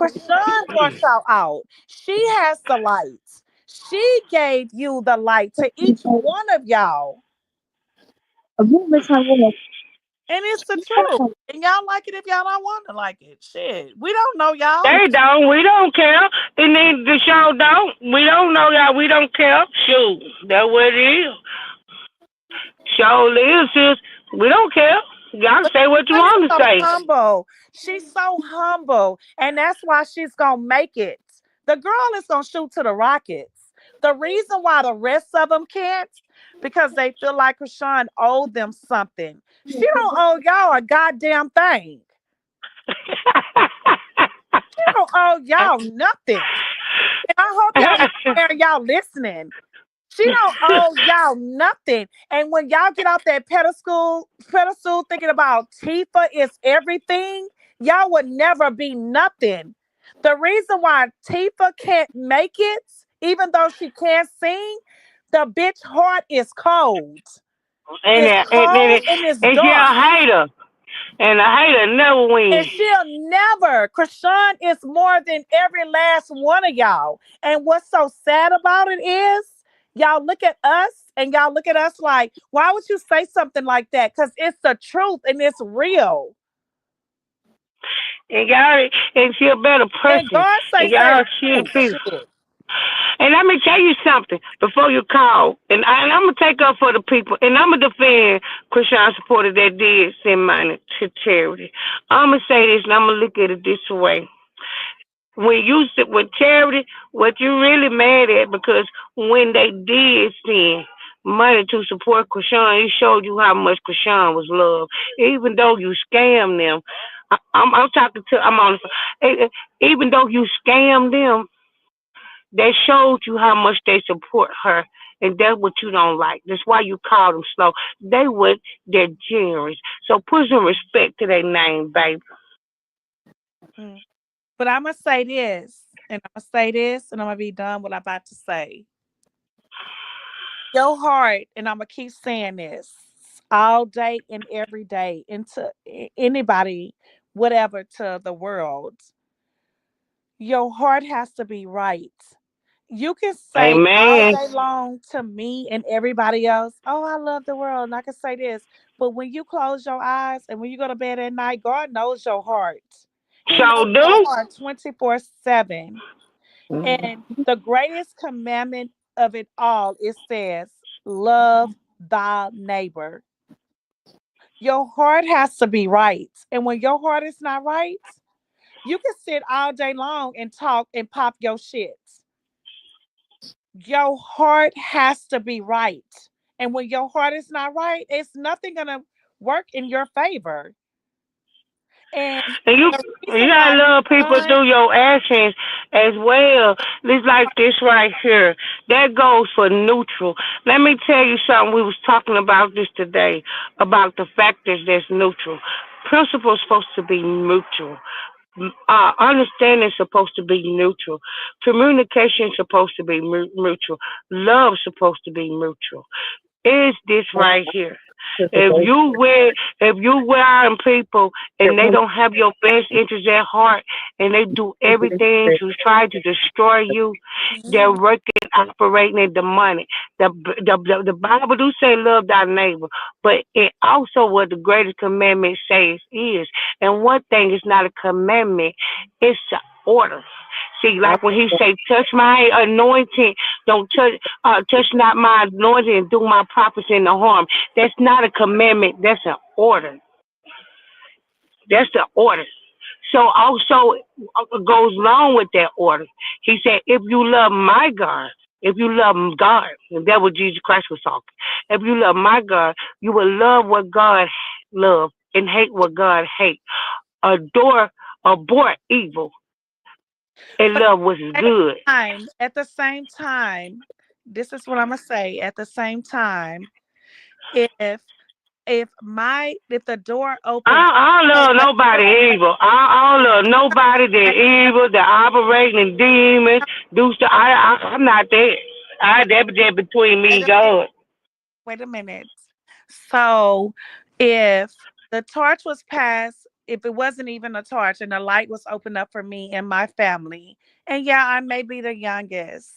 Krishan brought y'all out. She has the light. She gave you the light to each one of y'all. A movement I want And it's the truth. And y'all like it if y'all don't want to like it. Shit. We don't know y'all. They don't. We don't care. And then the show don't. We don't know y'all. We don't care. Shoot. That's what it is. Show is just, we don't care. Y'all But say what you Krishan is want to so say. humble. She's so humble. And that's why she's gonna make it. The girl is gonna shoot to the Rockets. The reason why the rest of them can't, because they feel like Krishan owed them something. She don't owe y'all a goddamn thing. She don't owe y'all nothing. And I hope y'all get there and y'all listening. She don't owe y'all nothing. And when y'all get off that pedestal thinking about Tifa is everything, y'all would never be nothing. The reason why Tifa can't make it, even though she can't sing, the bitch heart is cold. and, It's and, and, cold and it's and she dark. a hater. And a hater never And wins. she'll never. Krishan is more than every last one of y'all. And what's so sad about it is, y'all look at us and y'all look at us like, why would you say something like that? Because it's the truth and it's real. And y'all, and she a better And person. God say And say y'all, the she the same people. shit. And let me tell you something before you call. And I'm gonna take up for the people. And I'm gonna defend Christian supporters that did send money to charity. I'm gonna say this, and I'm gonna look at it this way. When you sit with charity, what you really mad at because when they did send money to support Krishan, it showed you how much Krishan was loved. Even though you scammed them, I'm talking to I'm on. Even though you scammed them, they showed you how much they support her. And that's what you don't like. That's why you call them slow. They're generous. So put some respect to their name, baby. Mm. But I'm gonna say this, and I'm gonna say this, and I'm gonna be done what I'm about to say. Your heart, and I'm gonna keep saying this all day and every day, into anybody, whatever, to the world. Your heart has to be right. You can say all Amen. day long to me and everybody else, oh, I love the world. And I can say this, but when you close your eyes and when you go to bed at night, God knows your heart. He So knows your do. heart 24/7. And the greatest commandment of it all, it says, love thy neighbor. Your heart has to be right. And when your heart is not right, you can sit all day long and talk and pop your shit. Your heart has to be right. And when your heart is not right, it's nothing gonna work in your favor. And And you the you reason gotta why love people son, through your actions as well. It's like this right here. That goes for neutral. Let me tell you something. We was talking about this today about the factors that's neutral. Principles supposed to be neutral. Understanding is supposed to be neutral. Communication is supposed to be neutral. Love is supposed to be neutral. Is this right here? If you wear if you wearing people and they don't have your best interest at heart and they do everything to try to destroy you, they're working operating in the money. The Bible do say love thy neighbor, but it also what the greatest commandment says is. And one thing is not a commandment, it's an order. See, like when he say, touch my anointing, don't touch not my anointing and do my prophets in the harm. That's not a commandment. That's an order. That's the order. So also goes along with that order. He said, if you love my God, if you love God, and that's what Jesus Christ was talking. If you love my God, you will love what God love and hate what God hate. Abhor evil and but love what is good. at the same time, this is what I'm gonna say. At the same time, if if the door opens, I don't say love a nobody evil. I don't love nobody that evil, that operating in demons, do stuff. I'm not that. That between me wait and a minute, God. wait a minute. So if the torch was passed, if it wasn't even a torch and the light was opened up for me and my family, and yeah, I may be the youngest,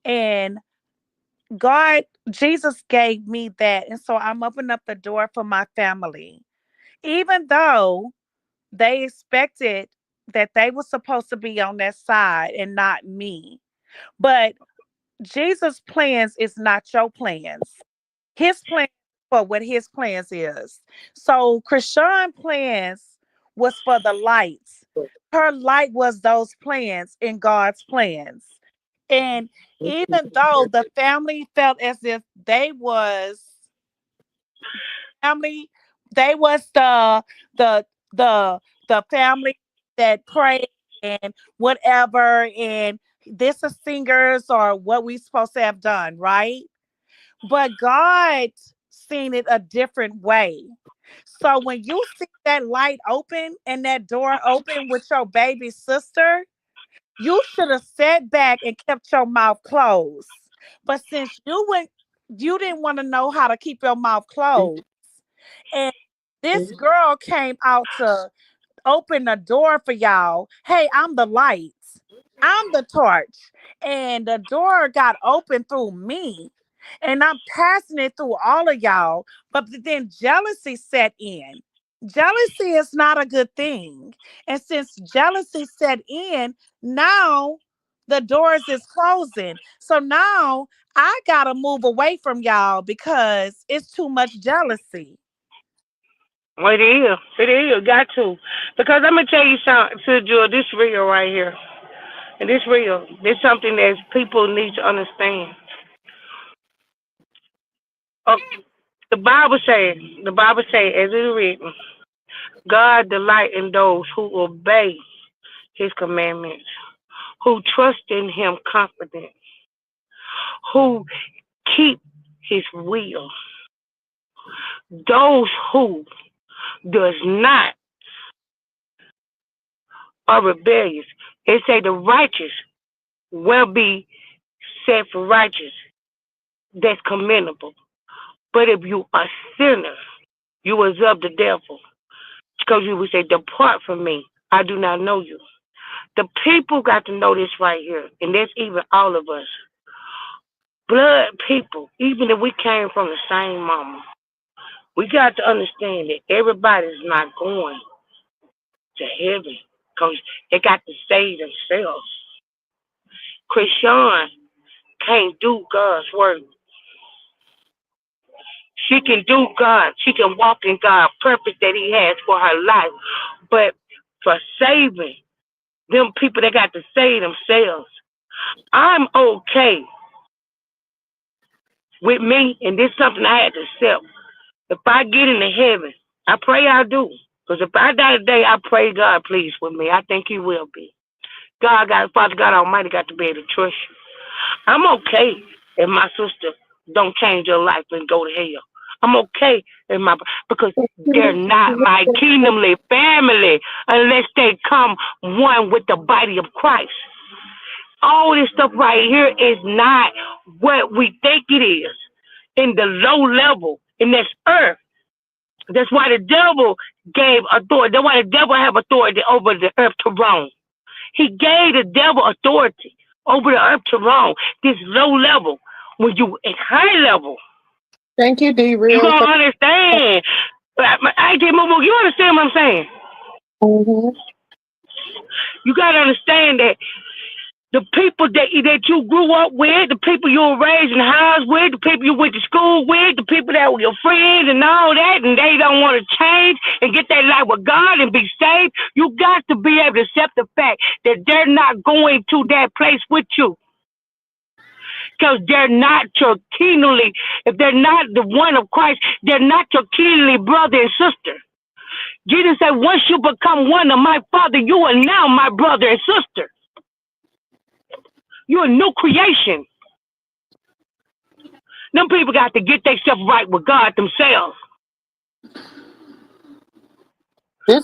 and Jesus gave me that. And so I'm opening up the door for my family. Even though they expected that they were supposed to be on that side and not me. But Jesus' plans is not your plans. His plan for what his plans is. So Krishan plans was for the lights. Her light was those plans in God's plans. And even though the family felt as if family, they was the the the family that prayed and whatever, and this is singers or what we supposed to have done, right? But God seen it a different way. So when you see that light open and that door open with your baby sister, you should have sat back and kept your mouth closed. But since you didn't want to know how to keep your mouth closed. And this girl came out to open the door for y'all. Hey, I'm the light. I'm the torch. And the door got open through me. And I'm passing it through all of y'all. But then jealousy set in. Jealousy is not a good thing. And since jealousy set in, now the doors is closing. So now I gotta move away from y'all because it's too much jealousy. Well, it is. It is. Got to. Because I'm going to tell you something, Joe, this real right here. And this real. This something that people need to understand. Oh, the Bible say, as it is written, God delight in those who obey his commandments, who trust in him confident, who keep his will. Those who does not are rebellious. It say the righteous will be set for righteous. That's commendable. But if you are sinner, you was of the devil. Because you would say, depart from me. I do not know you. The people got to know this right here. And that's even all of us. Blood people, even if we came from the same mama, we got to understand that everybody's not going to heaven. Because they got to save themselves. Christian can't do God's work. She can do God. She can walk in God's purpose that he has for her life. But for saving them people that got to save themselves, I'm okay with me, and this is something I had to accept. If I get into heaven, I pray I do. Because if I die today, I pray God please with me. I think he will be. Father God Almighty got to be able to trust you. I'm okay if my sister don't change her life and go to hell. I'm okay because they're not my kingdomly family unless they come one with the body of Christ. All this stuff right here is not what we think it is in the low level in this earth. That's why the devil gave authority. That's why the devil have authority over the earth to roam. He gave the devil authority over the earth to roam. This low level, when you at high level, Thank you, D. you Real. gonna understand. You understand what I'm saying? Mm-hmm. You gotta understand that the people that you grew up with, the people you were raised in the house with, the people you went to school with, the people that were your friends and all that, and they don't want to change and get their life with God and be saved, you got to be able to accept the fact that they're not going to that place with you. Because they're not your keenly, if they're not the one of Christ, they're not your keenly brother and sister. Jesus said, once you become one of my Father, you are now my brother and sister. You're a new creation. Them people got to get themselves right with God themselves.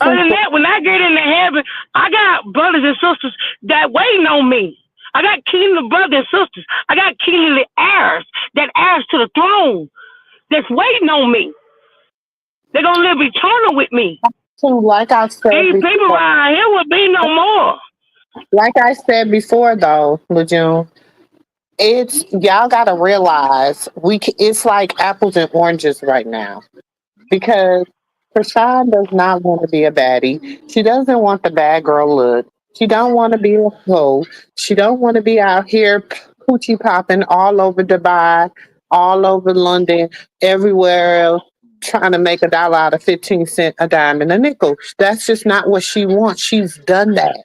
Other than that, when I get into heaven, I got brothers and sisters that waiting on me. I got kingly brothers and sisters. I got kingly heirs that heirs to the throne that's waiting on me. They're going to live eternal with me. So, like I said These people before, around here will be no more. though, Lejeune, it's y'all gotta realize it's like apples and oranges right now because Prashad does not want to be a baddie. She doesn't want the bad girl look. She don't want to be a hoe. She don't want to be out here coochie popping all over Dubai, all over London, everywhere else, trying to make $1 out of 15 cents a dime and a nickel. That's just not what she wants. She's done that.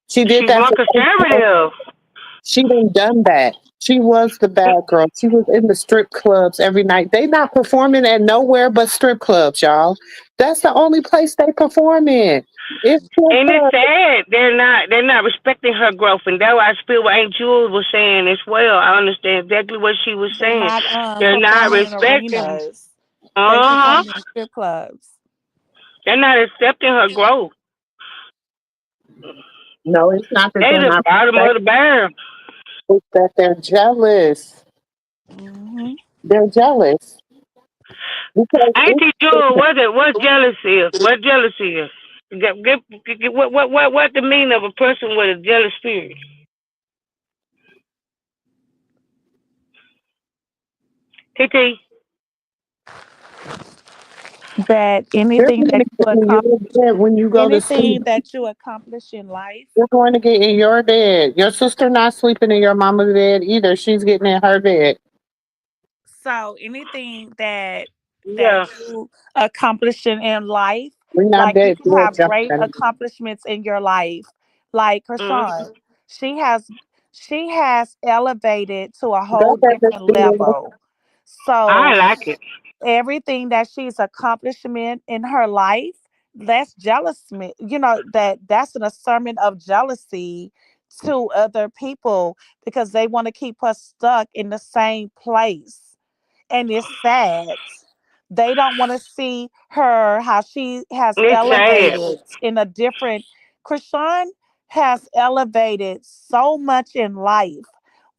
She did She's that more for conservative. she done that. She was the bad girl. She was in the strip clubs every night. They not performing at nowhere but strip clubs, y'all. That's the only place they perform in. It's strip And it's clubs. sad they're not respecting her growth, and that's why I feel what Aunt Jules was saying as well. I understand exactly what she was They're saying. not They're not performing in respecting. arenas. They Uh huh. performing in strip clubs. They're not accepting her growth. No, it's not that They they're the not bottom of the respecting. barrel. It's that they're jealous. Hmm. They're jealous because Auntie Jules, what jealousy is? What jealousy is? What the meaning of a person with a jealous spirit? TT. that You're anything going that to you get in accomplish, your bed when you go to sleep. anything that you accomplish in life. You're going to get in your bed. Your sister not sleeping in your mama's bed either. She's getting in her bed. So anything that Yeah. you accomplish in life, We're not like you dead can yet, have great Justin. accomplishments in your life. Like Mm-hmm. Krishan, she has she has elevated to a Go whole ahead, different level. I So like it. everything that she's accomplishment in her life, that's jealousy. You know that's an assertion of jealousy to other people because they want to keep her stuck in the same place, and it's sad. They don't want to see her how she has It's sad. elevated in a different. Krishan has elevated so much in life,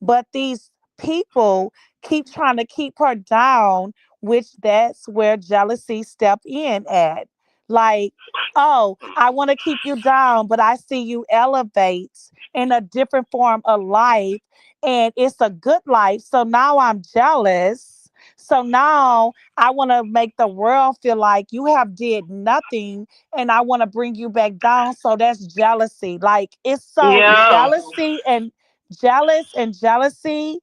but these people keep trying to keep her down, which that's where jealousy step in at. Like, oh, I want to keep you down, but I see you elevate in a different form of life, and it's a good life. So now I'm jealous. So now I want to make the world feel like you have did nothing and I want to bring you back down. So that's jealousy. Like it's so Yeah. jealous and jealousy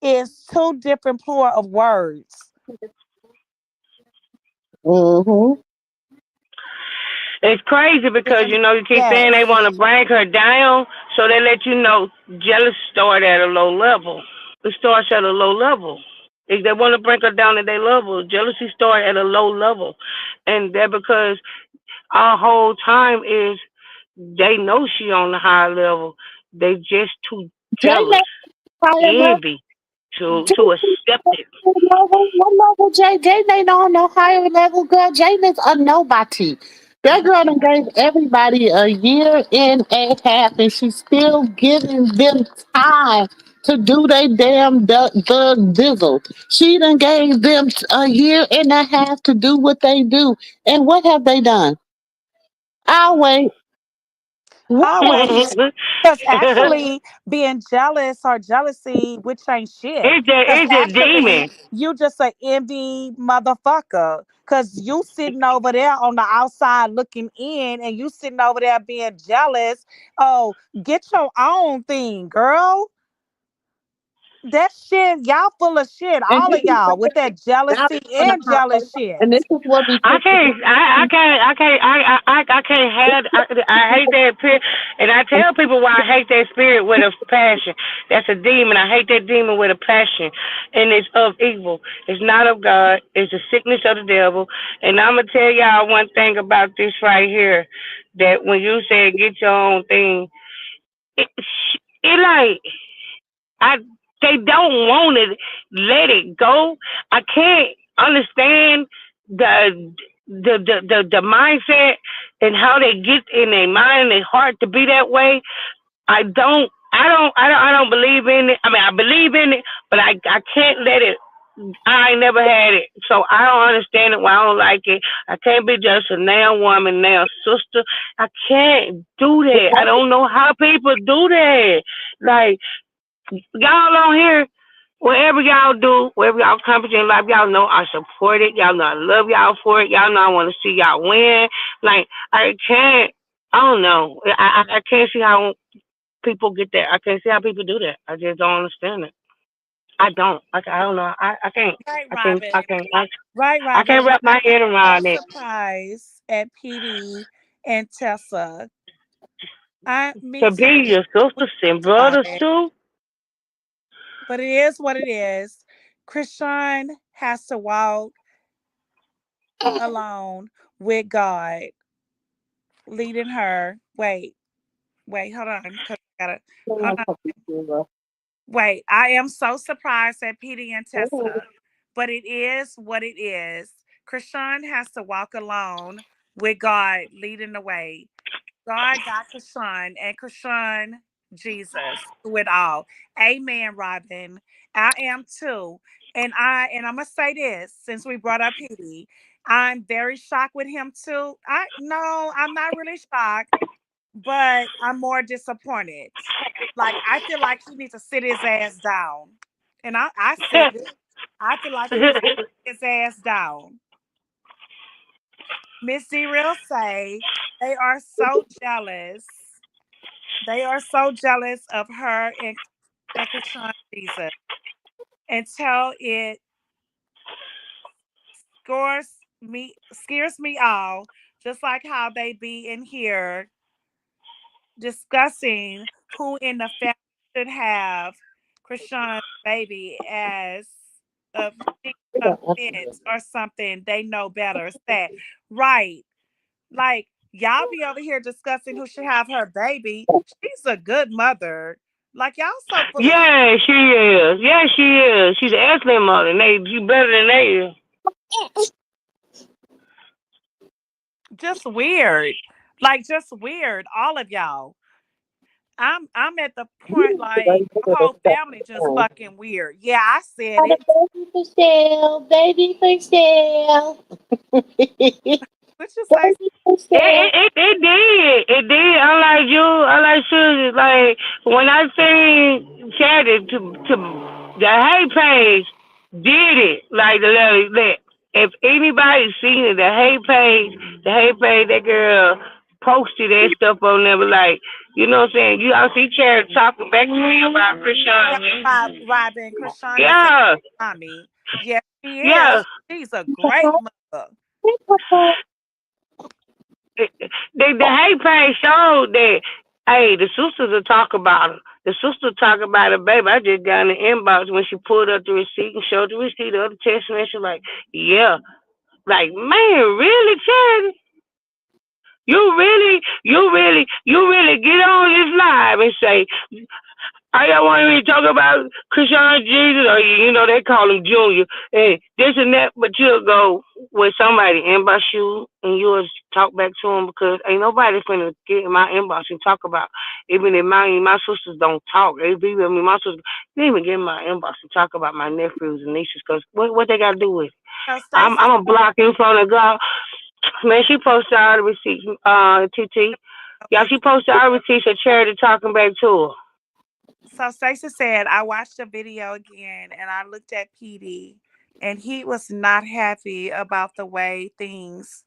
is two different plural of words. Mm-hmm. It's crazy because And you keep saying they yes. want to bring her down, so they let you know jealous start at a low level. It starts at a low level. If they want to bring her down at their level, jealousy start at a low level, and that because our whole time is they know she on the high level. They just too Jay jealous, higher level. envy Jay to accept it. level. What level Jay? Jay ain't on no higher level, girl. Jay is a nobody. That girl done gave everybody a year and a half, and she's still giving them time to do they damn the dizzle. She done gave them a year and a half to do what they do. And what have they done? I'll wait. I What? wait. Because actually, being jealous or jealousy, which ain't shit. Because it's a actually, demon. you just a envy motherfucker. Because you sitting over there on the outside looking in and you sitting over there being jealous. Oh, get your own thing, girl. That shit, y'all full of shit. And All this of is y'all with that now jealousy on the and high, jealous shit. and this is what be I pissing can't, I can't, I can't, I can't have. I hate that spirit, and I tell people why I hate that spirit with a passion. That's a demon. I hate that demon with a passion, and it's of evil. It's not of God. It's the sickness of the devil. And I'm gonna tell y'all one thing about this right here. That when you said get your own thing, it, it like I they don't want to let it go. I can't understand the mindset and how they get in their mind and their heart to be that way. I don't believe in it. I mean, I believe in it, but I can't let it. I ain't never had it, so I don't understand it. Why I don't like it. I can't be just a now woman, now sister. I can't do that. I don't know how people do that. Like y'all on here, whatever y'all do, whatever y'all accomplish in life, y'all know I support it. Y'all know I love y'all for it. Y'all know I want to see y'all win. Like I can't. I don't know. I can't see how people get that. I can't see how people do that. I just don't understand it. I don't. I don't know. I can't. Right, I can't. I Robin. can't. Right, I can't Robin. wrap my head So around it. surprised at PD and Tessa. Me To too. be your We sisters and about brothers it. too. But it is what it is. Krishan has to walk alone with God leading her. Wait, hold on. Because I gotta hold on. Wait, I am so surprised at PD and Tessa. But it is what it is. Krishan has to walk alone with God leading the way. God got Krishan and Krishan Jesus through it all. Amen, Robin. I am too. And I'm gonna say this since we brought up Petey. I'm very shocked with him too. I'm not really shocked, but I'm more disappointed. Like I feel like he needs to sit his ass down. And I said it. I feel like he needs to sit his ass down. Miss Zero say they are so jealous. They are so jealous of her and Krishan Jesus. Until it scares me all, just like how they be in here discussing who in the family should have Krishan's baby as of offense or something. They know better. Sad. Right. Like y'all be over here discussing who should have her baby. She's a good mother. Like y'all so full of Yeah, she is. Yeah, she is. She's an excellent mother. She better than they is. just weird. Like just weird. All of y'all. I'm at the point like the whole family just fucking weird. Yeah, I said it. Baby for sale, baby for sale. What you say? Baby for sale. It did. It did. Unlike Susie, like when I seen Charity to the Hay page did it. Like the letter that if anybody seen it, the Hay page, that girl posted that stuff on there, but like, you know what I'm saying? You all see Charity talking back to me about Yeah, Krishan. Robin, Krishana said Yeah, mommy. Yes, she is. yeah. She's a great mother. The hate page showed that hey, the sisters will talk about her. The sister talk about her baby. I just got in the inbox when she pulled up the receipt and showed the receipt, the other text message like, yeah. Like, man, really, Charity? You really get on this live and say, I don't want me to talk about Krishan Jesus, or they call him Junior, hey, this and that, but you'll go with somebody inbox you and you'll talk back to him because ain't nobody finna get in my inbox and talk about. Even if my sisters don't talk, my sisters they even get in my inbox and talk about my nephews and nieces because what they got to do with it? So I'm Stacey, a block you from the God. Man, she posted all the receipts. TT, yeah, she posted all the receipts of Charity talking back to her. so Stacey said I watched the video again and I looked at PD and he was not happy about the way things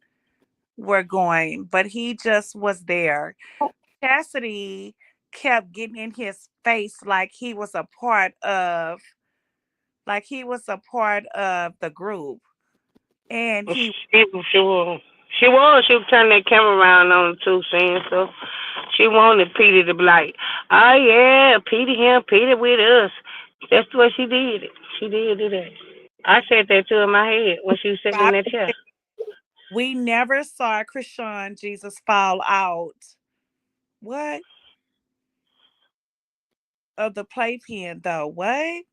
were going, but he just was there. Cassidy kept getting in his face like he was a part of the group. And he She was. She was. She was turning that camera around on the two saying so. She wanted Peter to be like, oh yeah, Peter here, Peter with us. That's the way she did it. She did do that. I said that to her in my head when she was sitting in Robin that chair. said, we never saw Krishan Jesus fall out. What? Of the playpen though. What?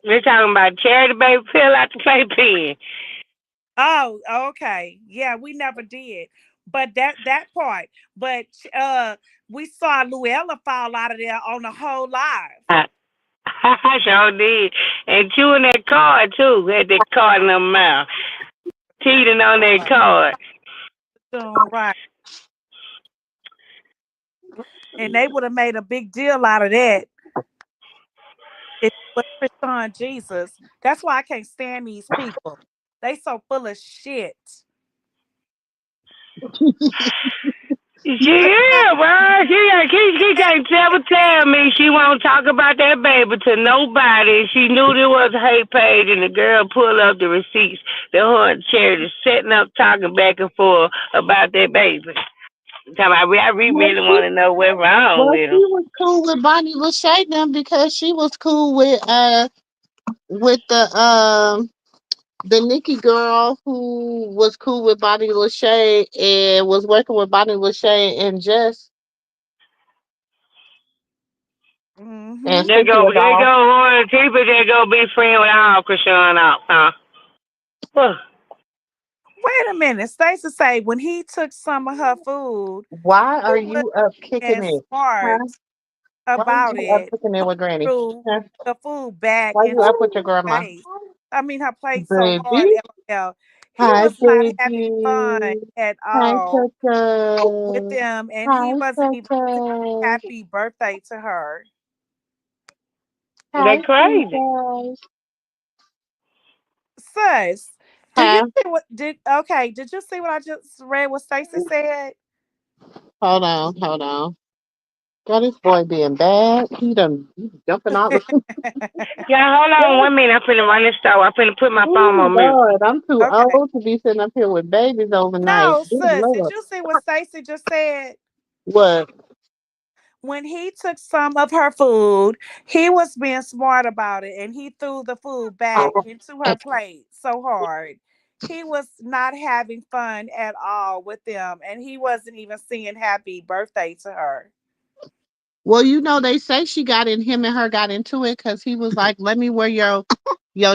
They're talking about Charity baby fell out the playpen. Oh, okay. Yeah, we never did. But that part. But we saw Luella fall out of there on the whole live. I sure did. And chewing that card too. Had that card in her mouth. Cheating on that card. So, right. And they would have made a big deal out of that if it was Krishan Jesus. That's why I can't stand these people. They so full of shit. Yeah, well, she can't ever tell me she won't talk about that baby to nobody. She knew there was a hate page, and the girl pulled up the receipts. The her and Charity setting up, talking back and forth about that baby. I really want to know what's wrong Well, with she him. was cool with Bonnie Lachey them because she was cool with the Nikki girl who was cool with Bonnie Lachey and was working with Bonnie Lachey and Jess and Mm-hmm. Cynthia They Doll. go on people. They go be friend with all Krishan out, huh? Well, Wait a minute. Stacey say when he took some of her food, Why he are was you up kicking as it? smart Huh? Why are about you up it. kicking it with Granny? Threw Huh? the food back Why you into up with your her grandma? face. I mean, her plate so hard. Baby. LOL. He Hi, was not having fun baby. at Hi, all with Coco. them, and Hi, he wasn't even singing Coco. happy birthday to her. Hi, they crazy. Coco. Sus, Do you Huh? see what did okay? Did you see what I just read? What Stacey said? Hold on, hold on. Girl, this boy being bad. He jumping all the. Yeah, hold on 1 minute. I'm finna run this store. I'm finna put my phone Oh on mute. Lord, I'm too Okay. old to be sitting up here with babies overnight. No, Good sis. Did Lord. you see what Stacey just said? What? When he took some of her food, he was being smart about it and he threw the food back into her plate so hard. He was not having fun at all with them and he wasn't even singing happy birthday to her. Well, you know, they say she got in him and her got into it because he was like, "Let me wear your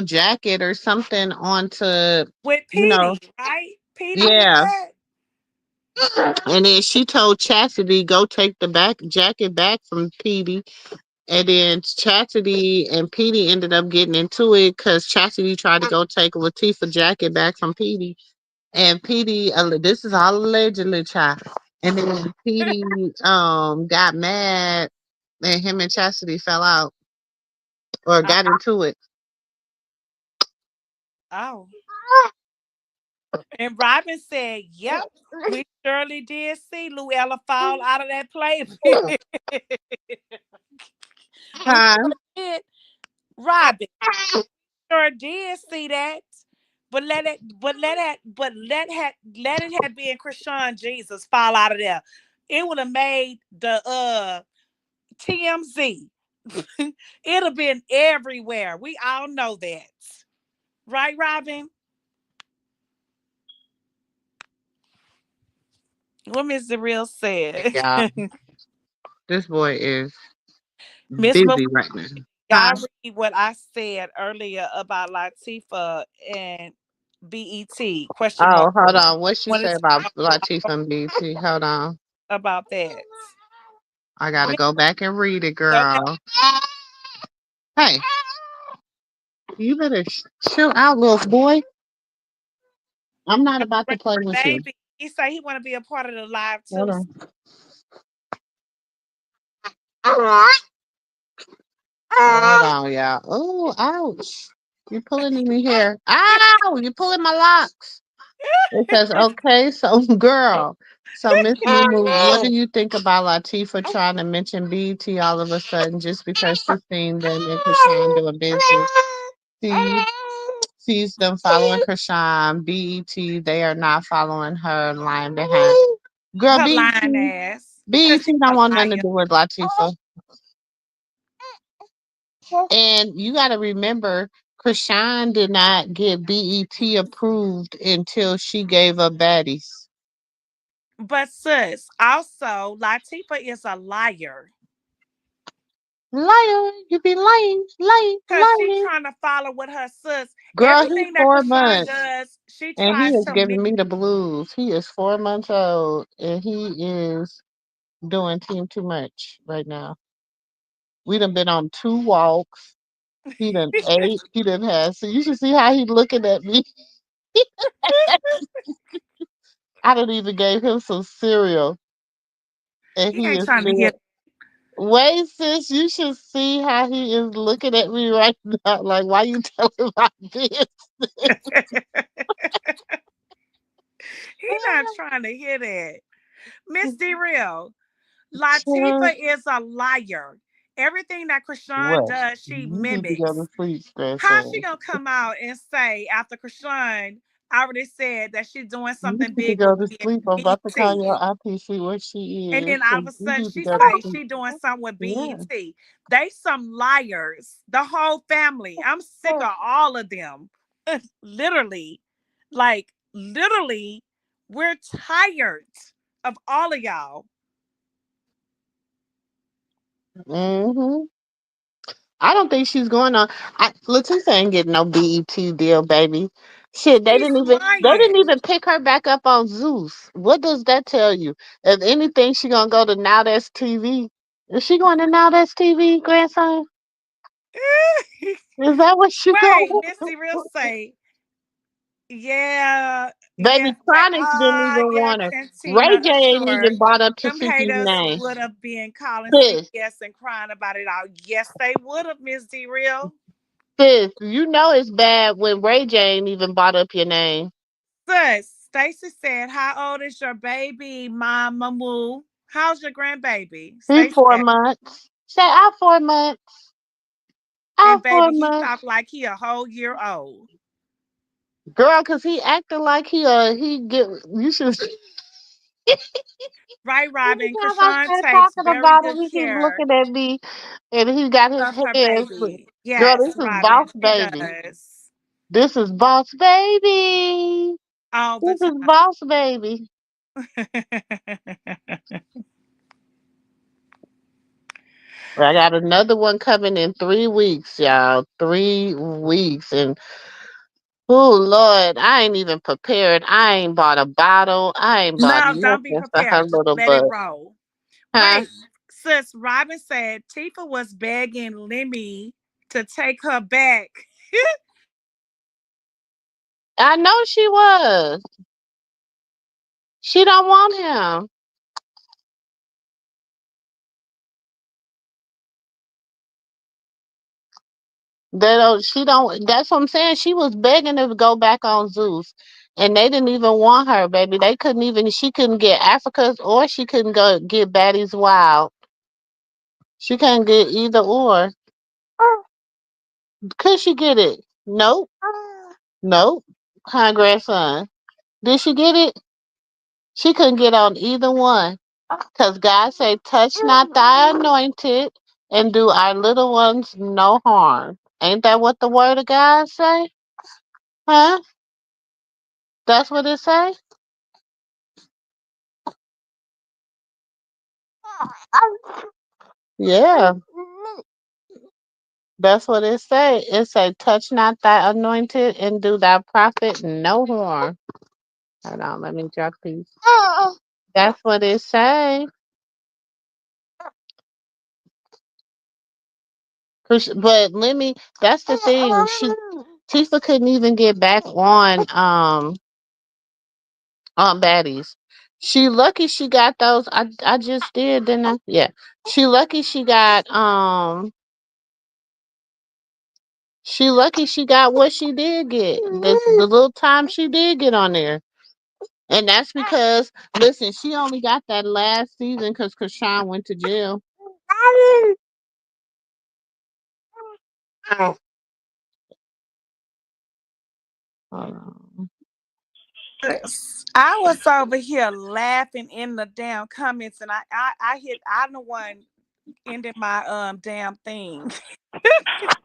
jacket or something onto, With you know, Petey, right? Petey did yeah." that? And then she told Chastity, "Go take the back jacket back from Petey." And then Chastity and Petey ended up getting into it because Chastity tried to go take a Latifah jacket back from Petey. And Petey, this is all allegedly, child. And then Petey got mad and him and Chastity fell out or Uh, got into it. oh. And Robin said, "Yep, we surely did see Luella fall out of that play." We Huh? sure did. Robin sure did see that. Let it have been Krishan Jesus fall out of there. It would have made the TMZ. It'd have been everywhere. We all know that. Right, Robin? What Miss the real said. Yeah, this boy is Miss busy right now. Huh? y'all read what I said earlier about Latifah and BET? Question mark. Oh, hold on. What she Wanted say to about know Latifah and BT? Hold on. about that. I gotta Miss- go back and read it, Okay, girl. Hey, you better chill out, little boy. I'm not about to play with you. baby. He said he want to be a part of the live Hold too. on. Hold on, y'all. Oh, ouch. You're pulling in your hair. Ow, you're pulling my locks. It says, okay, so girl. So Miss Moo, what do you think about Latifah trying to mention BET all of a sudden just because she's seen them and Krishan doing business? She sees them following Krishan, BET, they are not following her lying behind. Girl, Her lying ass. BET Cause she's don't a want nothing to liar. do with Latifah. And you got to remember, Krishan did not get BET approved until she gave up Baddies. But sis, also Latifah is a liar. Liar, you be lying, lying, Cause she lying. trying to follow with her sis. Girl, he's Everything that 4 months Krishan does, she and he tries is to giving mimic. me the blues. He is 4 months old and he is doing team too much right now. We done been on 2 walks. He done ate. He done had. So you should see how he looking at me. I done even gave him some cereal and He he ain't is trying to being. hear. Wait, sis, you should see how he is looking at me right now. Like, why you telling my business? He not trying to hear that. Miss D Real, Latifah Child, is a liar. Everything that Krishan what? does, she You need to go mimics. to sleep, How's she grandson. gonna come out and say after Krishan already said that she's doing You something need to big with go to sleep. I'm about to call BET? your auntie, see where she And is. then all of 'Cause a you sudden need to she go to say sleep. she doing something with Yeah. BET. They some liars. The whole family. I'm sick of all of them. Literally. Like literally, we're tired of all of y'all. Hmm. I don't think she's going on. Latifah ain't getting no BET deal, baby. Shit, they She's didn't even they didn't lying. even pick her back up on Zeus. What does that tell you? If anything, she gonna go to Now That's TV. Is she going to Now That's TV, grandson? Is that what she Wait, going? Missy Real say, yeah, yeah, Baby, Chronix didn't even yeah, want her. Ray Cantina J ain't Assure. even brought up Them Tashiki's haters name. would have been calling Sis, CBS and crying about it all. Yes, they would have, Miss D Real. Sis, you know it's bad when Ray J ain't even brought up your name. Sis, Stacy said, "How old is your baby, Mama Moo? How's your grandbaby?" He Stacy 4 months. Say out 4 months. and Out four baby, he months. talked like he a whole year old. Girl, cause he acting like he get you should Right, every Robin. time I Krishan start takes talking very about good him, he keep care looking at me and he got his of her hands. baby. Girl, Yes, this is Robin, boss she baby. does. This is boss baby. All the This is time. boss baby. I got another one coming in 3 weeks, y'all. 3 weeks. And oh Lord, I ain't even prepared. I ain't bought a bottle. I ain't bought No, don't be nothing for her prepared. Just little let it butt. roll. Huh? Wait, sis, Robin said Tifa was begging Lemmy to take her back. I know she was. She don't want him. They don't she don't that's what I'm saying. She was begging to go back on Zeus. And they didn't even want her, baby. They couldn't even she couldn't get Africa's or she couldn't go get Baddies Wild. She couldn't get either or. Could she get it? Nope. Nope. Hi, grandson. Did she get it? She couldn't get on either one. Because God say, touch not thy anointed and do our little ones no harm. Ain't that what the word of God say? Huh? That's what it say? Yeah. That's what it say. It say, touch not thy anointed and do thy prophet no harm. Hold on, let me drop these. That's what it say. But let me. That's the thing. Tifa couldn't even get back on baddies. She lucky she got those. I just did, didn't I? Yeah. She lucky she got She lucky she got what she did get. The little time she did get on there. And that's because listen, she only got that last season because Krishan went to jail. Hold on. I was over here laughing in the damn comments, and I'm the one ended my damn thing.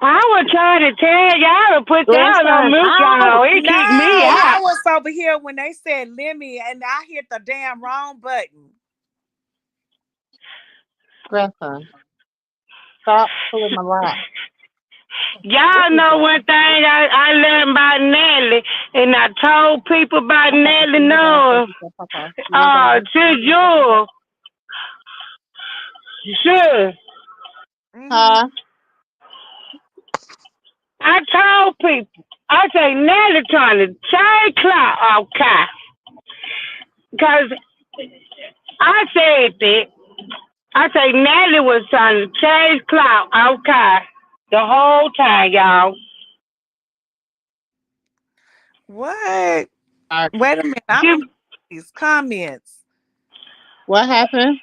I was trying to tell y'all to put y'all on Grandson, mute, ow! y'all. It No, kicked me I out. was over here when they said Lemmy, and I hit the damn wrong button. Grandson, stop pulling my lap. What Y'all is know that? one thing I learned about Nelly, and I told people about Okay, Nelly. so you gotta go No, get your papa. You ain't gonna go to get your papa. you, sure. Hmm. Huh? I told people, I say Nelly trying to change clock off Kai, cause I said that. I say Nelly was trying to change clout off Kai the whole time, y'all. What? All right. Wait a minute. I'm in She, these comments. What happened?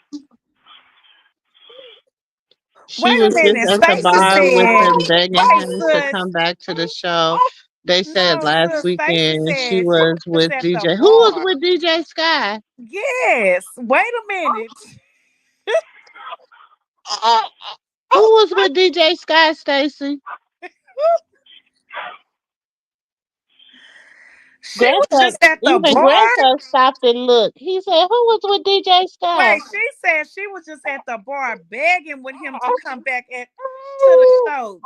Wait She a was just minute. at the Stacy bar with said, them begging wait, him to sis. come back to the show. They said No, last sis. Stacy weekend she said she was was just with at the DJ. Who was bar. with DJ Sky? Yes. Wait a minute. Who was with DJ Sky, Stacy? She was Grandson, just at the even bar. grandson stopped and looked. He said, "Who was with DJ Sky?" Wait, she said she was just at the bar begging with him to come back to the show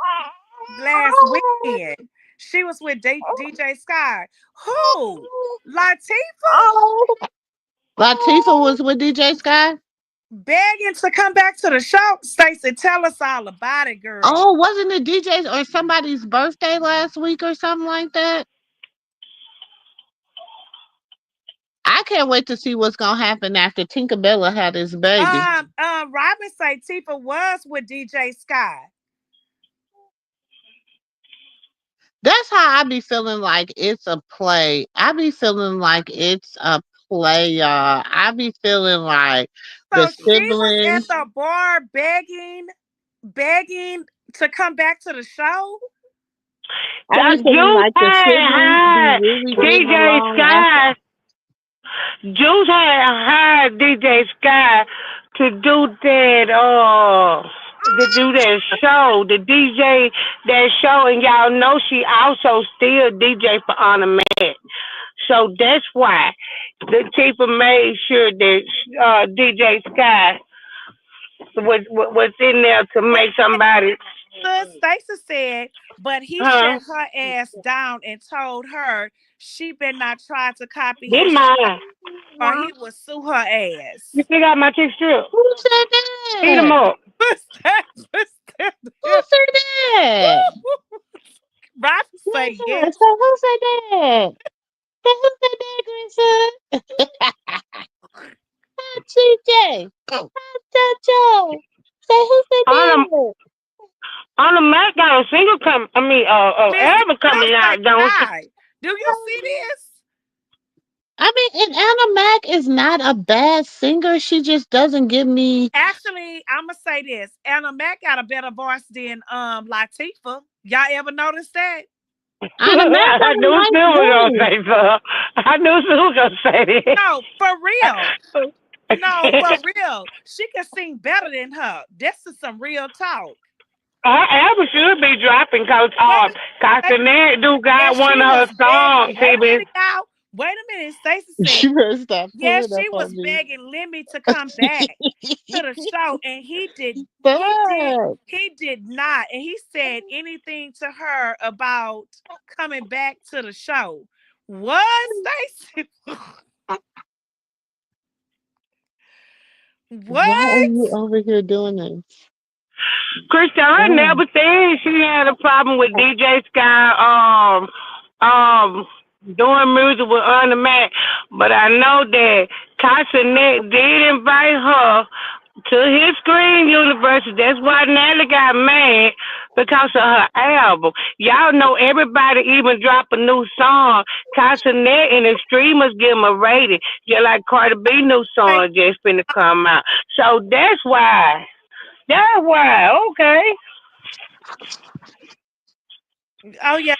last weekend. She was with DJ Sky. Who? Latifah? Latifah was with DJ Sky. Begging to come back to the show. Stacey, tell us all about it, girl. Oh, wasn't it DJ's or somebody's birthday last week or something like that? I can't wait to see what's gonna happen after Tinkerbella had his baby. Robin say Tifa was with DJ Sky. That's how I be feeling like it's a play. I be feeling like it's a play, y'all. I be feeling like the So she was at siblings. the bar begging to come back to the show. I be feeling Juice like the siblings be had really getting DJ along after. Sky. Juice had hired DJ Sky to do that show, the DJ that show, and y'all know she also still DJ for Honor Mac. So that's why the Tifa made sure that DJ Sky was in there to Wait, make somebody. Stacey said, but he Huh? shut her ass down and told her she better not try to copy Get his mine. or he will sue her You ass. still got my chick strip. Who said Eat them that? up. Who said that? Robin say Yeah, yes. so who said that? Who said that, grandson? TJ. Joe. Say who said On the that? on the Mac got a single come. I mean, Missy album will coming say out, don't she? hi. Do you see this? I mean, and Anna Mac is not a bad singer. She just doesn't give me. Actually, I'ma say this. Anna Mac got a better voice than Latifah. Y'all ever notice that? Anna Mac I got a knew Sue was nice voice. gonna say so. I knew Sue was gonna say No, for real. No, that. for real. She can sing better than her. This is some real talk. Her album should be dropping because Wait a minute. Castanet do And got one she of was her begging. songs, Wait a baby. minute, y'all. Wait a minute. Stacey said, She better stop yes, pulling up she on was me. begging Lemmy to come back to the show, and Stop. he did not, and he said anything to her about coming back to the show. What, Stacey? Why are What? you over here doing this? Krista, I Oh. never said she had a problem with DJ Sky doing music with Anna Mac, but I know that Castanet did invite her to his Screen University. That's why Nelly got mad because of her album. Y'all know everybody even drop a new song. Castanet and the streamers give them a rating, just like Cardi B new Like, song just finna come out. So that's why. That's why. Okay. oh yeah,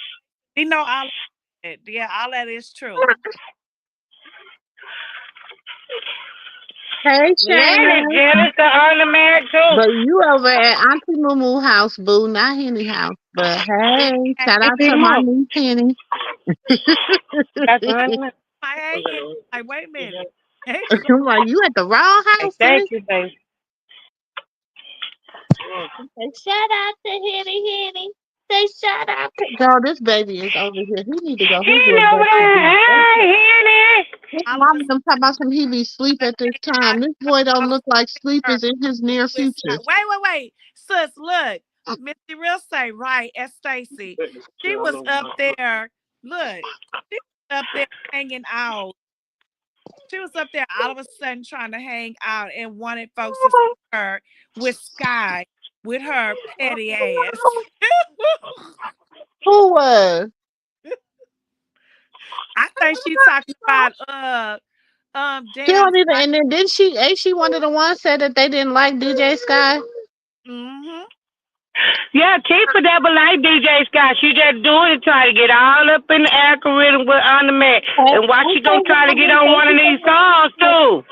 we know all of that. Yeah, all that is true. Hey, Nelly Shayna. jealous of Anna Mac too. But you over at Auntie Moo house, boo, not Henny house. But hey, And shout Hey, out beat to him my up. niece Henny. That's Anna Mac. I ain't getting like, wait a minute. Hey, I'm like, you at the wrong Hey, house, thank sis? you, baby. Say, shout out to Henny Henny. Say shout out to girl. This baby is over here. He need to go. His Henny little over butt to there. bed. Hey, Henny. His Oliver mama them talking about some he be sleep at this time. This boy don't look like sleep is in his near with future. wait. Sis, look. Missy Real say right as Stacy. She was up there. Look, she was up there hanging out. She was up there all of a sudden trying to hang out and wanted folks to see her with Sky with her petty ass. Who was? I think she talking about She damn don't even. And then didn't she? Ain't she one of the ones said that they didn't like DJ Sky? mm-hmm. Yeah, Tifa never like DJ Scott. She just doing it, trying to get all up in the algorithm with Anna Mac. And why she gonna try to get on one of these songs too?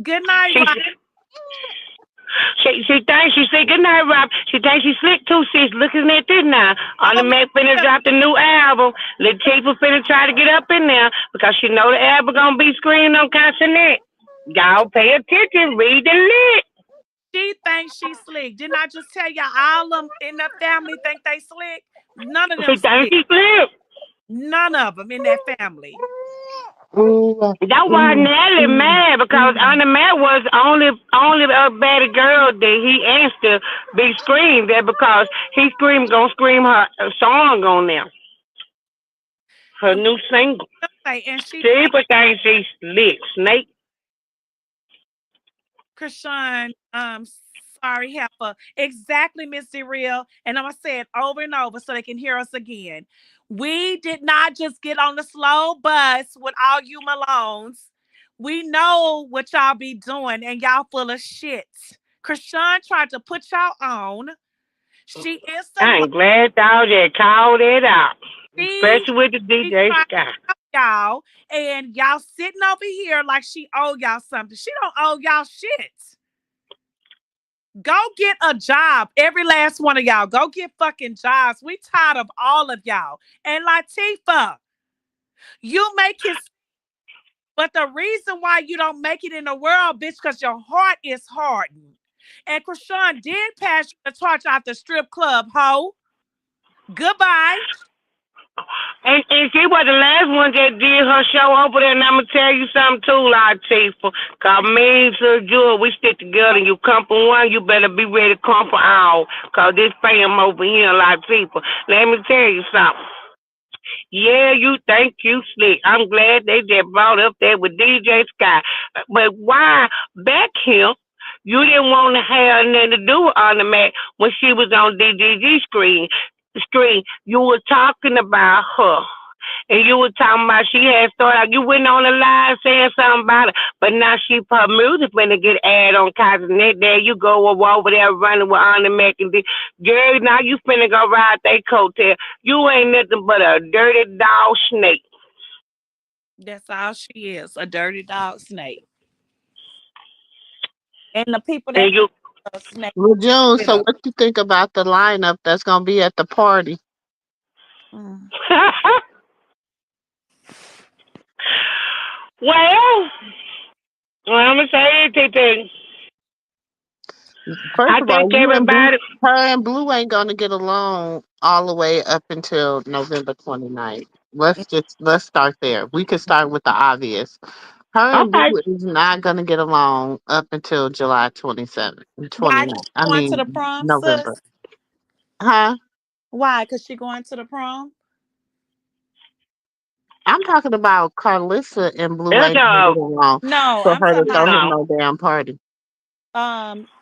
Good night, She Rob. she thinks she said good night, Rob. She thinks she slick too. She's looking at this now. Anna Oh Mac finna yeah. drop the new album. Latifah finna try to get up in there because she know the album gonna be screamed on Consonant. Y'all pay attention, read the lit. She thinks she's slick. Didn't I just tell y'all all them in the family think they slick? None of them She thinks slick. she slick. None of them in that family. That's why Nelly mad because Anna Mac was only a better girl that he asked to be screamed at because he gonna scream her song on there. Her new single. And she She thinks but thinks she's lit. Snake. Krishan sorry, Heifer. Exactly, Miss Real. And I'm gonna say it over and over so they can hear us again. We did not just get on the slow bus with all you Malones. We know what y'all be doing, and y'all full of shit. Krishan tried to put y'all on. She is the I'm glad y'all just called it out, lady. especially with the She DJ tried Sky. to y'all, and y'all sitting over here like she owe y'all something. She don't owe y'all shit. Go get a job. Every last one of y'all. Go get fucking jobs. We tired of all of y'all. And Latifah, you make it, but the reason why you don't make it in the world, bitch, because your heart is hardened. And Krishan did pass you the torch out the strip club, ho. Goodbye. And she was the last one that did her show over there, and I'm going to tell you something too, Latifah. Because me and Sir Jewel, we stick together. You come for one, you better be ready to come for all. Because this fam over here, Latifah. Let me tell you something. Yeah, you think you slick. I'm glad they just brought up there with DJ Sky. But why back here? You didn't want to have nothing to do with on the mat when she was on DDG screen. You were talking about her. And you were talking about she had started. You went on the line saying something about it, but now she her music finna get aired on Casanet. There you go over there running with on the Mac and girl. Now you finna go ride that coattail. You ain't nothing but a dirty dog snake. That's all she is, a dirty dog snake. And the people that And you, snake June, with so her. what you think about the lineup that's gonna be at the party? Mm. well, I'm gonna say anything. First I of all, think you and Blue, everybody. her and Blue ain't gonna get along all the way up until November 29th. Let's start there. We could start with the obvious. Her and Okay. Blue is not gonna get along up until July 27th, Why 29th. she I going to mean the prom, November. sis? Huh? Why? Cause she going to the prom? I'm talking about Carlissa and Blue It's ain't gonna get along No, for I'm her to talking throw about him no. no damn party.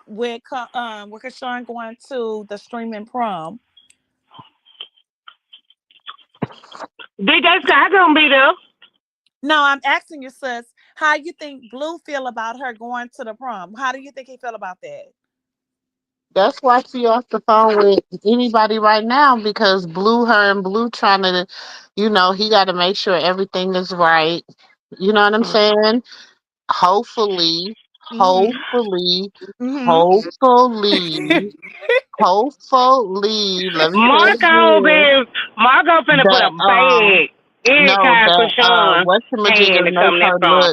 with Krishan going to the streaming prom. DJ Sky gonna be there. No, I'm asking you, sis, how you think Blue feel about her going to the prom? How do you think he feel about that? That's why she off the phone with anybody right now because her and Blue trying to, he got to make sure everything is right. You know what I'm saying? Hopefully, Mm-hmm. hopefully, Mm-hmm. hopefully, hopefully. Let me say it Marco again. been Marco finna put a That bag in no, Kai that Krishan what's the hand majigger to come that from.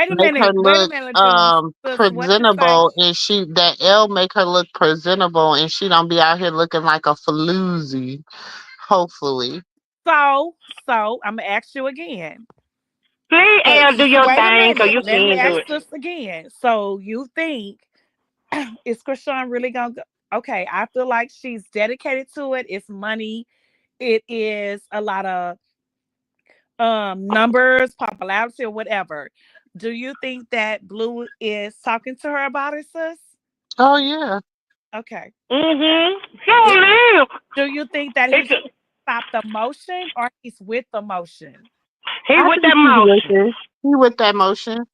make her Wait a look minute, Jones. Sis, what you say? presentable and that L make her look presentable and she don't be out here looking like a floozy. Hopefully. So, I'm gonna ask you again. Please, So, L, do your wait a thing, cause minute. you Let me can do ask it. this again. So, you think is Krishan really gonna go? Okay, I feel like she's dedicated to it. It's money. It is a lot of numbers, popularity, or whatever. Do you think that Blue is talking to her about it, sis? Oh yeah. Okay. Sure It, live. do you think that It's he's stopped the motion or he's with the motion? he I with think that he's with motion. it. He with that motion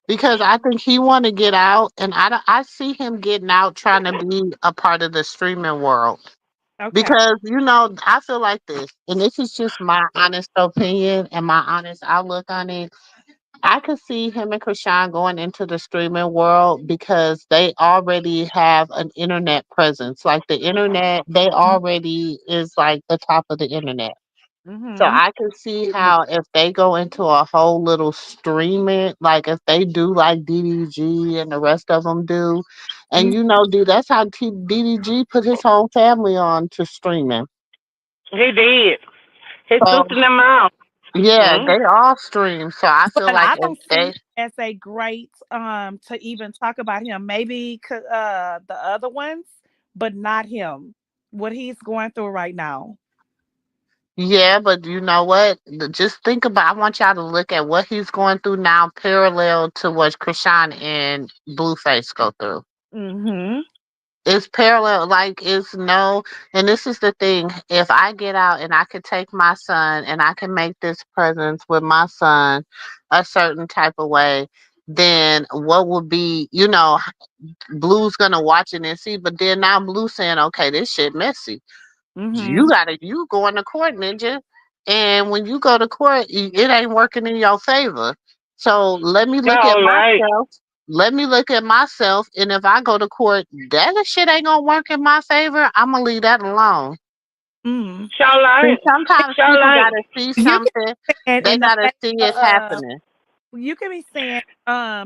because I think he want to get out, and I see him getting out, trying to be a part of the streaming world. Okay. Because I feel like this, and this is just my honest opinion and my honest outlook on it. I could see him and Krishan going into the streaming world because they already have an internet presence. Like the internet, they already is like the top of the internet. So Mm-hmm. I can see how if they go into a whole little streaming, like if they do like DDG and the rest of them do, and dude, that's how DDG put his whole family on to streaming. He did. His So sister them out. yeah, Mm. they all stream. So I feel But like I if don't see they him as a great to even talk about him. Maybe the other ones, but not him. What he's going through right now. Yeah, but you know what? Just think about. I want y'all to look at what he's going through now, parallel to what Krishan and Blueface go through. Mm-hmm. It's parallel, like it's no, and this is the thing. If I get out and I could take my son and I can make this presence with my son a certain type of way, then what would be, Blue's gonna watch it and see, but then now Blue saying, okay, this shit messy. Mm-hmm. You going to court, ninja. And when you go to court, it ain't working in your favor. So let me look at All right. myself. Let me look at myself. And if I go to court, that shit ain't gonna work in my favor. I'm gonna leave that alone. Mm. And Charlotte. sometimes people Charlotte. gotta see You can something. say They in the gotta see favor it of happening. you can be saying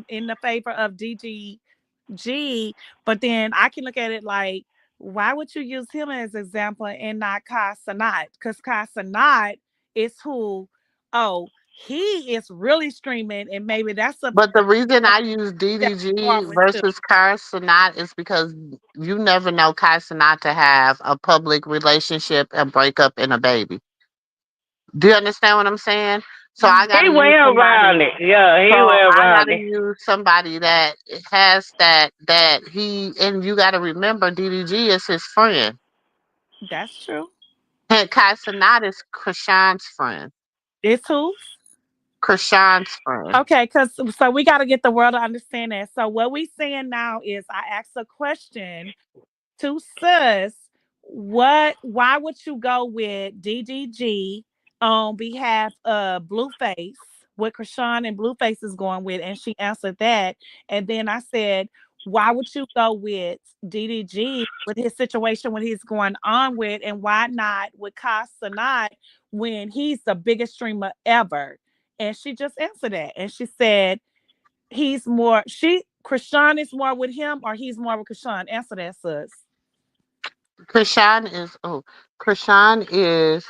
in the favor of DGG, but then I can look at it like, why would you use him as example and not Kai Sanat? Because Kai Sanat is who, oh, he is really streaming, and maybe that's a But the reason that's I use DDG forward too. versus Kai Cenat is because you never know Kai Cenat to have a public relationship, a breakup, and a baby. Do you understand what I'm saying? So I Mhm. gotta He use well somebody. rounded. Yeah, he So well I gotta rounded. use somebody that has that he, and you gotta remember DDG is his friend. That's true. And Kai Cenat is Krishan's friend. It's who? Krishan's friend. Okay, because so we got to get the world to understand that. So what we saying now is I asked a question to sus, why would you go with DDG on behalf of Blueface? What Krishan and Blueface is going with, and she answered that. And then I said, why would you go with DDG with his situation when he's going on with, and why not with Kai Cenat when he's the biggest streamer ever? And she just answered that, and she said Krishan is more with him, or he's more with Krishan. Answer that, sis. Krishan is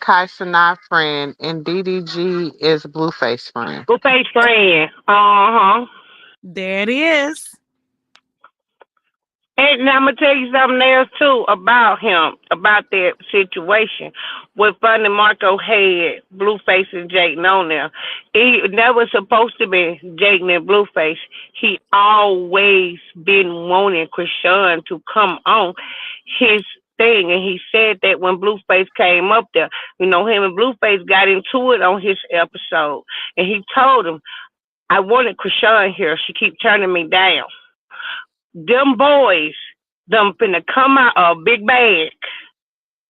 Kai Cenat friend, and DDG is Blueface friend. Good face friend. Uh-huh. There it is. And now I'm gonna tell you something else too about him, about that situation. With Funny Marco had Blueface and Jake on there. He never supposed to be Jake and Blueface. He always been wanting Krishan to come on his thing, and he said that when Blueface came up there, him and Blueface got into it on his episode, and he told him, "I wanted Krishan here. She keep turning me down." Them boys, them finna come out a big bag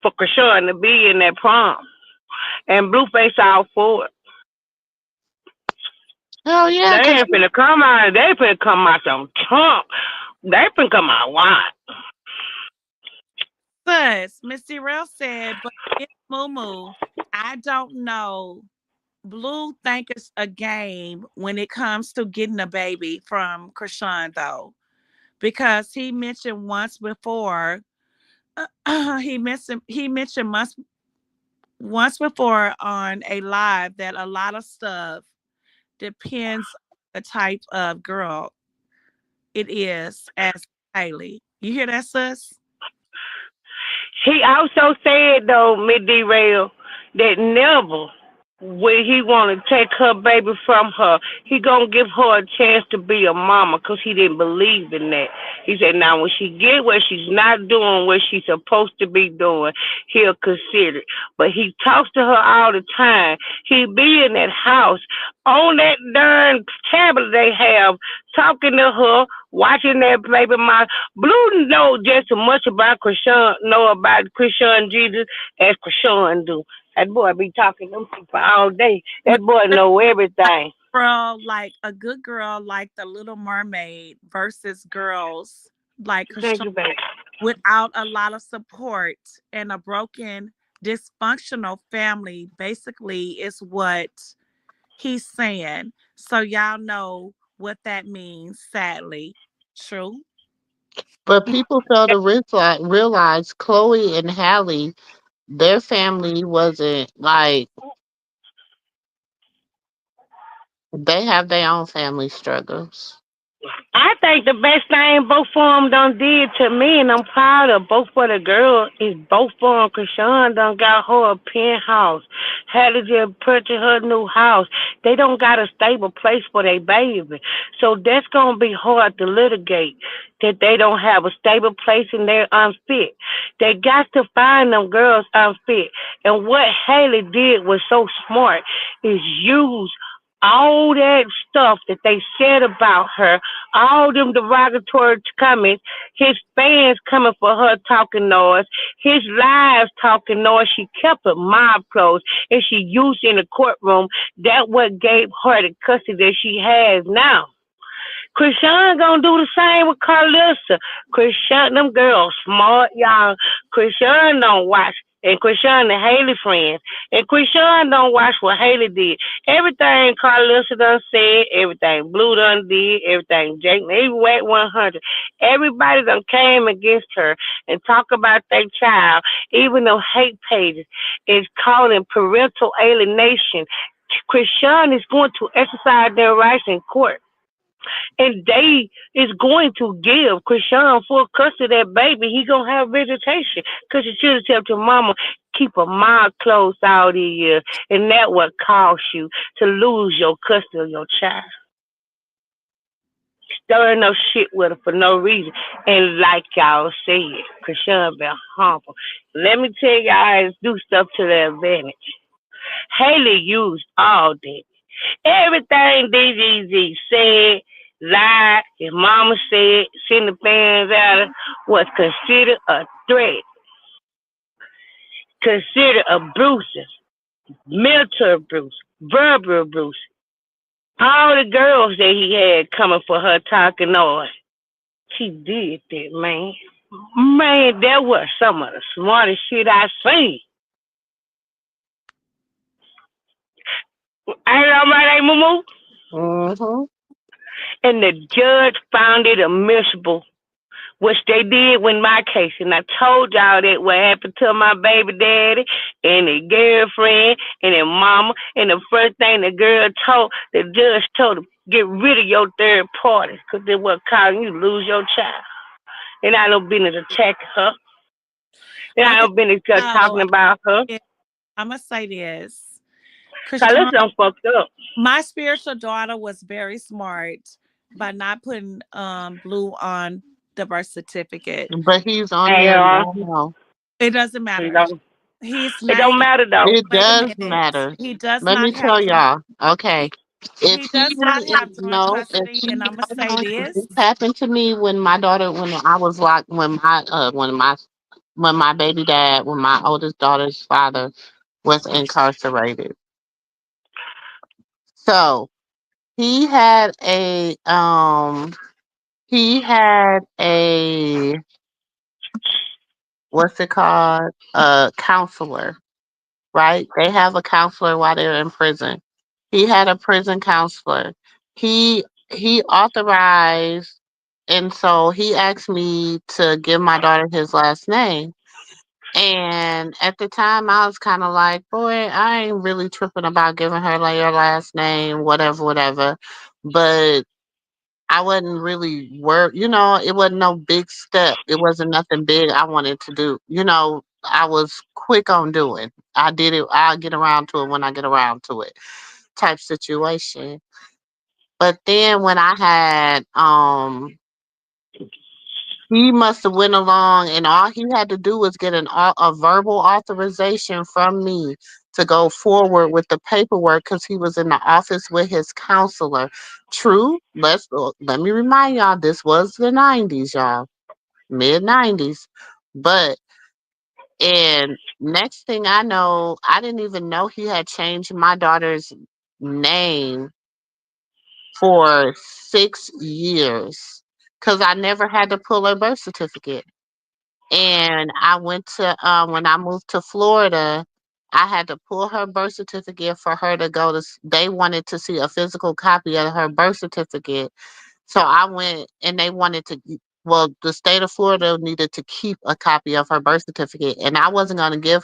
for Krishan to be in that prom. And Blueface all for it. Hell They yeah, cause ain't finna come out, they finna come out some chump. They finna come out wide. Sus, Miss Rail said, but it's Moo. I don't know. Blue think it's a game when it comes to getting a baby from Krishan, though, because he mentioned once before. He mentioned once before on a live that a lot of stuff depends on the type of girl it is as Haley. You hear that, sis? He also said though, mid derail, that never will he want to take her baby from her. He gonna give her a chance to be a mama because he didn't believe in that. He said now when she get where she's not doing what she's supposed to be doing, he'll consider it. But he talks to her all the time. He be in that house on that darn tablet they have, talking to her, watching that baby mom. Blue know just as much about Krishan Jesus as Krishan do. That boy be talking to them people all day. That boy know everything. Girl, like a good girl, like the Little Mermaid, versus girls like Thank Krishan you, baby. without a lot of support and a broken, dysfunctional family. Basically, is what he's saying. So y'all know what that means. Sadly, true. but people fail to realize Chloe and Halle, their family wasn't like they have their own family struggles. I think the best thing both of them done did to me, and I'm proud of both of the girls, is both of them. Krishan done got her a penthouse. Hattie just purchased her new house. They don't got a stable place for their baby. So that's going to be hard to litigate, that they don't have a stable place and they're unfit. They got to find them girls unfit. And what Haley did was so smart, is use all that stuff that they said about her, all them derogatory comments, his fans coming for her talking noise, his lives talking noise. She kept her mouth closed and she used in the courtroom. That what gave her the custody that she has now. Krishan gonna do the same with Carlissa. Krishan, them girls smart, y'all. Krishan don't watch. And Krishan and Haley friends. And Krishan don't watch what Haley did. Everything Carlissa done said, everything Blue done did, everything Jake, even Wet 100. Everybody done came against her and talk about their child, even though hate pages is calling parental alienation. Krishan is going to exercise their rights in court, and they is going to give Krishan full custody of that baby. He gonna have visitation because you should have told your mama keep a mouth closed all these years, and that what caused you to lose your custody of your child. Stirring no shit with her for no reason, and like y'all said, Krishan been harmful. Let me tell y'all, do stuff to their advantage. Haley used all that. Everything DZZ said, lied, his mama said, send the fans out was considered a threat, considered abusive, mental abuse, verbal abuse. All the girls that he had coming for her talking noise, she did that, man. Man, that was some of the smartest shit I seen. Ain't nobody, Moo. Mm-hmm. And the judge found it admissible, which they did with my case. And I told y'all that what happened to my baby daddy and his girlfriend and his mama. And the first thing the judge told him, get rid of your third parties because they were causing you to lose your child. And I don't been attacking her. And I Okay, don't been so talking about her. I'm gonna say this. Cause Krishan, this done fucked up. my spiritual daughter was very smart by not putting Blue on the birth certificate. But he's on And there now. It doesn't it matter. don't, His it don't name. matter though. It Wait a does minute. matter. He does Let not me have tell joint. y'all. Okay. If He he does not have joint no, if custody, he and I'm gonna say this. this happened to me when my daughter, when I was locked, when my baby dad, when my oldest daughter's father was incarcerated. So he had a what's it called? A counselor, right? They have a counselor while they're in prison. He had a prison counselor. He authorized, and so he asked me to give my daughter his last name. And at the time, I was kind of like, boy, I ain't really tripping about giving her like your last name, whatever, whatever. But I wasn't really worried, it wasn't no big step. It wasn't nothing big I wanted to do. I was quick on doing. I did it, I'll get around to it when I get around to it type situation. But then when I had he must have went along and all he had to do was get a verbal authorization from me to go forward with the paperwork because he was in the office with his counselor. True, let me remind y'all, this was the 90s, y'all, mid 90s. But and next thing I know, I didn't even know he had changed my daughter's name for 6 years because I never had to pull her birth certificate. And I went to when I moved to Florida, I had to pull her birth certificate for her to go to. They wanted to see a physical copy of her birth certificate, so I went and they wanted to. well, the state of Florida needed to keep a copy of her birth certificate, and I wasn't going to give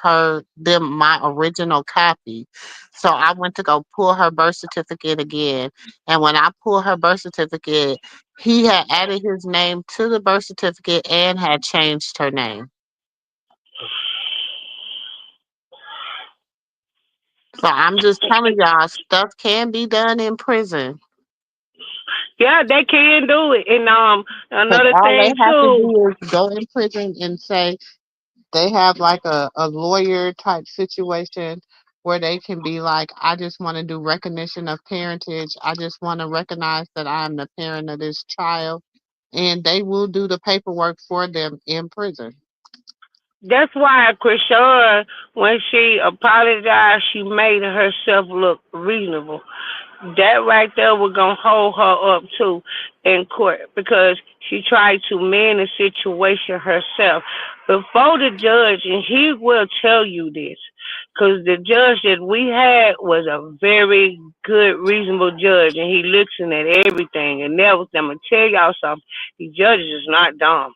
them my original copy. So I went to go pull her birth certificate again, and when I pulled her birth certificate, he had added his name to the birth certificate and had changed her name. So I'm just telling y'all, stuff can be done in prison. Yeah, they can do it. And Because another all they thing have to too. do is go in prison and say they have like a lawyer type situation where they can be like, I just want to do recognition of parentage. I just want to recognize that I'm the parent of this child. And they will do the paperwork for them in prison. That's why Krishan, when she apologized, she made herself look reasonable. That right there was gonna hold her up too in court because she tried to mend the situation herself before the judge, and he will tell you this, because the judge that we had was a very good, reasonable judge, and he listened at everything. And that was, I'm gonna tell y'all something. The judges is not dumb.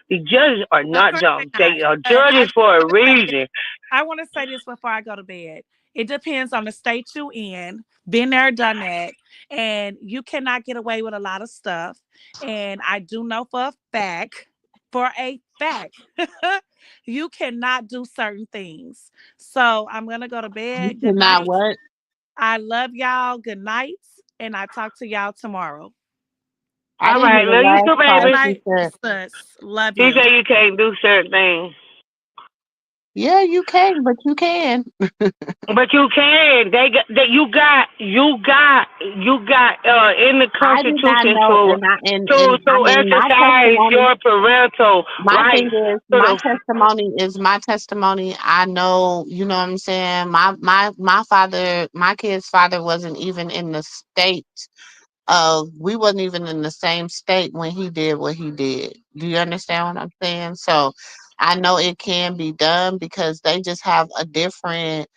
The judges are Of not course they're dumb. not. They are But judges for a reason. I want to say this before I go to bed. It depends on the state you in. Been there, done that. And you cannot get away with a lot of stuff. And I do know for a fact, you cannot do certain things. So I'm gonna go to You bed. Good cannot night. what? I love y'all. Good night. And I talk to y'all tomorrow. I All didn't hear right, the love you last too, Good part baby. she night, said. sis. Love She you. said you can't do certain things. Yeah, you can, but you can. But you can. You got in the I did not Constitution know, to and I mean my exercise testimony. your parental My thing rights is, to my the. testimony is my testimony. I know, you know what I'm saying. My father, my kid's father, wasn't even in the state of. We wasn't even in the same state when he did what he did. Do you understand what I'm saying? So, I know it can be done because they just have a different.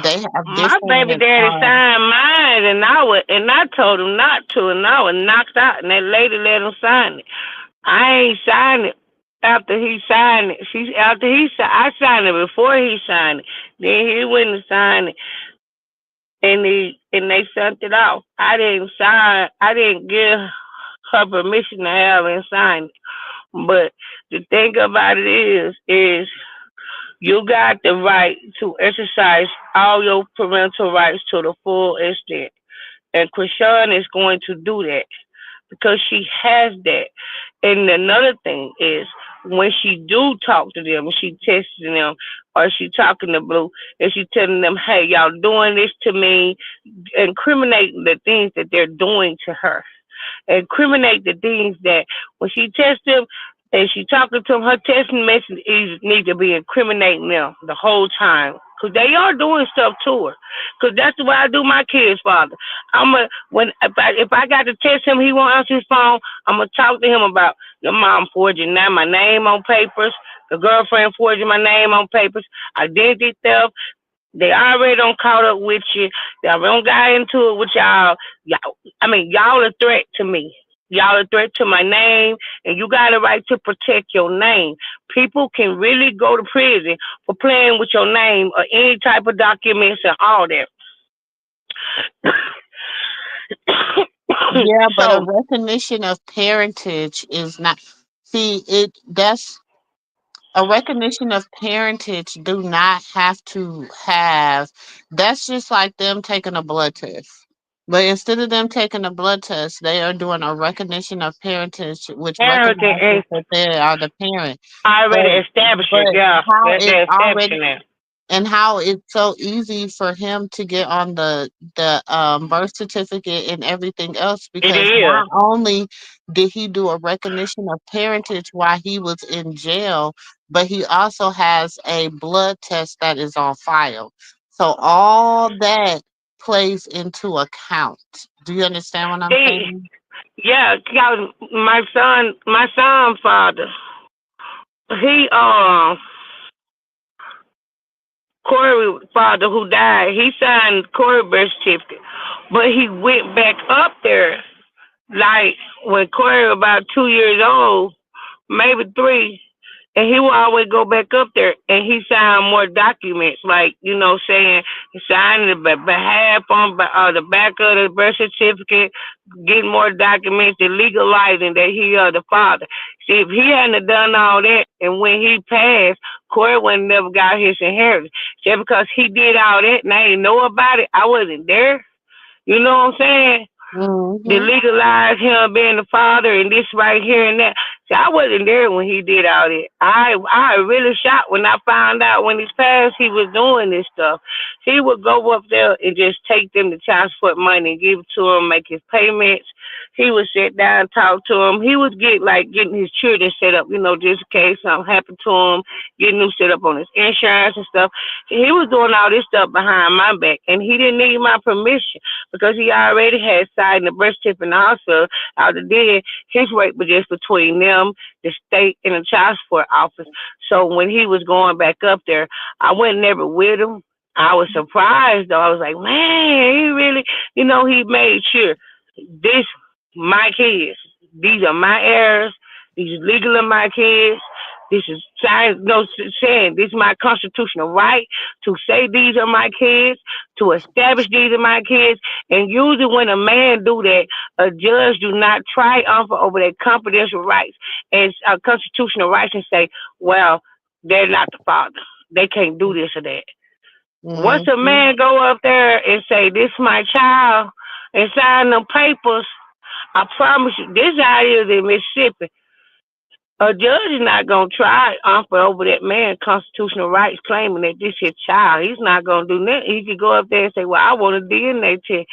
They have My baby different. daddy signed mine, and I told him not to, and I was knocked out, and that lady let him sign it. I ain't signed it after he signed it. I signed it before he signed it. Then he went and signed it, and they sent it off. I didn't sign. I didn't give her permission to have and sign it. But the thing about it is you got the right to exercise all your parental rights to the full extent. And Krishan is going to do that because she has that. And another thing is when she do talk to them, she texting them or she talking to Blue and she telling them, hey, y'all doing this to me, incriminating the things that they're doing to her, incriminate the things that when she tests them and she talking to them, her text messages need to be incriminating them the whole time. Cause they are doing stuff to her. Cause that's the way I do my kids' father. If I got to text him, he won't answer his phone. I'm gonna talk to him about your mom forging now my name on papers, the girlfriend forging my name on papers, identity theft. They already don't caught up with you. They don't got into it with y'all. Y'all a threat to me. Y'all a threat to my name, and you got a right to protect your name. People can really go to prison for playing with your name or any type of documents and all that. Yeah, but a So, recognition of parentage is not. See, that's a recognition of parentage. Do not have to have. That's just like them taking a blood test. But instead of them taking a blood test, they are doing a recognition of parentage, which everything recognizes is that they are the parent. already But established. but Yeah, how it's they're already establishing that. and how it's so easy for him to get on the birth certificate and everything else It because is. not only did he do a recognition of parentage while he was in jail, but he also has a blood test that is on file. So all that plays into account. Do you understand what I'm See, saying? yeah, my son father, he Corey father who died, he signed Corey birth certificate, but he went back up there Like when Corey was about 2 years old, maybe three, and he will always go back up there and he signed more documents, like, saying he signed the behalf on the back of the birth certificate, getting more documents to legalizing that he the father. See, if he hadn't done all that and when he passed, Corey would never got his inheritance. Just because he did all that and I didn't know about it, I wasn't there. You know what I'm saying? To Mm-hmm. legalize him being the father and this right here and that. See, I wasn't there when he did all that. I really shocked when I found out when he passed he was doing this stuff. He would go up there and just take them the child support money and give it to him, make his payments. He would sit down and talk to him. He would getting his children set up, just in case something happened to him, getting them set up on his insurance and stuff. He was doing all this stuff behind my back and he didn't need my permission because he already had signed the birth certificate and also out the dead, his rate was just between them, the state, and the child support office. So when he was going back up there, I went never with him. I was surprised though. I was like, man, he really, he made sure this my kids. These are my heirs. These is legally my kids. This is saying this is my constitutional right to say these are my kids, to establish these are my kids. And usually when a man do that, a judge do not triumph over their confidential rights and constitutional rights and say, well, they're not the father. They can't do this or that. Once a Mm-hmm. man go up there and say, this is my child, and sign them papers, I promise you, this out here in Mississippi. A judge is not gonna try over that man constitutional rights claiming that this is child. He's not gonna do nothing. He could go up there and say, well, I want a DNA test.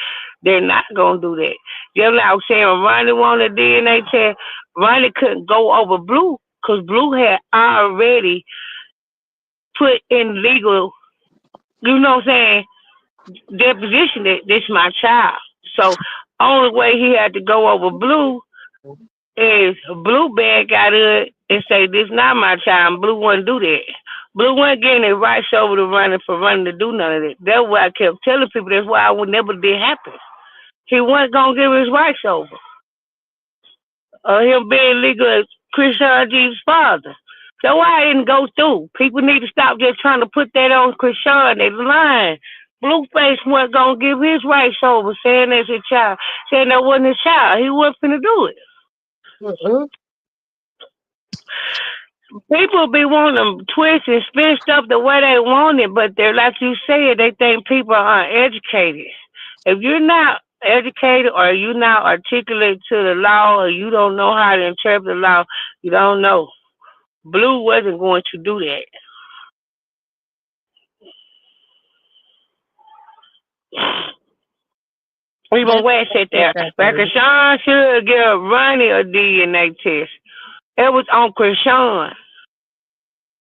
They're not gonna do that. Just like I was saying, Ronnie wanted a DNA test. Ronnie couldn't go over Blue because Blue had already put in legal, you know what I'm saying, deposition that this is my child. So only way he had to go over Blue is Blue bag got it and say this not my child. And Blue wouldn't do that. Blue wasn't getting his rights over to running for running to do none of that. That's why I kept telling people. That's why I would never did happen. He wasn't gonna give his rights over. Him being legal as Chris G.'s father. So why I didn't go through? People need to stop just trying to put that on Chris Sean. They lying. Blueface wasn't gonna give his rights over, saying that's his child, saying that wasn't his child. He wasn't finna do it. Mm-hmm. People be wanting to twist and spin stuff the way they want it, but they're like you said, they think people are uneducated. If you're not educated or you're not articulate to the law or you don't know how to interpret the law, you don't know. Blue wasn't going to do that. Even Let's West said get there. that But baby. Krishan should give Ronnie a DNA test. It was on Krishan.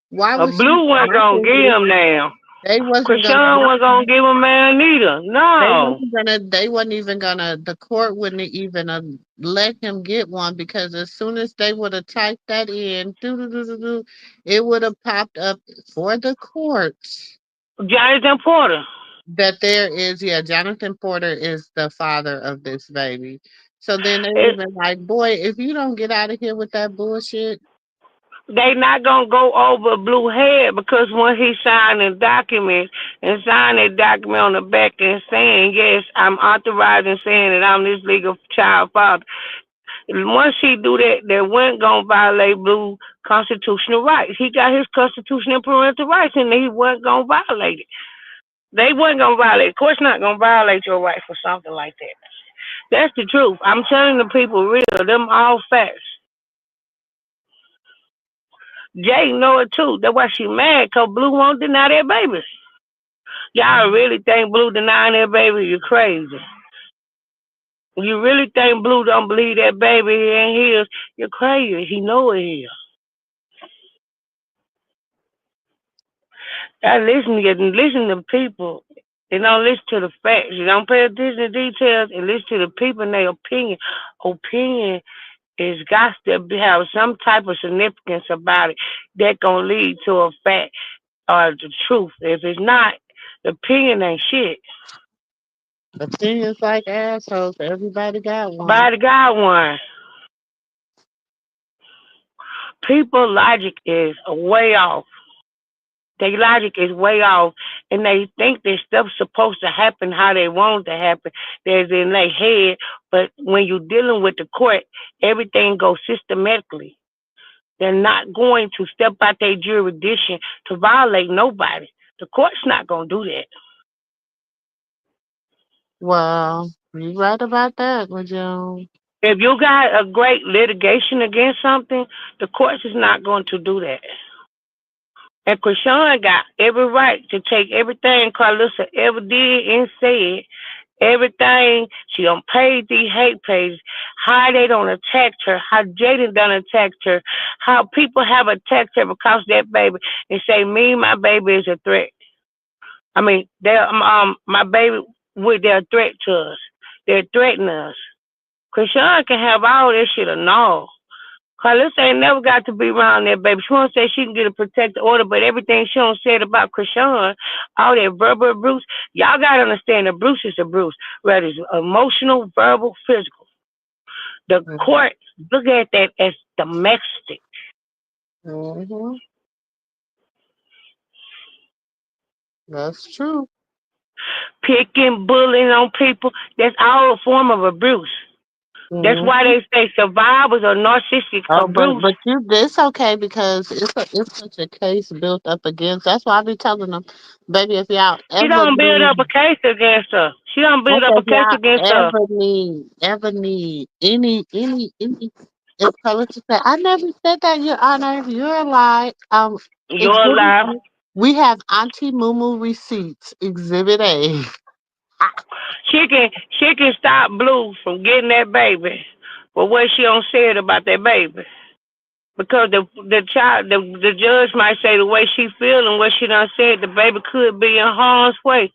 Why A was she? Blue wasn't My gonna thing give is, him now. they wasn't gonna. Krishan wasn't gonna give him man neither. They No. wasn't gonna. They wasn't even gonna. The court wouldn't even let him get one because as soon as they would have typed that in, it would have popped up for the courts Jonathan Porter. that there is. Yeah, Jonathan Porter is the father of this baby. So then they would It, have been like, "Boy, if you don't get out of here with that bullshit." they not gonna go over Blue head because when he signed a document and signed a document on the back and saying, yes, I'm authorizing saying that I'm this legal child father. Once he do that, they weren't gonna violate Blue constitutional rights. He got his constitutional and parental rights and he wasn't gonna violate it. They wasn't gonna violate it. Of course not gonna violate your rights for something like that. That's the truth. I'm telling the people real, them all facts. Jay know it too. That's why she mad, cause Blue won't deny their babies. Y'all really think Blue denying their baby? You crazy. You really think Blue don't believe that baby ain't his? You're crazy. He know it is. I listen to people. You don't listen to the facts. You don't pay attention to details and listen to the people and their opinion. Opinion is got to have some type of significance about it that gonna lead to a fact or the truth. If it's not, the opinion ain't shit. Opinions like assholes. Everybody got one. Everybody got one. People logic is way off. Their logic is way off, and they think that stuff's supposed to happen how they want it to happen. There's in their head, but when you're dealing with the court, everything goes systematically. They're not going to step out their jurisdiction to violate nobody. The court's not going to do that. Well, you right about that, Lejeune. If you got a great litigation against something, the courts is not going to do that. And Krishan got every right to take everything Carlissa ever did and said, everything she done paid these hate pages, how they don't attack her, how Jaden done attacked her, how people have attacked her because of that baby and say me, my baby is a threat. I mean, they're my baby they're a threat to us. They're threatening us. Krishan can have all this shit or no. Carlissa ain't never got to be around that baby. She won't say she can get a protective order, but everything she done said about Krishan, all that verbal abuse, y'all gotta understand abuse is abuse, whether it's emotional, verbal, physical. The court look at that as domestic. Mm-hmm. That's true. Picking, bullying on people, that's all a form of abuse. That's why Mm-hmm. they say survivors are narcissistic Oh, abuse. but it's okay because it's such a case built up against. That's why I be telling them, baby, if y'all She ever don't build up need, a case against her. She don't I build up said, a if case y'all against her. ever need any, if Carlissa said, I never said that, Your Honor, you're a lie. You're Exhibit alive. A. We have Auntie Mumu receipts, Exhibit A. She can stop Blue from getting that baby, but what she don't say it about that baby. Because the judge might say the way she feel and what she done said, the baby could be in harm's way.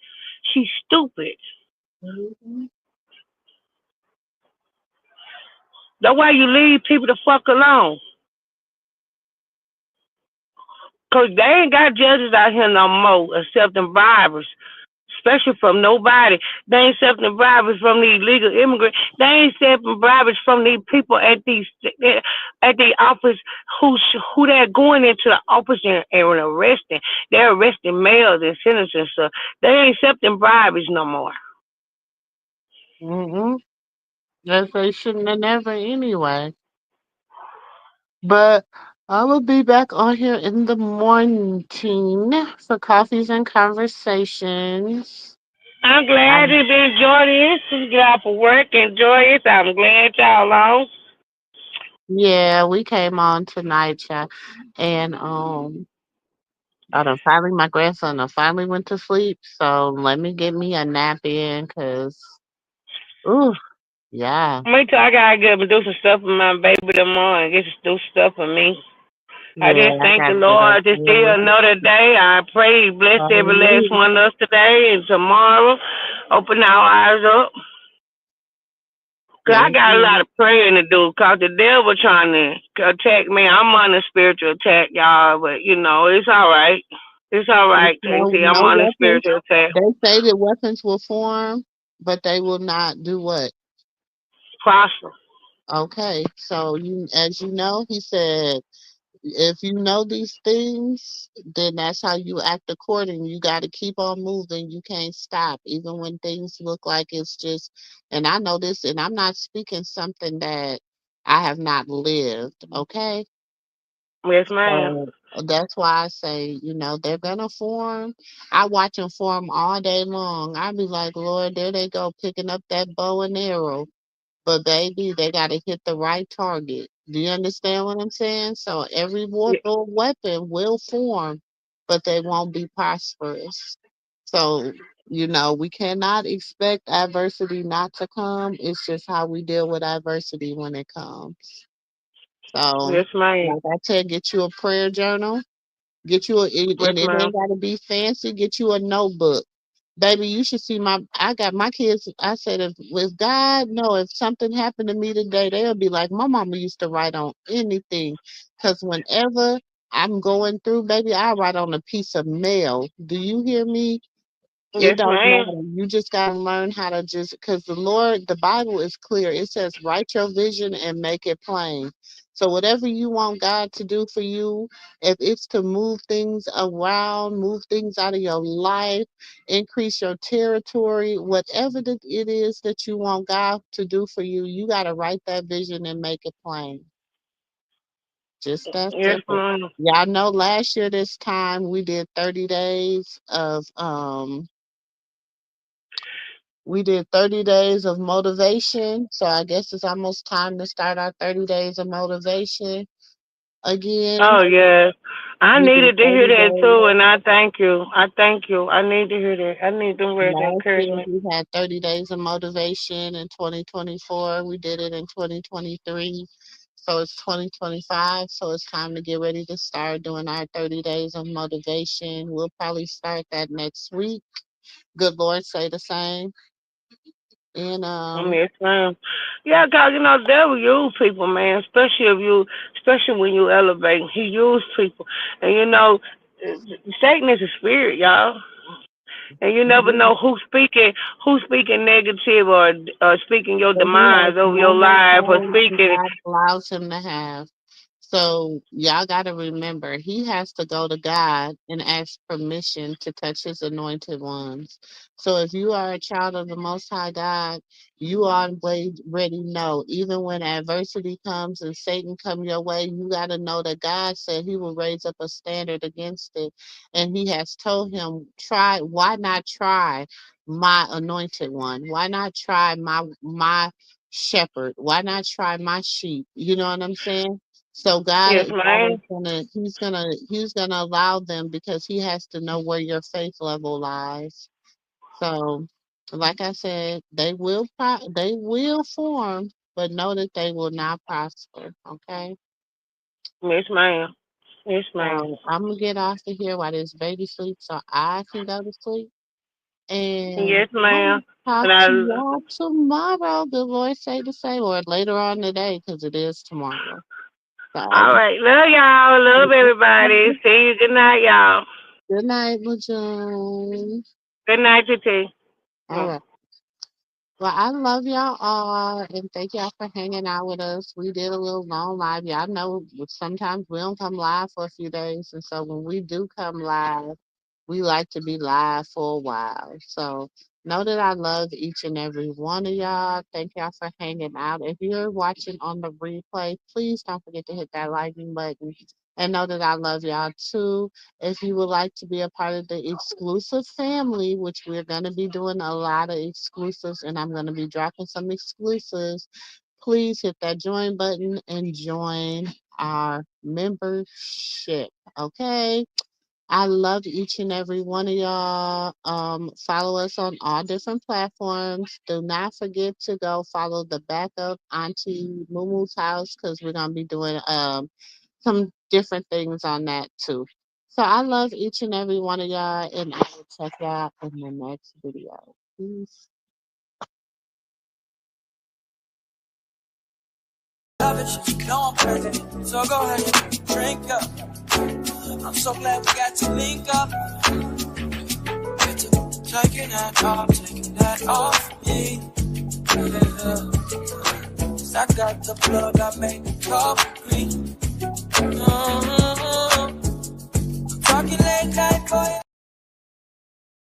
She's stupid. Mhm. That's why you leave people the fuck alone. Cause they ain't got judges out here no more accepting bribes, especially from nobody. They ain't accepting bribes from the illegal immigrants. They ain't accepting bribes from these people at the office who they're going into the office and arresting. They're arresting mayors and senators and stuff. They ain't accepting bribes no more. Mm-mm. Yes, they shouldn't have never anyway. But I will be back on here in the morning for coffees and conversations. I'm glad Um, you enjoy this. You get off of work, enjoy it. I'm glad y'all on. yeah, we came on tonight, child. And I done finally my grandson done finally went to sleep. So let me get me a nap in, cause ooh, yeah. Me too. I gotta get up and do some stuff for my baby tomorrow and get to do stuff for me. I Yeah, just I thank the gotta get up Lord to see early. another day. I pray He bless every last Hallelujah. one of us today and tomorrow. Open our eyes up. 'Cause I Yes, got a lot ma'am. of praying to do 'cause the devil trying to attack me. I'm under spiritual attack, y'all, but it's all right. It's all It's right, Auntie. I'm no under weapons. spiritual attack. They say that weapons will form, but they will not do what? Prosper. Okay, so as you know, he said, if you know these things, then that's how you act according. You got to keep on moving. You can't stop, even when things look like it's just. And I know this, and I'm not speaking something that I have not lived. Okay, Yes, ma'am. so that's why I say, they're gonna form. I watch them form all day long. I be like, Lord, there they go, picking up that bow and arrow. But baby, they gotta hit the right target. Do you understand what I'm saying? So every mortal weapon will form, but they won't be prosperous. So, we cannot expect adversity not to come. It's just how we deal with adversity when it comes. So, Yes, ma'am. like I said, get you a prayer journal. Get you Yes, and it ma'am. ain't gotta be fancy. Get you a notebook. Baby, you should see I got my kids. I said, if God know if something happened to me today, they'll be like, my mama used to write on anything. Because whenever I'm going through, baby, I write on a piece of mail. Do you hear me? It Yes, don't ma'am. matter. You just gotta learn how to just because the Lord, the Bible is clear. It says, write your vision and make it plain. So whatever you want God to do for you, if it's to move things around, move things out of your life, increase your territory, whatever it is that you want God to do for you, you gotta write that vision and make it plain. Just that Yes, simple. ma'am. Y'all know last year this time we did 30 days of we did 30 days of motivation. So I guess it's almost time to start our 30 days of motivation again. Oh, yes. I We did needed to hear 30 that days. too, and I thank you. I thank you. I need to hear that. I need them words of Last year encouragement. we had 30 days of motivation in 2024. We did it in 2023. So it's 2025. So it's time to get ready to start doing our 30 days of motivation. We'll probably start that next week. Good Lord say the same. And Yes, ma'am. Yeah, 'cause the devil use people, man. Especially when you elevate, he use people. And Satan is a spirit, y'all. And you never know who's speaking negative or speaking your but he has demise over no your more life or time than speaking. God allows him to have. So y'all got to remember, he has to go to God and ask permission to touch his anointed ones. So if you are a child of the Most High God, you already know. Even when adversity comes and Satan come your way, you got to know that God said he will raise up a standard against it. And he has told him, try, why not try my anointed one? Why not try my shepherd? Why not try my sheep? You know what I'm saying? So Yes, God is ma'am. he's gonna allow them because he has to know where your faith level lies. So, like I said, they will form, but know that they will not prosper. Okay. Yes, ma'am. Yes, ma'am. So I'm gonna get off of here while this baby sleeps, so I can go to sleep. And Yes, ma'am. I'll talk And I. to y'all tomorrow. The Lord say the same, or later on today, because it is tomorrow. All So, right. Love y'all. Love everybody. See you. Good night, y'all. good night, LaJune. Good night, TT. All right. Well, I love y'all all, and thank y'all for hanging out with us. We did a little long live. Y'all know sometimes we don't come live for a few days, and so when we do come live, we like to be live for a while. So know that I love each and every one of y'all. Thank y'all for hanging out. If you're watching on the replay, please don't forget to hit that liking button. And know that I love y'all too. If you would like to be a part of the exclusive family, which we're going to be doing a lot of exclusives, and I'm going to be dropping some exclusives, please hit that join button and join our membership. Okay? I love each and every one of y'all. Follow us on all different platforms. Do not forget to go follow the backup Auntie Mumu's house because we're gonna be doing some different things on that too. So I love each and every one of y'all, and I will check y'all in the next video. Peace. No, I'm crazy. So go ahead, drink up. I'm so glad we got to link up. Taking that off me. Yeah. 'Cause I got the plug, I made the cup green. Talking late night, boy.